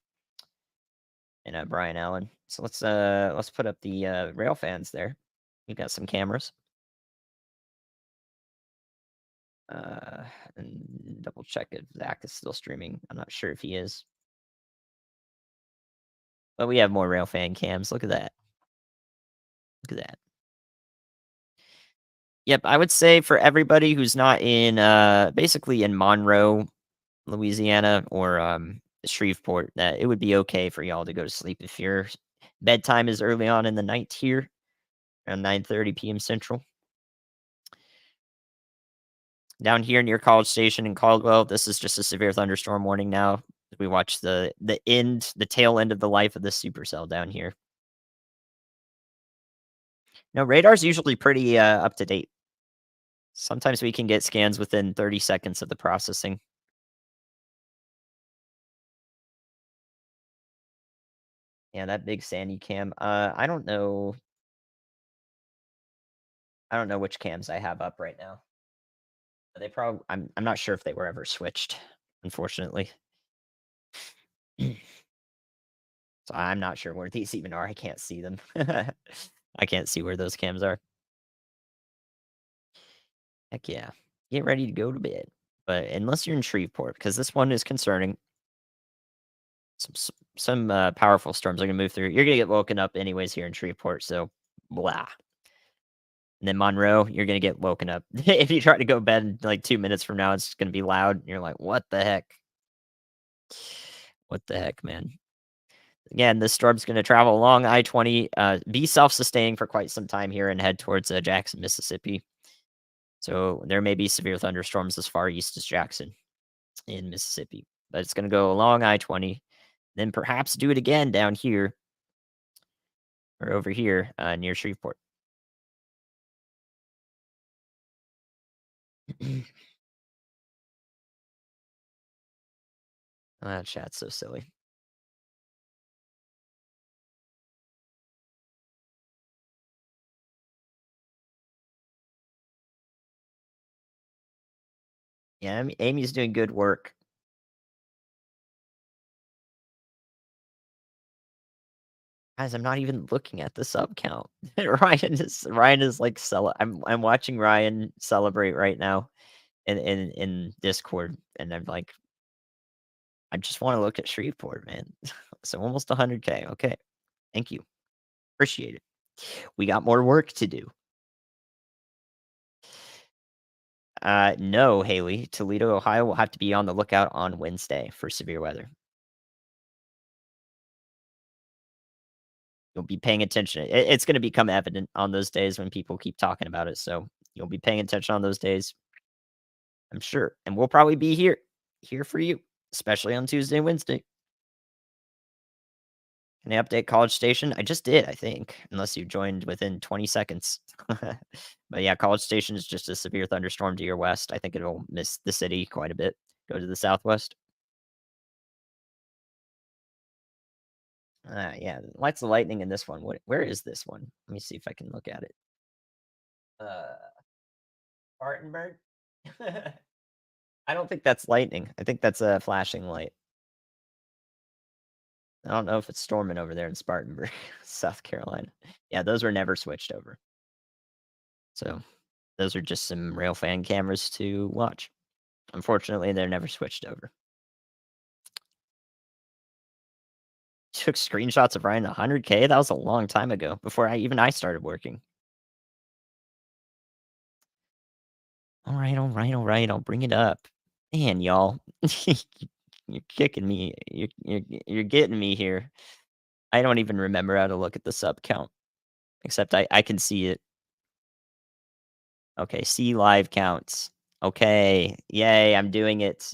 and Brian Allen. So let's put up the rail fans there. We got some cameras. Uh, and double check if Zach is still streaming. I'm not sure if he is, but we have more rail fan cams. Look at that. Look at that. Yep, I would say for everybody who's not in basically in Monroe, Louisiana, or Shreveport, that it would be okay for y'all to go to sleep if your bedtime is early on in the night here, around 9:30 p.m. Central. Down here near College Station in Caldwell, this is just a severe thunderstorm warning now. We watch the tail end of the life of this supercell down here. No, radar's usually pretty up to date. Sometimes we can get scans within 30 seconds of the processing. Yeah, that big sandy cam. I don't know. I don't know which cams I have up right now. They probably. I'm not sure if they were ever switched. Unfortunately, so I'm not sure where these even are. I can't see them. I can't see where those cams are. Heck yeah. Get ready to go to bed. But unless you're in Shreveport, because this one is concerning. Some powerful storms are gonna move through. You're gonna get woken up anyways here in Shreveport, so blah. And then Monroe, you're gonna get woken up. If you try to go to bed in like 2 minutes from now, it's gonna be loud. And you're like, what the heck? What the heck, man? Again, this storm's gonna travel along I-20, be self-sustaining for quite some time here and head towards Jackson, Mississippi. So there may be severe thunderstorms as far east as Jackson in Mississippi. But it's gonna go along I-20, then perhaps do it again down here or over here near Shreveport. That chat's so silly. Yeah, Amy's doing good work. Guys, I'm not even looking at the sub count. Ryan is like I'm watching Ryan celebrate right now in Discord, and I'm like, I just want to look at Shreveport, man. So almost 100K. Okay, thank you, appreciate it. We got more work to do. No, Haley, Toledo, Ohio will have to be on the lookout on Wednesday for severe weather. You'll be paying attention. It's going to become evident on those days when people keep talking about it. So you'll be paying attention on those days, I'm sure. And we'll probably be here for you, especially on Tuesday, Wednesday. Can I update College Station? I just did, I think, unless you joined within 20 seconds. But yeah, College Station is just a severe thunderstorm to your west. I think it'll miss the city quite a bit. Go to the southwest. Yeah, lots of lightning in this one. Where is this one? Let me see if I can look at it. Uh, Spartanburg? I don't think that's lightning. I think that's a flashing light. I don't know if it's storming over there in Spartanburg, South Carolina. Yeah, those were never switched over. So those are just some railfan cameras to watch. Unfortunately, they're never switched over. Took screenshots of Ryan 100K? That was a long time ago, before I started working. Alright, alright, alright, I'll bring it up. Man, y'all. You're kicking me. You're getting me here. I don't even remember how to look at the sub count, except I can see it. Okay, see live counts. Okay, yay, I'm doing it.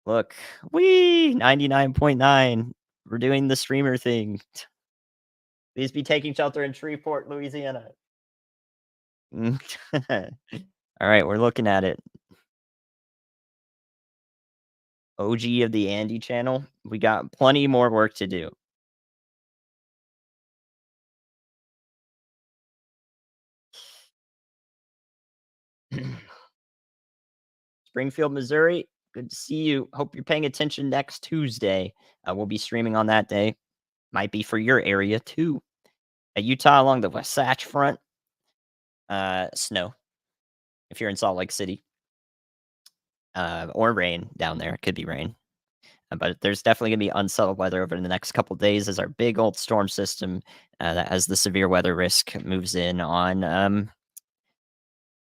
Look, wee, 99.9. We're doing the streamer thing. Please be taking shelter in Shreveport, Louisiana. Alright, we're looking at it. OG of the Andy channel. We got plenty more work to do. Springfield, Missouri. Good to see you. Hope you're paying attention next Tuesday. We'll be streaming on that day. Might be for your area too. Utah along the Wasatch Front. Snow. If you're in Salt Lake City. Or rain down there. Could be rain. But there's definitely going to be unsettled weather over the next couple days as our big old storm system that has the severe weather risk moves in on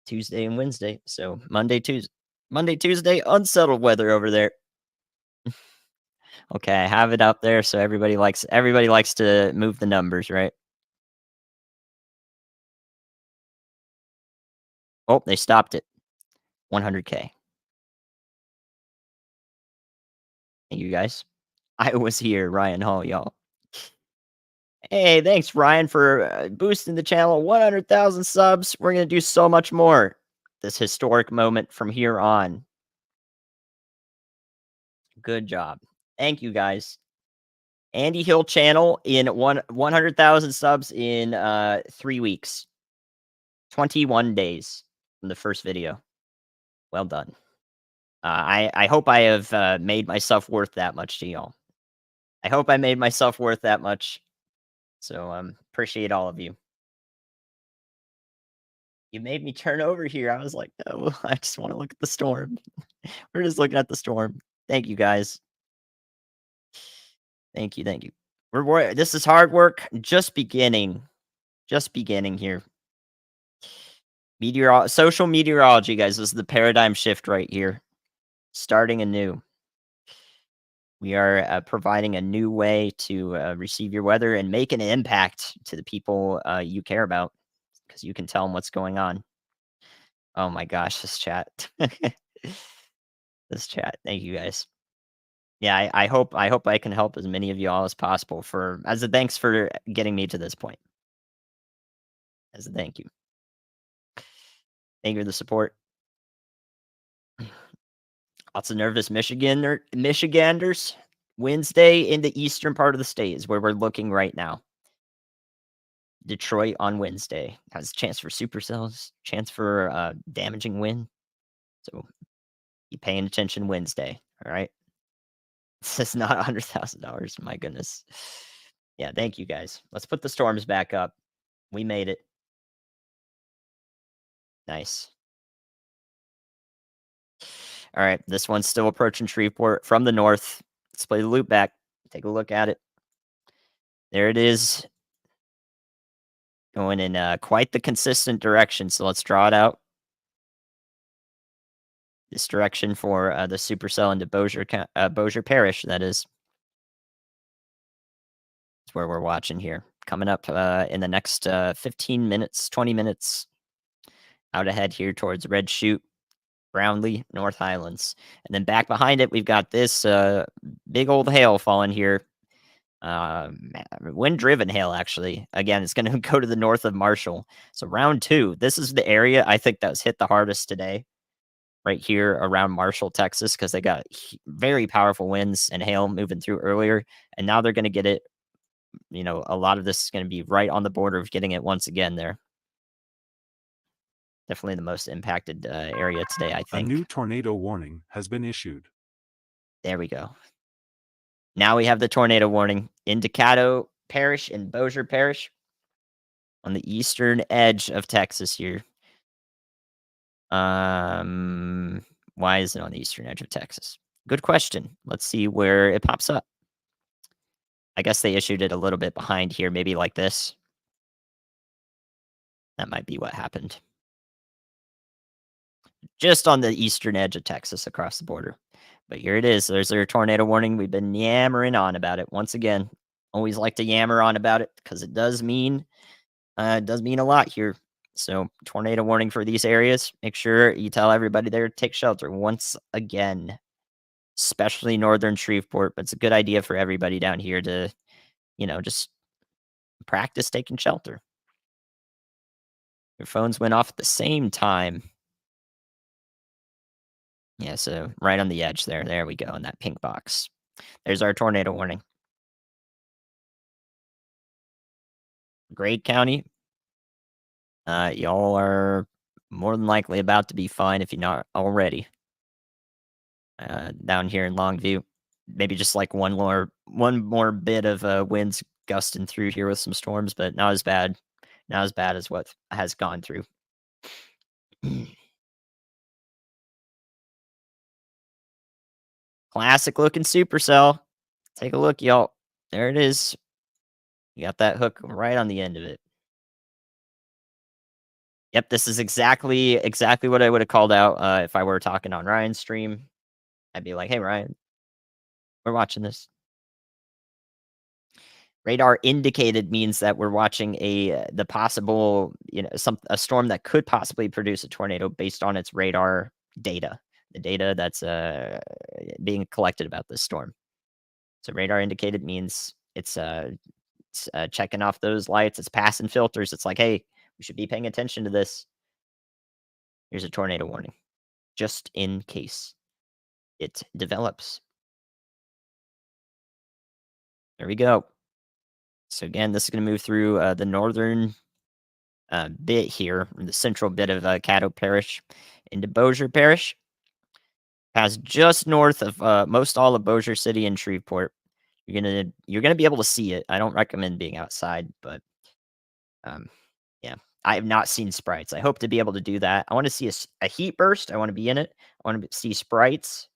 Tuesday and Wednesday. So Monday, Tuesday, unsettled weather over there. Okay, I have it up there so everybody likes to move the numbers, right? Oh, they stopped it. 100K. Thank you guys. I was here, Ryan Hall, y'all. Hey, thanks, Ryan, for boosting the channel. 100,000 subs. We're going to do so much more. This historic moment from here on. Good job. Thank you, guys. Andy Hill channel in 100,000 subs in 3 weeks. 21 days from the first video. Well done. I hope I have made myself worth that much to y'all. I hope I made myself worth that much. So appreciate all of you. You made me turn over here. I was like, no, I just want to look at the storm. We're just looking at the storm. Thank you guys. Thank you, thank you. This is hard work. Just beginning. Just beginning here. Social meteorology, guys. This is the paradigm shift right here. Starting anew. We are providing a new way to receive your weather and make an impact to the people you care about because you can tell them what's going on. Oh my gosh, this chat. This chat. Thank you guys. Yeah, I hope I can help as many of you all as possible as a thanks for getting me to this point. As a thank you. Thank you for the support. Lots of nervous Michiganders. Wednesday in the eastern part of the state is where we're looking right now. Detroit on Wednesday has a chance for supercells, chance for damaging wind. So be paying attention Wednesday. All right. This is not $100,000. My goodness. Yeah. Thank you guys. Let's put the storms back up. We made it. Nice. All right. This one's still approaching Shreveport from the north. Let's play the loop back. Take a look at it. There it is. Going in quite the consistent direction. So let's draw it out. This direction for the supercell into Bossier Parish, that is. That's where we're watching here. Coming up in the next 15 minutes, 20 minutes. Out ahead here towards Red Chute, Brownlee, North Highlands. And then back behind it, we've got this big old hail falling here. Wind-driven hail, actually. Again, it's going to go to the north of Marshall. So round 2, this is the area I think that was hit the hardest today. Right here around Marshall, Texas, because they got very powerful winds and hail moving through earlier. And now they're going to get it. A lot of this is going to be right on the border of getting it once again there. Definitely the most impacted area today, I think.
A new tornado warning has been issued.
There we go. Now we have the tornado warning in Decato Parish and Bossier Parish on the eastern edge of Texas here. Um, why is it on the eastern edge of Texas? Good question. Let's see where it pops up. I guess they issued it a little bit behind here, maybe like this. That might be what happened. Just on the eastern edge of Texas across the border. But here it is. There's their tornado warning. We've been yammering on about it once again. Always like to yammer on about it because it does mean a lot here. So tornado warning for these areas. Make sure you tell everybody there to take shelter once again, especially northern Shreveport. But it's a good idea for everybody down here to, just practice taking shelter. Your phones went off at the same time. Yeah, so right on the edge there. There we go in that pink box. There's our tornado warning. Great County, y'all are more than likely about to be fine if you're not already. Down here in Longview, maybe just like one more bit of winds gusting through here with some storms, but not as bad as what has gone through. Classic looking supercell. Take a look, y'all. There it is. You got that hook right on the end of it. Yep, this is exactly what I would have called out if I were talking on Ryan's stream. I'd be like, "Hey, Ryan, we're watching this." Radar indicated means that we're watching the possible, a storm that could possibly produce a tornado based on its radar data, the data that's being collected about this storm. So radar indicated means it's checking off those lights, it's passing filters. It's like, hey, we should be paying attention to this. Here's a tornado warning, just in case it develops. There we go. So again, this is going to move through the northern bit here, the central bit of Caddo Parish into Bossier Parish. Pass just north of most all of Bossier City and Shreveport. You're gonna be able to see it. I don't recommend being outside, but um, yeah, I have not seen sprites. I hope to be able to do that. I want to see a heat burst. I want to be in it. I want to see sprites.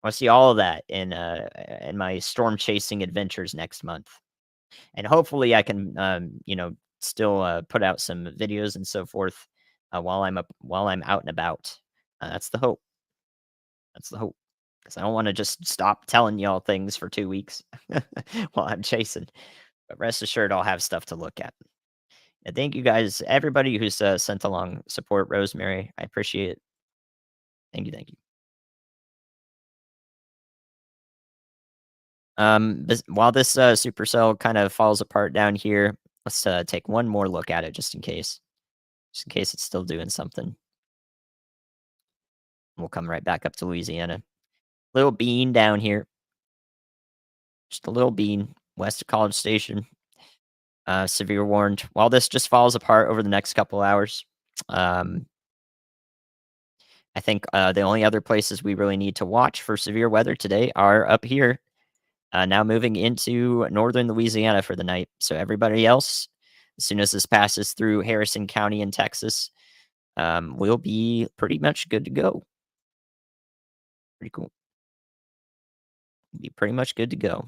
I want to see all of that in my storm chasing adventures next month. And hopefully I can, still put out some videos and so forth while I'm out and about. That's the hope. That's the hope. Because I don't want to just stop telling y'all things for 2 weeks while I'm chasing. But rest assured, I'll have stuff to look at. And thank you guys, everybody who's sent along support. Rosemary, I appreciate it. Thank you, thank you. While this supercell kind of falls apart down here, let's take one more look at it just in case it's still doing something. We'll come right back up to Louisiana. Little bean down here, just a little bean west of College Station. Severe warned. While this just falls apart over the next couple hours, um, I think the only other places we really need to watch for severe weather today are up here. Now moving into northern Louisiana for the night. So everybody else, as soon as this passes through Harrison County in Texas, we'll be pretty much good to go. Pretty cool. Be pretty much good to go.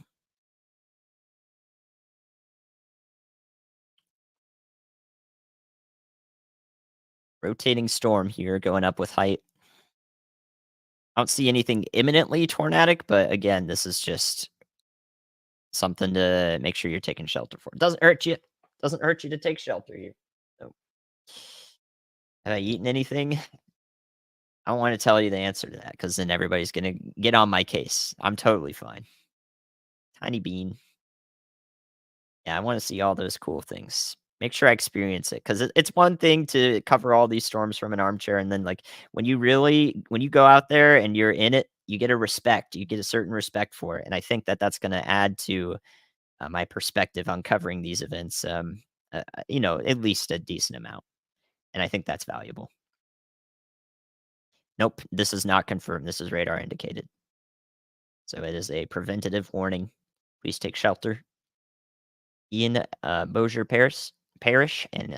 Rotating storm here going up with height. I don't see anything imminently tornadic, but again, this is just something to make sure you're taking shelter for. It doesn't hurt you. Doesn't hurt you to take shelter here. So, have I eaten anything? I don't want to tell you the answer to that because then everybody's gonna get on my case. I'm totally fine. Tiny bean. Yeah, I want to see all those cool things. Make sure I experience it because it's one thing to cover all these storms from an armchair, and then like when you go out there and you're in it, you get a respect. You get a certain respect for it, and I think that that's going to add to my perspective on covering these events. At least a decent amount, and I think that's valuable. Nope, this is not confirmed. This is radar indicated, so it is a preventative warning. Please take shelter in Bossier Parish and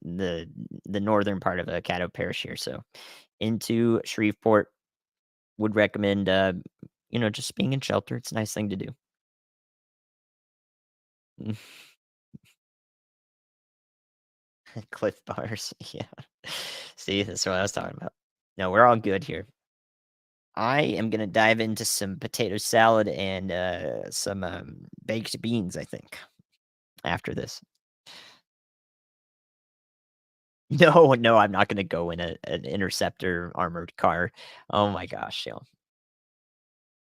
the northern part of Caddo Parish here. So into Shreveport. Would recommend, just being in shelter. It's a nice thing to do. Cliff bars, yeah. See, that's what I was talking about. No, we're all good here. I am gonna dive into some potato salad and, some, baked beans, I think, after this. No, no, I'm not gonna go in an interceptor armored car. Oh my gosh, yeah.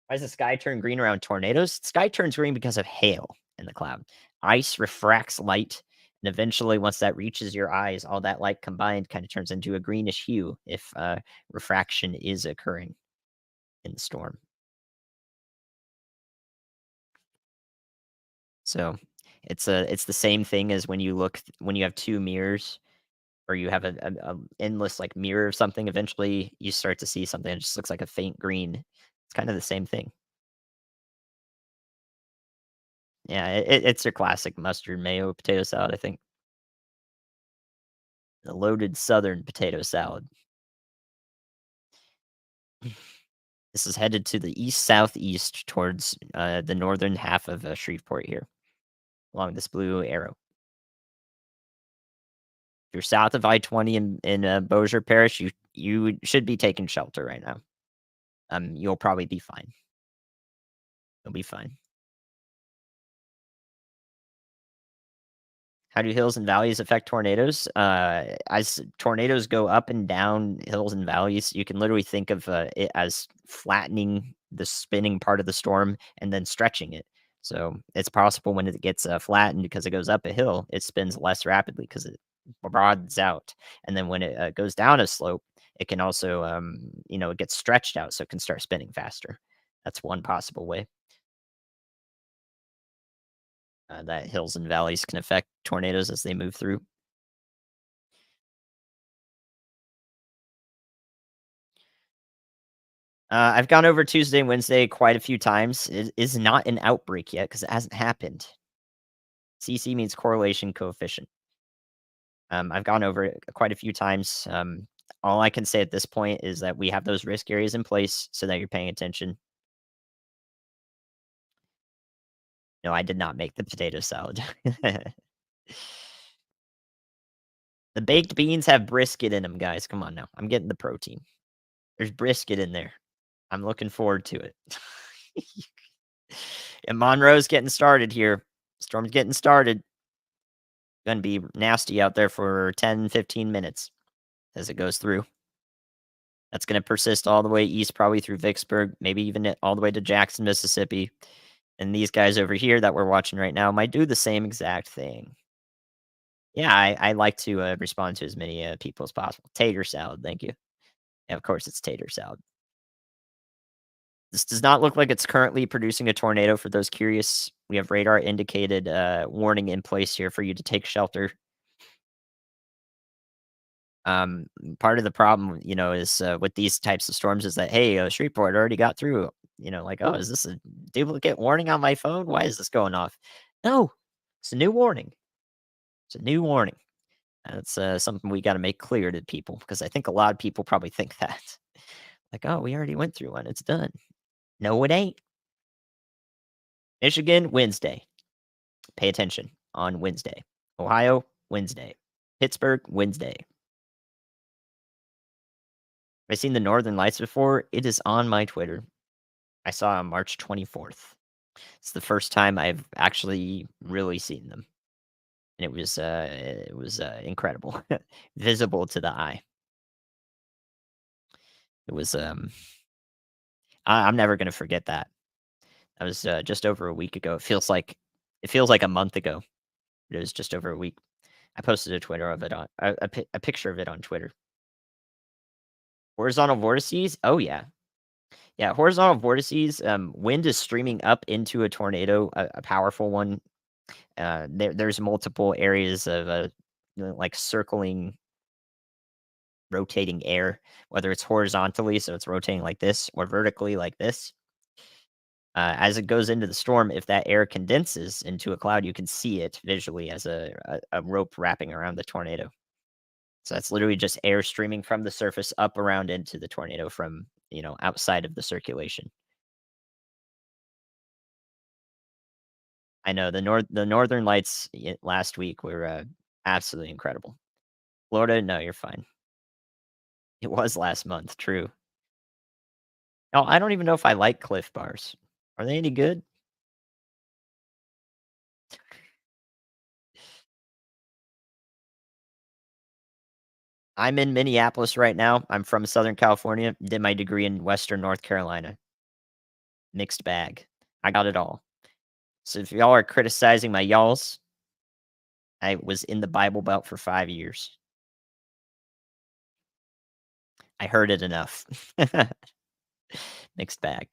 Why does the sky turn green around tornadoes? The sky turns green because of hail in the cloud. Ice refracts light, and eventually, once that reaches your eyes, all that light combined kind of turns into a greenish hue if refraction is occurring in the storm. So it's the same thing as when you have two mirrors or you have a endless like mirror of something. Eventually, you start to see something that just looks like a faint green. It's kind of the same thing. Yeah, it's your classic mustard mayo potato salad, I think. A loaded southern potato salad. This is headed to the east-southeast towards, the northern half of, Shreveport here, along this blue arrow. If you're south of I-20 in Bossier Parish, you should be taking shelter right now. You'll probably be fine. You'll be fine. How do hills and valleys affect tornadoes? As tornadoes go up and down hills and valleys, you can literally think of it as flattening the spinning part of the storm and then stretching it. So it's possible when it gets flattened because it goes up a hill, it spins less rapidly because it broadens out. And then when it goes down a slope, it can also, it gets stretched out so it can start spinning faster. That's one possible way that hills and valleys can affect tornadoes as they move through. I've gone over Tuesday and Wednesday quite a few times. It is not an outbreak yet because it hasn't happened. CC means correlation coefficient. I've gone over it quite a few times. All I can say at this point is that we have those risk areas in place so that you're paying attention. No, I did not make the potato salad. The baked beans have brisket in them, guys. Come on now. I'm getting the protein. There's brisket in there. I'm looking forward to it. And Monroe's getting started here. Storm's getting started. Gonna be nasty out there for 10, 15 minutes as it goes through. That's gonna persist all the way east, probably through Vicksburg, maybe even all the way to Jackson, Mississippi. And these guys over here that we're watching right now might do the same exact thing. Yeah, I like to respond to as many people as possible. Tater salad, thank you. Yeah, of course, it's tater salad. This does not look like it's currently producing a tornado. For those curious, we have radar indicated warning in place here for you to take shelter. Part of the problem, is with these types of storms is that, hey, Shreveport already got through. Like, oh, is this a duplicate warning on my phone? Why is this going off? No, it's a new warning. It's a new warning. That's something we got to make clear to people because I think a lot of people probably think that. Like, oh, we already went through one. It's done. No, it ain't. Michigan, Wednesday. Pay attention on Wednesday. Ohio, Wednesday. Pittsburgh, Wednesday. Have I seen the Northern Lights before? It is on my Twitter. I saw it on March 24th. It's the first time I've actually really seen them, and it was incredible, visible to the eye. It was I'm never gonna forget that. That was just over a week ago. It feels like a month ago. It was just over a week. I posted a Twitter of it on a picture of it on Twitter. Horizontal vortices? Oh yeah. Yeah, horizontal vortices, wind is streaming up into a tornado, a powerful one. There's multiple areas of, like circling, rotating air, whether it's horizontally, so it's rotating like this, or vertically like this. As it goes into the storm, if that air condenses into a cloud, you can see it visually as a rope wrapping around the tornado. So that's literally just air streaming from the surface up around into the tornado from, outside of the circulation. I know the northern lights last week were absolutely incredible. Florida, no, you're fine. It was last month, true. Oh, I don't even know if I like Cliff Bars. Are they any good? I'm in Minneapolis right now. I'm from Southern California. Did my degree in Western North Carolina. Mixed bag. I got it all. So if y'all are criticizing my y'alls, I was in the Bible Belt for 5 years. I heard it enough. Mixed bag.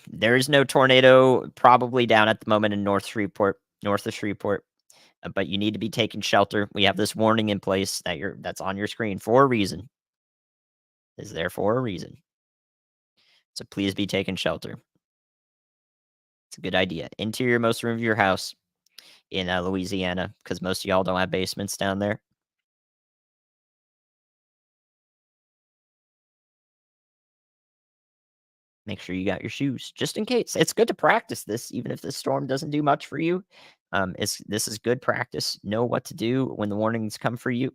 There is no tornado probably down at the moment in north of Shreveport, but you need to be taking shelter. We have this warning in place that's on your screen for a reason. Is there for a reason. So please be taking shelter. It's a good idea. Interior most room of your house in Louisiana, because most of y'all don't have basements down there. Make sure you got your shoes just in case. It's good to practice this, even if the storm doesn't do much for you. This is good practice. Know what to do when the warnings come for you.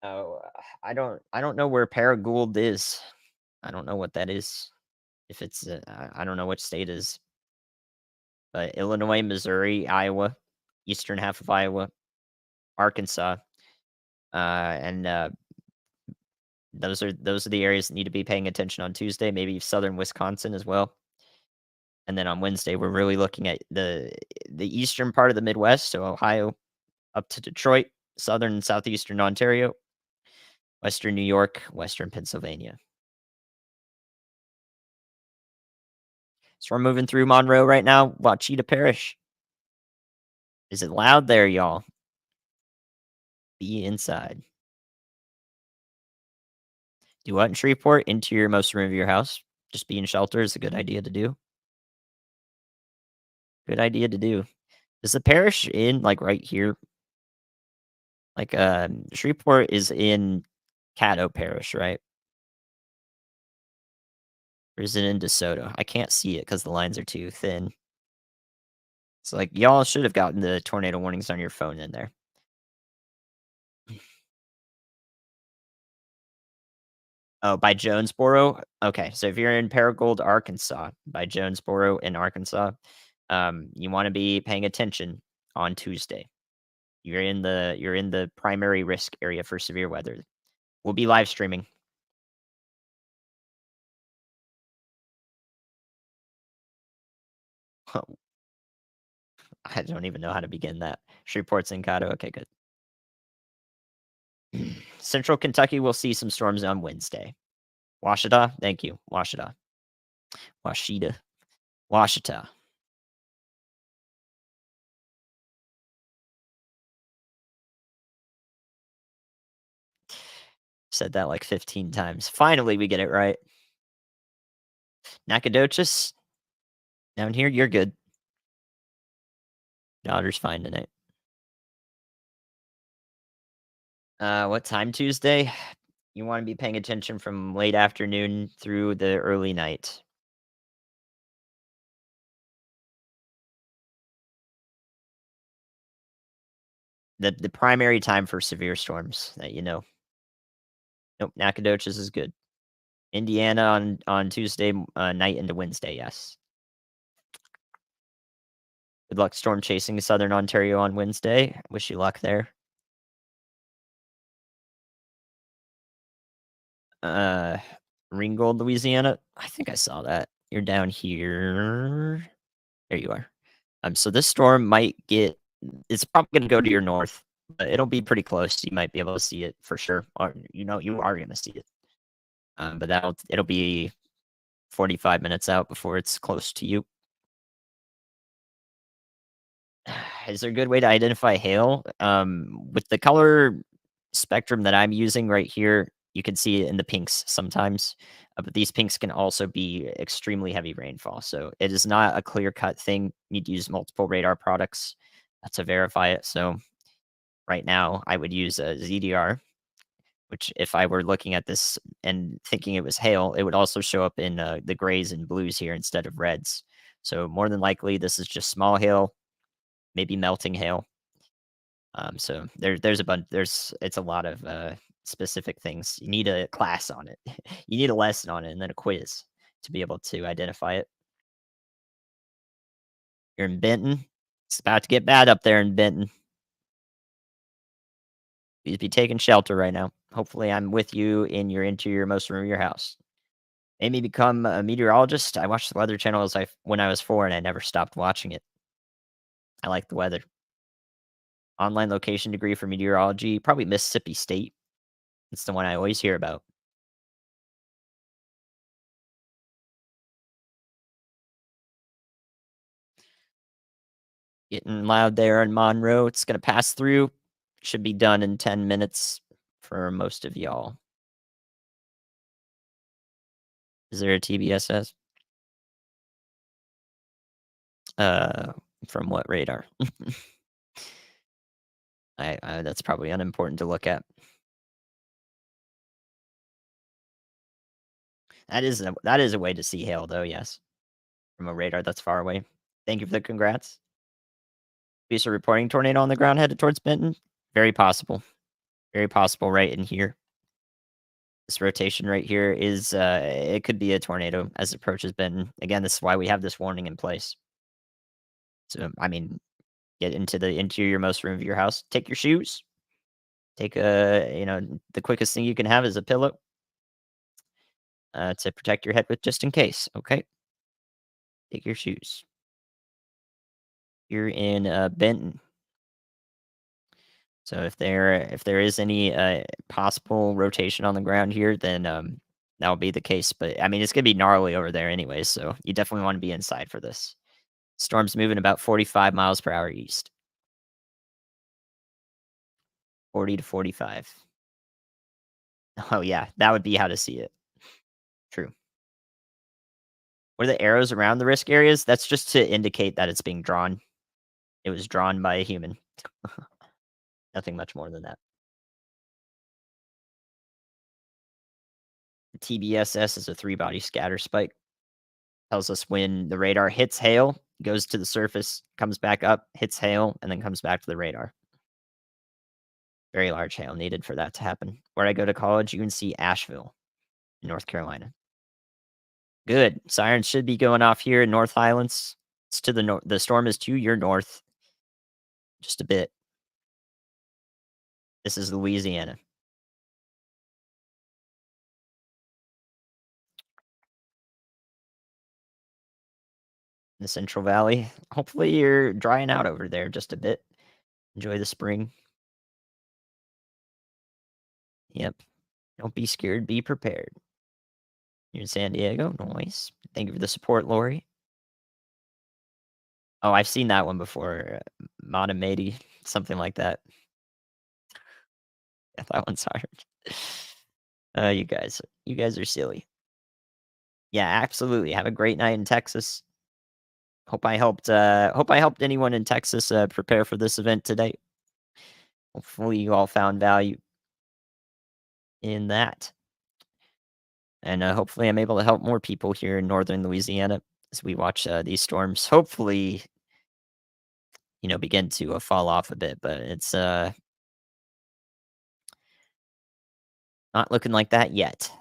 Oh, I don't know where Paragould is. I don't know what that is. If it's I don't know which state it is, but Illinois, Missouri, Iowa, eastern half of Iowa, Arkansas, and those are the areas that need to be paying attention on Tuesday. Maybe southern Wisconsin as well. And then on Wednesday, we're really looking at the eastern part of the Midwest, so Ohio up to Detroit, southern and southeastern Ontario, western New York, western Pennsylvania. So we're moving through Monroe right now, Wachita Parish. Is it loud there, y'all? Be inside. Do what in Shreveport? Into your most room of your house. Just be in shelter is a good idea to do. Good idea to do. Is the parish in like right here? Like Shreveport is in Caddo Parish, right? Or is it in DeSoto? I can't see it because the lines are too thin. So like y'all should have gotten the tornado warnings on your phone in there. Oh, by Jonesboro? Okay, so if you're in Paragould, Arkansas, by Jonesboro in Arkansas, you wanna be paying attention on Tuesday. You're in the primary risk area for severe weather. We'll be live streaming. I don't even know how to begin that. Shreveport's in Caddo, okay, good. Central Kentucky will see some storms on Wednesday. Washita, thank you. Washita. Washita. Washita. Said that like 15 times. Finally, we get it right. Nacogdoches, down here, you're good. Daughter's fine tonight. What time Tuesday? You want to be paying attention from late afternoon through the early night. The primary time for severe storms that you know. Nope, Nacogdoches is good. Indiana on Tuesday night into Wednesday, yes. Good luck storm chasing Southern Ontario on Wednesday. Wish you luck there. Uh, Ringgold, Louisiana. I think I saw that. You're down here. There you are. So this storm might get. It's probably going to go to your north, but it'll be pretty close. You might be able to see it for sure, or you are going to see it. But it'll be 45 minutes out before it's close to you. Is there a good way to identify hail? With the color spectrum that I'm using right here, you can see it in the pinks sometimes, but these pinks can also be extremely heavy rainfall. So it is not a clear cut thing. You need to use multiple radar products to verify it. So Right now, I would use a ZDR, which if I were looking at this and thinking it was hail, it would also show up in the grays and blues here instead of reds. So more than likely, this is just small hail, maybe melting hail. So there's a bunch. There's it's a lot of specific things. You need a class on it. You need a lesson on it, and then a quiz to be able to identify it. You're in Benton. It's about to get bad up there in Benton. Please be taking shelter right now. Hopefully, I'm with you in your interior-most room of your house. Made me become a meteorologist. I watched the Weather Channel when I was 4, and I never stopped watching it. I like the weather. Online location degree for meteorology, probably Mississippi State. It's the one I always hear about. Getting loud there in Monroe. It's gonna pass through. Should be done in 10 minutes for most of y'all. Is there a TBSS? Uh, from what radar? I that's probably unimportant to look at. That is a way to see hail, though, yes, from a radar that's far away. Thank you for the congrats. Piece of reporting tornado on the ground headed towards Benton? Very possible. Very possible right in here. This rotation right here is, it could be a tornado as it approaches Benton. Again, this is why we have this warning in place. So, I mean, get into the interior-most room of your house. Take your shoes. Take the quickest thing you can have is a pillow to protect your head with just in case. Okay, take your shoes. You're in Benton, so if there is any possible rotation on the ground here, then that'll be the case. But I mean, it's gonna be gnarly over there anyways, so you definitely want to be inside for this. Storm's moving about 45 miles per hour east, 40 to 45. Oh yeah, that would be how to see it. True. What are the arrows around the risk areas? That's just to indicate that it's being drawn. It was drawn by a human. Nothing much more than that. The TBSS is a three-body scatter spike. Tells us when the radar hits hail, goes to the surface, comes back up, hits hail, and then comes back to the radar. Very large hail needed for that to happen. Where I go to college, UNC Asheville in North Carolina. Good. Sirens should be going off here in North Highlands. It's to the north. The storm is to your north, just a bit. This is Louisiana. In the Central Valley. Hopefully, you're drying out over there just a bit. Enjoy the spring. Yep. Don't be scared. Be prepared. You're in San Diego. Nice. Thank you for the support, Lori. Oh, I've seen that one before. Matamedi, something like that. Yeah, that one's hard. You guys are silly. Yeah, absolutely. Have a great night in Texas. Hope I helped. Hope I helped anyone in Texas prepare for this event today. Hopefully, you all found value in that, and hopefully, I'm able to help more people here in northern Louisiana as we watch these storms. Hopefully, begin to fall off a bit, but it's not looking like that yet.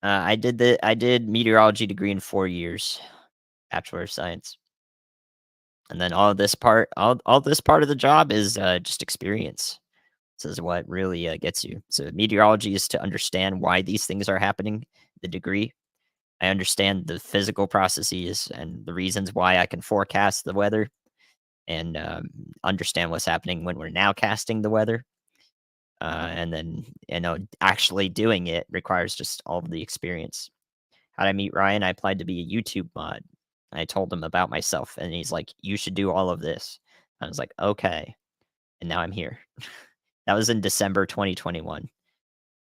I did meteorology degree in 4 years, Bachelor of Science, and then all this part of the job is just experience. This is what really gets you. So meteorology is to understand why these things are happening. The degree, I understand the physical processes and the reasons why I can forecast the weather and understand what's happening when we're now casting the weather. And then actually doing it requires just all of the experience. How'd I meet Ryan? I applied to be a YouTube mod. I told him about myself, and he's like, "You should do all of this." I was like, "Okay," and now I'm here. That was in December 2021.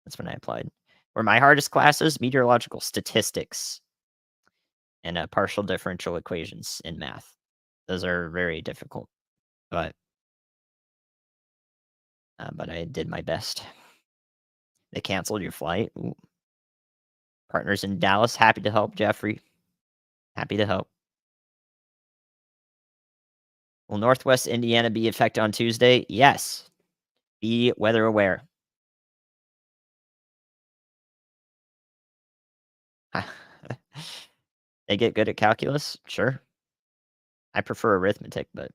That's when I applied. Were my hardest classes meteorological statistics. and partial differential equations in math. Those are very difficult, but but I did my best. They canceled your flight. Ooh. Partners in Dallas, happy to help, Jeffrey. Happy to help. Will Northwest Indiana be affected on Tuesday? Yes. Be weather aware. They get good at calculus? Sure. I prefer arithmetic, but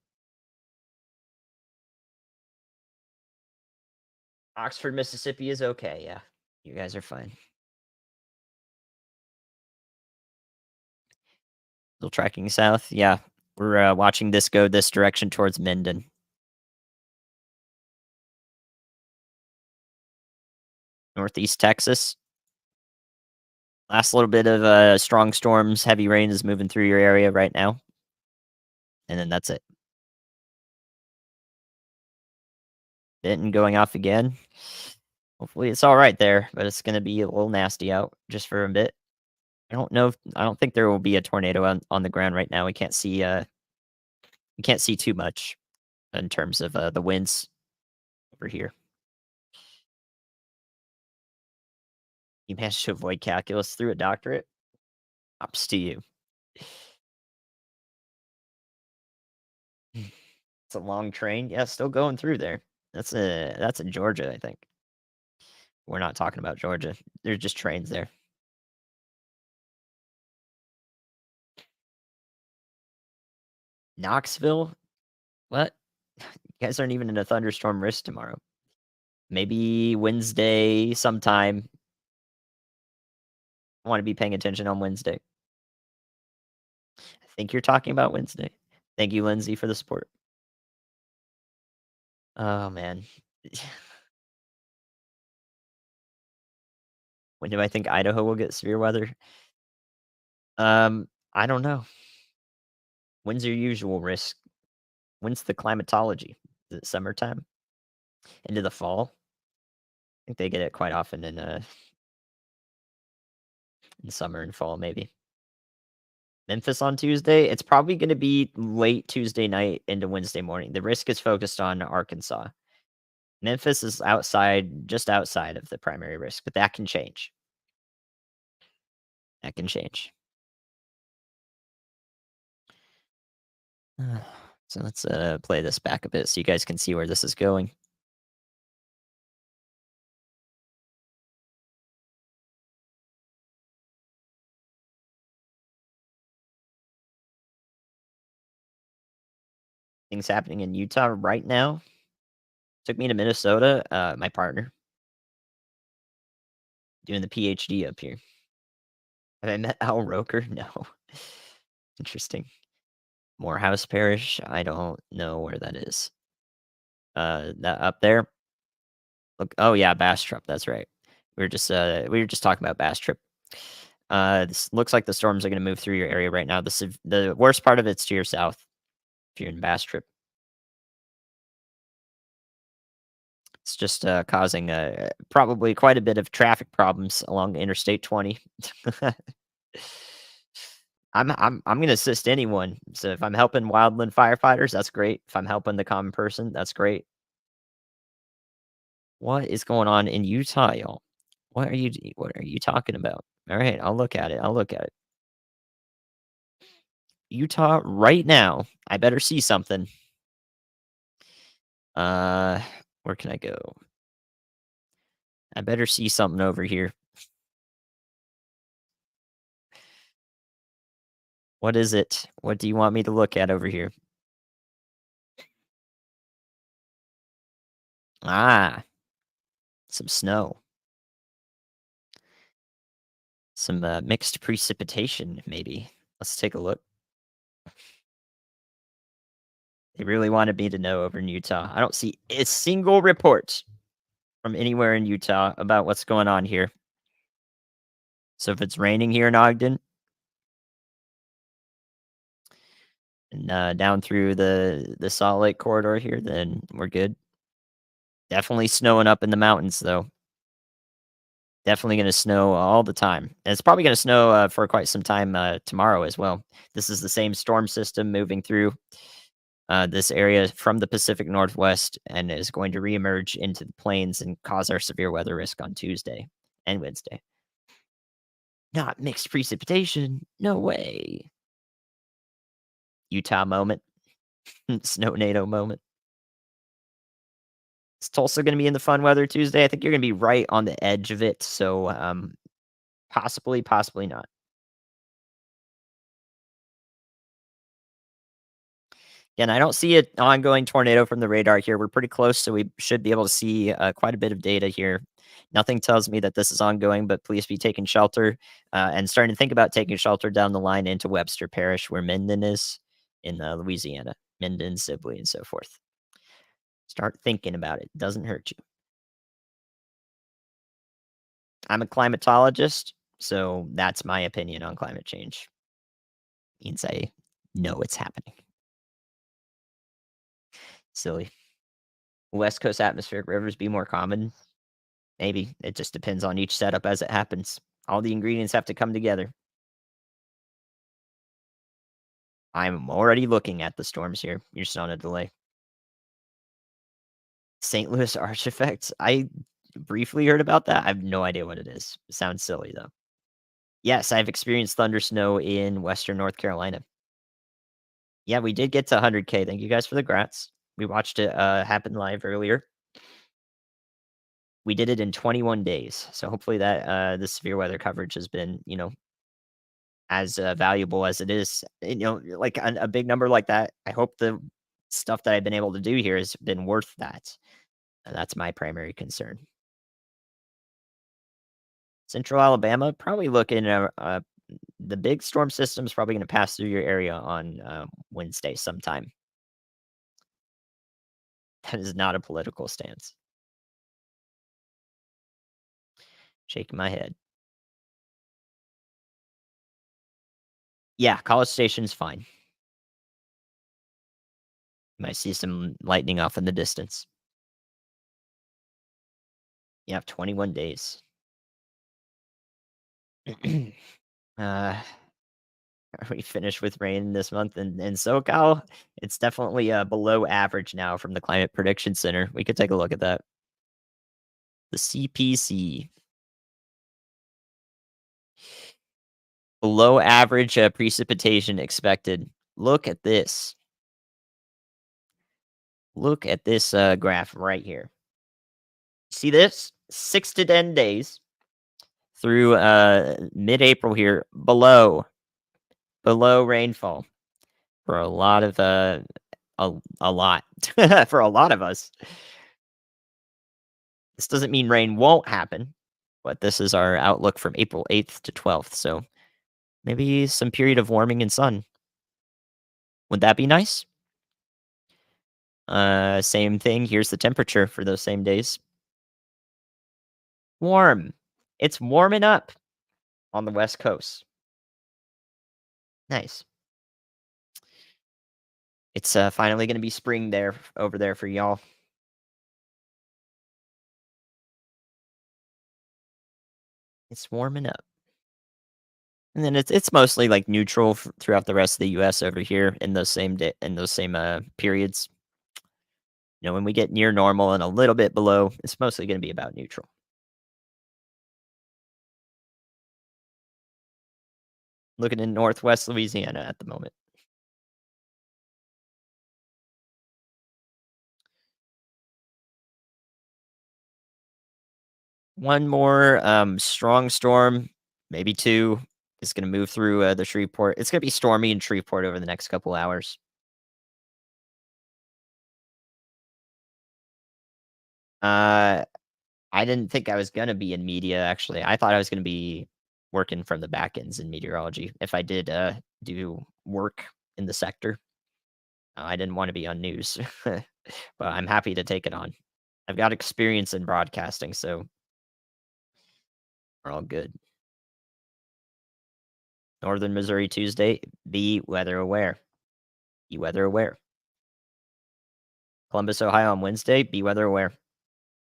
Oxford, Mississippi is okay. Yeah. You guys are fine. Still tracking south. Yeah. We're watching this go this direction towards Minden. Northeast Texas. Last little bit of strong storms, heavy rain is moving through your area right now. And then that's it. Benton going off again. Hopefully it's all right there, but it's going to be a little nasty out just for a bit. I don't think there will be a tornado on the ground right now. We can't see too much in terms of the winds over here. You managed to avoid calculus through a doctorate. Props to you. It's a long train. Yeah, still going through there. That's in Georgia, I think. We're not talking about Georgia. There's just trains there. Knoxville? What? You guys aren't even in a thunderstorm risk tomorrow. Maybe Wednesday sometime. I want to be paying attention on Wednesday. I think you're talking about Wednesday. Thank you, Lindsay, for the support. Oh man. When do I think Idaho will get severe weather? I don't know. When's your usual risk? When's the climatology? Is it summertime? Into the fall? I think they get it quite often in summer and fall, maybe. Memphis on Tuesday, it's probably going to be late Tuesday night into Wednesday morning. The risk is focused on Arkansas. Memphis is just outside of the primary risk, but that can change. That can change. So let's play this back a bit so you guys can see where this is going. Things happening in Utah right now. Took me to Minnesota. My partner doing the PhD up here. Have I met Al Roker? No. Interesting. Morehouse Parish. I don't know where that is. That up there. Look. Oh yeah, Bastrop. That's right. We were just talking about Bastrop. This looks like the storms are going to move through your area right now. The worst part of it's to your south. If you're in Bastrop, it's just causing probably quite a bit of traffic problems along Interstate 20. I'm gonna assist anyone. So if I'm helping wildland firefighters, that's great. If I'm helping the common person, that's great. What is going on in Utah, y'all? What are you talking about? All right, I'll look at it. I'll look at it. Utah right now. I better see something. Uh, where can I go? I better see something over here. What is it? What do you want me to look at over here? Ah, some snow. Some mixed precipitation, maybe. Let's take a look. They really wanted me to know over in Utah. I don't see a single report from anywhere in Utah about what's going on here. So if it's raining here in Ogden and down through the Salt Lake corridor here, then we're good. Definitely snowing up in the mountains though. Definitely gonna snow all the time. And it's probably gonna snow, for quite some time, tomorrow as well. This is the same storm system moving through, this area from the Pacific Northwest and is going to reemerge into the plains and cause our severe weather risk on Tuesday and Wednesday. Not mixed precipitation, no way. Utah moment, Snownado moment. Is Tulsa gonna be in the fun weather Tuesday? I think you're gonna be right on the edge of it, so, possibly, possibly not. Yeah, and I don't see an ongoing tornado from the radar here. We're pretty close, so we should be able to see quite a bit of data here. Nothing tells me that this is ongoing, but please be taking shelter and starting to think about taking shelter down the line into Webster Parish, where Minden is in Louisiana. Minden, Sibley, and so forth. Start thinking about it. Doesn't hurt you. I'm a climatologist, so that's my opinion on climate change. Means I know it's happening. Silly. West Coast atmospheric rivers be more common? Maybe. It just depends on each setup as it happens. All the ingredients have to come together. I'm already looking at the storms here. You're just on a delay. St. Louis arch effect. I briefly heard about that. I have no idea what it is. It sounds silly though. Yes, I've experienced thunder snow in Western North Carolina. Yeah, we did get to 100K. Thank you guys for the grats. We watched it happen live earlier. We did it in 21 days. So hopefully that the severe weather coverage has been, as, valuable as it is, like, a big number like that, I hope the stuff that I've been able to do here has been worth that. That's my primary concern. Central Alabama, probably looking at, the big storm system is probably gonna pass through your area on, Wednesday sometime. That is not a political stance. Shaking my head. Yeah, College Station's fine. Might see some lightning off in the distance. You have 21 days. Uh Are we finished with rain this month in SoCal? It's definitely, below average now from the Climate Prediction Center. We could take a look at that. The CPC. Below average, precipitation expected. Look at this. Look at this, graph right here. See this? 6 to 10 days through, mid-April here, below rainfall for a lot of, a lot for a lot of us. This doesn't mean rain won't happen, but this is our outlook from April 8th to 12th. So maybe some period of warming and sun. Would that be nice? Same thing. Here's the temperature for those same days. Warm. It's warming up on the West Coast. Nice. It's finally going to be spring there over there for y'all. It's warming up. And then it's mostly like neutral throughout the rest of the US over here in those same periods. When we get near normal and a little bit below, it's mostly going to be about neutral. Looking in Northwest Louisiana at the moment. One more strong storm, maybe two, is going to move through the Shreveport. It's going to be stormy in Shreveport over the next couple hours. Uh, I didn't think I was going to be in media, actually. I thought I was going to be working from the back ends in meteorology if I did do work in the sector. I didn't want to be on news, but I'm happy to take it on. I've got experience in broadcasting, so we're all good. Northern Missouri Tuesday, be weather aware. Be weather aware. Columbus, Ohio on Wednesday, be weather aware.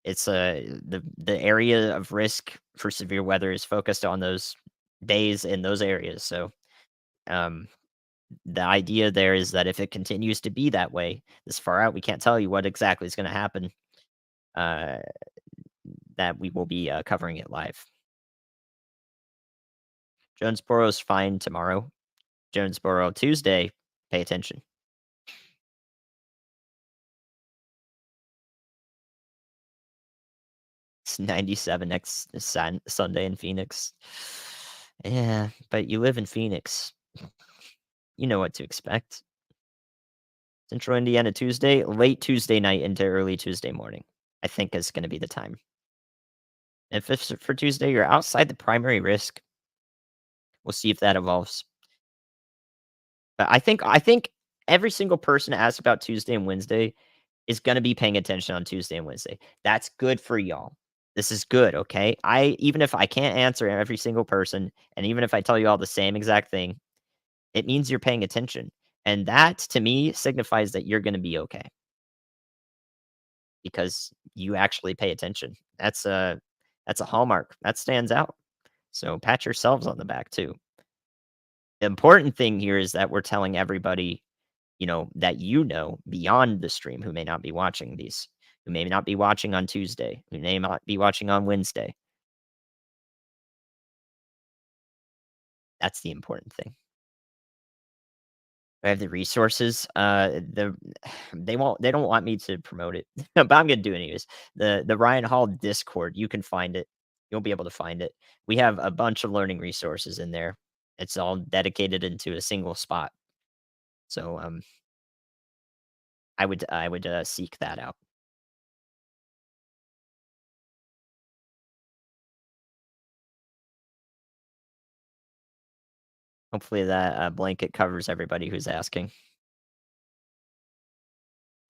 It's, the area of risk for severe weather is focused on those days in those areas, so, um, the idea there is that if it continues to be that way this far out, we can't tell you what exactly is gonna happen, uh, that we will be, covering it live. Jonesboro's fine tomorrow. Jonesboro Tuesday, pay attention. It's 97 next Sunday in Phoenix. Yeah, but you live in Phoenix. You know what to expect. Central Indiana Tuesday, late Tuesday night into early Tuesday morning, I think is gonna be the time. If it's for Tuesday, you're outside the primary risk. We'll see if that evolves. But I think every single person asked about Tuesday and Wednesday is gonna be paying attention on Tuesday and Wednesday. That's good for y'all. This is good, okay? Even if I can't answer every single person, and even if I tell you all the same exact thing, it means you're paying attention. And that to me signifies that you're gonna be okay because you actually pay attention. That's a hallmark. That stands out. So pat yourselves on the back too. The important thing here is that we're telling everybody, that beyond the stream who may not be watching these, who may not be watching on Tuesday, who may not be watching on Wednesday. That's the important thing. I have the resources. They don't want me to promote it, but I'm gonna do it anyways. The Ryan Hall Discord, you can find it. You'll be able to find it. We have a bunch of learning resources in there. It's all dedicated into a single spot. So I would seek that out. Hopefully that blanket covers everybody who's asking.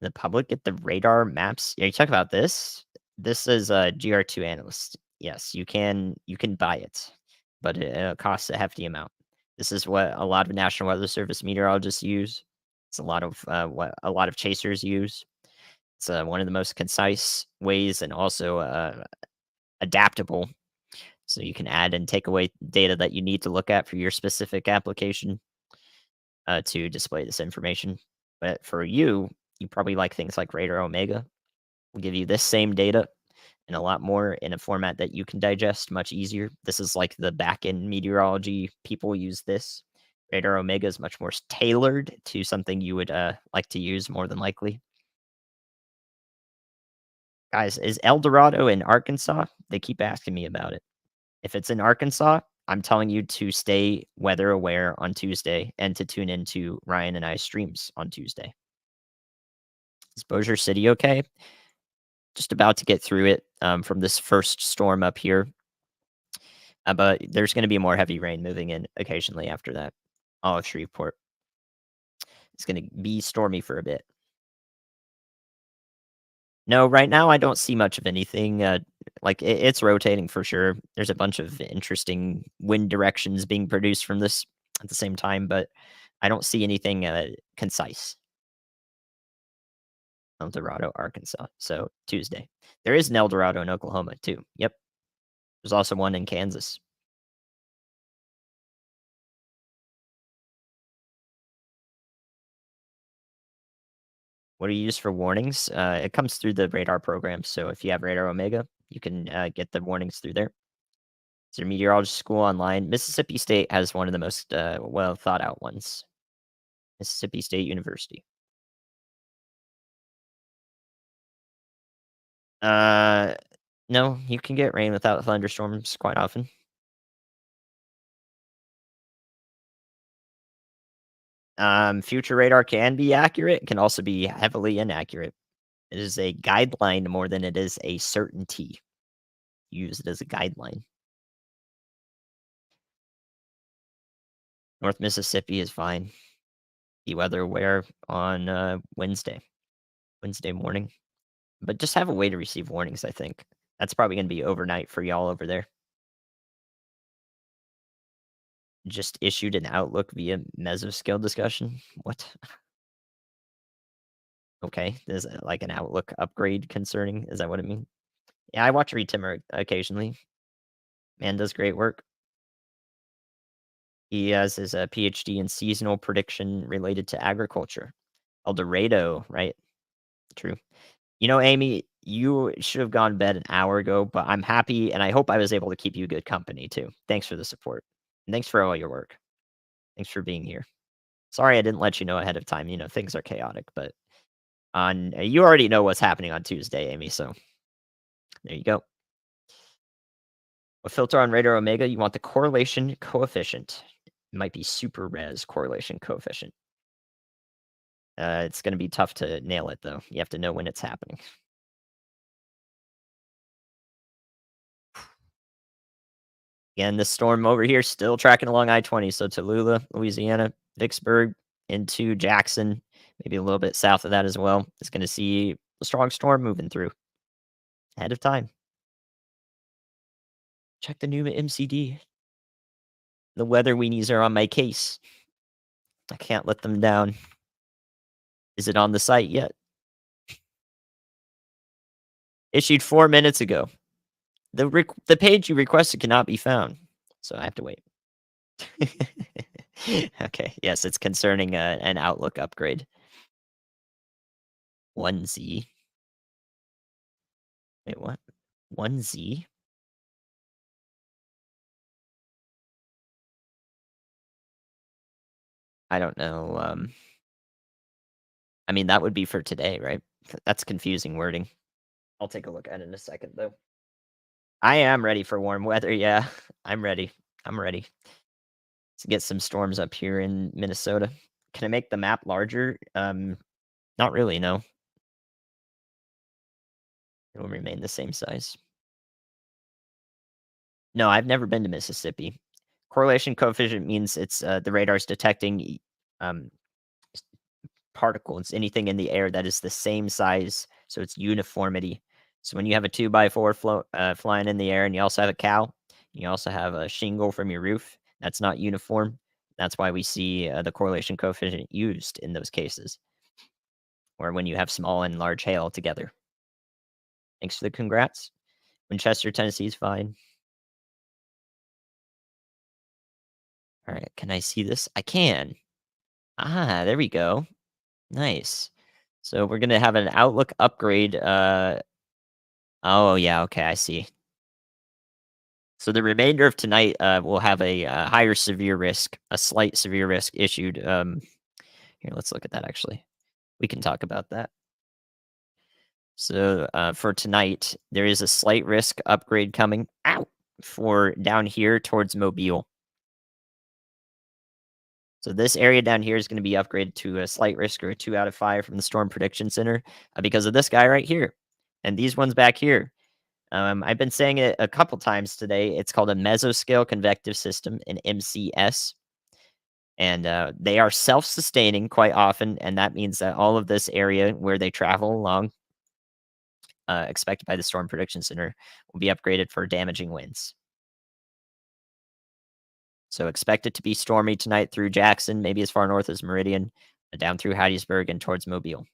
The public get the radar maps. Yeah, you talk about this. This is a GR2 analyst. Yes, you can buy it, but it costs a hefty amount. This is what a lot of National Weather Service meteorologists use. It's a lot of what a lot of chasers use. It's one of the most concise ways and also adaptable. So you can add and take away data that you need to look at for your specific application to display this information. But for you, you probably like things like Radar Omega. Will give you this same data and a lot more in a format that you can digest much easier. This is like the back end meteorology people use this. Radar Omega is much more tailored to something you would like to use more than likely. Guys, is El Dorado in Arkansas? They keep asking me about it. If it's in Arkansas, I'm telling you to stay weather aware on Tuesday and to tune into Ryan and I streams on Tuesday. Is Bossier City okay? Just about to get through it from this first storm up here. But there's going to be more heavy rain moving in occasionally after that. All of Shreveport. It's going to be stormy for a bit. No, right now I don't see much of anything. Like it's rotating for sure. There's a bunch of interesting wind directions being produced from this at the same time, but I don't see anything concise. El Dorado, Arkansas. So Tuesday. There is an El Dorado in Oklahoma too. Yep. There's also one in Kansas. What do you use for warnings? It comes through the radar program. So if you have Radar Omega, you can get the warnings through there. Is there meteorology school online? Mississippi State has one of the most well thought out ones. Mississippi State University. Uh, no, you can get rain without thunderstorms quite often. Future radar can be accurate, can also be heavily inaccurate. It is a guideline more than it is a certainty. Use it as a guideline. North Mississippi is fine. Be weather aware on Wednesday morning. But just have a way to receive warnings, I think. That's probably gonna be overnight for y'all over there. Just issued an Outlook via mesoscale discussion? What? Okay, there's, like, an Outlook upgrade concerning is that what it means? Yeah, I watch Retimmer occasionally. Man does great work. He has his, PhD in seasonal prediction related to agriculture. El Dorado, right? True. You know, Amy, you should have gone to bed an hour ago, but I'm happy, and I hope I was able to keep you good company too. Thanks for the support. And thanks for all your work. Thanks for being here. Sorry I didn't let you know ahead of time. You know, things are chaotic, but on you already know what's happening on Tuesday, Amy. So there you go. A filter on Radar Omega, you want the correlation coefficient. It might be super res correlation coefficient. It's going to be tough to nail it though. You have to know when it's happening. Again, this storm over here still tracking along I-20, so Tallulah, Louisiana, Vicksburg into Jackson, maybe a little bit south of that as well. It's going to see a strong storm moving through ahead of time. Check the new MCD. The weather weenies are on my case. I can't let them down. Is it on the site yet? Issued 4 minutes ago. The page you requested cannot be found, so I have to wait. Okay, yes, it's concerning, an Outlook upgrade. 1Z? Wait, what? 1Z? I don't know, I mean, that would be for today, right? That's confusing wording. I'll take a look at it in a second, though. I am ready for warm weather, yeah. I'm ready. I'm ready to get some storms up here in Minnesota. Can I make the map larger? Not really, no. It will remain the same size. No, I've never been to Mississippi. Correlation coefficient means it's, the radar's detecting um, s particles, anything in the air that is the same size, so it's uniformity. So when you have a 2 by 4 flying in the air and you also have a cow, you also have a shingle from your roof, that's not uniform. That's why we see, the correlation coefficient used in those cases, or when you have small and large hail together. Thanks for the congrats. Winchester, Tennessee is fine. Alright, can I see this? I can. Ah, there we go. Nice. So we're gonna have an Outlook upgrade, oh, yeah, okay, I see. So the remainder of tonight, will have a, higher severe risk, a slight severe risk issued, here, let's look at that actually. We can talk about that. So, for tonight, there is a slight risk upgrade coming ow, for down here towards Mobile. So this area down here is gonna be upgraded to a slight risk or a 2 out of 5 from the Storm Prediction Center, because of this guy right here, and these ones back here. I've been saying it a couple times today. It's called a mesoscale convective system, an MCS, and they are self-sustaining quite often, and that means that all of this area where they travel along, expected by the Storm Prediction Center, will be upgraded for damaging winds. So expect it to be stormy tonight through Jackson, maybe as far north as Meridian, down through Hattiesburg and towards Mobile.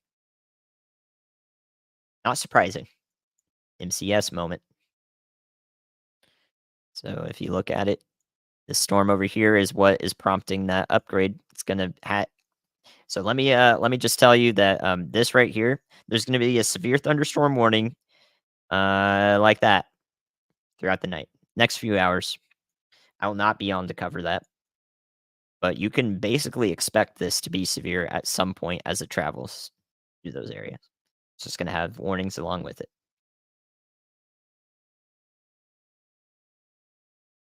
Not surprising. MCS moment. So if you look at it, this storm over here is what is prompting that upgrade. It's gonna so let me just tell you that this right here, there's gonna be a severe thunderstorm warning, like that throughout the night. Next few hours. I will not be on to cover that. But you can basically expect this to be severe at some point as it travels through those areas. It's just gonna have warnings along with it.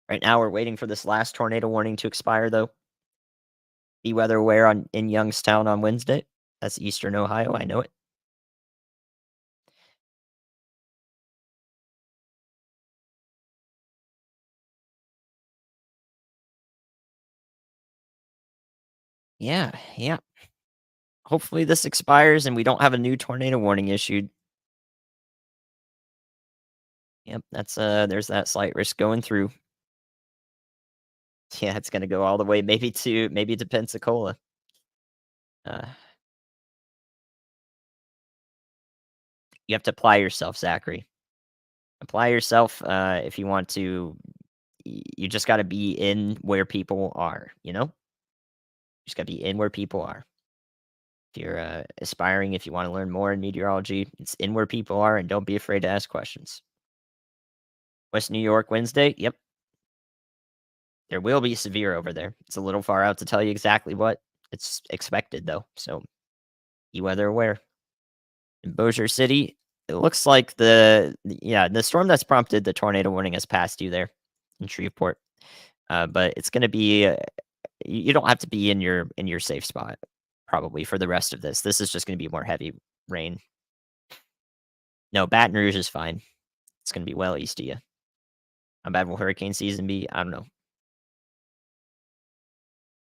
Right now, we're waiting for this last tornado warning to expire, though. Be weather aware in Youngstown on Wednesday. That's Eastern Ohio. I know it. Yeah, yeah. Hopefully, this expires and we don't have a new tornado warning issued. Yep, that's there's that slight risk going through. Yeah, it's gonna go all the way maybe to Pensacola. Uh, you have to apply yourself, Zachary. Apply yourself, if you want to. You just got to be in where people are. Just got to be in where people are. If you're aspiring, if you want to learn more in meteorology, it's in where people are, and don't be afraid to ask questions. West New York Wednesday. Yep, there will be severe over there. It's a little far out to tell you exactly what. It's expected though, so be weather aware. In Bossier City, it looks like the storm that's prompted the tornado warning has passed you there in Shreveport. But it's going to be you don't have to be in your safe spot probably for the rest of this. This is just going to be more heavy rain. No, Baton Rouge is fine. It's going to be well east of you. How bad will hurricane season be? I don't know.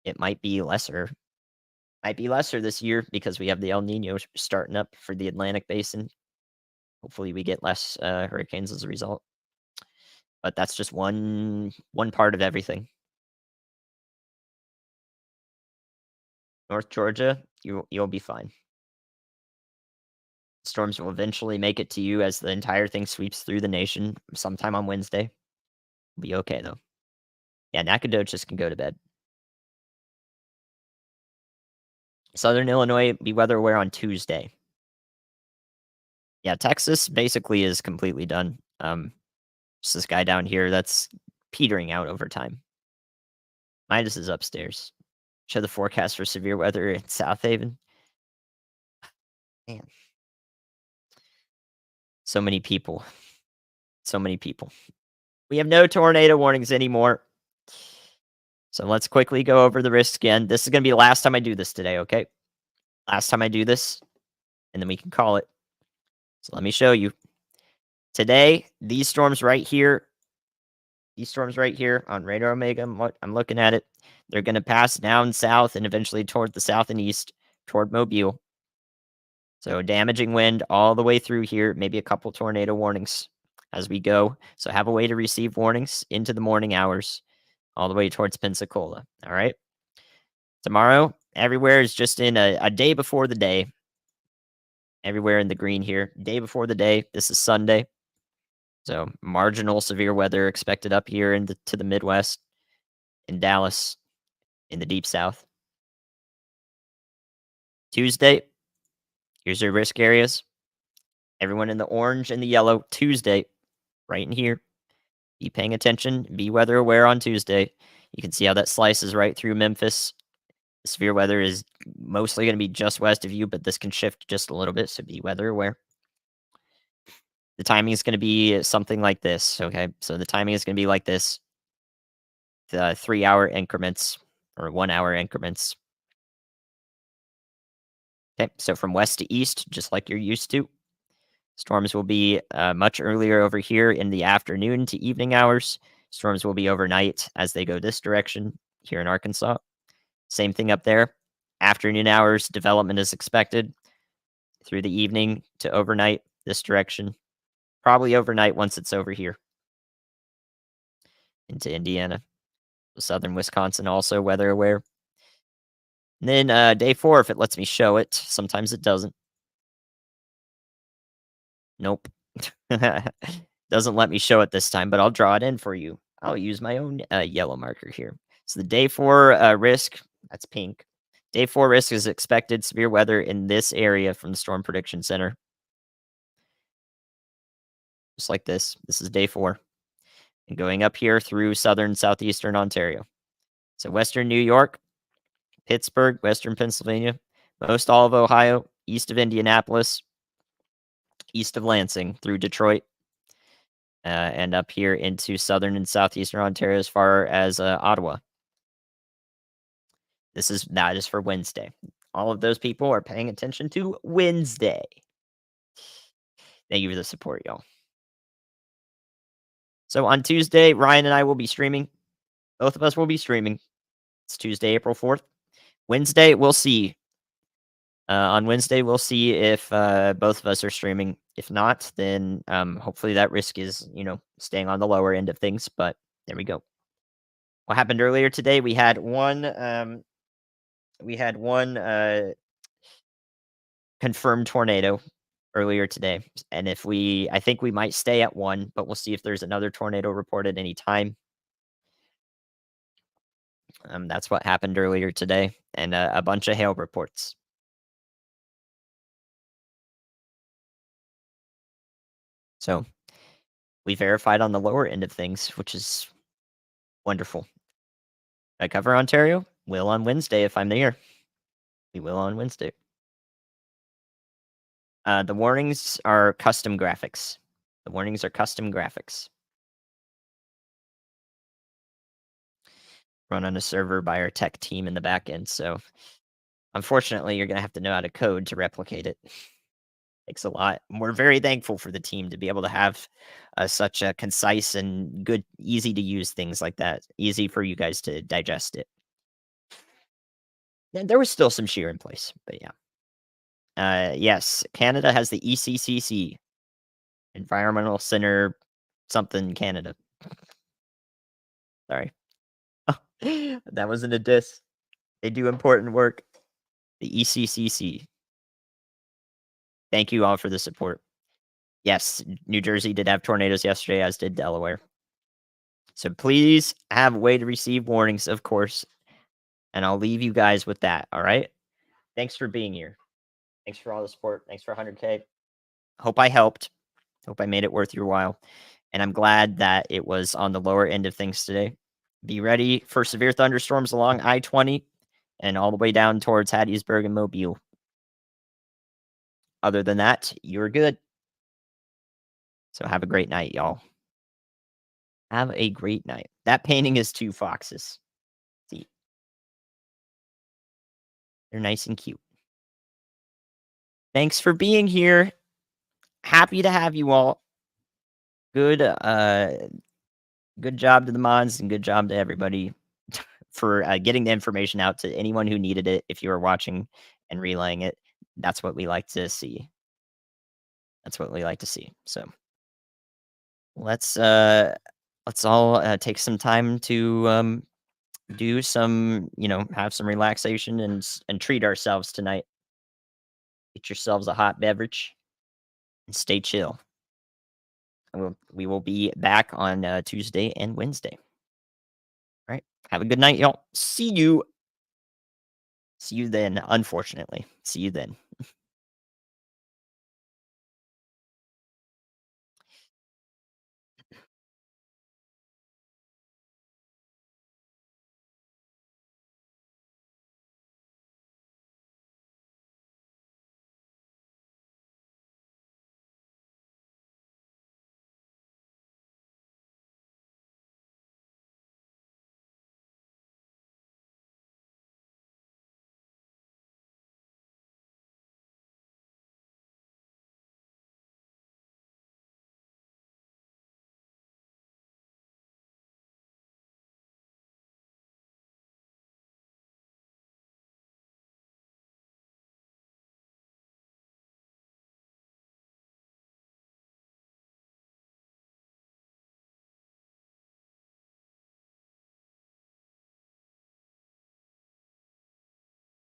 It might be lesser. Might be lesser this year because we have the El Nino starting up for the Atlantic Basin. Hopefully, we get less hurricanes as a result. But that's just one part of everything. North Georgia, you'll be fine. Storms will eventually make it to you as the entire thing sweeps through the nation sometime on Wednesday. Be okay though. Yeah, Nacogdoches can go to bed. Southern Illinois, be weather aware on Tuesday. Yeah, Texas basically is completely done. Just this guy down here that's petering out over time. Midas is upstairs. Show the forecast for severe weather in South Haven. Man, so many people. So many people. We have no tornado warnings anymore. So let's quickly go over the risks again. This is going to be the last time I do this today, okay? Last time I do this, and then we can call it. So let me show you. Today, these storms right here on Radar Omega, I'm looking at it. They're going to pass down south and eventually toward the south and east, toward Mobile. So damaging wind all the way through here, maybe a couple tornado warnings as we go. So have a way to receive warnings into the morning hours, all the way towards Pensacola. All right. Tomorrow, everywhere is just in a day before the day. Everywhere in the green here. Day before the day. This is Sunday. So marginal severe weather expected up here to the Midwest, in Dallas, in the deep South. Tuesday, here's your risk areas. Everyone in the orange and the yellow. Tuesday, right in here. Be paying attention. Be weather aware on Tuesday. You can see how that slices right through Memphis. The severe weather is mostly going to be just west of you, but this can shift just a little bit, so be weather aware. The timing is going to be something like this, okay? So the timing is going to be like this. The 3-hour increments or 1-hour increments. Okay, so from west to east, just like you're used to. Storms will be much earlier over here in the afternoon to evening hours. Storms will be overnight as they go this direction here in Arkansas. Same thing up there. Afternoon hours, development is expected through the evening to overnight this direction. Probably overnight once it's over here into Indiana. Southern Wisconsin also weather aware. And then day 4, if it lets me show it. Sometimes it doesn't. Nope. Doesn't let me show it this time, but I'll draw it in for you. I'll use my own yellow marker here. So the day 4 risk, that's pink. Day 4 risk is expected severe weather in this area from the Storm Prediction Center. Just like this. This is day 4. And going up here through southern, southeastern Ontario. So western New York, Pittsburgh, western Pennsylvania, most all of Ohio, east of Indianapolis, east of Lansing through Detroit, and up here into southern and southeastern Ontario as far as Ottawa. That is for Wednesday. All of those people are paying attention to Wednesday. Thank you for the support, y'all. So on Tuesday, Ryan and I will be streaming. Both of us will be streaming. It's Tuesday, April 4th. Wednesday, we'll see. On Wednesday, we'll see if both of us are streaming. If not, then hopefully that risk is, staying on the lower end of things. But there we go. What happened earlier today? We had one confirmed tornado earlier today, and I think we might stay at 1, but we'll see if there's another tornado reported any time. That's what happened earlier today, and a bunch of hail reports. So we verified on the lower end of things, which is wonderful. I cover Ontario. Will on Wednesday if I'm there. We will on Wednesday. The warnings are custom graphics. The warnings are custom graphics. Run on a server by our tech team in the back end. So unfortunately, you're gonna have to know how to code to replicate it. Takes a lot. We're very thankful for the team to be able to have such a concise and good, easy to use things like that. Easy for you guys to digest it. And there was still some shear in place, but yeah. Yes, Canada has the ECCC, Environmental Center, something Canada. Sorry, that wasn't a diss. They do important work. The ECCC. Thank you all for the support. Yes, New Jersey did have tornadoes yesterday, as did Delaware. So please have a way to receive warnings, of course. And I'll leave you guys with that. All right. Thanks for being here. Thanks for all the support. Thanks for 100K. Hope I helped. Hope I made it worth your while. And I'm glad that it was on the lower end of things today. Be ready for severe thunderstorms along I-20 and all the way down towards Hattiesburg and Mobile. Other than that, you're good. So have a great night, y'all. Have a great night. That painting is 2 foxes. See, they're nice and cute. Thanks for being here. Happy to have you all. Good, good job to the mods and good job to everybody for getting the information out to anyone who needed it. If you were watching and relaying it, that's what we like to see. That's what we like to see. So let's all take some time to do some, have some relaxation and treat ourselves tonight. Get yourselves a hot beverage and stay chill. We will be back on Tuesday and Wednesday. All right. Have a good night, y'all. See you. See you then. Unfortunately, see you then.